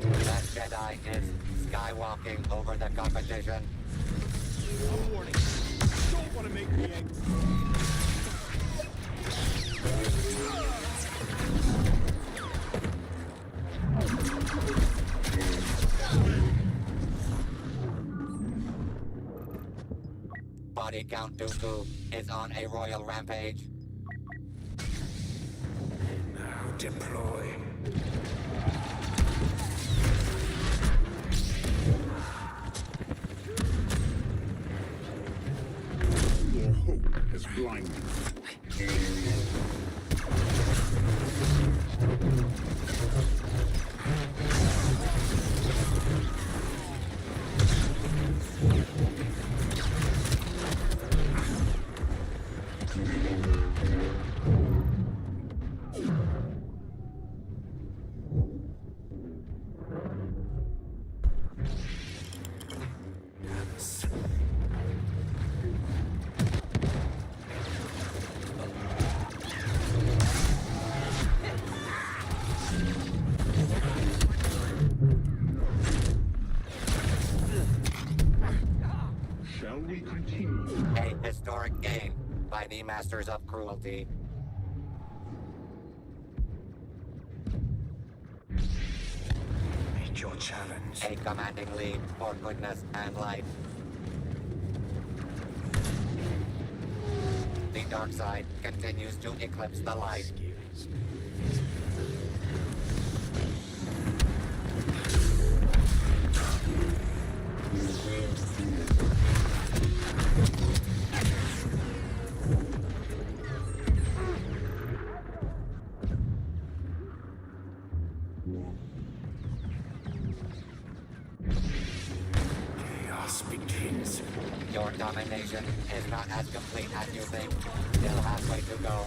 That Jedi is skywalking over the competition. A warning. Don't want to make me angry. Body Count Dooku is on a royal rampage. Now deploy. Your hope has blinded. historic gain by the masters of cruelty. Meet your challenge. A commanding lead for goodness and light. The dark side continues to eclipse the light. Chaos begins. Your domination is not as complete as you think. Still halfway to go.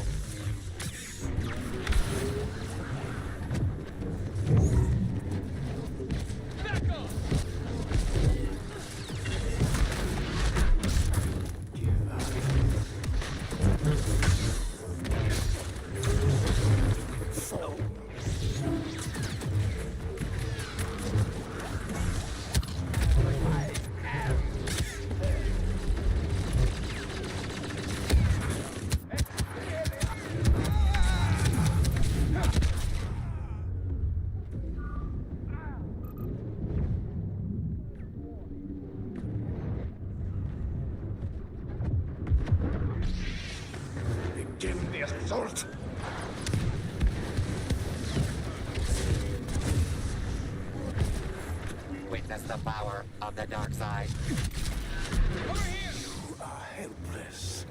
Begin the assault. Witness the power of the dark side. You are helpless.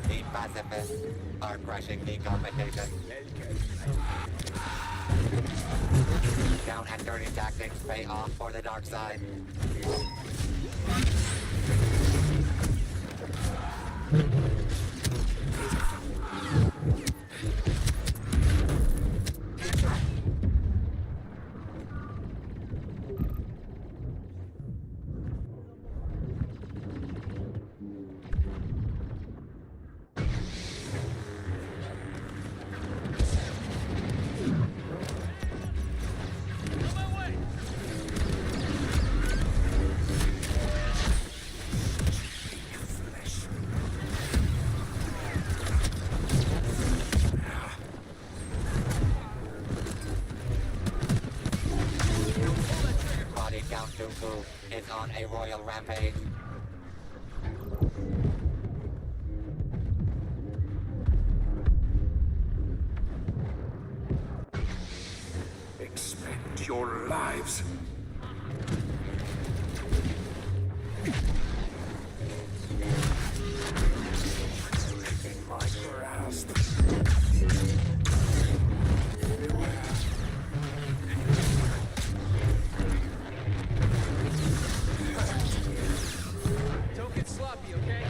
The pacifists are crushing the competition. Down and dirty tactics pay off for the dark side. Body Count Dooku is on a royal rampage. Expend your lives. In my grasp. Don't get sloppy, okay?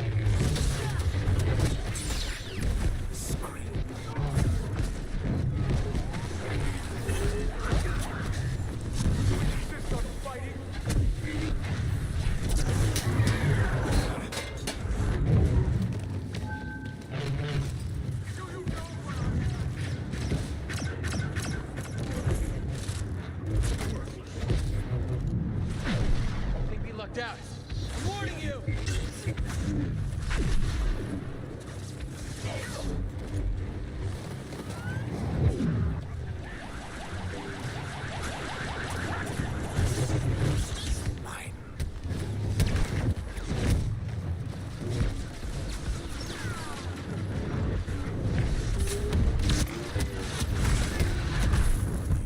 I think we lucked out. I'm warning you!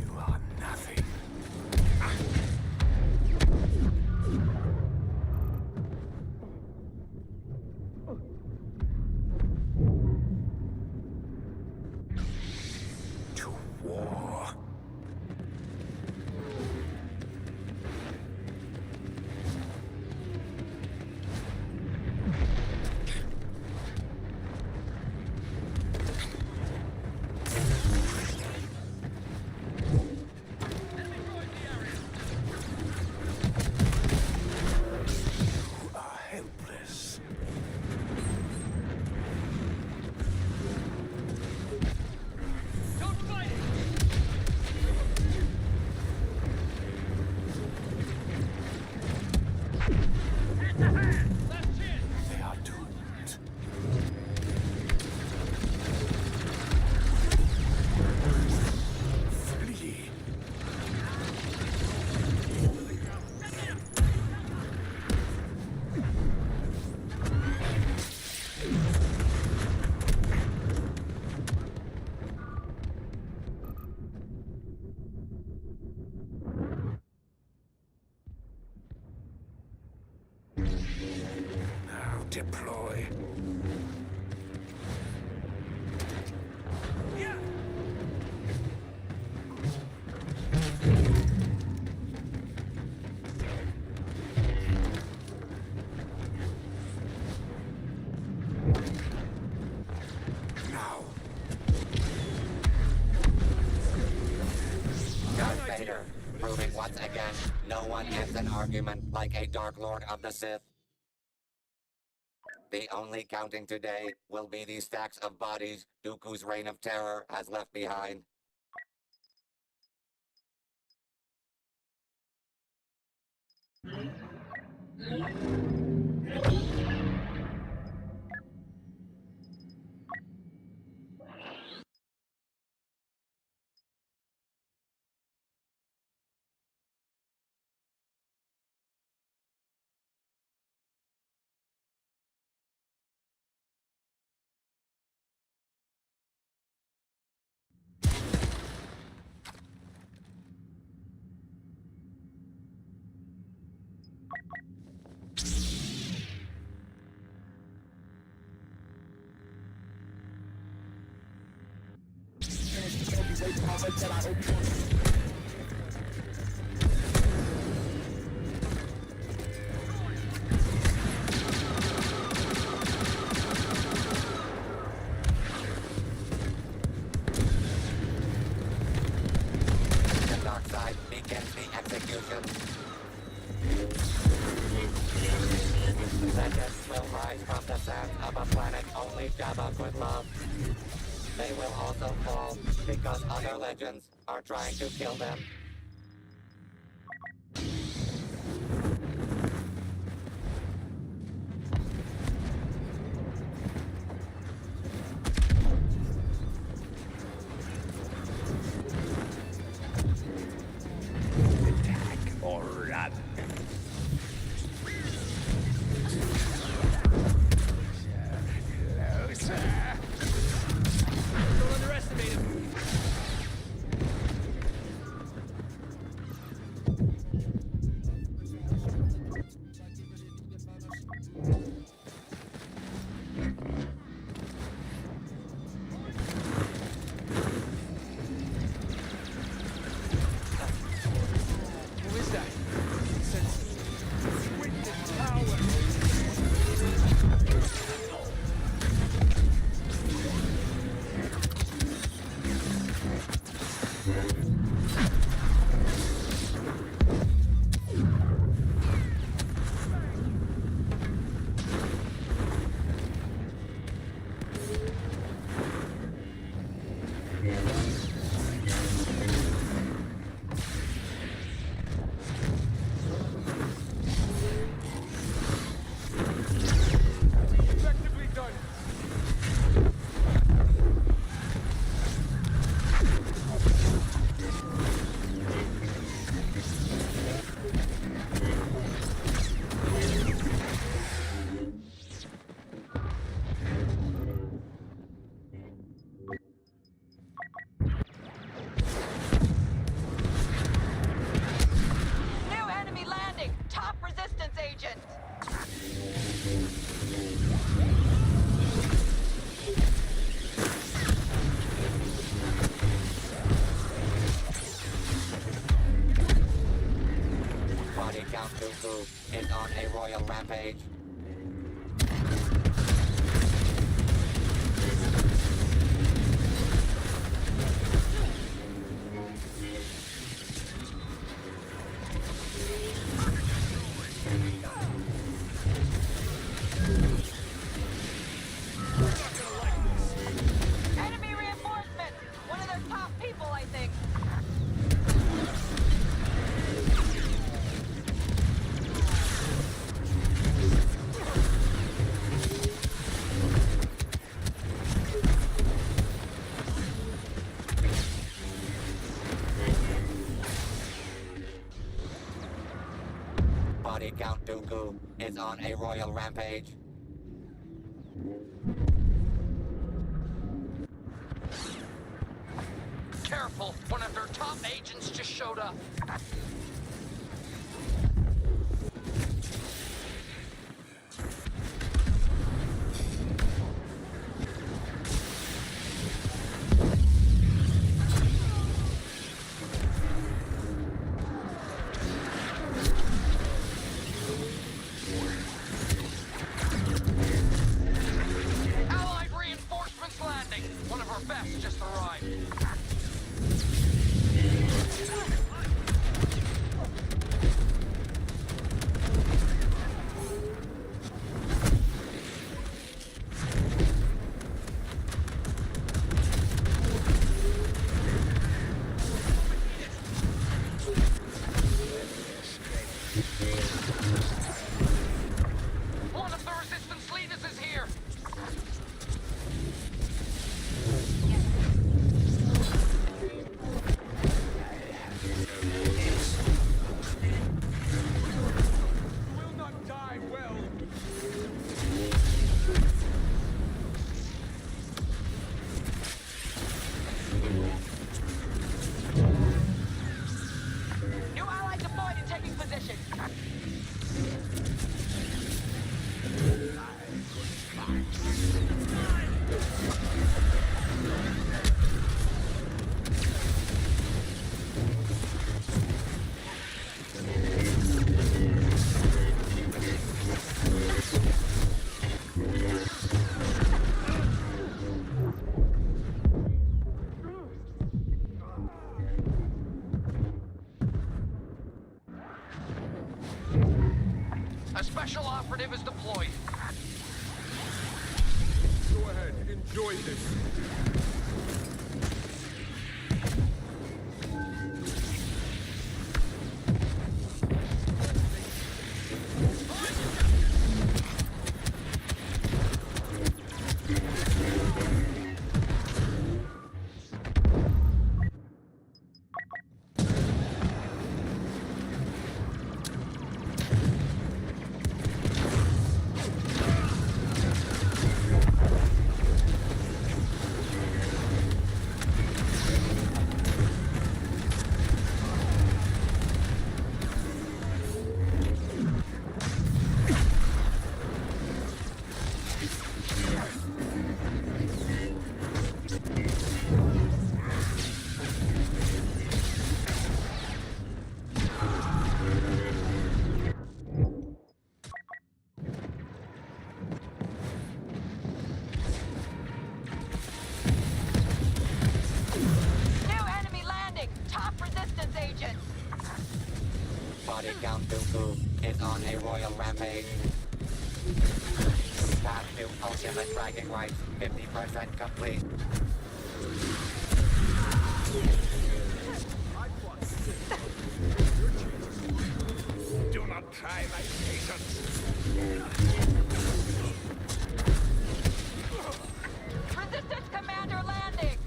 You are nothing. To war. You are helpless. Don't fight it! Deploy. Darth Vader, proving once again, no one ends an argument like a Dark Lord of the Sith. The only counting today will be the stacks of bodies Dooku's reign of terror has left behind. The dark side begins the execution. Legends will rise from the sands of a planet only Jabba could love. They will also fall because other legends are trying to kill them. Attack or run. Closer. Don't underestimate him. Who is that? With the tower. Effectively done. New enemy landing! Top resistance agent! Body count Dooku is on a royal rampage. Enemy reinforcements! One of their top people, I think. Body count Dooku is on a royal rampage. Careful, one of their top agents just showed up. operative is deployed. Go ahead, enjoy this. New enemy landing! Top resistance agents! Body count Dooku is on a royal rampage. Path to ultimate bragging rights, 50% complete. Do not try my patience. Resistance commander landing!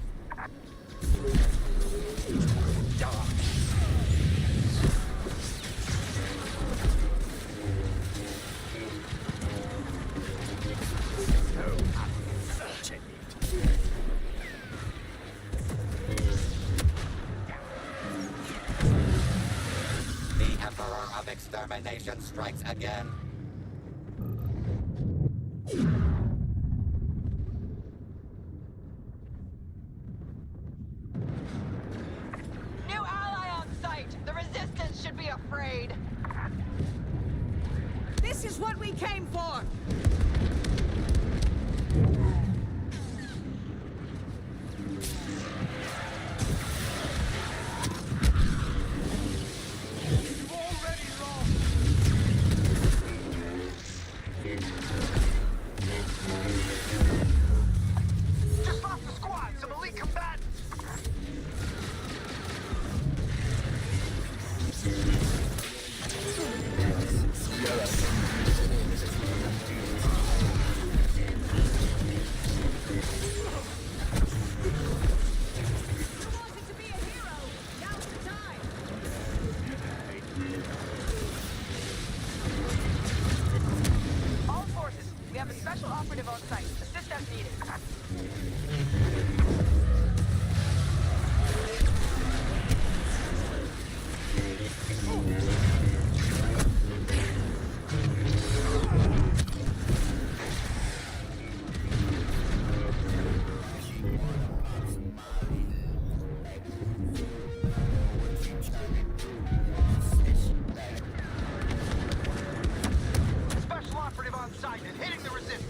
The Emperor of Extermination strikes again. New ally on site! The resistance should be afraid! This is what we came for! Just lost the squad, some elite combatants! All forces, we have a special operative on site. Assist as needed. Special operative on site and hitting the resistance!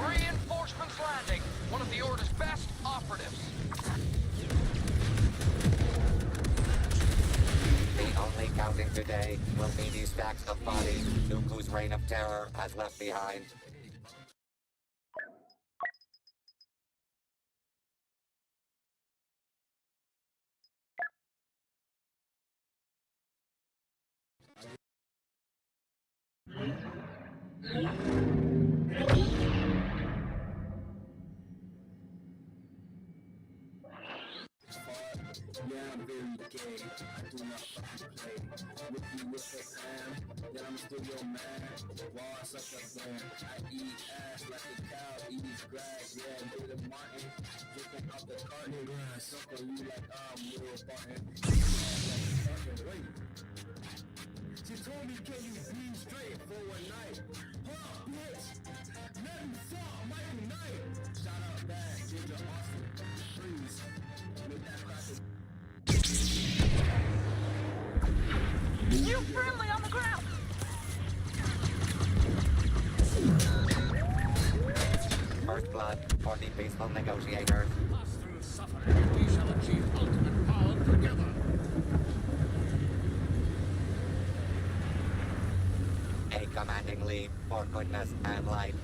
Reinforcements landing. One of the Order's best operatives. The only counting today will be these stacks of bodies Dooku's reign of terror has left behind. Yeah, I'm very gay. I do not fucking play. With me with the Sam, then I'm still your man. Raw such a fan. I eat ass like a cow eats grass. Yeah, get a Martin. Drinking out the carton. Suck on you like I'm Will Barton. Wait. She told me, can you be straight for a night? Huh, bitch. Nothing saw Michael Knight. Shout out that Ginger Austin. Freeze. blood for the peaceful negotiators. Through suffering, we shall achieve ultimate power together. A commanding lead for goodness and light.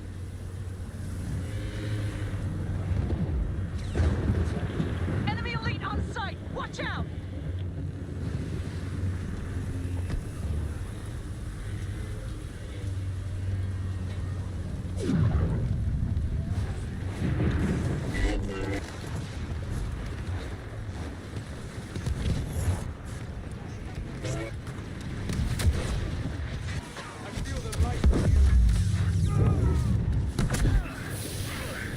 Enemy elite on sight! Watch out!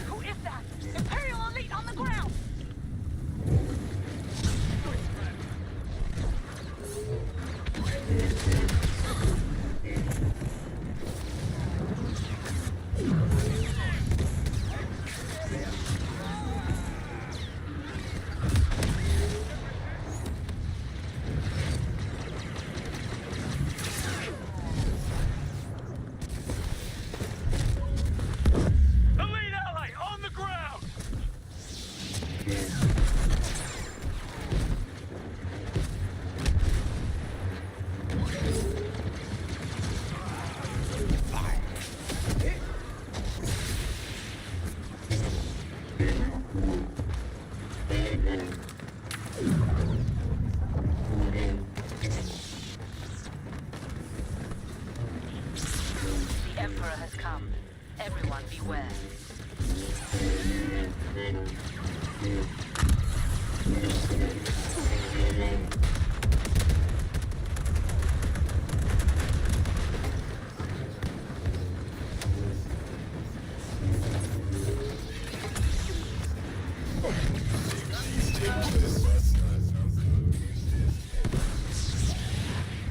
Who is that? Imperial elite on the ground! Elite ally on the ground! The Emperor has come. Everyone beware.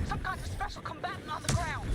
Some kind of special combatant on the ground!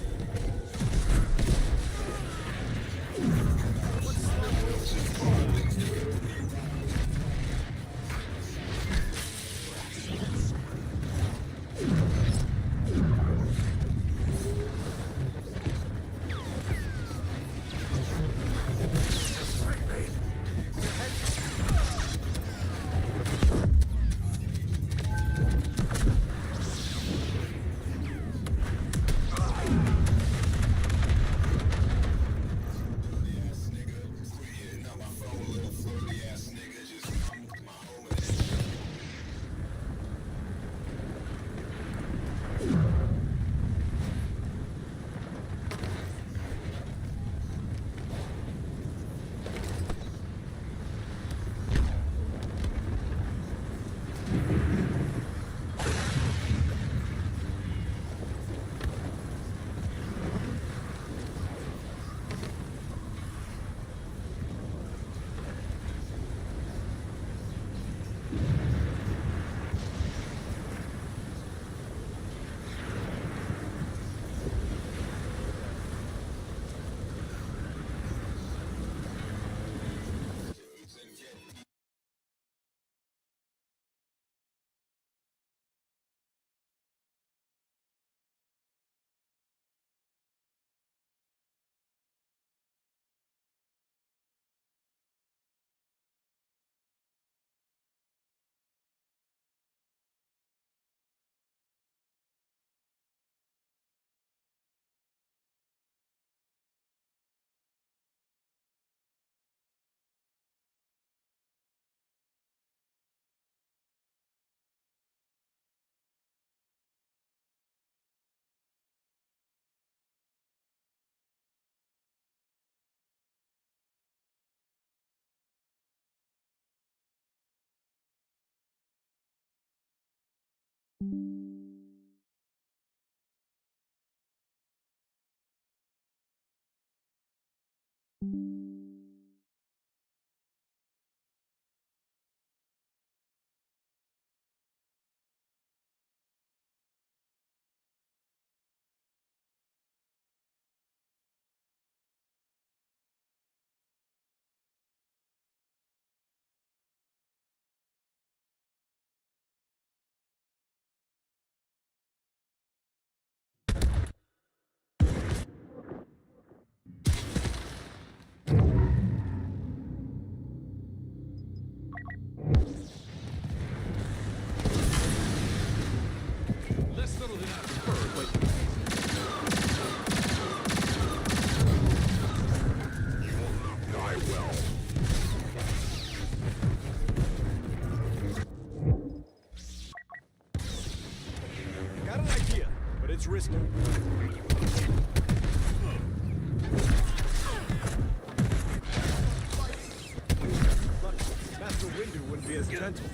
gentle.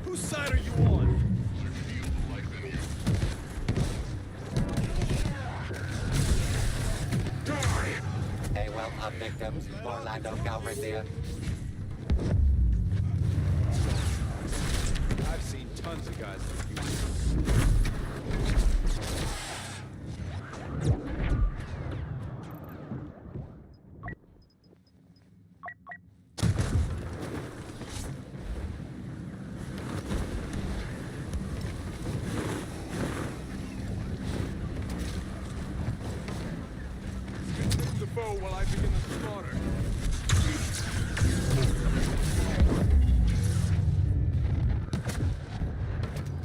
Whose side are you on? Hey, well, our victims, Orlando Calrissian. I've seen tons of guys like you. Consume the foe while I begin the slaughter.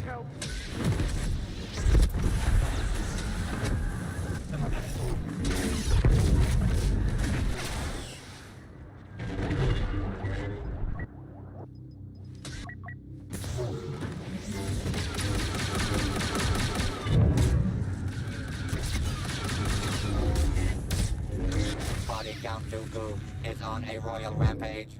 Help. Body count Dooku is on a royal rampage.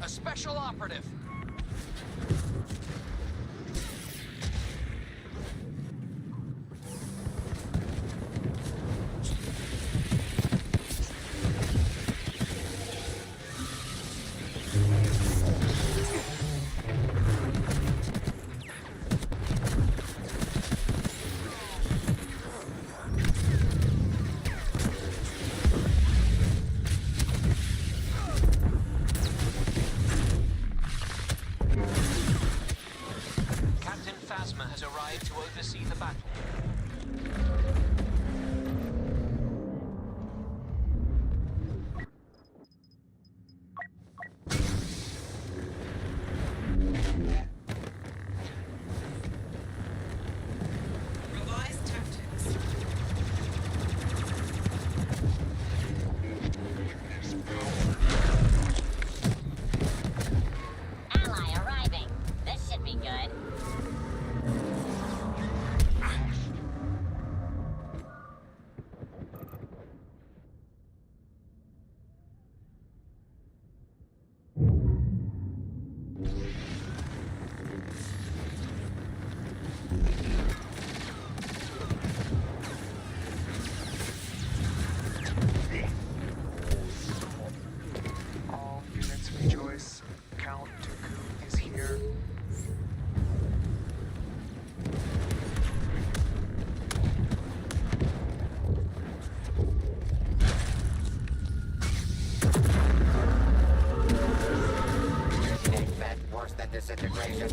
A special operative.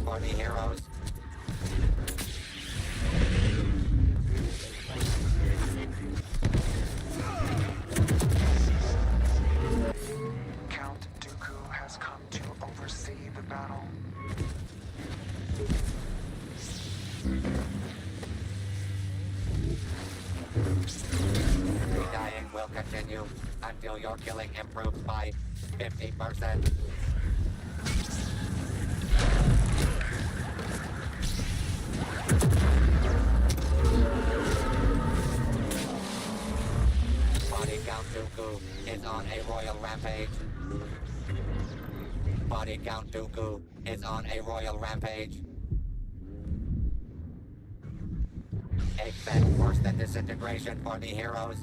for the heroes. Count Dooku has come to oversee the battle. Dying will continue until your killing improves by 50%. Body Count Dooku is on a royal rampage. Body Count Dooku is on a royal rampage. Expect worse than disintegration for the heroes.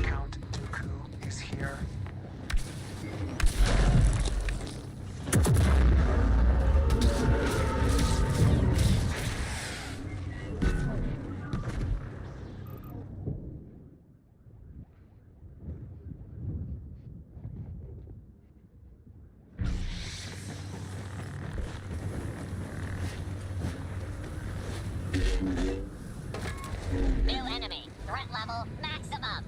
Count Dooku is here. New enemy. Threat level maximum.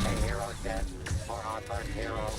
A hero's death for our first hero.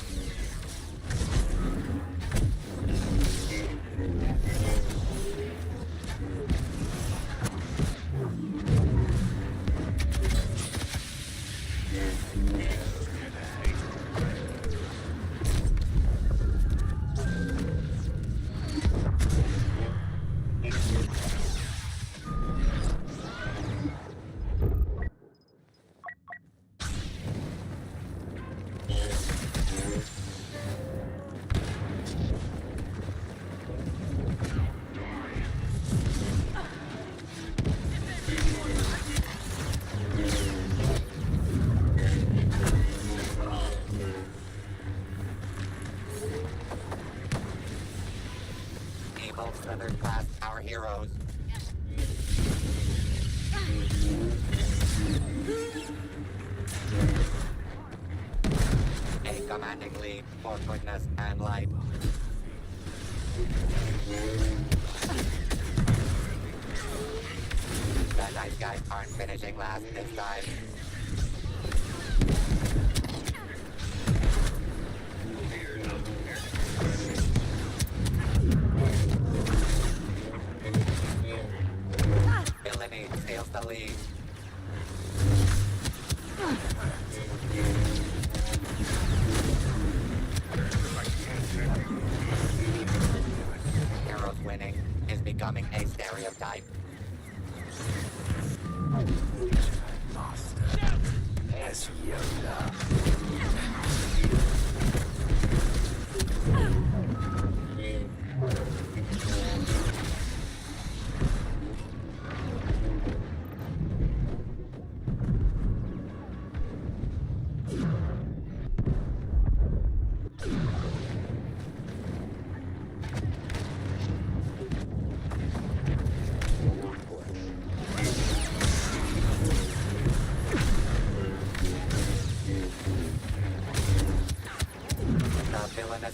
Evil Slithers past our heroes. A commanding lead for goodness and light. The nice guys aren't finishing last this time. Villainy steals the lead. Heroes winning is becoming a stereotype. Master as Yoda.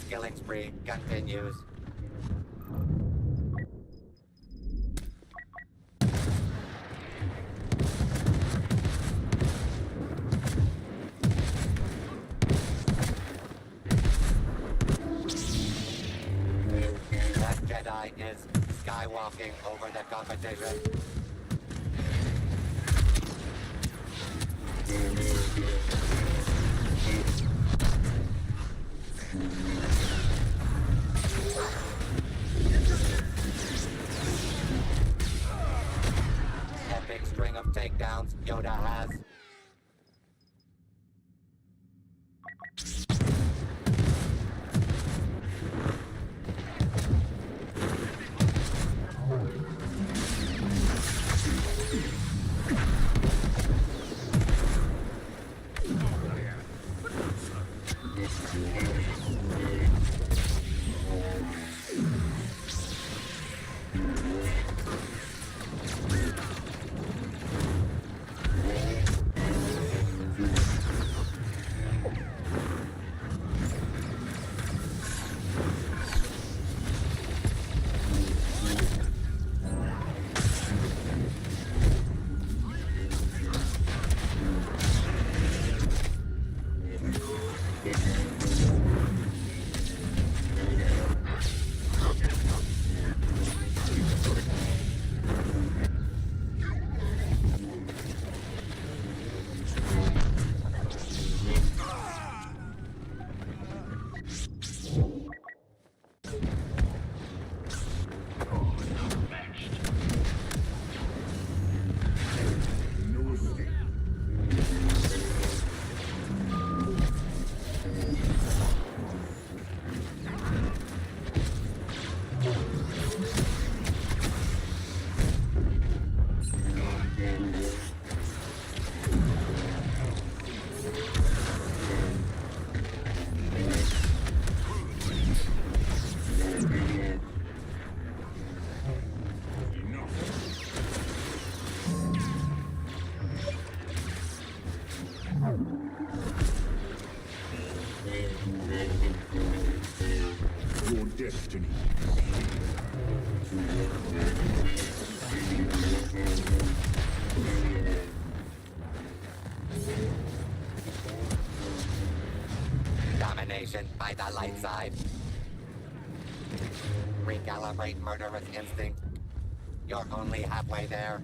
killing spree continues. That Jedi is skywalking over the competition. Epic string of takedowns Yoda has. Your destiny. Domination by the light side. Recalibrate murderous instinct. You're only halfway there.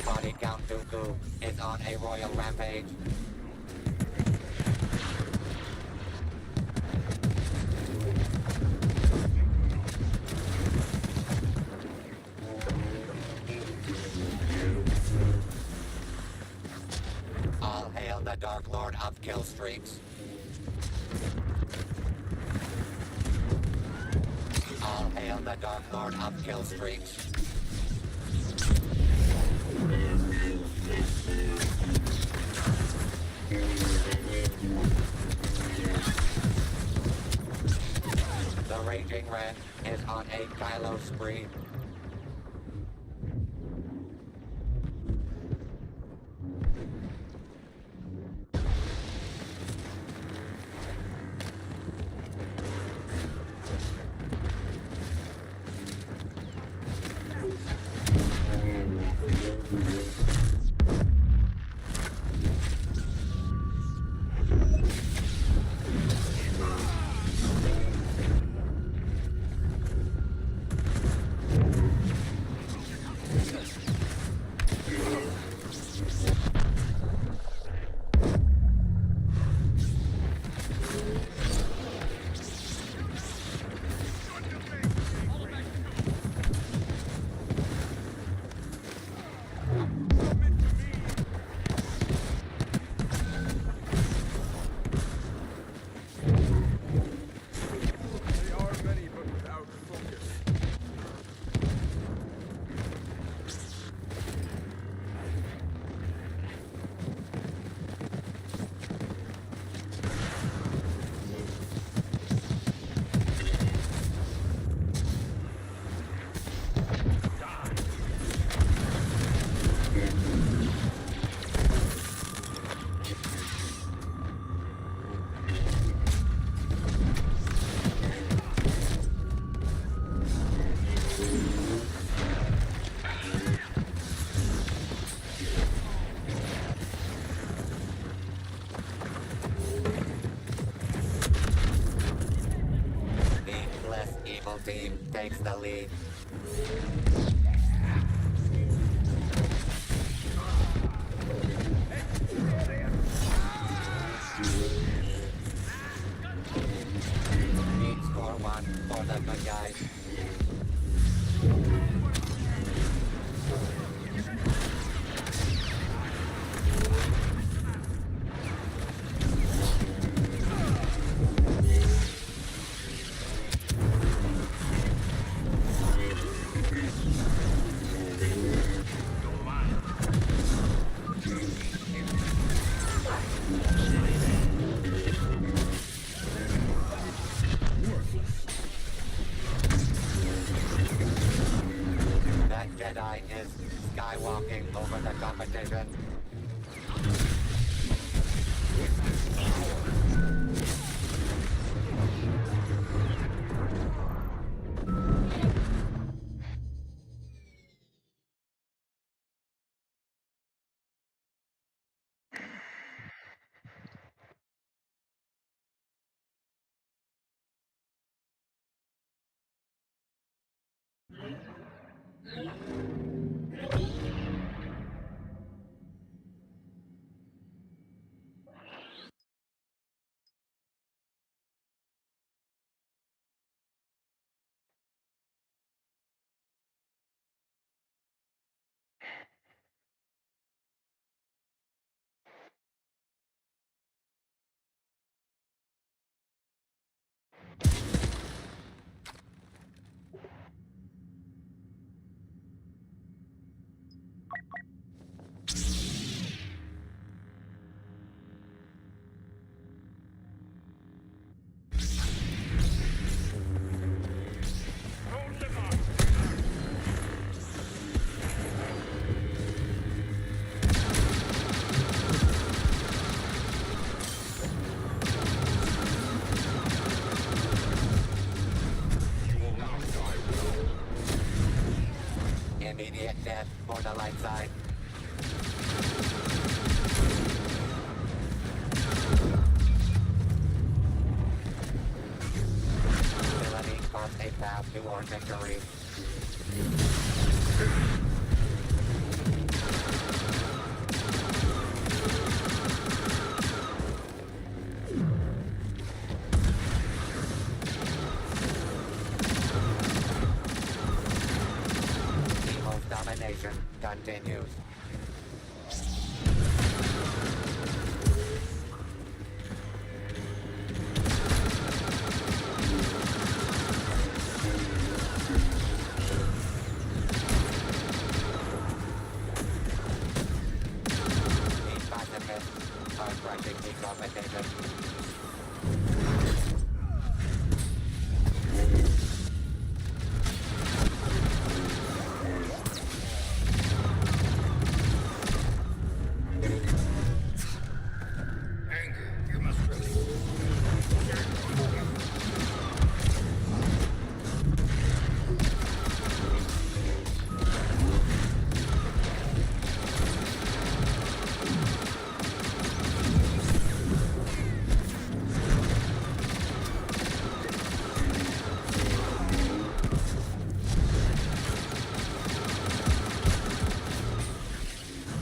Body Count Dooku is on a royal rampage. All hail the Dark Lord of Kill Streaks. All hail the Dark Lord of Kill Streaks. The Raging Red is on a Kylo spree. takes the lead. Need score 1 for the good guys. That Jedi is skywalking over the competition. Immediate death for the light side. Ability carves a path toward victory. Evil's domination continues. These pacifists are crushing the competition.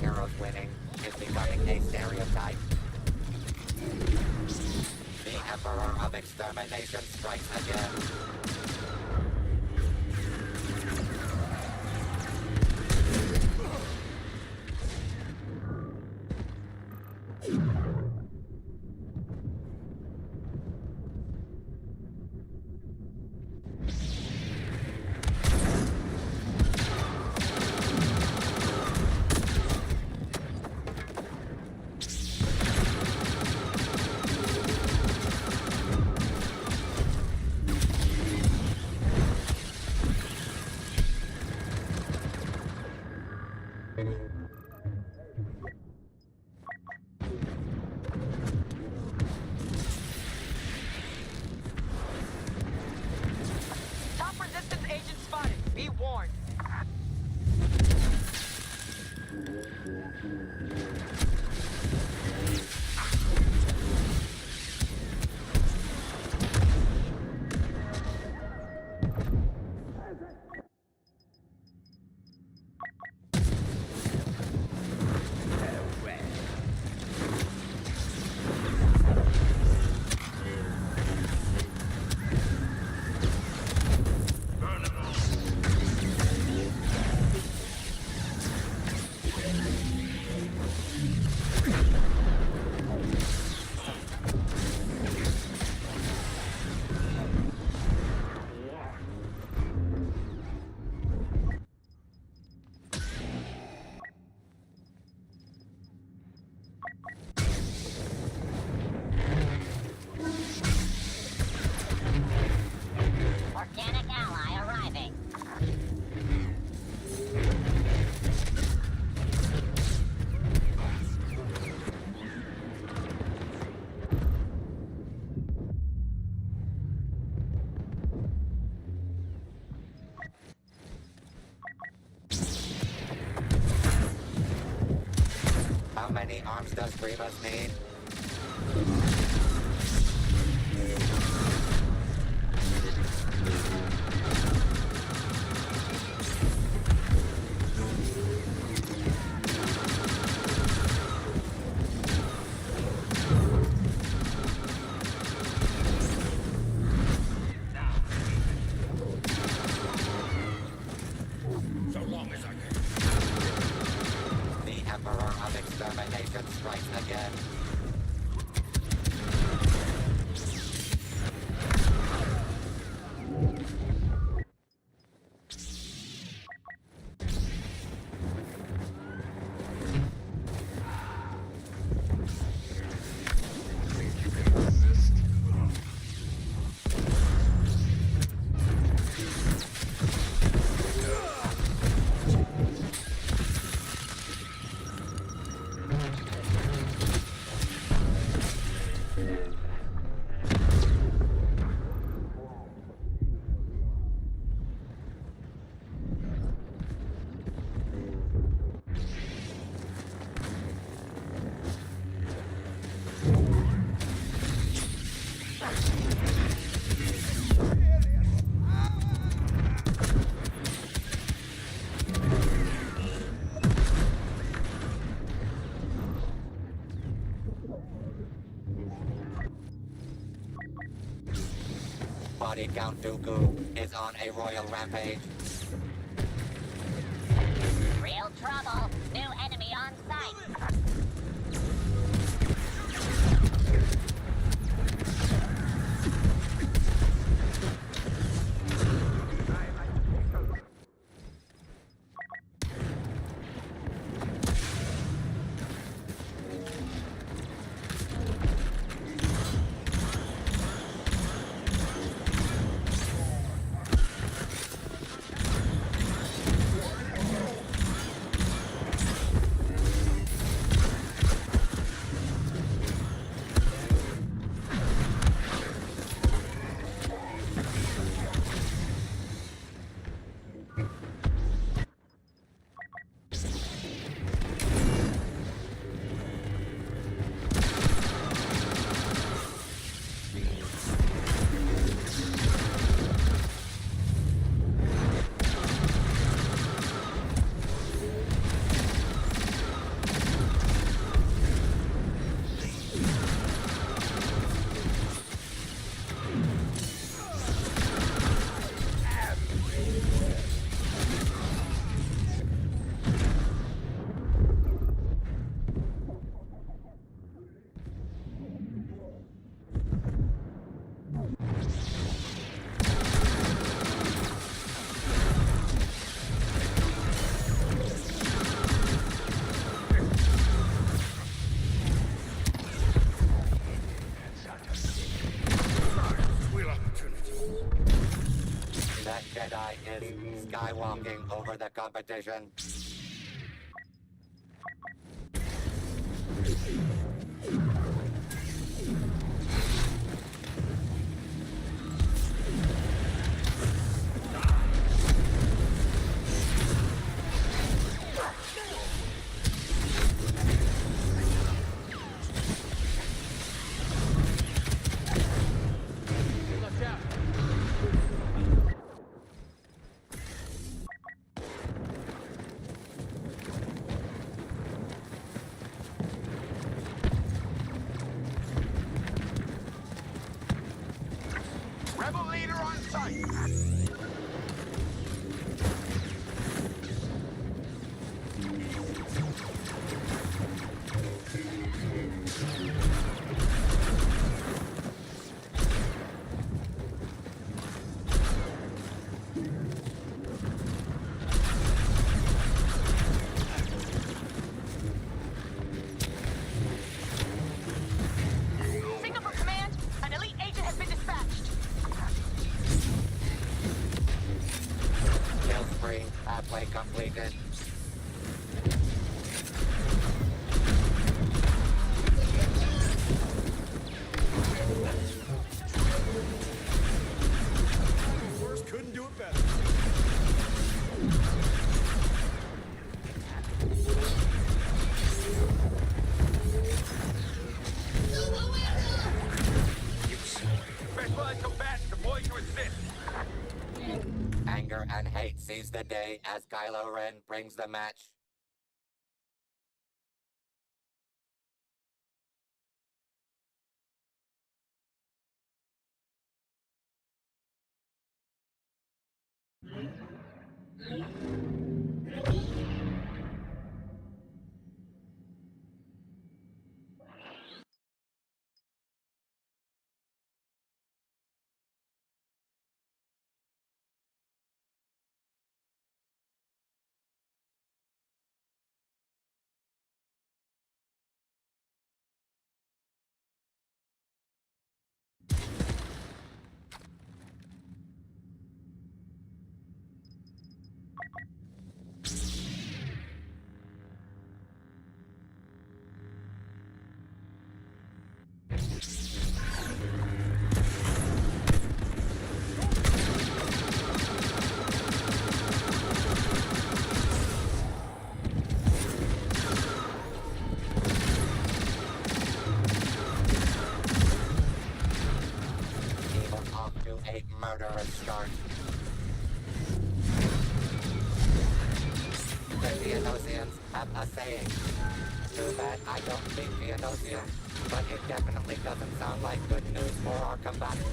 Heroes winning is becoming a stereotype. The Emperor of Extermination strikes again. Top resistance agent spotted. Be warned. many arms does Grievous need? So long as I can. The Emperor of Extermination strikes again. Body Count Dooku is on a royal rampage. Real trouble. New enemy on sight. That Jedi is skywalking over the competition. Rebel leader on sight. Signal from command. An elite agent has been dispatched. Kill spree halfway completed. First couldn't do it better. and hate seize the day as Kylo Ren brings the match. Evil off to a murderous start. The Theodosians have a saying. Too bad I don't speak Theodosian, but it definitely doesn't sound like good news for our combatants.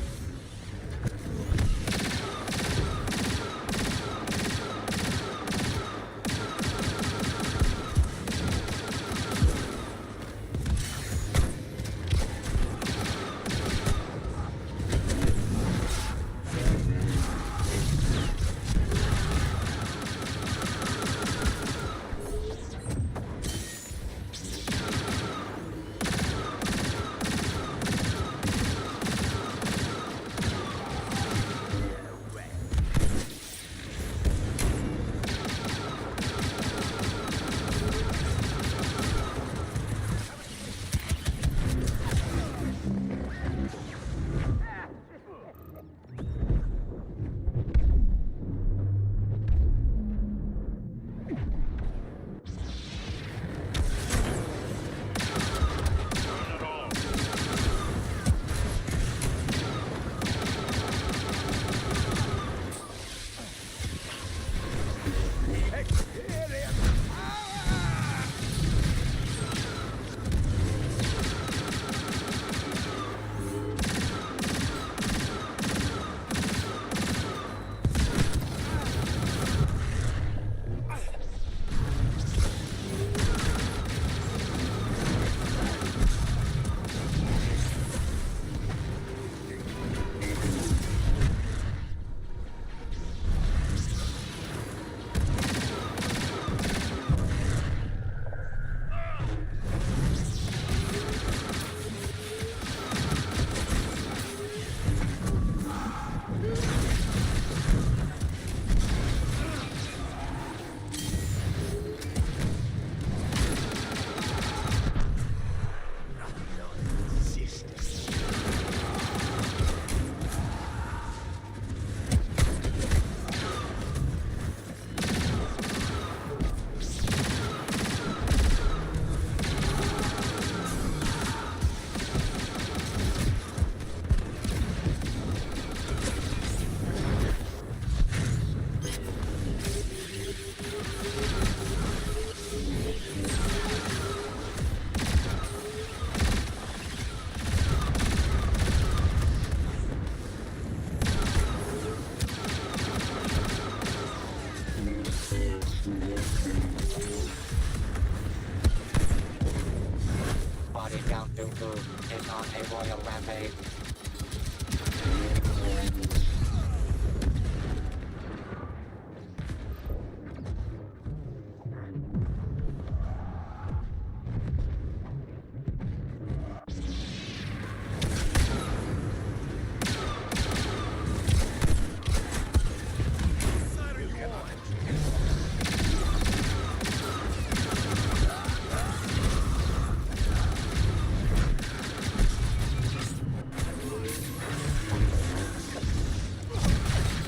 Body count Dooku is on a royal rampage.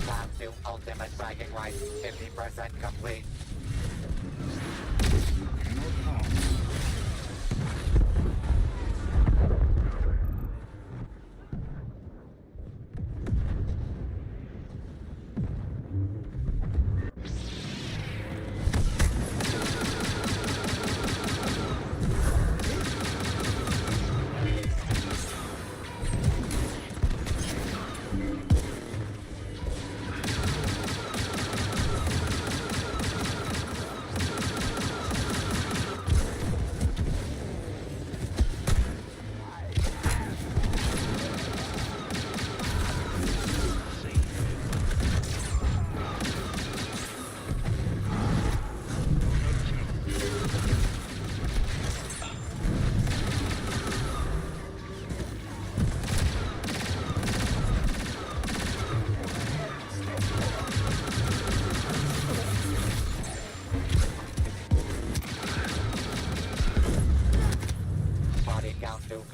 Path to ultimate bragging rights, 50% complete.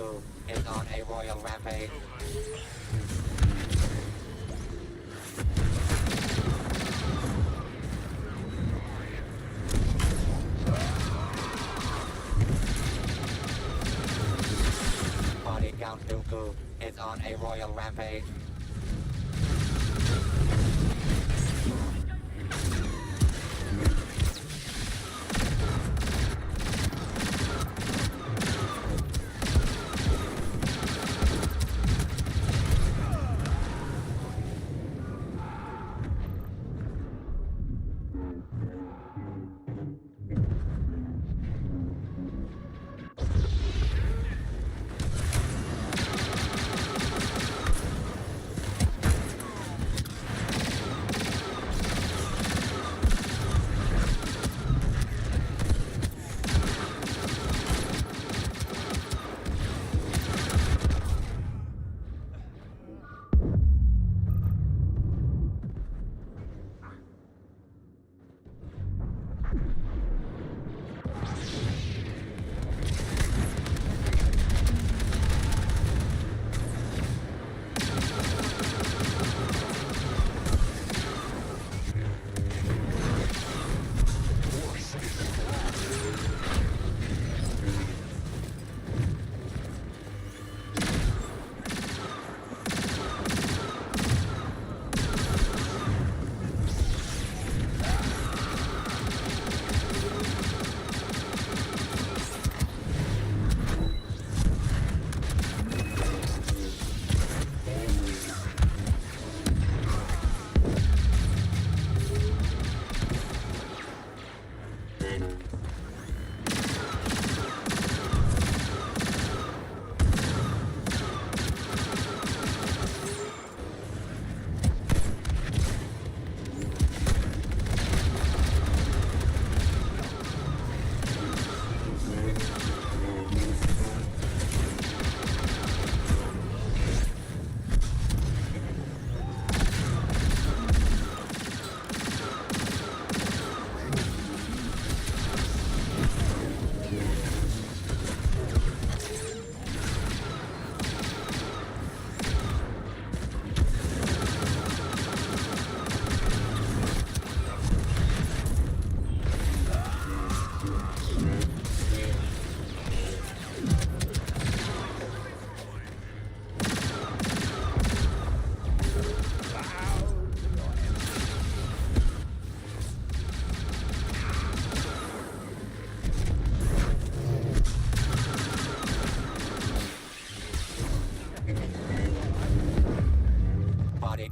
Dooku is on a royal rampage. Body Count Dooku is on a royal rampage.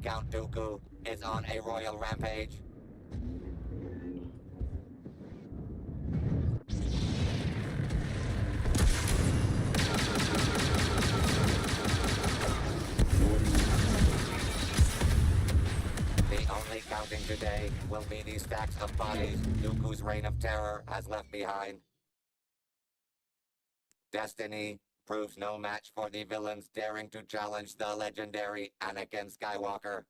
Count Dooku is on a royal rampage. The only counting today will be these stacks of bodies Dooku's reign of terror has left behind. Destiny proves no match for the villains daring to challenge the legendary Anakin Skywalker.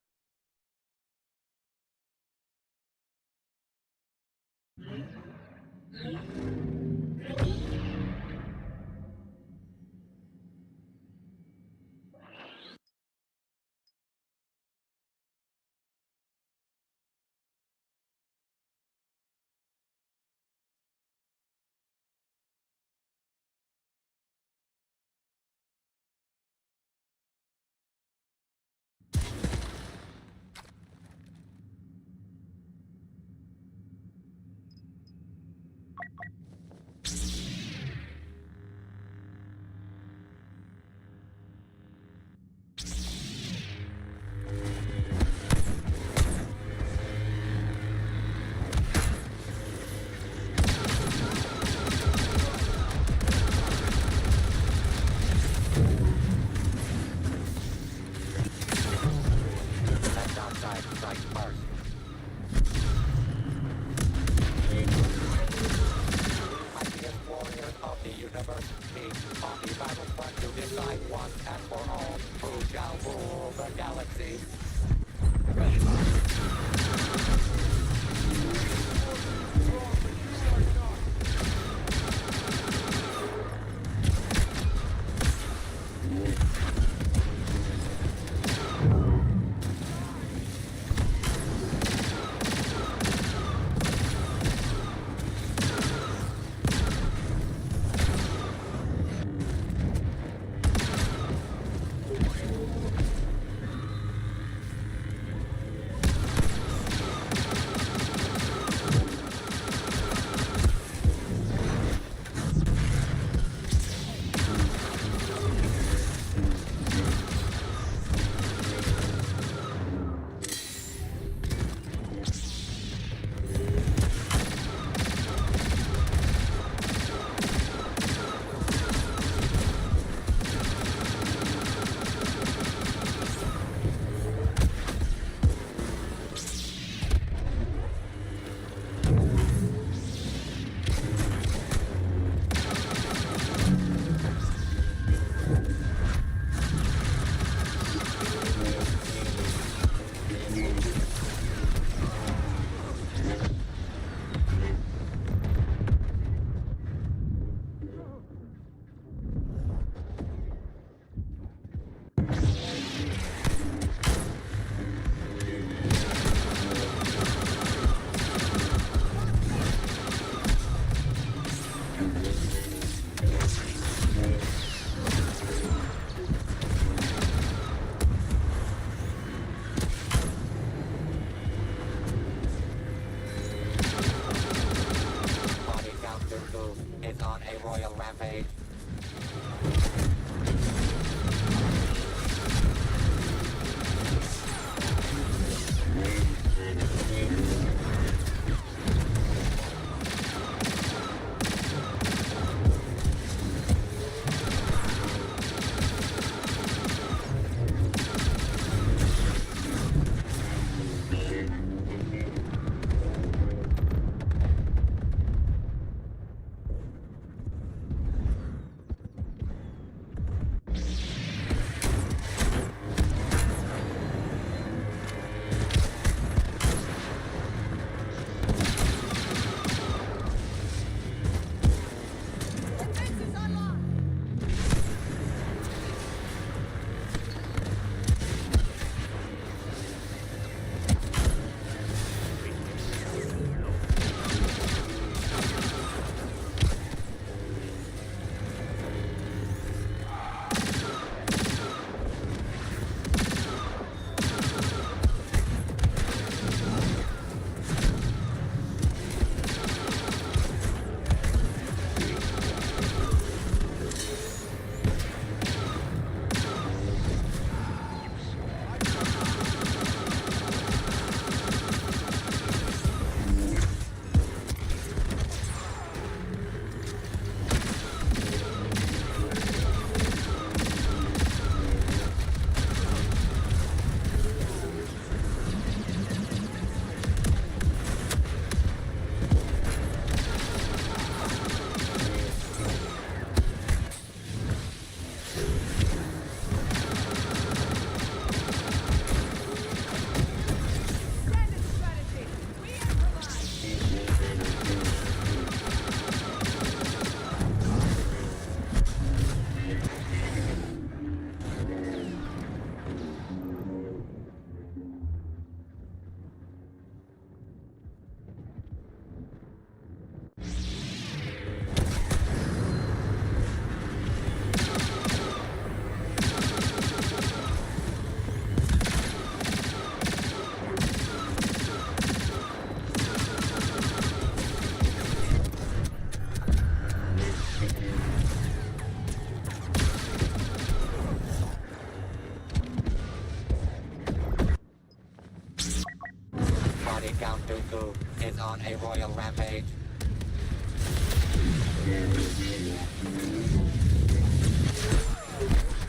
Count Dooku is on a royal rampage.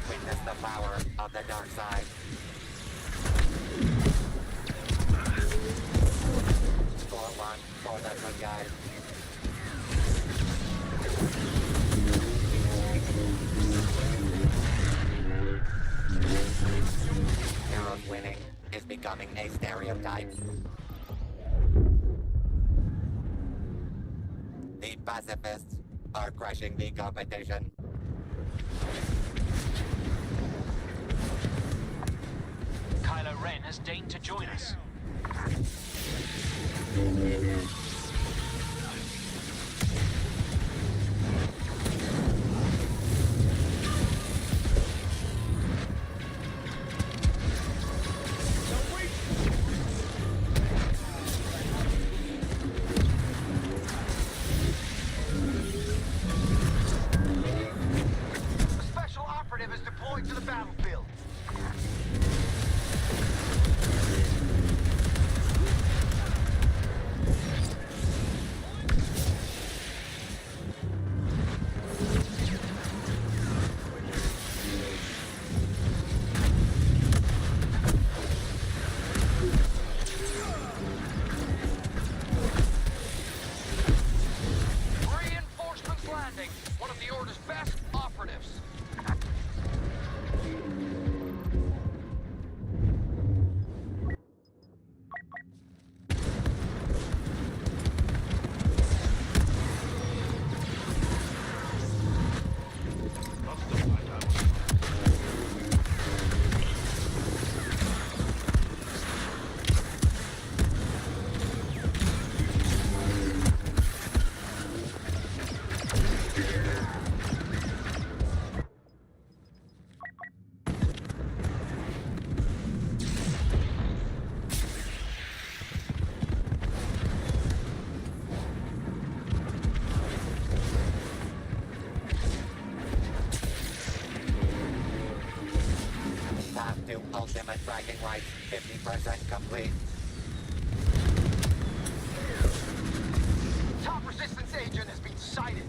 Witness the power of the dark side. Score 1 for the good guys. Heroes winning is becoming a stereotype. The pacifists are crushing the competition. Kylo Ren has deigned to join us. A special operative is deployed to the battlefield. Reinforcements landing. One of the Order's best operatives. Path to ultimate bragging rights, 50% complete. Top resistance agent has been sighted.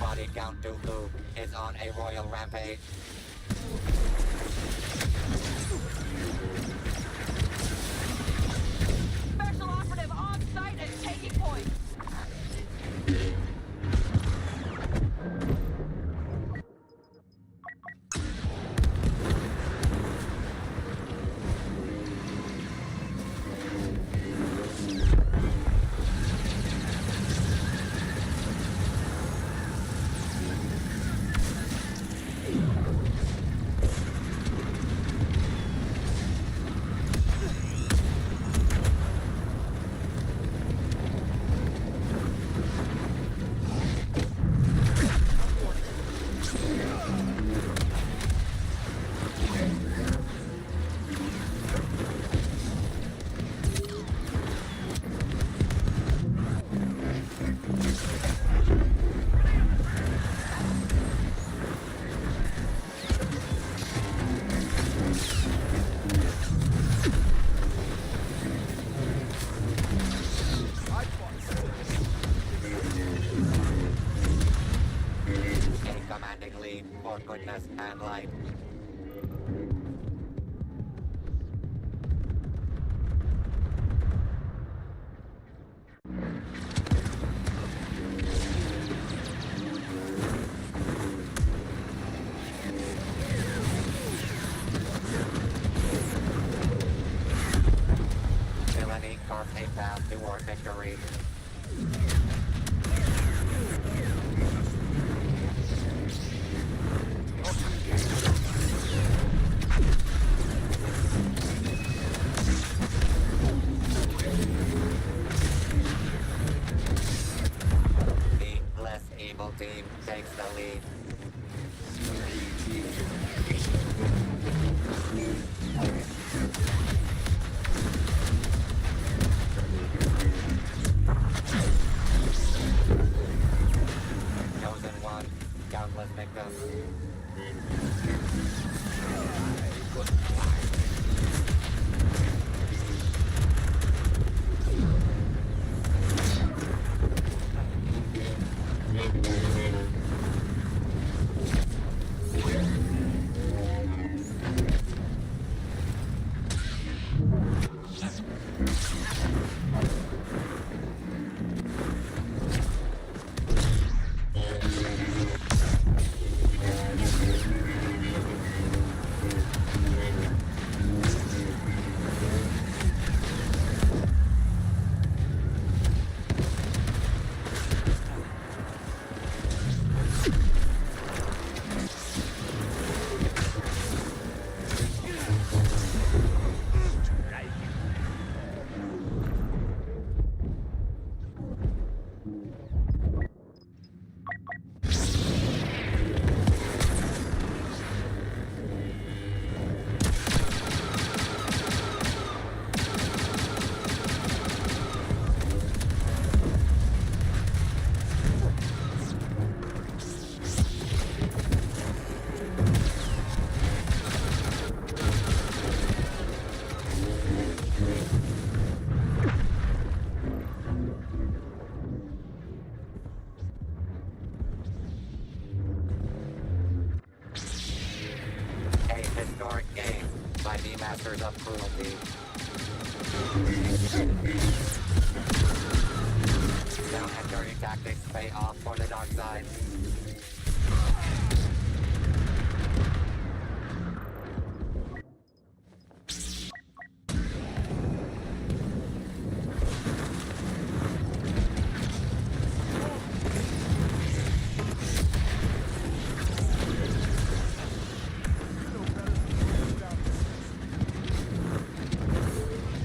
Body Count Dooku is on a royal rampage. Special operative on site at taking point. A commanding lead for goodness and light. Villainy carves a path toward victory. The less evil team takes the lead. masters of cruelty. Down and dirty tactics pay off for the dark side.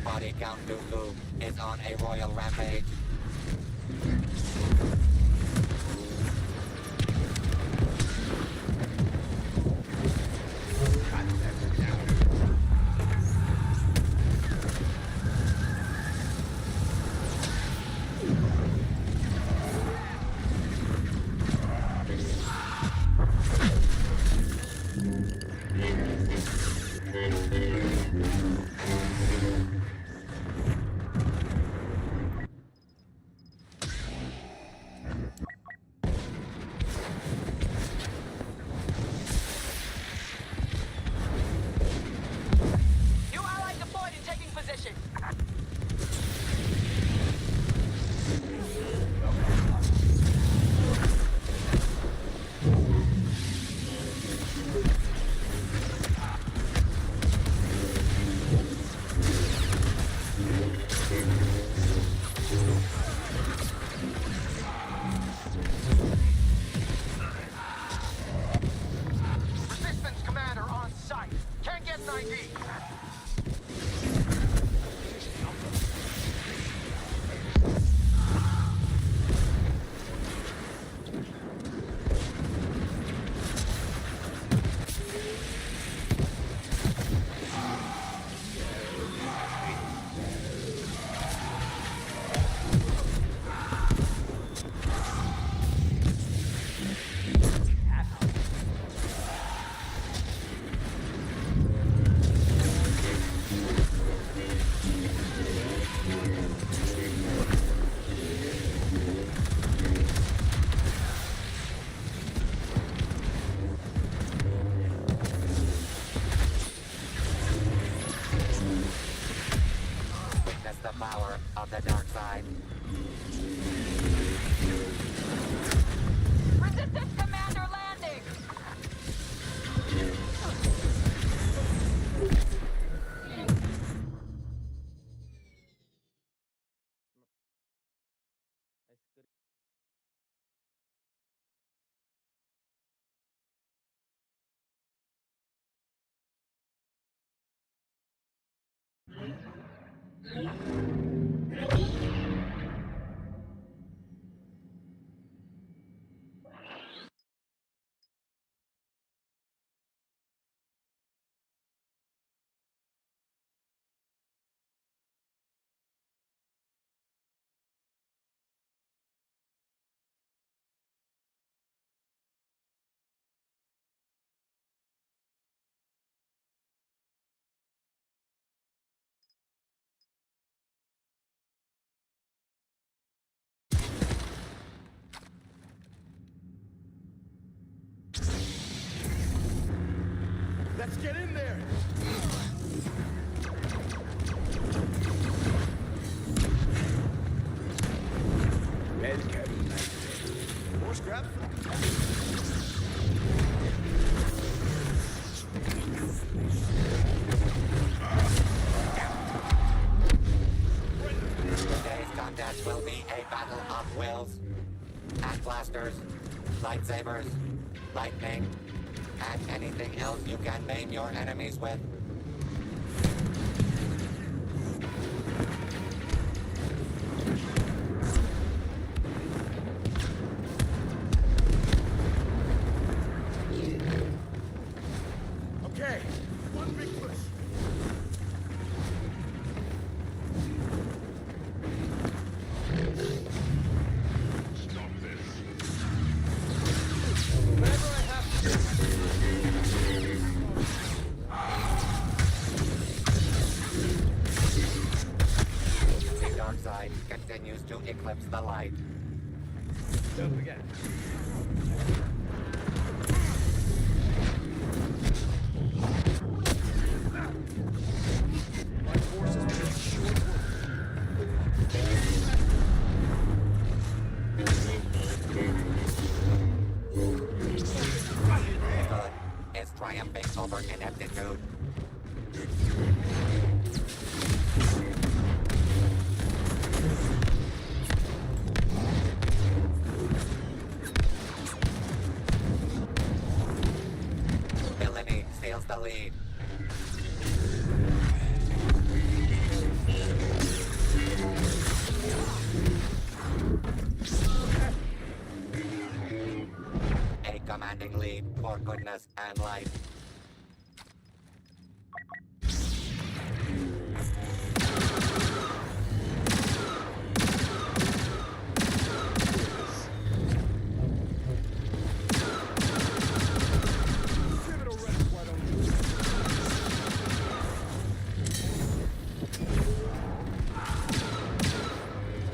Body Count Dooku is on a royal rampage. New ally deployed and taking position. Resistance commander on site. Can't get an ID. Witness the power of the dark side. Resistance commander landing. Let's get in there! Welcome. More scrap? Today's contest will be a battle of wills. And blasters, lightsabers, lightning, and anything else you can name your enemies with. Okay, one big push. Stop this. Whatever I have to do. The dark side continues to eclipse the light. Don't forget. taking lead for goodness and light.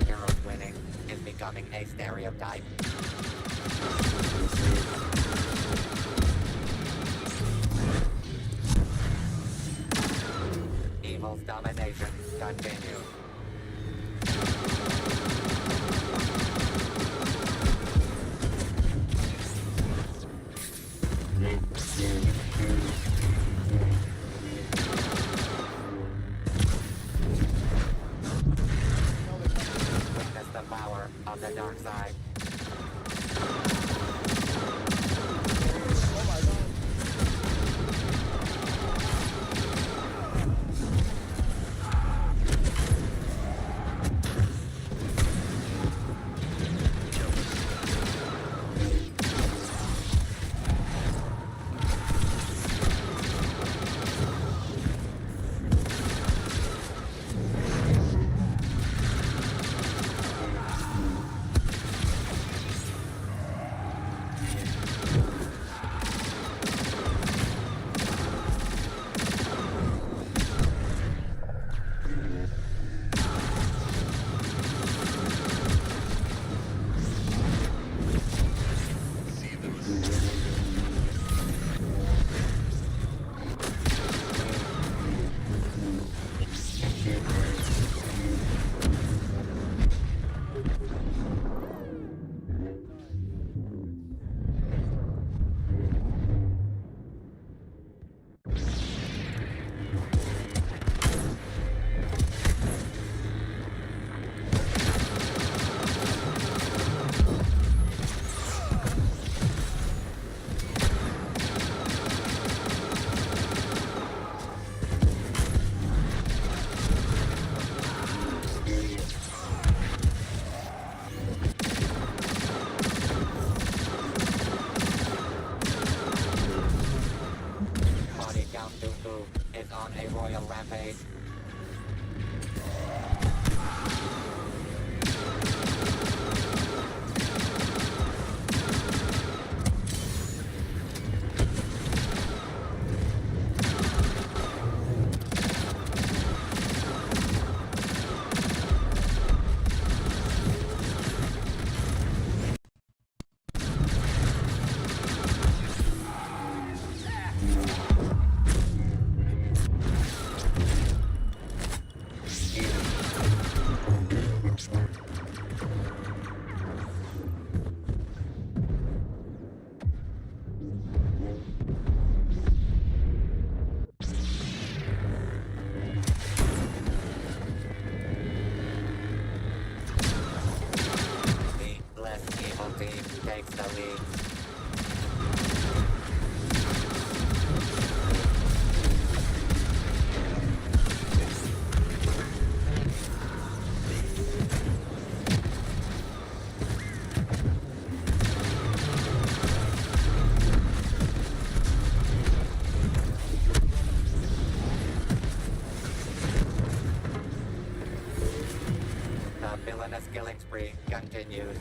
Heroes winning is becoming a stereotype. Evil's domination continues. Witness the power of the dark side. Body Count Dooku is on a royal rampage. The less evil team takes the lead. The villainous killing spree continues.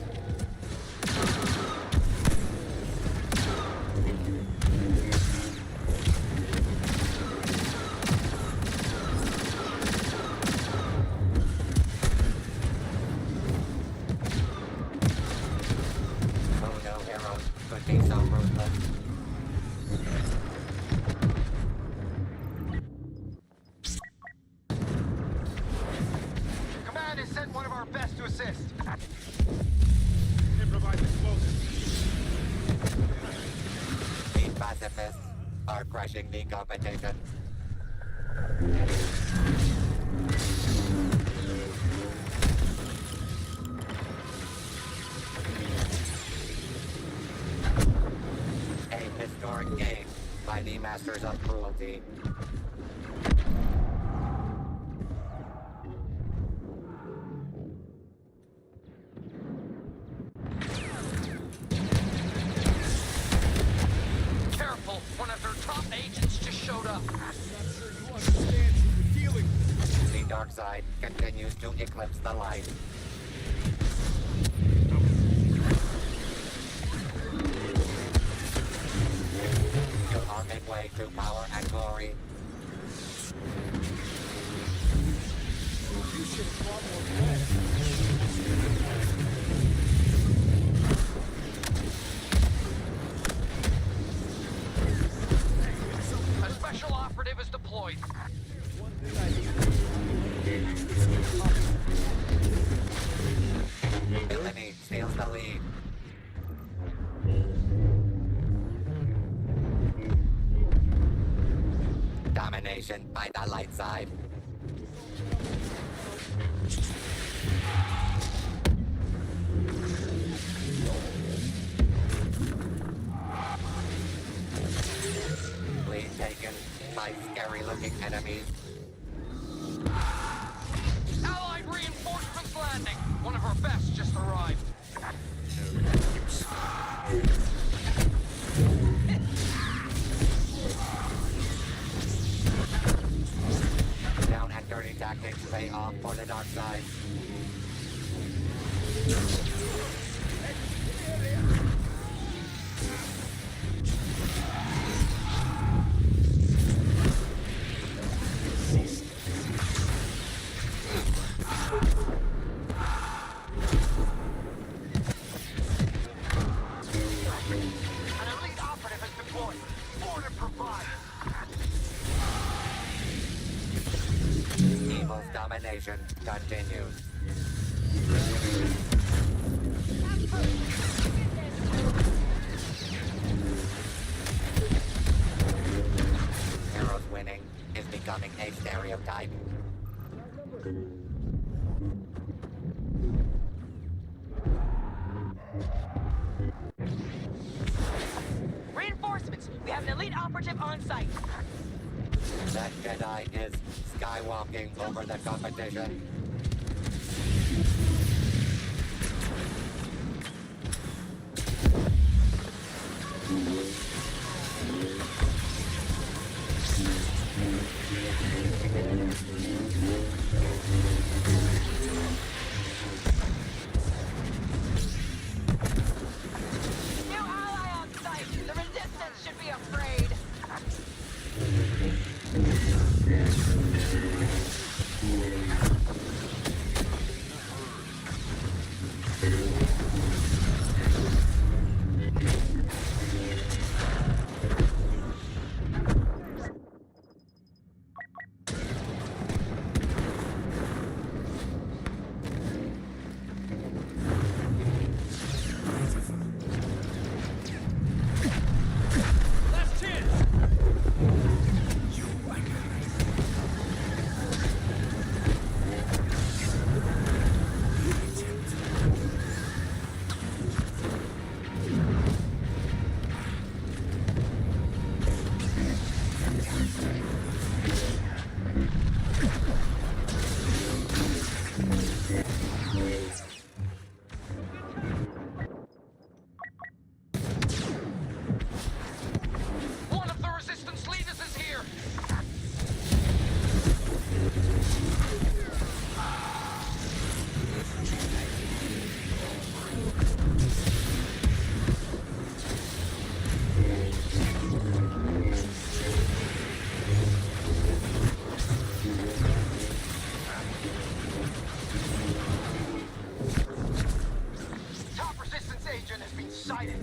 Oh no, heroes could be so ruthless. Command has sent one of our best to assist. Improvise explosives. The pacifists are crushing the competition. A historic game by the masters of cruelty. dark side continues to eclipse the light. You're on midway to power and glory. You should have brought more bread. A special operative is deployed. Villainy steals the lead. Domination by the light side. Lead taken by scary-looking enemies. Allied reinforcements landing. One of our best just arrived. Down and dirty tactics pay off for the dark side. An elite operative is deployed. More to provide. Evil's domination continues. Heroes winning is becoming a stereotype. Reinforcements! We have an elite operative on site. That Jedi is skywalking over the competition. New ally on site! The resistance should be afraid! Last chance! One of the resistance leaders is here! Top resistance agent has been sighted.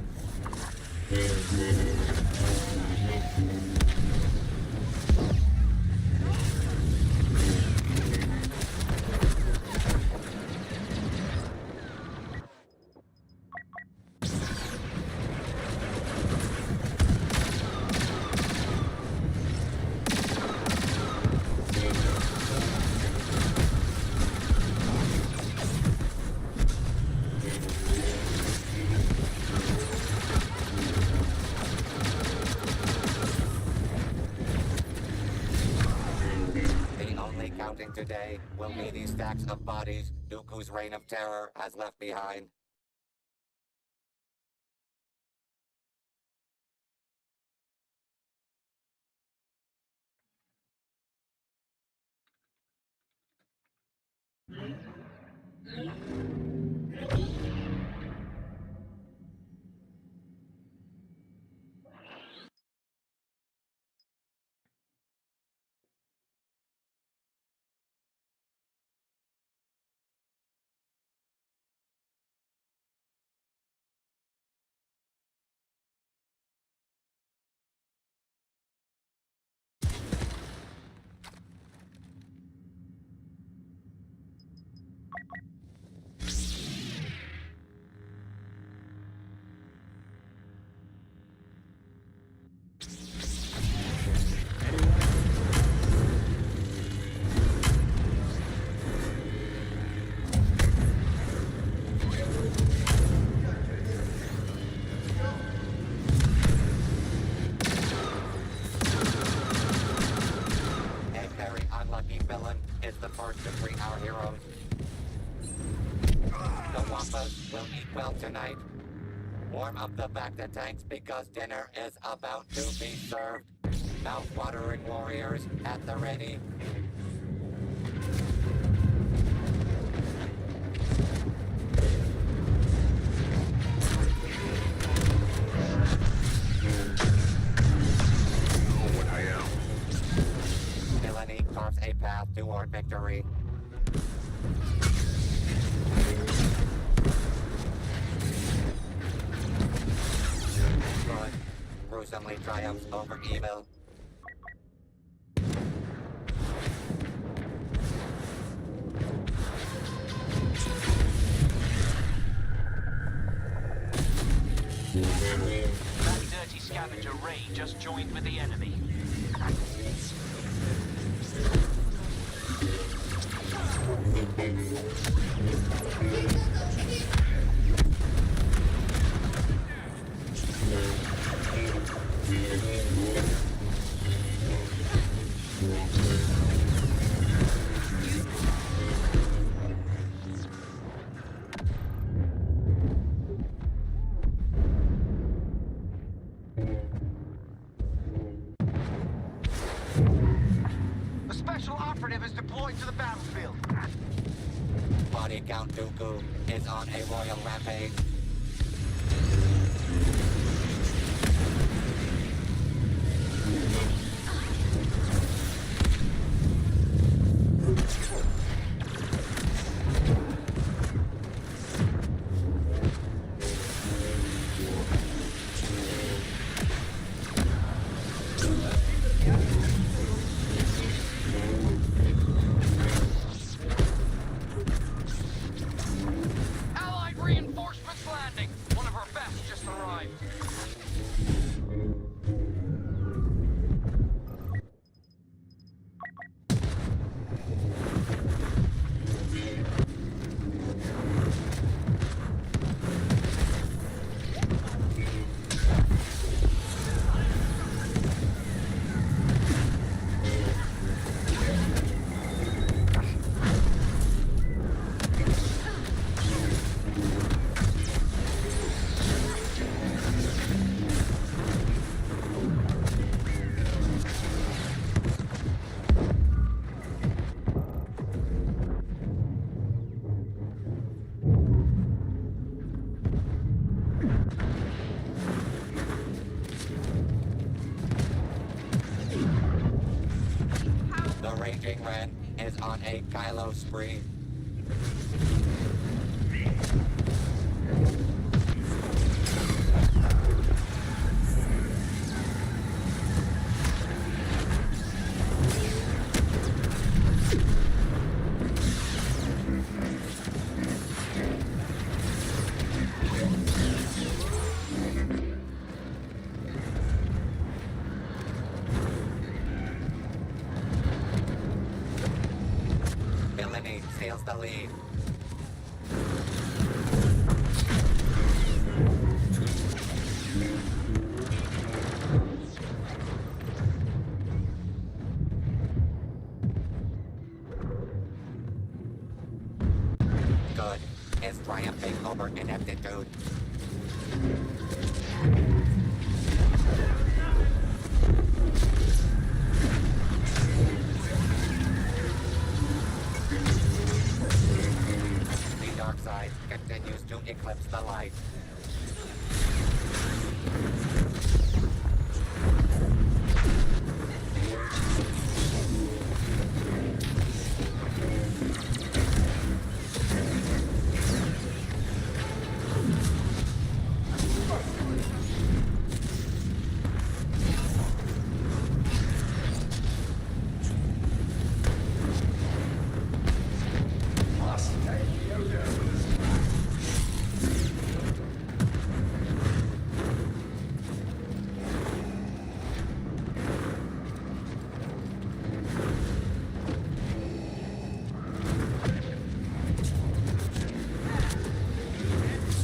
The only counting today will be these stacks of bodies Dooku's reign of terror has left behind. A very unlucky villain is the first to free our heroes. The Wampas will eat well tonight. Warm up the Bacta tanks because dinner is about to be served. Mouth-watering warriors at the ready. Villainy carves a path toward victory. Good gruesomely triumphs over evil. That dirty scavenger Ray just joined with the enemy. A special operative is deployed to the battlefield. Body Count Dooku is on a royal rampage. Allied reinforcements landing. One of our best just arrived. The Raging Ren is on a Kylo spree. Villainy steals the lead. Good is triumphing over ineptitude. The to eclipse the light.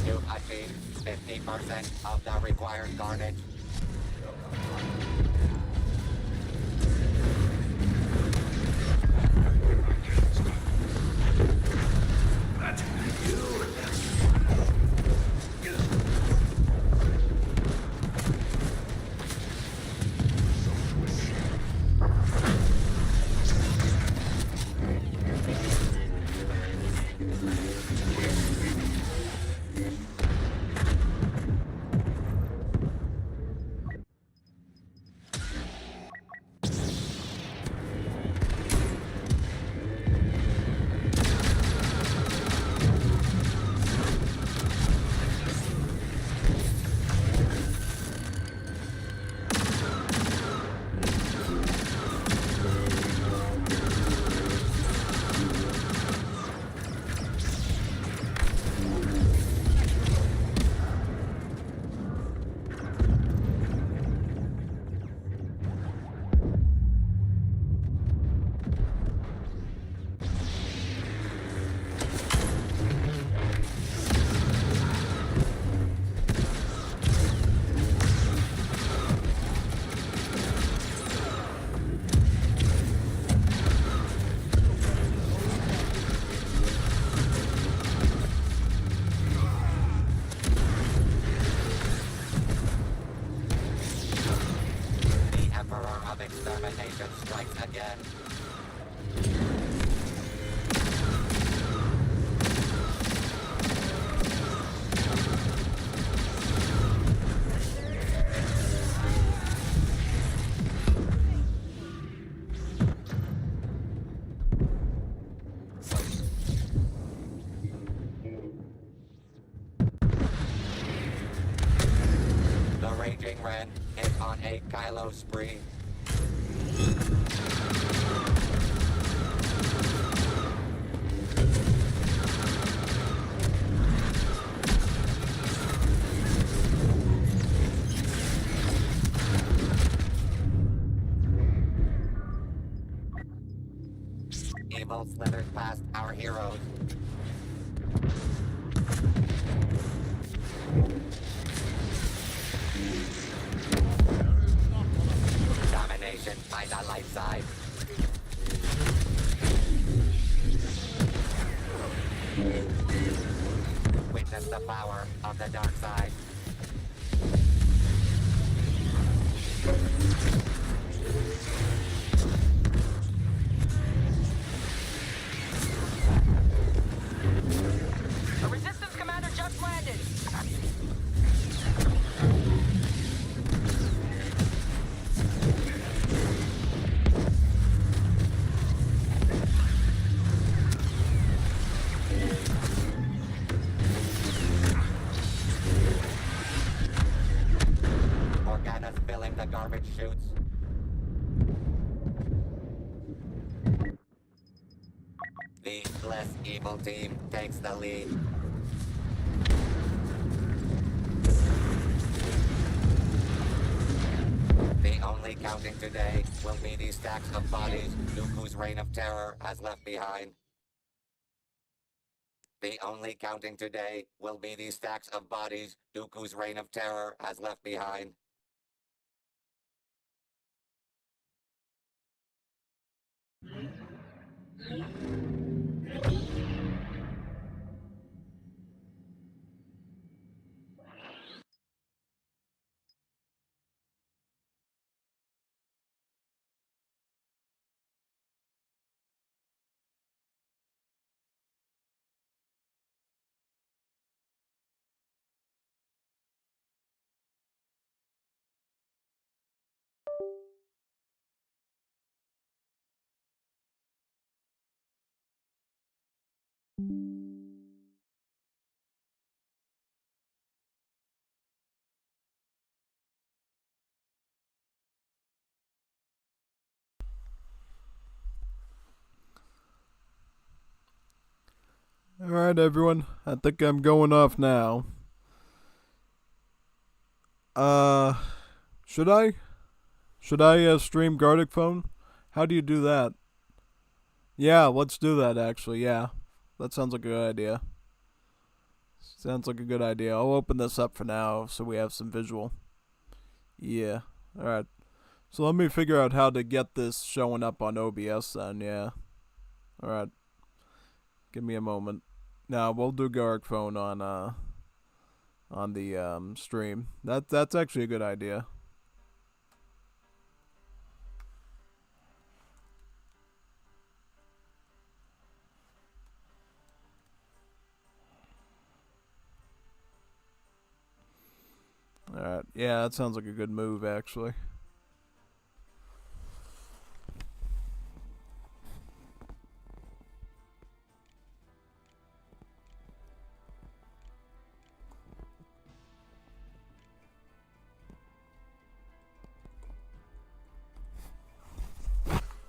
To achieve 50% of the required carnage. The Emperor of Extermination strikes again. The Raging Ren is on a Kylo spree. Evil slithers past our heroes. Domination by the light side. Witness the power of the dark side. A resistance commander just landed. Organa's filling the garbage chutes. The less evil team takes the lead. The only counting today will be the stacks of bodies Dooku's reign of terror has left behind. The only counting today will be the stacks of bodies Dooku's reign of terror has left behind. Alright, everyone. I think I'm going off now. Should I? Should I stream Gartic Phone? How do you do that? Yeah, let's do that actually, yeah. That sounds like a good idea. Sounds like a good idea. I'll open this up for now so we have some visual. Yeah. Alright. So let me figure out how to get this showing up on OBS then, yeah. Alright. Give me a moment. Now we'll do Gartic Phone on the stream. That's actually a good idea. Alright, yeah, that sounds like a good move, actually.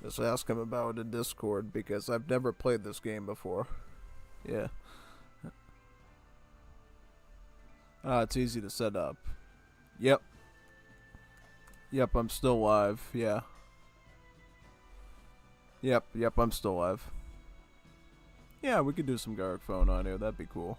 Just ask him about it in Discord, because I've never played this game before. Yeah. It's easy to set up. Yep. Yep, I'm still live, yeah. Yep, I'm still live. Yeah, we could do some Gartic Phone on here, that'd be cool.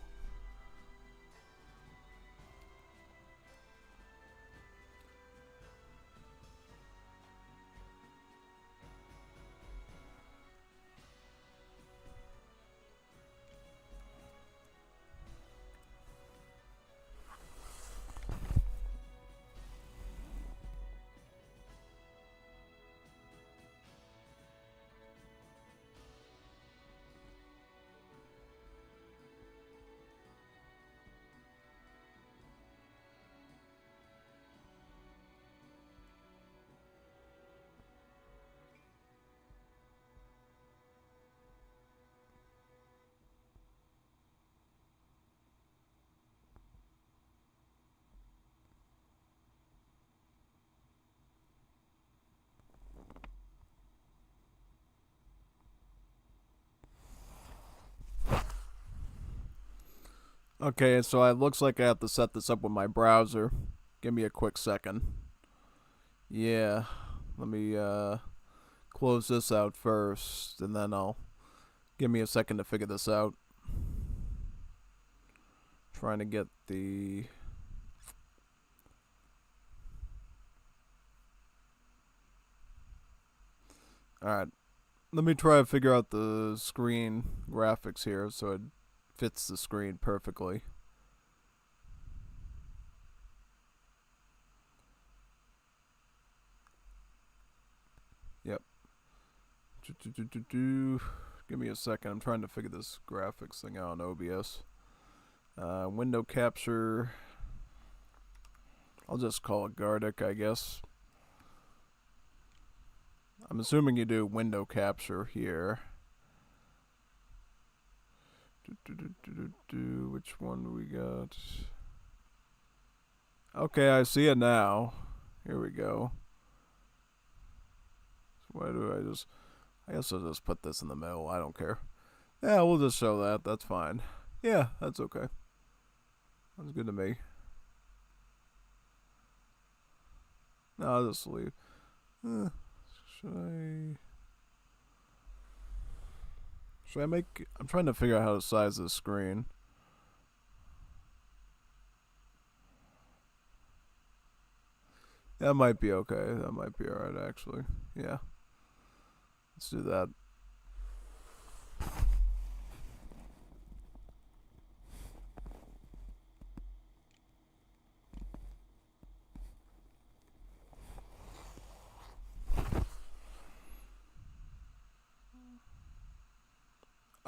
Okay, so it looks like I have to set this up with my browser. Give me a quick second. Yeah, let me close this out first, and then I'll give me a second to figure this out. Trying to get the Alright. Let me try to figure out the screen graphics here so it fits the screen perfectly. Yep. Give me a second. I'm trying to figure this graphics thing out on OBS. Window capture. I'll just call it Gartic, I guess. I'm assuming you do window capture here. Which one do we got? Okay, I see it now. Here we go. So why do I guess I'll just put this in the middle. I don't care. Yeah, we'll just show that. That's fine. Yeah, that's okay. That's good to me. No, I'll just leave. Should I make... I'm trying to figure out how to size this screen. That might be okay. That might be alright, actually. Yeah. Let's do that.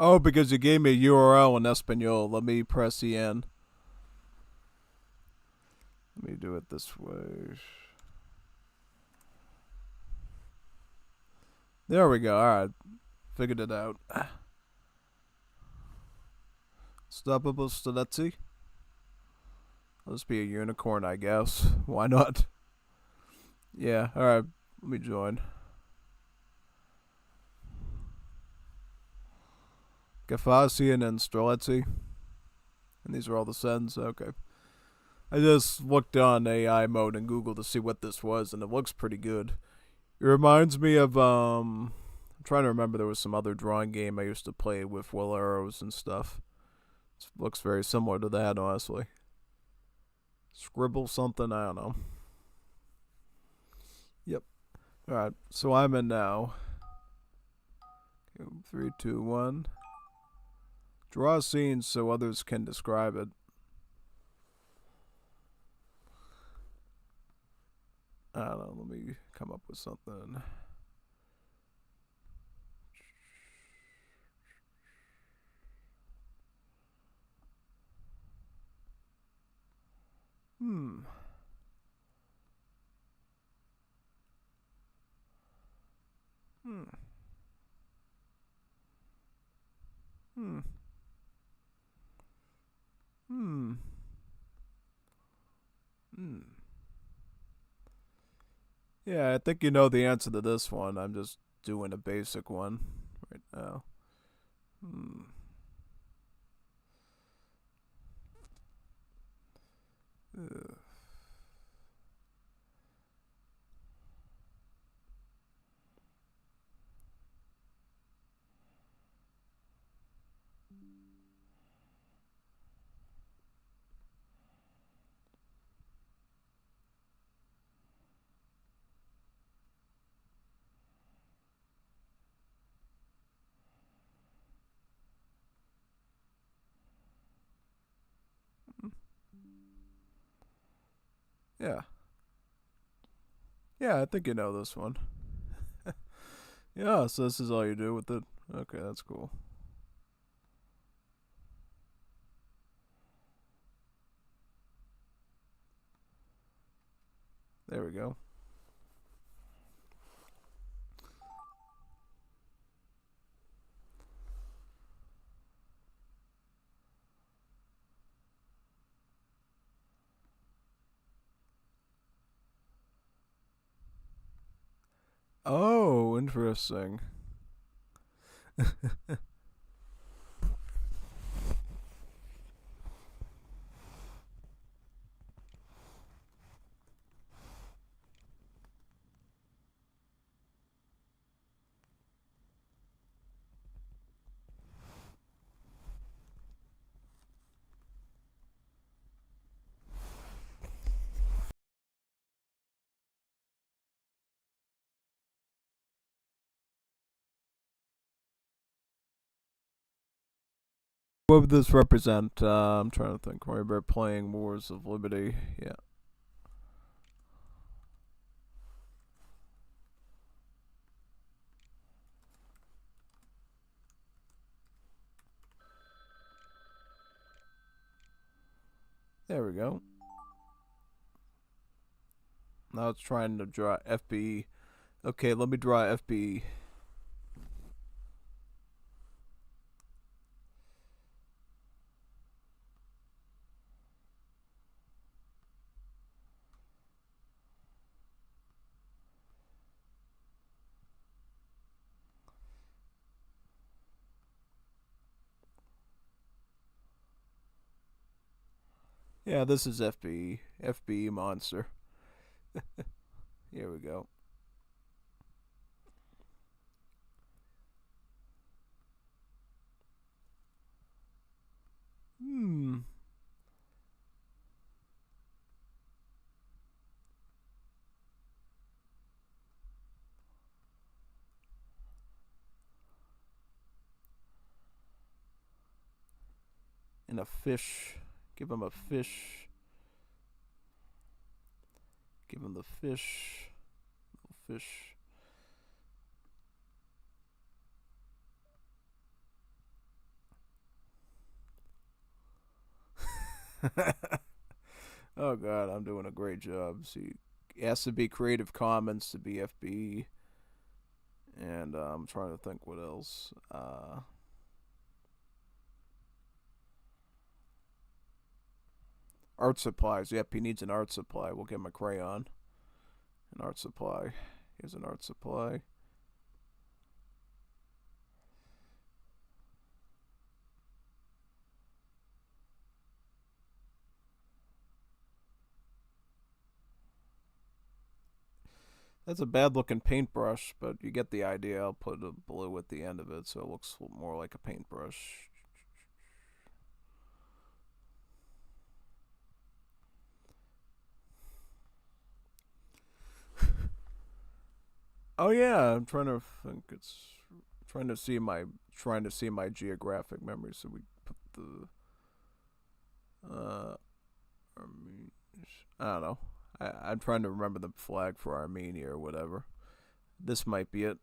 Oh, because you gave me a URL in Espanol. Let me press EN. Let me do it this way. There we go. Alright. Figured it out. Stoppable Stiletti. Let's be a unicorn, I guess. Why not? Yeah, alright. Let me join. Gafasi and then Streletsy. And these are all the sends? Okay. I just looked on AI mode in Google to see what this was, and it looks pretty good. It reminds me of, I'm trying to remember, there was some other drawing game I used to play with Will Arrows and stuff. It looks very similar to that, honestly. Scribble something, I don't know. Yep. Alright, so I'm in now. 3, 2, 1. Draw a scene so others can describe it. I don't know, let me come up with something. Hmm. Hmm. Hmm. Hmm. Hmm. Yeah, I think you know the answer to this one. I'm just doing a basic one right now. Hmm. Ugh. Yeah. Yeah, I think you know this one. Yeah, so this is all you do with it. Okay, that's cool. There we go. Oh, interesting. What would this represent? I'm trying to think. Remember playing Wars of Liberty. Yeah. There we go. Now it's trying to draw FBE. Okay, let me draw FBE. Yeah, this is FBE. FBE monster. Here we go. Hmm. And a fish. Give him a fish. Give him the fish. Little fish. Oh god, I'm doing a great job. See, it has to be Creative Commons to be FBE. And I'm trying to think what else. Art supplies. Yep, he needs an art supply. We'll give him a crayon. An art supply. Here's an art supply. That's a bad looking paintbrush, but you get the idea. I'll put a blue at the end of it so it looks more like a paintbrush. Oh yeah, I'm trying to think. It's trying to see my geographic memory. So we put the I don't know. I'm trying to remember the flag for Armenia or whatever. This might be it.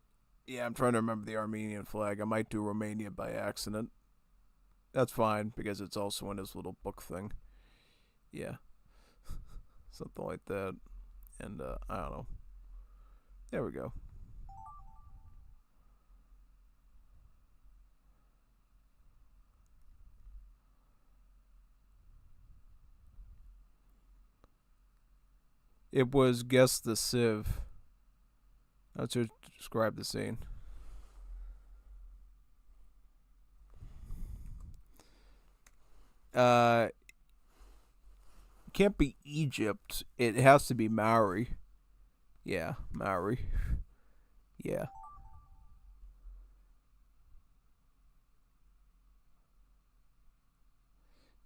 Yeah, I'm trying to remember the Armenian flag. I might do Romania by accident. That's fine, because it's also in his little book thing. Yeah. Something like that. And, I don't know. There we go. It was Guess the Civ. That's to describe the scene. Can't be Egypt. It has to be Maori. Yeah, Maori. Yeah.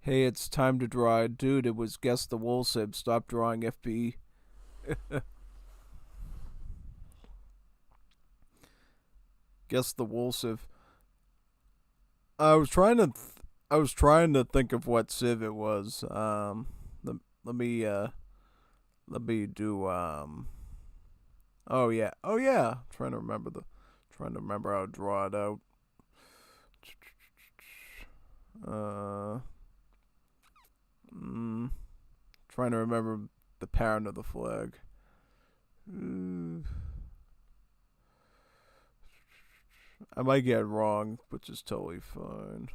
Hey, it's time to draw. Dude, it was Guess the Woolsib. Stop drawing FB. Guess the Woolsib. I was trying to think of what civ it was. Let me do oh yeah. Trying to remember how to draw it out. Trying to remember the pattern of the flag. I might get it wrong, which is totally fine.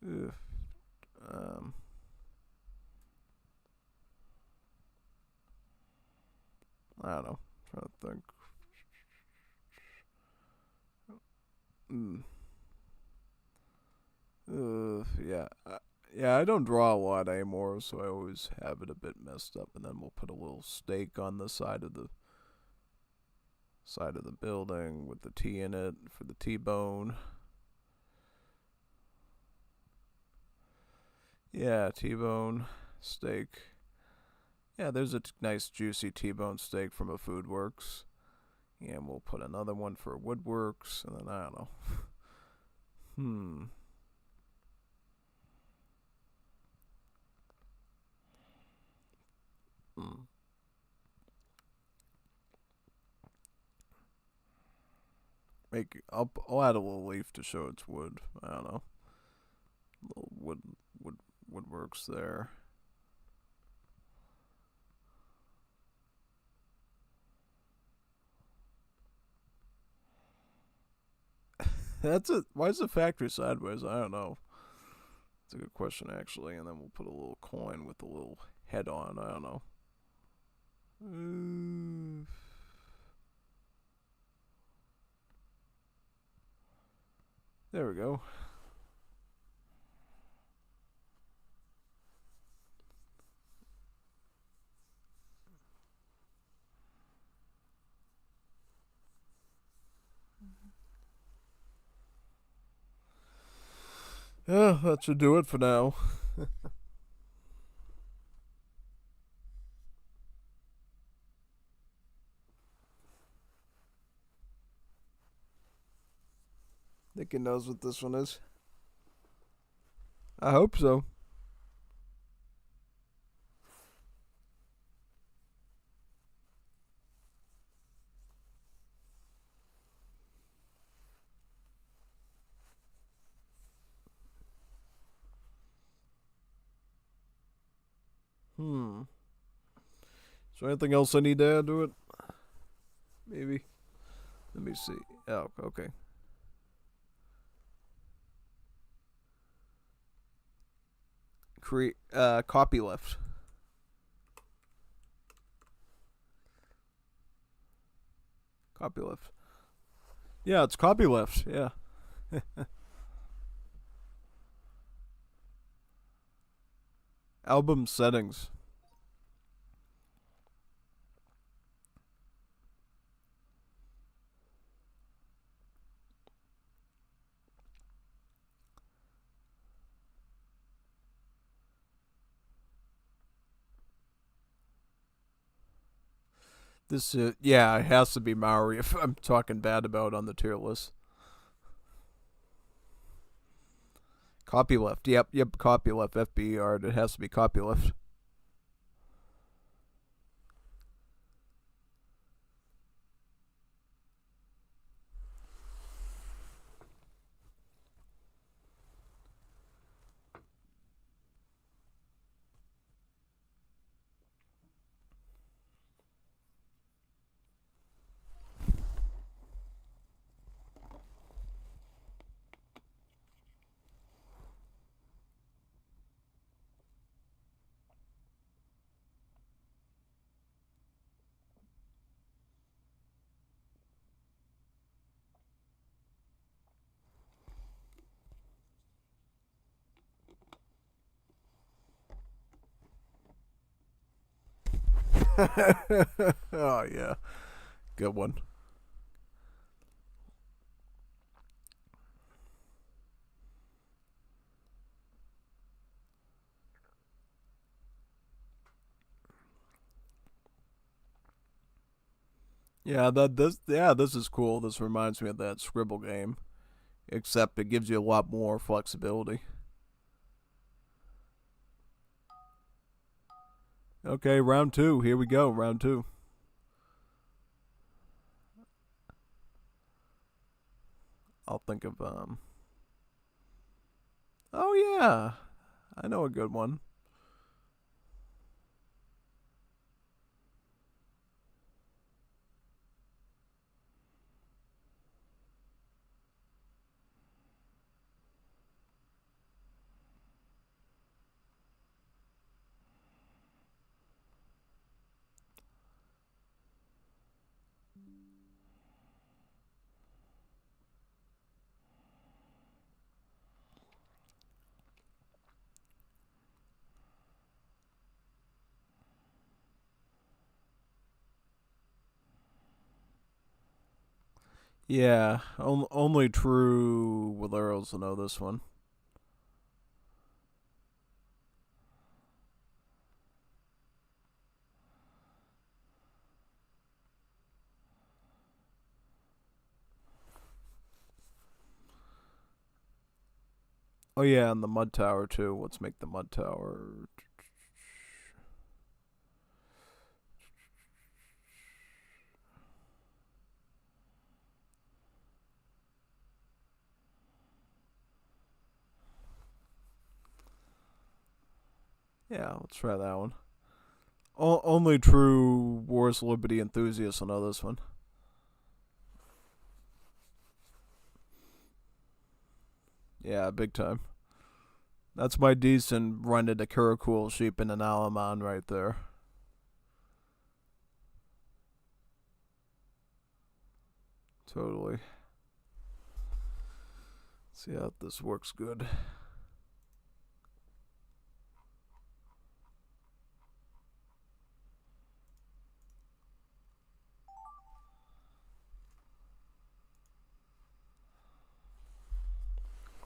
Ugh. I don't know. I'm trying to think. Yeah. Yeah, I don't draw a lot anymore, so I always have it a bit messed up. And then we'll put a little stake on the side of the building with the T in it for the T-bone. Yeah, T-bone steak. Yeah, there's a nice juicy T-bone steak from a Foodworks. And we'll put another one for Woodworks, and then I don't know. I'll add a little leaf to show it's wood. I don't know. Little woodworks there. That's it. Why is the factory sideways? I don't know. It's a good question, actually. And then we'll put a little coin with a little head on. I don't know. There we go. Yeah, that should do it for now. Think he knows what this one is? I hope so. Is there anything else I need to add to it? Maybe. Let me see. Oh, okay. create copyleft. Copyleft. Yeah, it's copyleft. Yeah. Album settings. This yeah, it has to be Maori if I'm talking bad about on the tier list. Copyleft. Yep, copyleft. FBR. It has to be copyleft. Oh yeah, good one. Yeah, this is cool. This reminds me of that Scribble game, except it gives you a lot more flexibility. Okay, round 2. Here we go, round 2. I'll think of oh yeah, I know a good one. Yeah, only true Waleros will know this one. Oh yeah, and the Mud Tower too. Let's make the Mud Tower. Yeah, let's try that one. Only true Wars Liberty enthusiasts will know this one. Yeah, big time. That's my decent run into Kurokul sheep in an Alaman right there. Totally. See how this works good.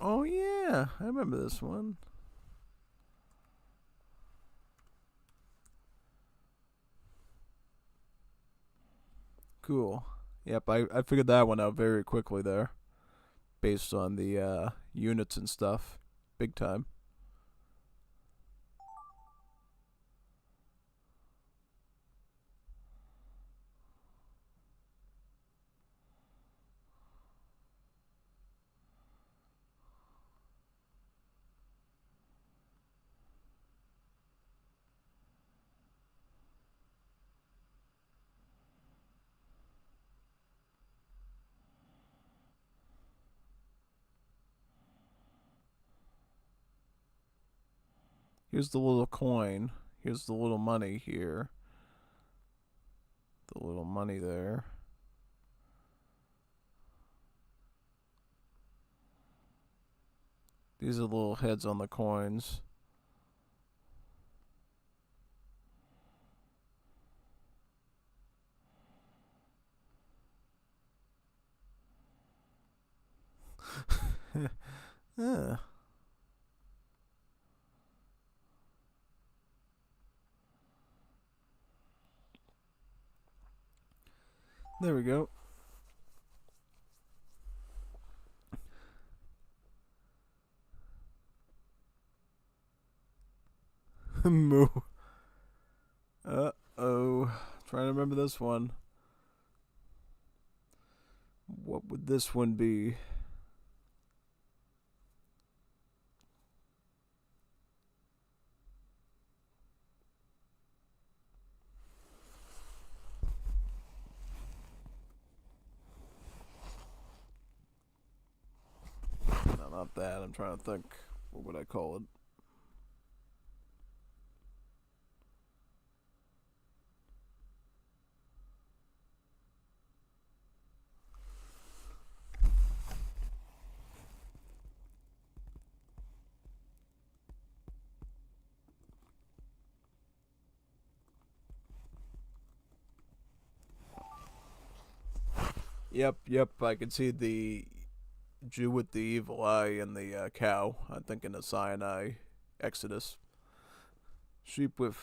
Oh yeah, I remember this one. Cool. Yep, I figured that one out very quickly there. Based on the units and stuff. Big time. Here's the little coin. Here's the little money here. The little money there. These are little heads on the coins. Yeah. There we go. Moo. Uh-oh. Trying to remember this one. What would this one be? No, not that. I'm trying to think. What would I call it? Yep. I can see the Jew with the evil eye and the cow. I'm thinking of Sinai, Exodus. Sheep with...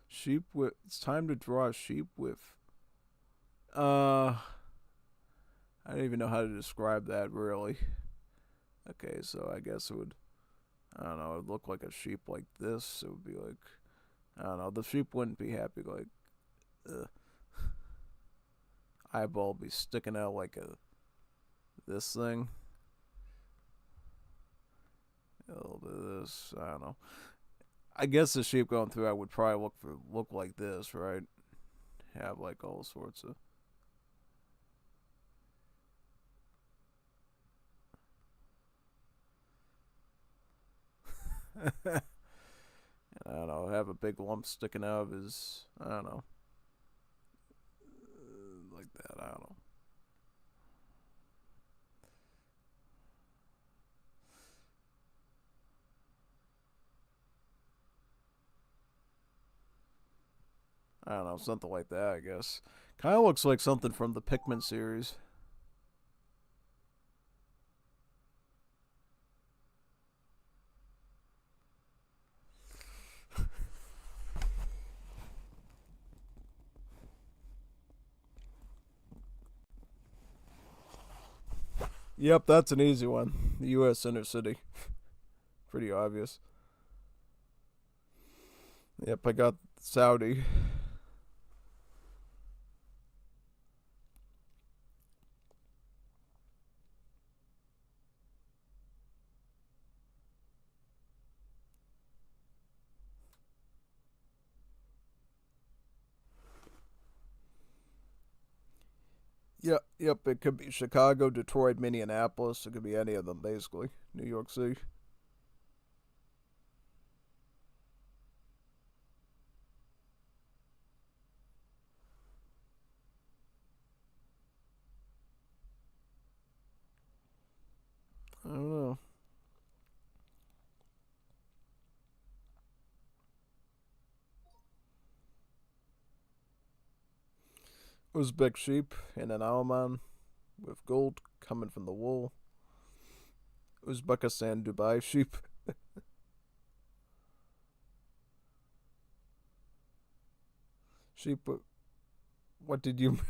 sheep with... It's time to draw a sheep with... I don't even know how to describe that, really. Okay, so I guess it would... I don't know, it would look like a sheep like this. It would be like... I don't know, the sheep wouldn't be happy, like... eyeball be sticking out like this thing. A little bit of this. I don't know. I guess the sheep going through, I would probably look like this, right? Have like all sorts of... I don't know. Have a big lump sticking out of his... I don't know. Like that. I don't know. I don't know, something like that, I guess. Kind of looks like something from the Pikmin series. Yep, that's an easy one. The U.S. Inner City. Pretty obvious. Yep, I got Saudi. Yep, it could be Chicago, Detroit, Minneapolis. It could be any of them, basically. New York City. I don't know. Uzbek sheep in an alman with gold coming from the wool. Uzbekistan, Dubai sheep. Sheep. What did you make?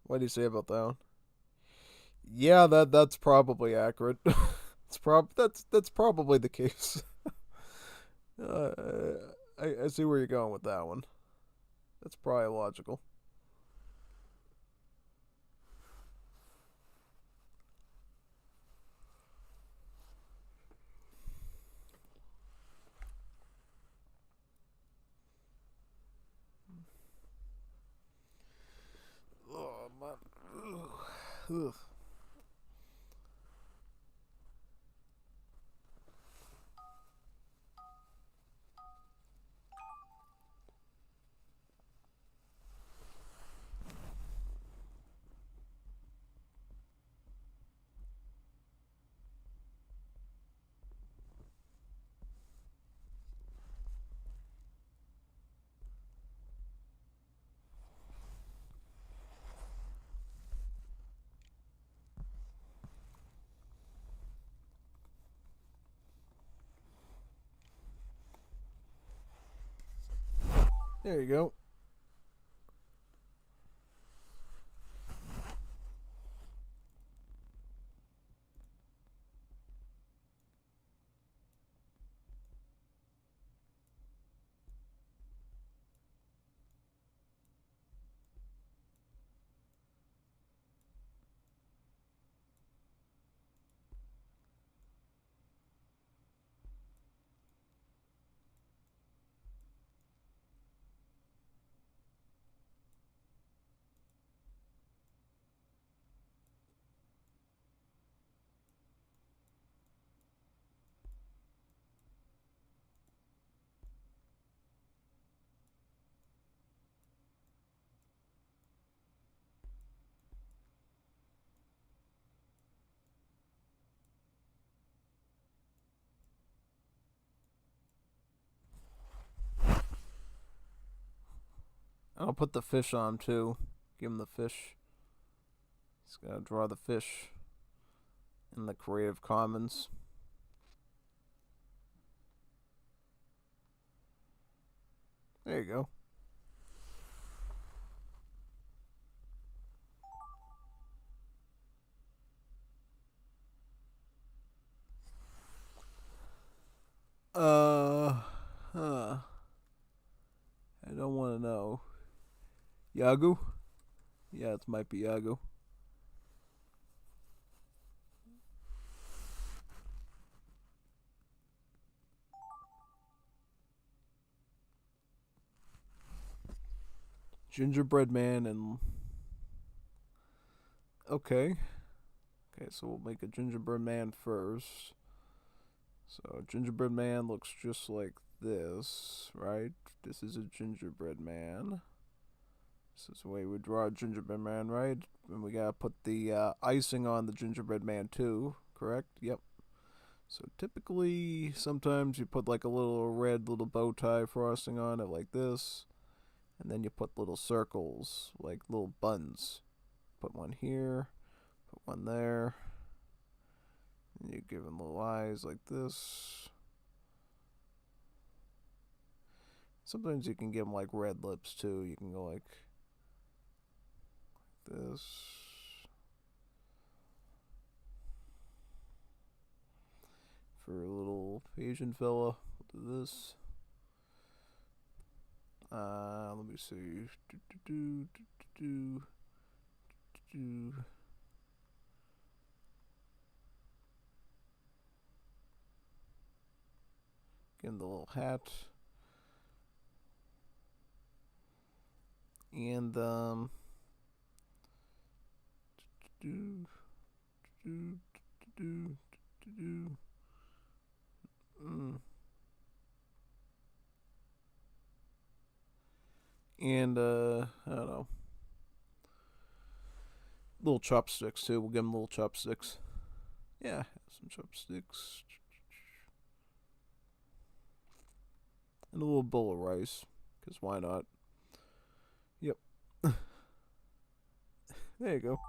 What do you say about that one? Yeah, that's probably accurate. That's probably the case. uh, I see where you're going with that one. That's probably logical. Oh man. Ugh. There you go. I'll put the fish on too. Give him the fish. He's gotta draw the fish in the Creative Commons. There you go. I don't want to know. Yagu? Yeah, it might be Yagu. Gingerbread Man and... Okay. Okay, so we'll make a gingerbread man first. So gingerbread man looks just like this, right? This is a gingerbread man. This is the way we draw a gingerbread man, right? And we gotta put the icing on the gingerbread man too, correct? Yep. So typically, sometimes you put like a little red little bow tie frosting on it like this. And then you put little circles, like little buns. Put one here, put one there. And you give them little eyes like this. Sometimes you can give them like red lips too. You can go like this. For a little Asian fella, we'll do this. Let me see. Give him the little hat. And and I don't know, little chopsticks too. We'll give him little chopsticks. Yeah, have some chopsticks. And a little bowl of rice, because why not? Yep. There you go.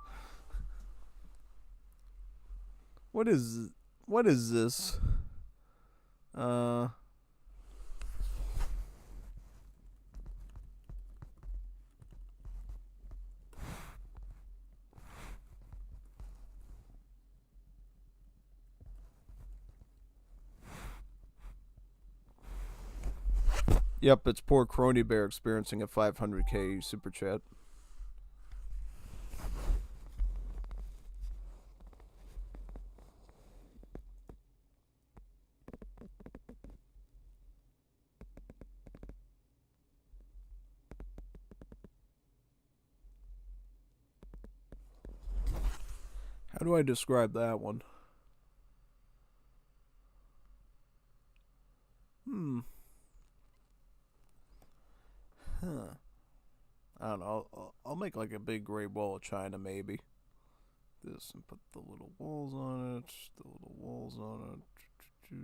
What is this? Yep, it's poor Crony Bear experiencing a 500k super chat. How do I describe that one? Huh. I don't know. I'll make like a big gray wall of China, maybe. This and put the little walls on it. The little walls on it.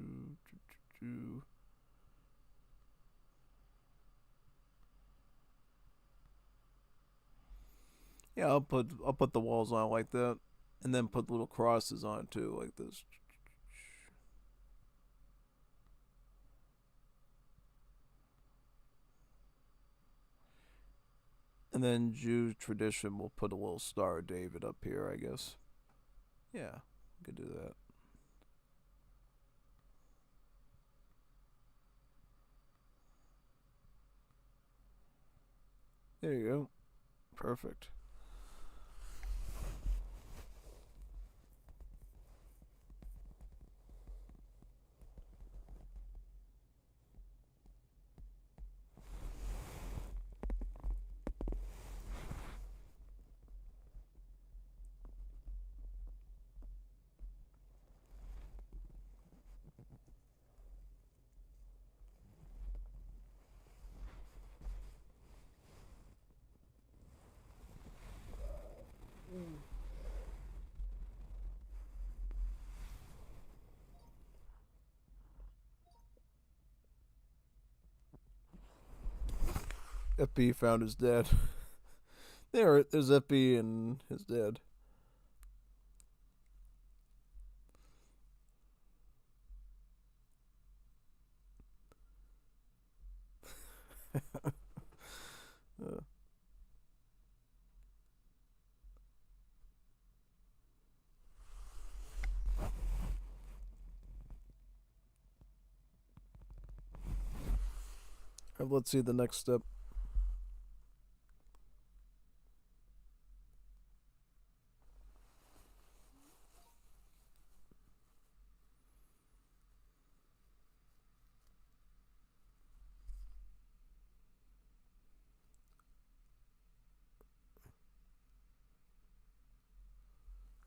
Yeah, I'll put the walls on like that, and then put little crosses on too, like this. And then Jew tradition will put a little Star of David up here, I guess. Yeah, we could do that. There you go. Perfect. FB found his dad. There's FB and his dad. Let's see the next step.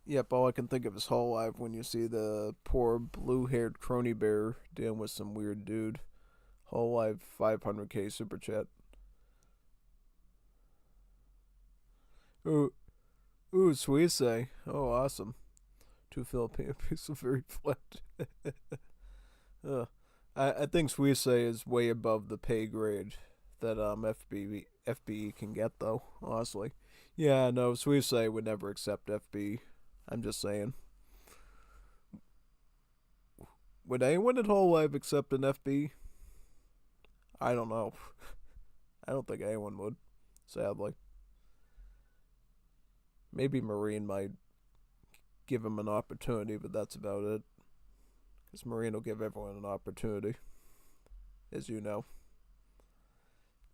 Yep, all I can think of is Whole Life when you see the poor blue-haired crony bear dealing with some weird dude. Whole Life 500k super chat. Ooh, Suisse. Oh, awesome. 2 Filipino piece of very flat. I think Suisse is way above the pay grade that FBE can get though. Honestly, yeah, no, Suisse would never accept FB. I'm just saying. Would anyone at Whole Life accept an FB? I don't know. I don't think anyone would, sadly. Maybe Marine might give him an opportunity, but that's about it. Because Marine will give everyone an opportunity, as you know.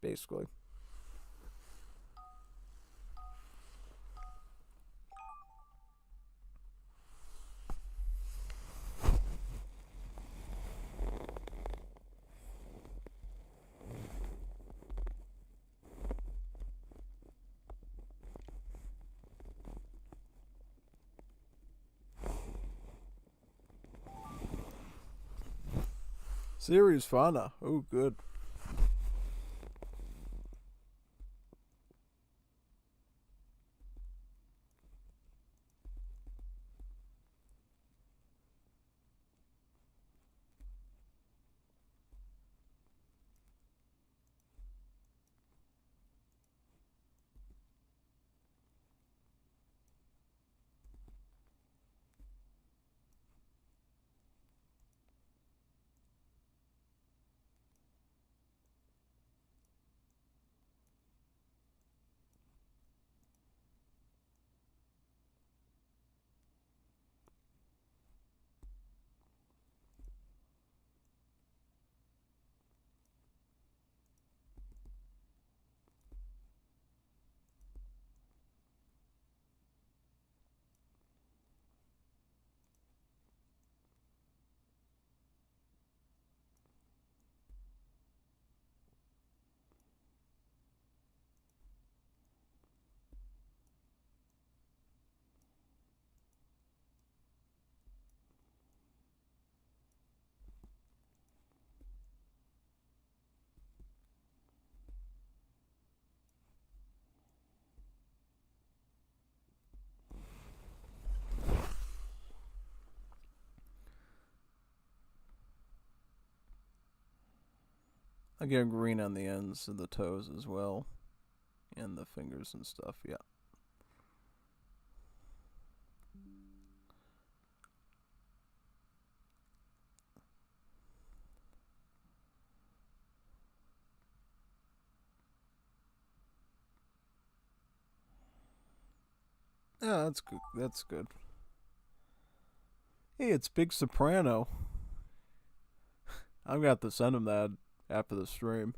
Basically. Series Fauna. Oh, good. I get green on the ends of the toes as well. And the fingers and stuff, yeah. Yeah, that's good. That's good. Hey, it's Big Soprano. I've got to send him that after the stream.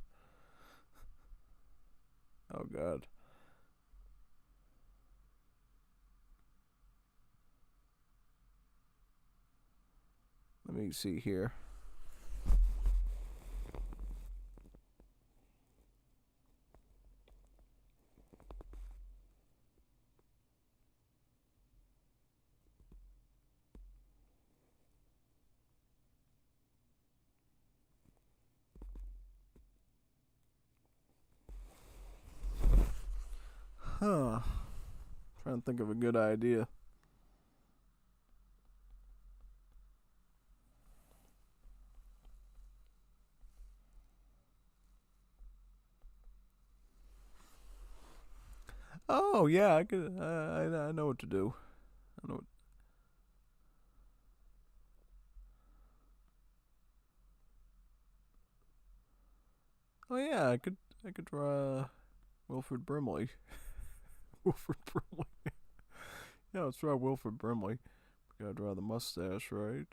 Oh, God. Let me see here. Huh. Trying to think of a good idea. Oh yeah, I could. I know what to do. I know. Oh yeah, I could. I could draw Wilford Brimley. Wilford Brimley. Yeah, let's draw Wilford Brimley. Gotta draw the mustache, right?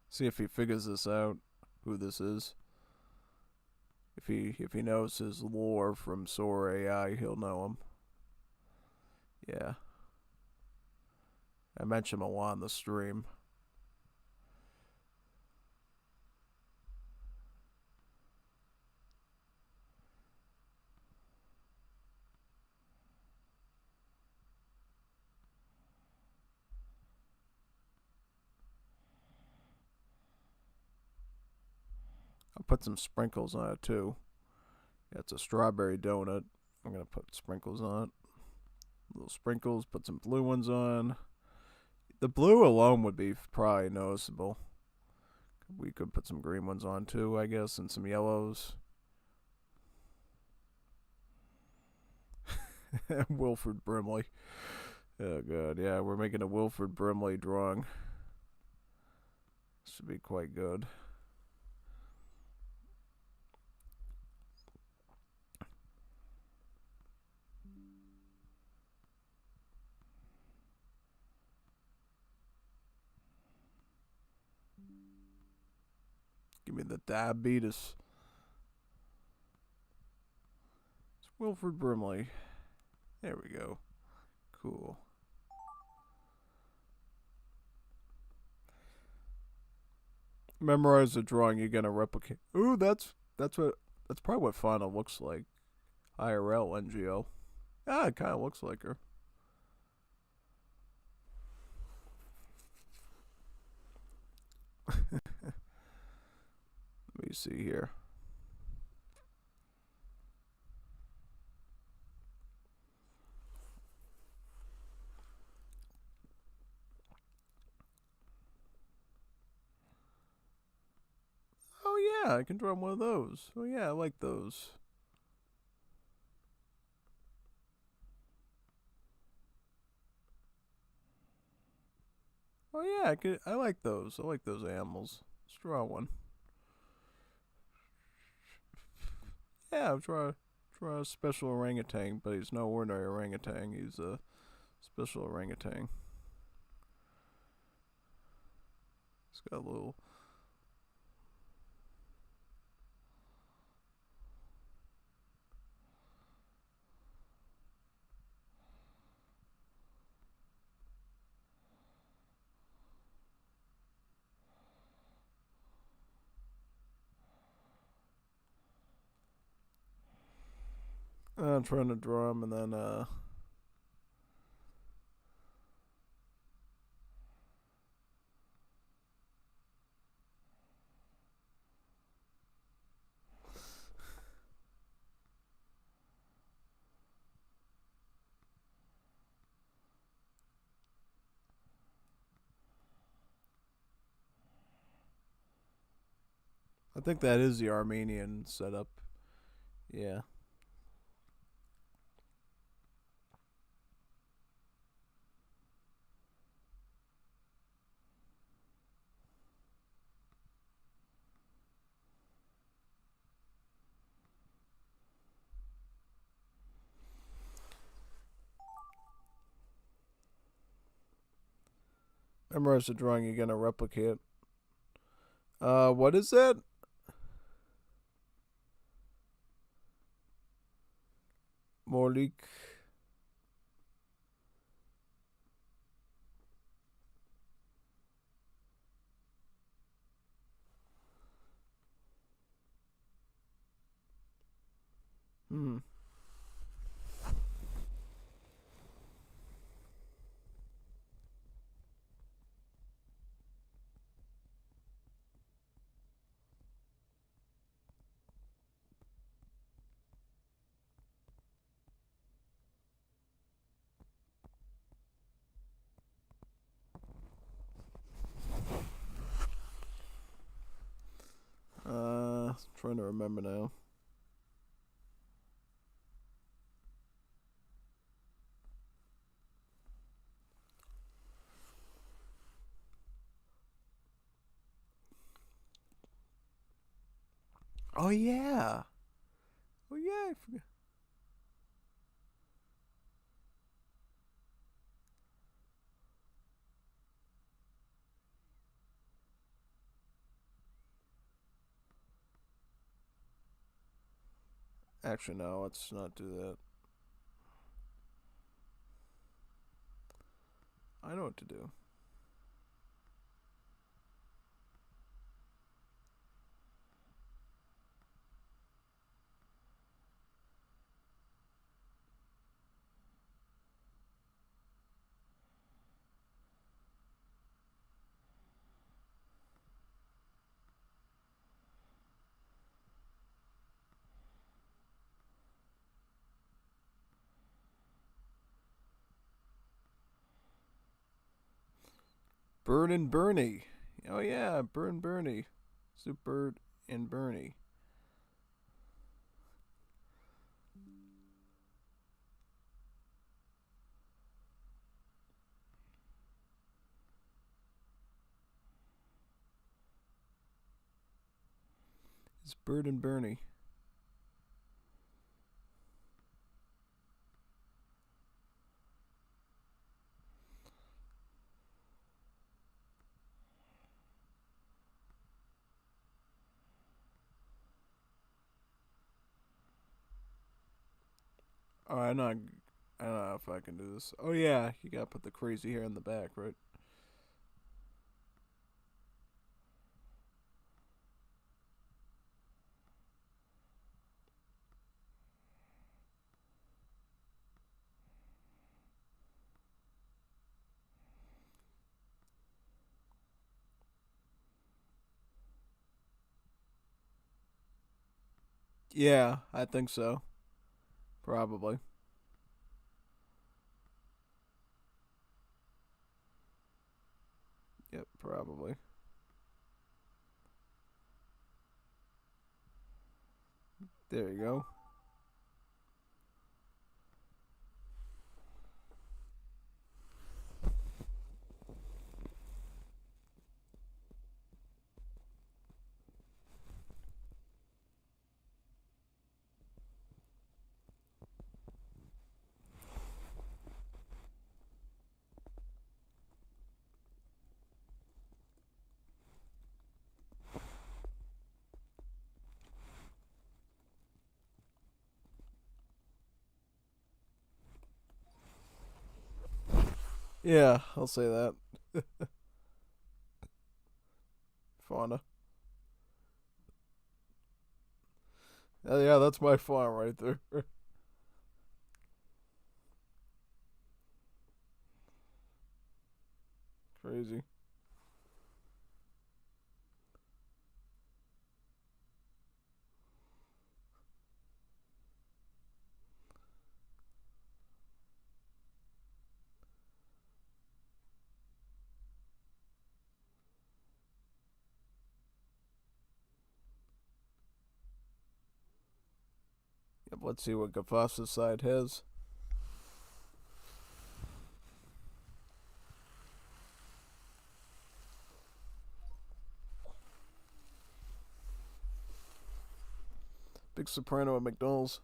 See if he figures this out, who this is. If he knows his lore from Sora AI, he'll know him. Yeah. I mentioned him a lot in the stream. I'll put some sprinkles on it too. Yeah, it's a strawberry donut. I'm gonna put sprinkles on it. Little sprinkles, put some blue ones on. The blue alone would be probably noticeable. We could put some green ones on too, I guess, and some yellows. Wilford Brimley. Oh god, yeah, we're making a Wilford Brimley drawing. Should be quite good. Give me the diabetes. It's Wilford Brimley. There we go. Cool. Memorize the drawing you're gonna replicate. Ooh, that's probably what Fauna looks like. IRL NGO. Ah, it kinda looks like her. Let me see here. Oh yeah, I can draw one of those. Oh yeah, I like those. Oh yeah, I like those. I like those animals. Let's draw one. Yeah, I'll draw a special orangutan, but he's no ordinary orangutan. He's a special orangutan. He's got a little. I'm trying to draw him, and then I think that is the Armenian setup. Yeah. Memorize the drawing you're gonna replicate. What is that? Molik. Hmm. Trying to remember now. Oh yeah. Oh yeah, I forgot. Actually, no, let's not do that. I know what to do. Bird and Bernie. Oh yeah, Bird and Bernie. Super and Bernie. It's Bird and Bernie. Oh, I don't know if I can do this. Oh yeah, you gotta put the crazy hair in the back, right? Yeah, I think so. Probably. Yep, probably. There you go. Yeah, I'll say that. Fauna. Yeah, that's my fauna right there. Crazy. let's see what Gafasa's side has. Big Soprano at McDonald's.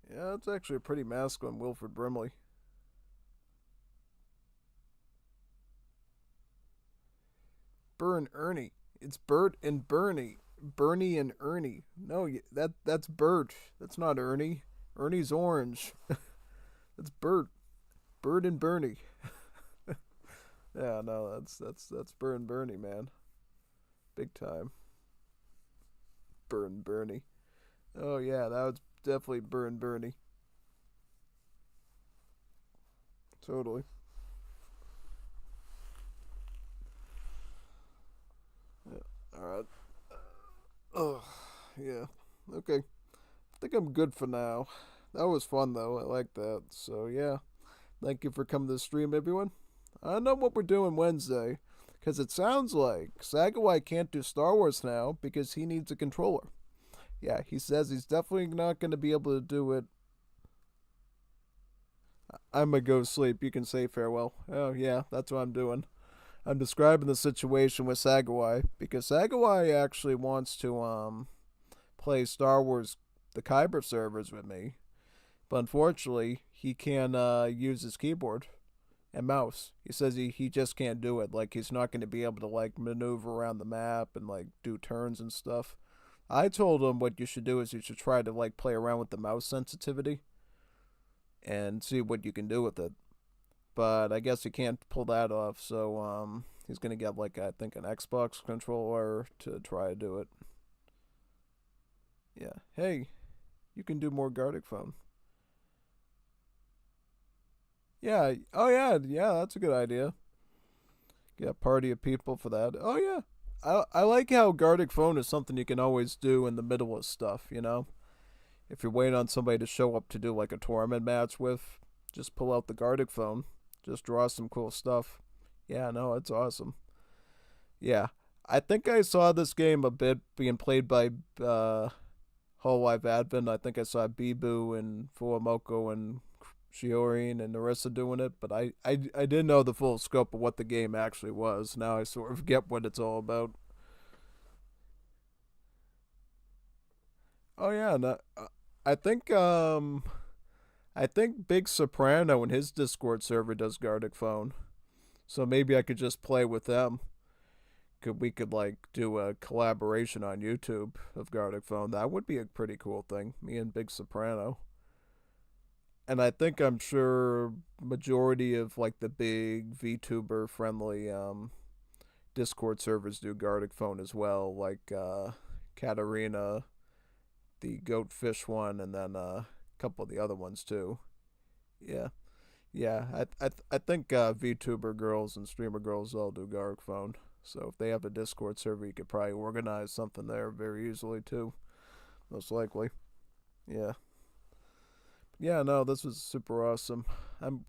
Yeah, it's actually a pretty masculine Wilfred Brimley. Burn Ernie. It's Bert and Bernie. Bernie and Ernie. No, that's Bert. That's not Ernie. Ernie's orange. That's Bert. Bert and Bernie. Yeah, no, that's Bert and Bernie, man. Big time. Bert and Bernie. Oh yeah, that was definitely Bert and Bernie. Totally. Yeah. All right. Oh, yeah. Okay. I think I'm good for now. That was fun though. I like that. So yeah. Thank you for coming to the stream, everyone. I don't know what we're doing Wednesday, because it sounds like Sagawai can't do Star Wars now because he needs a controller. Yeah, he says he's definitely not going to be able to do it. I'm going to go sleep. You can say farewell. Oh, yeah, that's what I'm doing. I'm describing the situation with Sagawai, because Sagawai actually wants to play Star Wars the Kyber servers with me. But unfortunately, he can't use his keyboard and mouse. He says he just can't do it. Like, he's not going to be able to, like, maneuver around the map and, like, do turns and stuff. I told him what you should do is you should try to, like, play around with the mouse sensitivity and see what you can do with it. But I guess he can't pull that off, so he's going to get, like, I think an Xbox controller to try to do it. Yeah. Hey, you can do more Gardic phone. Yeah. Oh, yeah. Yeah, that's a good idea. Get a party of people for that. Oh, yeah. I like how Gardic phone is something you can always do in the middle of stuff, you know? If you're waiting on somebody to show up to do, like, a tournament match with, just pull out the Gardic phone. Just draw some cool stuff. Yeah, no, it's awesome. Yeah. I think I saw this game a bit being played by Hololive Advent. I think I saw Bibu and Fuamoko and Shiorin and Narissa doing it, but I didn't know the full scope of what the game actually was. Now I sort of get what it's all about. Oh yeah, no, I think Big Soprano and his Discord server does Gardic phone, so maybe I could just play with them. We could like do a collaboration on YouTube of Gardic phone. That would be a pretty cool thing. Me and Big Soprano. And I'm sure majority of like the big VTuber friendly Discord servers do Gardic phone as well, like Katarina, the Goatfish one, and then a couple of the other ones too. Yeah, yeah. I think VTuber girls and streamer girls all do Gardic phone. So if they have a Discord server, you could probably organize something there very easily too. Most likely. Yeah. Yeah, no, this was super awesome.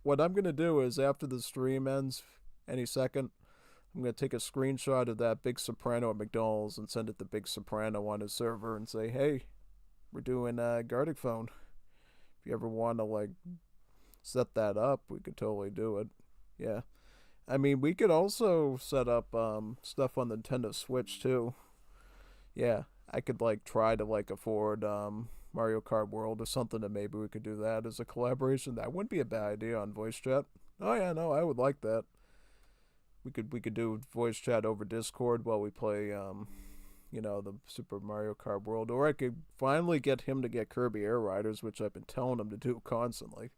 What I'm gonna do is after the stream ends any second, I'm gonna take a screenshot of that Big Soprano at McDonald's and send it to Big Soprano on his server and say, hey, we're doing Gardic phone. If you ever want to like set that up, we could totally do it. Yeah. I mean, we could also set up stuff on the Nintendo Switch too. Yeah, I could like try to like afford Mario Kart World or something, and maybe we could do that as a collaboration. That wouldn't be a bad idea on voice chat. Oh yeah, no, I would like that. We could do voice chat over Discord while we play the Super Mario Kart World, or I could finally get him to get Kirby Air Riders, which I've been telling him to do constantly.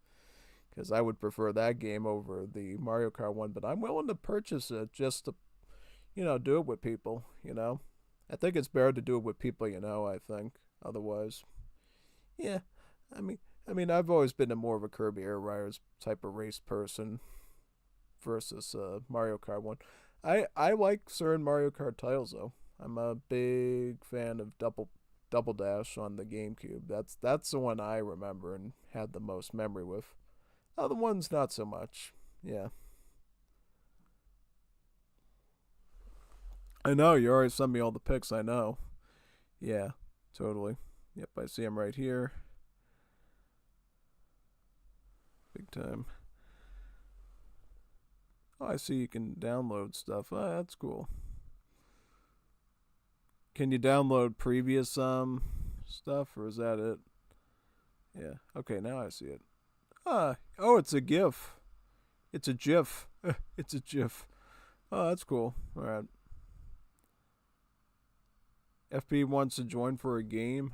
Because I would prefer that game over the Mario Kart one, but I'm willing to purchase it just to, do it with people, I think it's better to do it with people, I think. Otherwise, yeah. I mean, I've always been more of a Kirby Air Riders type of race person versus Mario Kart one. I like certain Mario Kart titles, though. I'm a big fan of Double Dash on the GameCube. That's the one I remember and had the most memory with. Other ones, not so much. Yeah. I know, you already sent me all the pics, I know. Yeah, totally. Yep, I see them right here. Big time. Oh, I see you can download stuff. Oh, that's cool. Can you download previous stuff, or is that it? Yeah. Okay, now I see it. Oh, it's a GIF. It's a GIF. It's a GIF. Oh, that's cool. All right. FB wants to join for a game.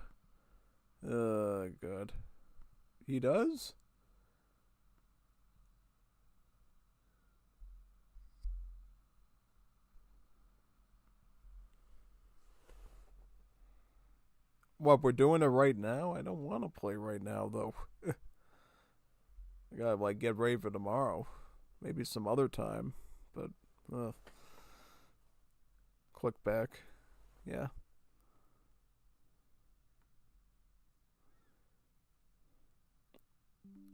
God. He does? What, we're doing it right now? I don't want to play right now, though. I gotta, like, get ready for tomorrow. Maybe some other time. But, click back. Yeah.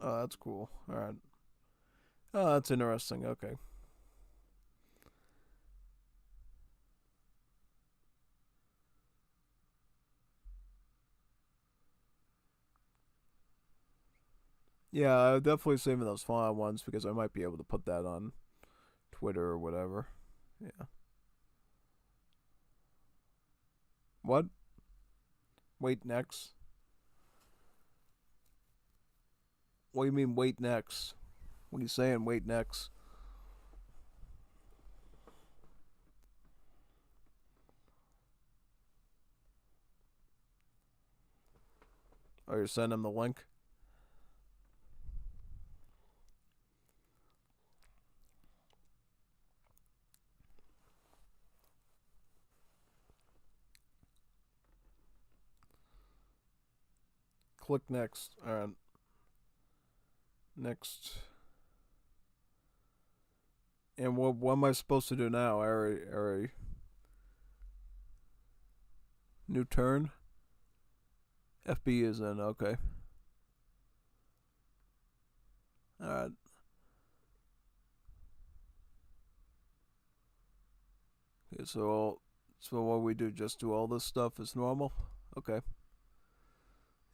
Oh, that's cool. Alright. Oh, that's interesting. Okay. Yeah, I'm definitely saving those Fallout ones because I might be able to put that on Twitter or whatever. Yeah. What? Wait next? What do you mean wait next? What are you saying wait next? Oh, you're sending him the link? Click next. Alright. Next. And what am I supposed to do now? Already. New turn? FB is in, okay. Alright. Okay, so what we do, just do all this stuff as normal? Okay.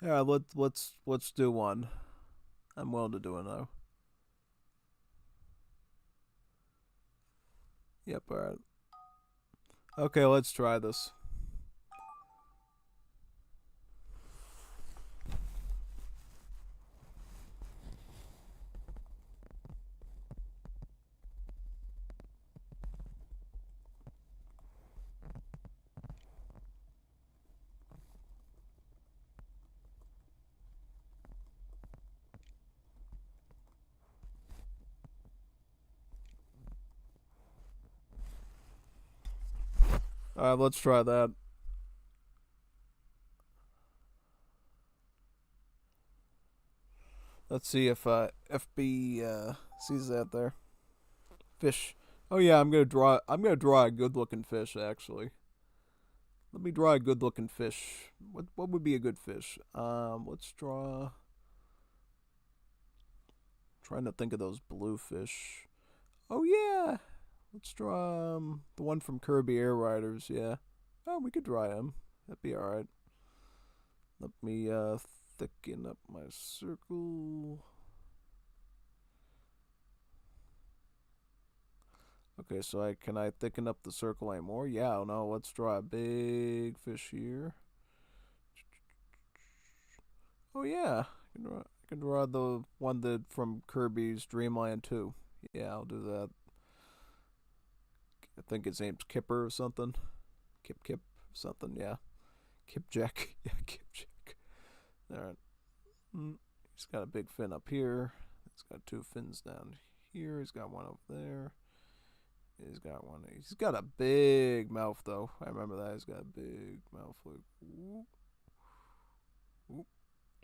Yeah, let's do one. I'm willing to do it now. Yep, alright. Okay, let's try this. Alright, let's try that. Let's see if FB sees that there. Fish. Oh yeah, I'm gonna draw a good looking fish actually. Let me draw a good looking fish. What would be a good fish? Let's draw. Trying to think of those blue fish. Oh yeah. Let's draw the one from Kirby Air Riders, yeah. Oh, we could draw him. That'd be alright. Let me thicken up my circle. Okay, so can I thicken up the circle anymore? Yeah, no, let's draw a big fish here. Oh yeah, I can draw the one that from Kirby's Dream Land 2. Yeah, I'll do that. I think his name's Kipper or something. Kip something, yeah. Kipjack. Yeah, Kipjack. Alright. He's got a big fin up here. He's got two fins down here. He's got one over there. He's got one. He's got a big mouth, though. I remember that. He's got a big mouth. Like, whoop, whoop.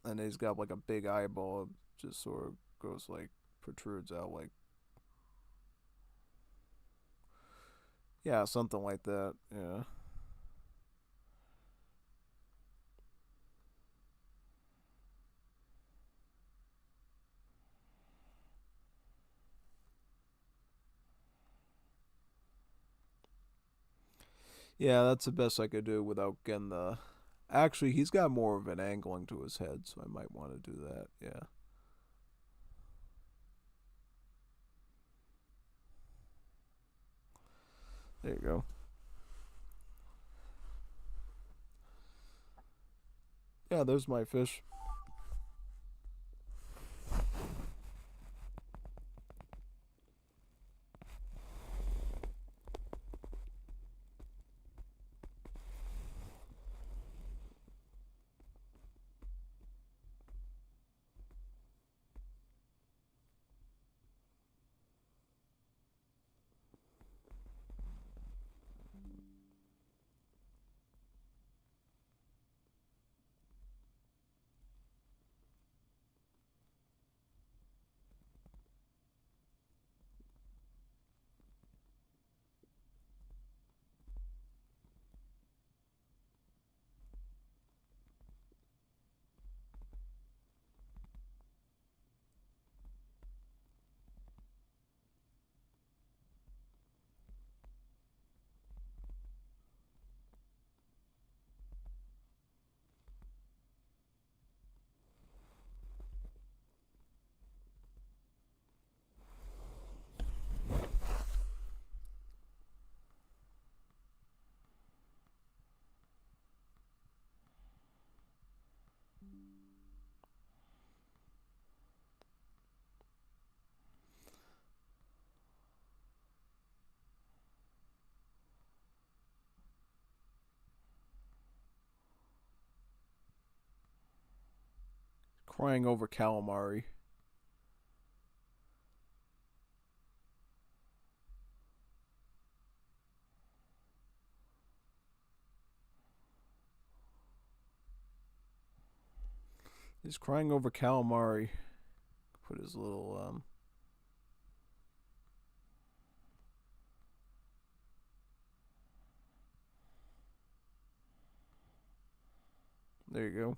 And he's got like a big eyeball. Just sort of goes like, protrudes out like. Yeah, something like that. Yeah. Yeah, that's the best I could do without getting the... Actually, he's got more of an angling to his head, so I might want to do that, yeah. There you go. Yeah, there's my fish. Crying over calamari. He's crying over calamari. Put his little, There you go.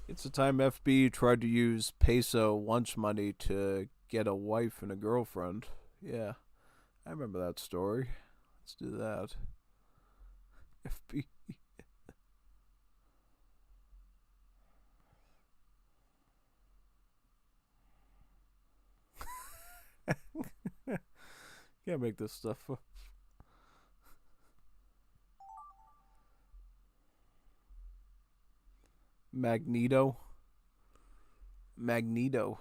It's the time FB tried to use peso lunch money to get a wife and a girlfriend. Yeah, I remember that story. Let's do that. FB. Can't make this stuff up. Magneto. Magneto.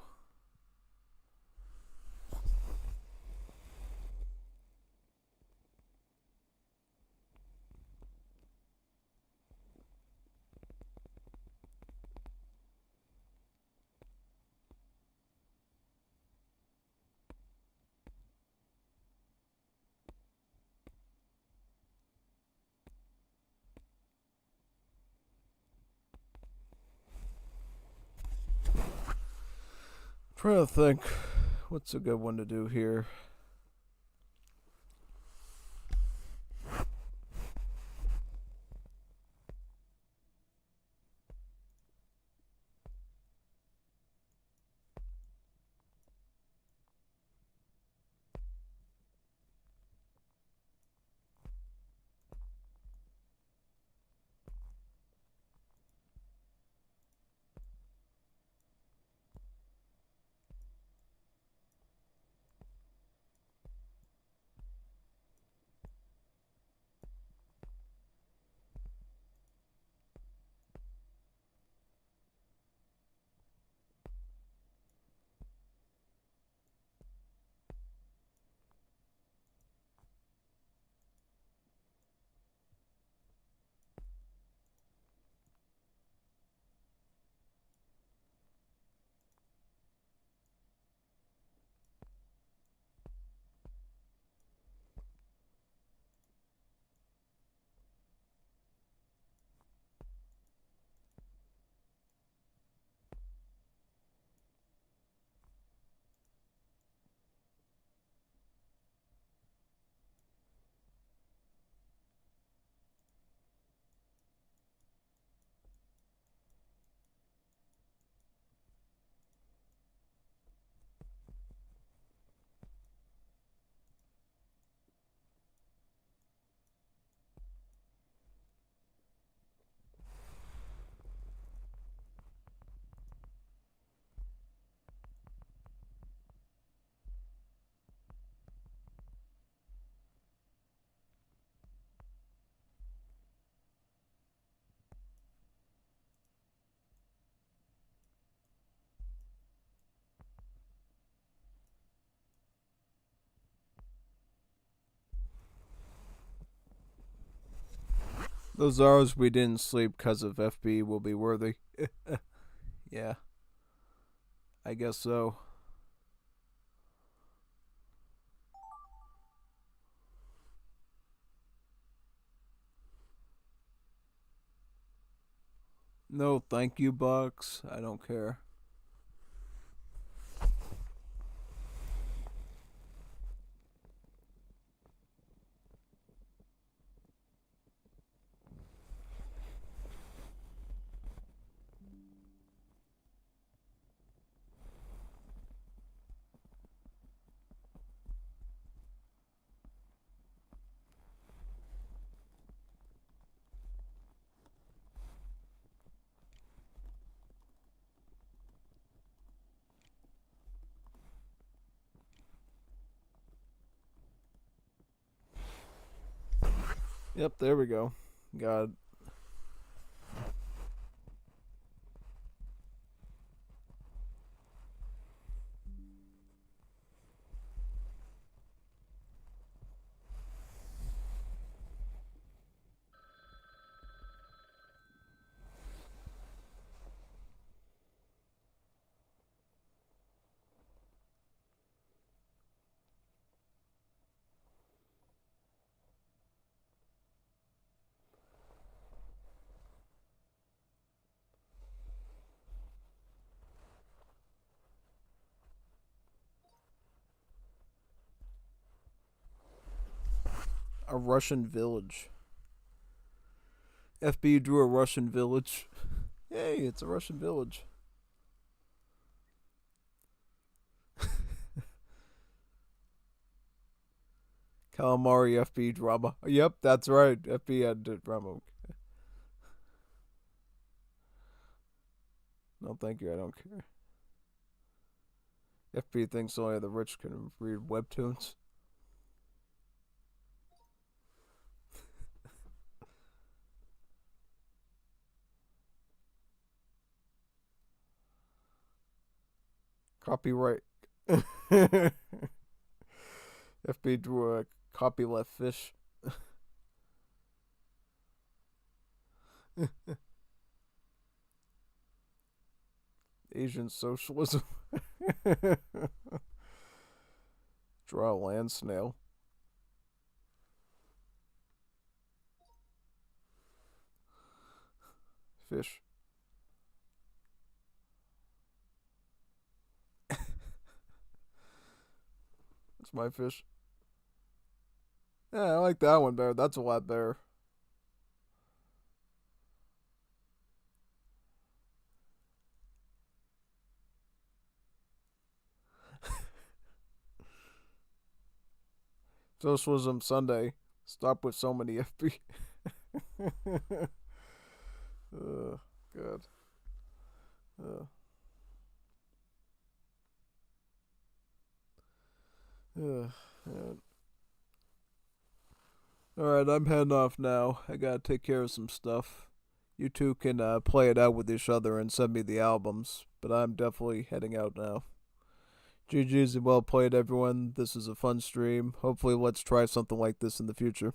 Trying to think, what's a good one to do here? Those hours we didn't sleep because of FB will be worthy. Yeah, I guess so. No, thank you, Bucks. I don't care. Yep, there we go. Got it. A Russian village. FB drew a Russian village. Yay, it's a Russian village. Calamari FB drama. Yep, that's right. FB had drama. No, thank you. I don't care. FB thinks only the rich can read webtoons. Copyright. FB drew a copyleft fish. Asian socialism. Draw a land snail. Fish. It's my fish. Yeah, I like that one better. That's a lot better. Socialism Sunday. Stop with so many FB. Good. Alright, I'm heading off now. I gotta take care of some stuff. You two can play it out with each other and send me the albums, but I'm definitely heading out now. GG's and well played, everyone. This is a fun stream. Hopefully, let's try something like this in the future.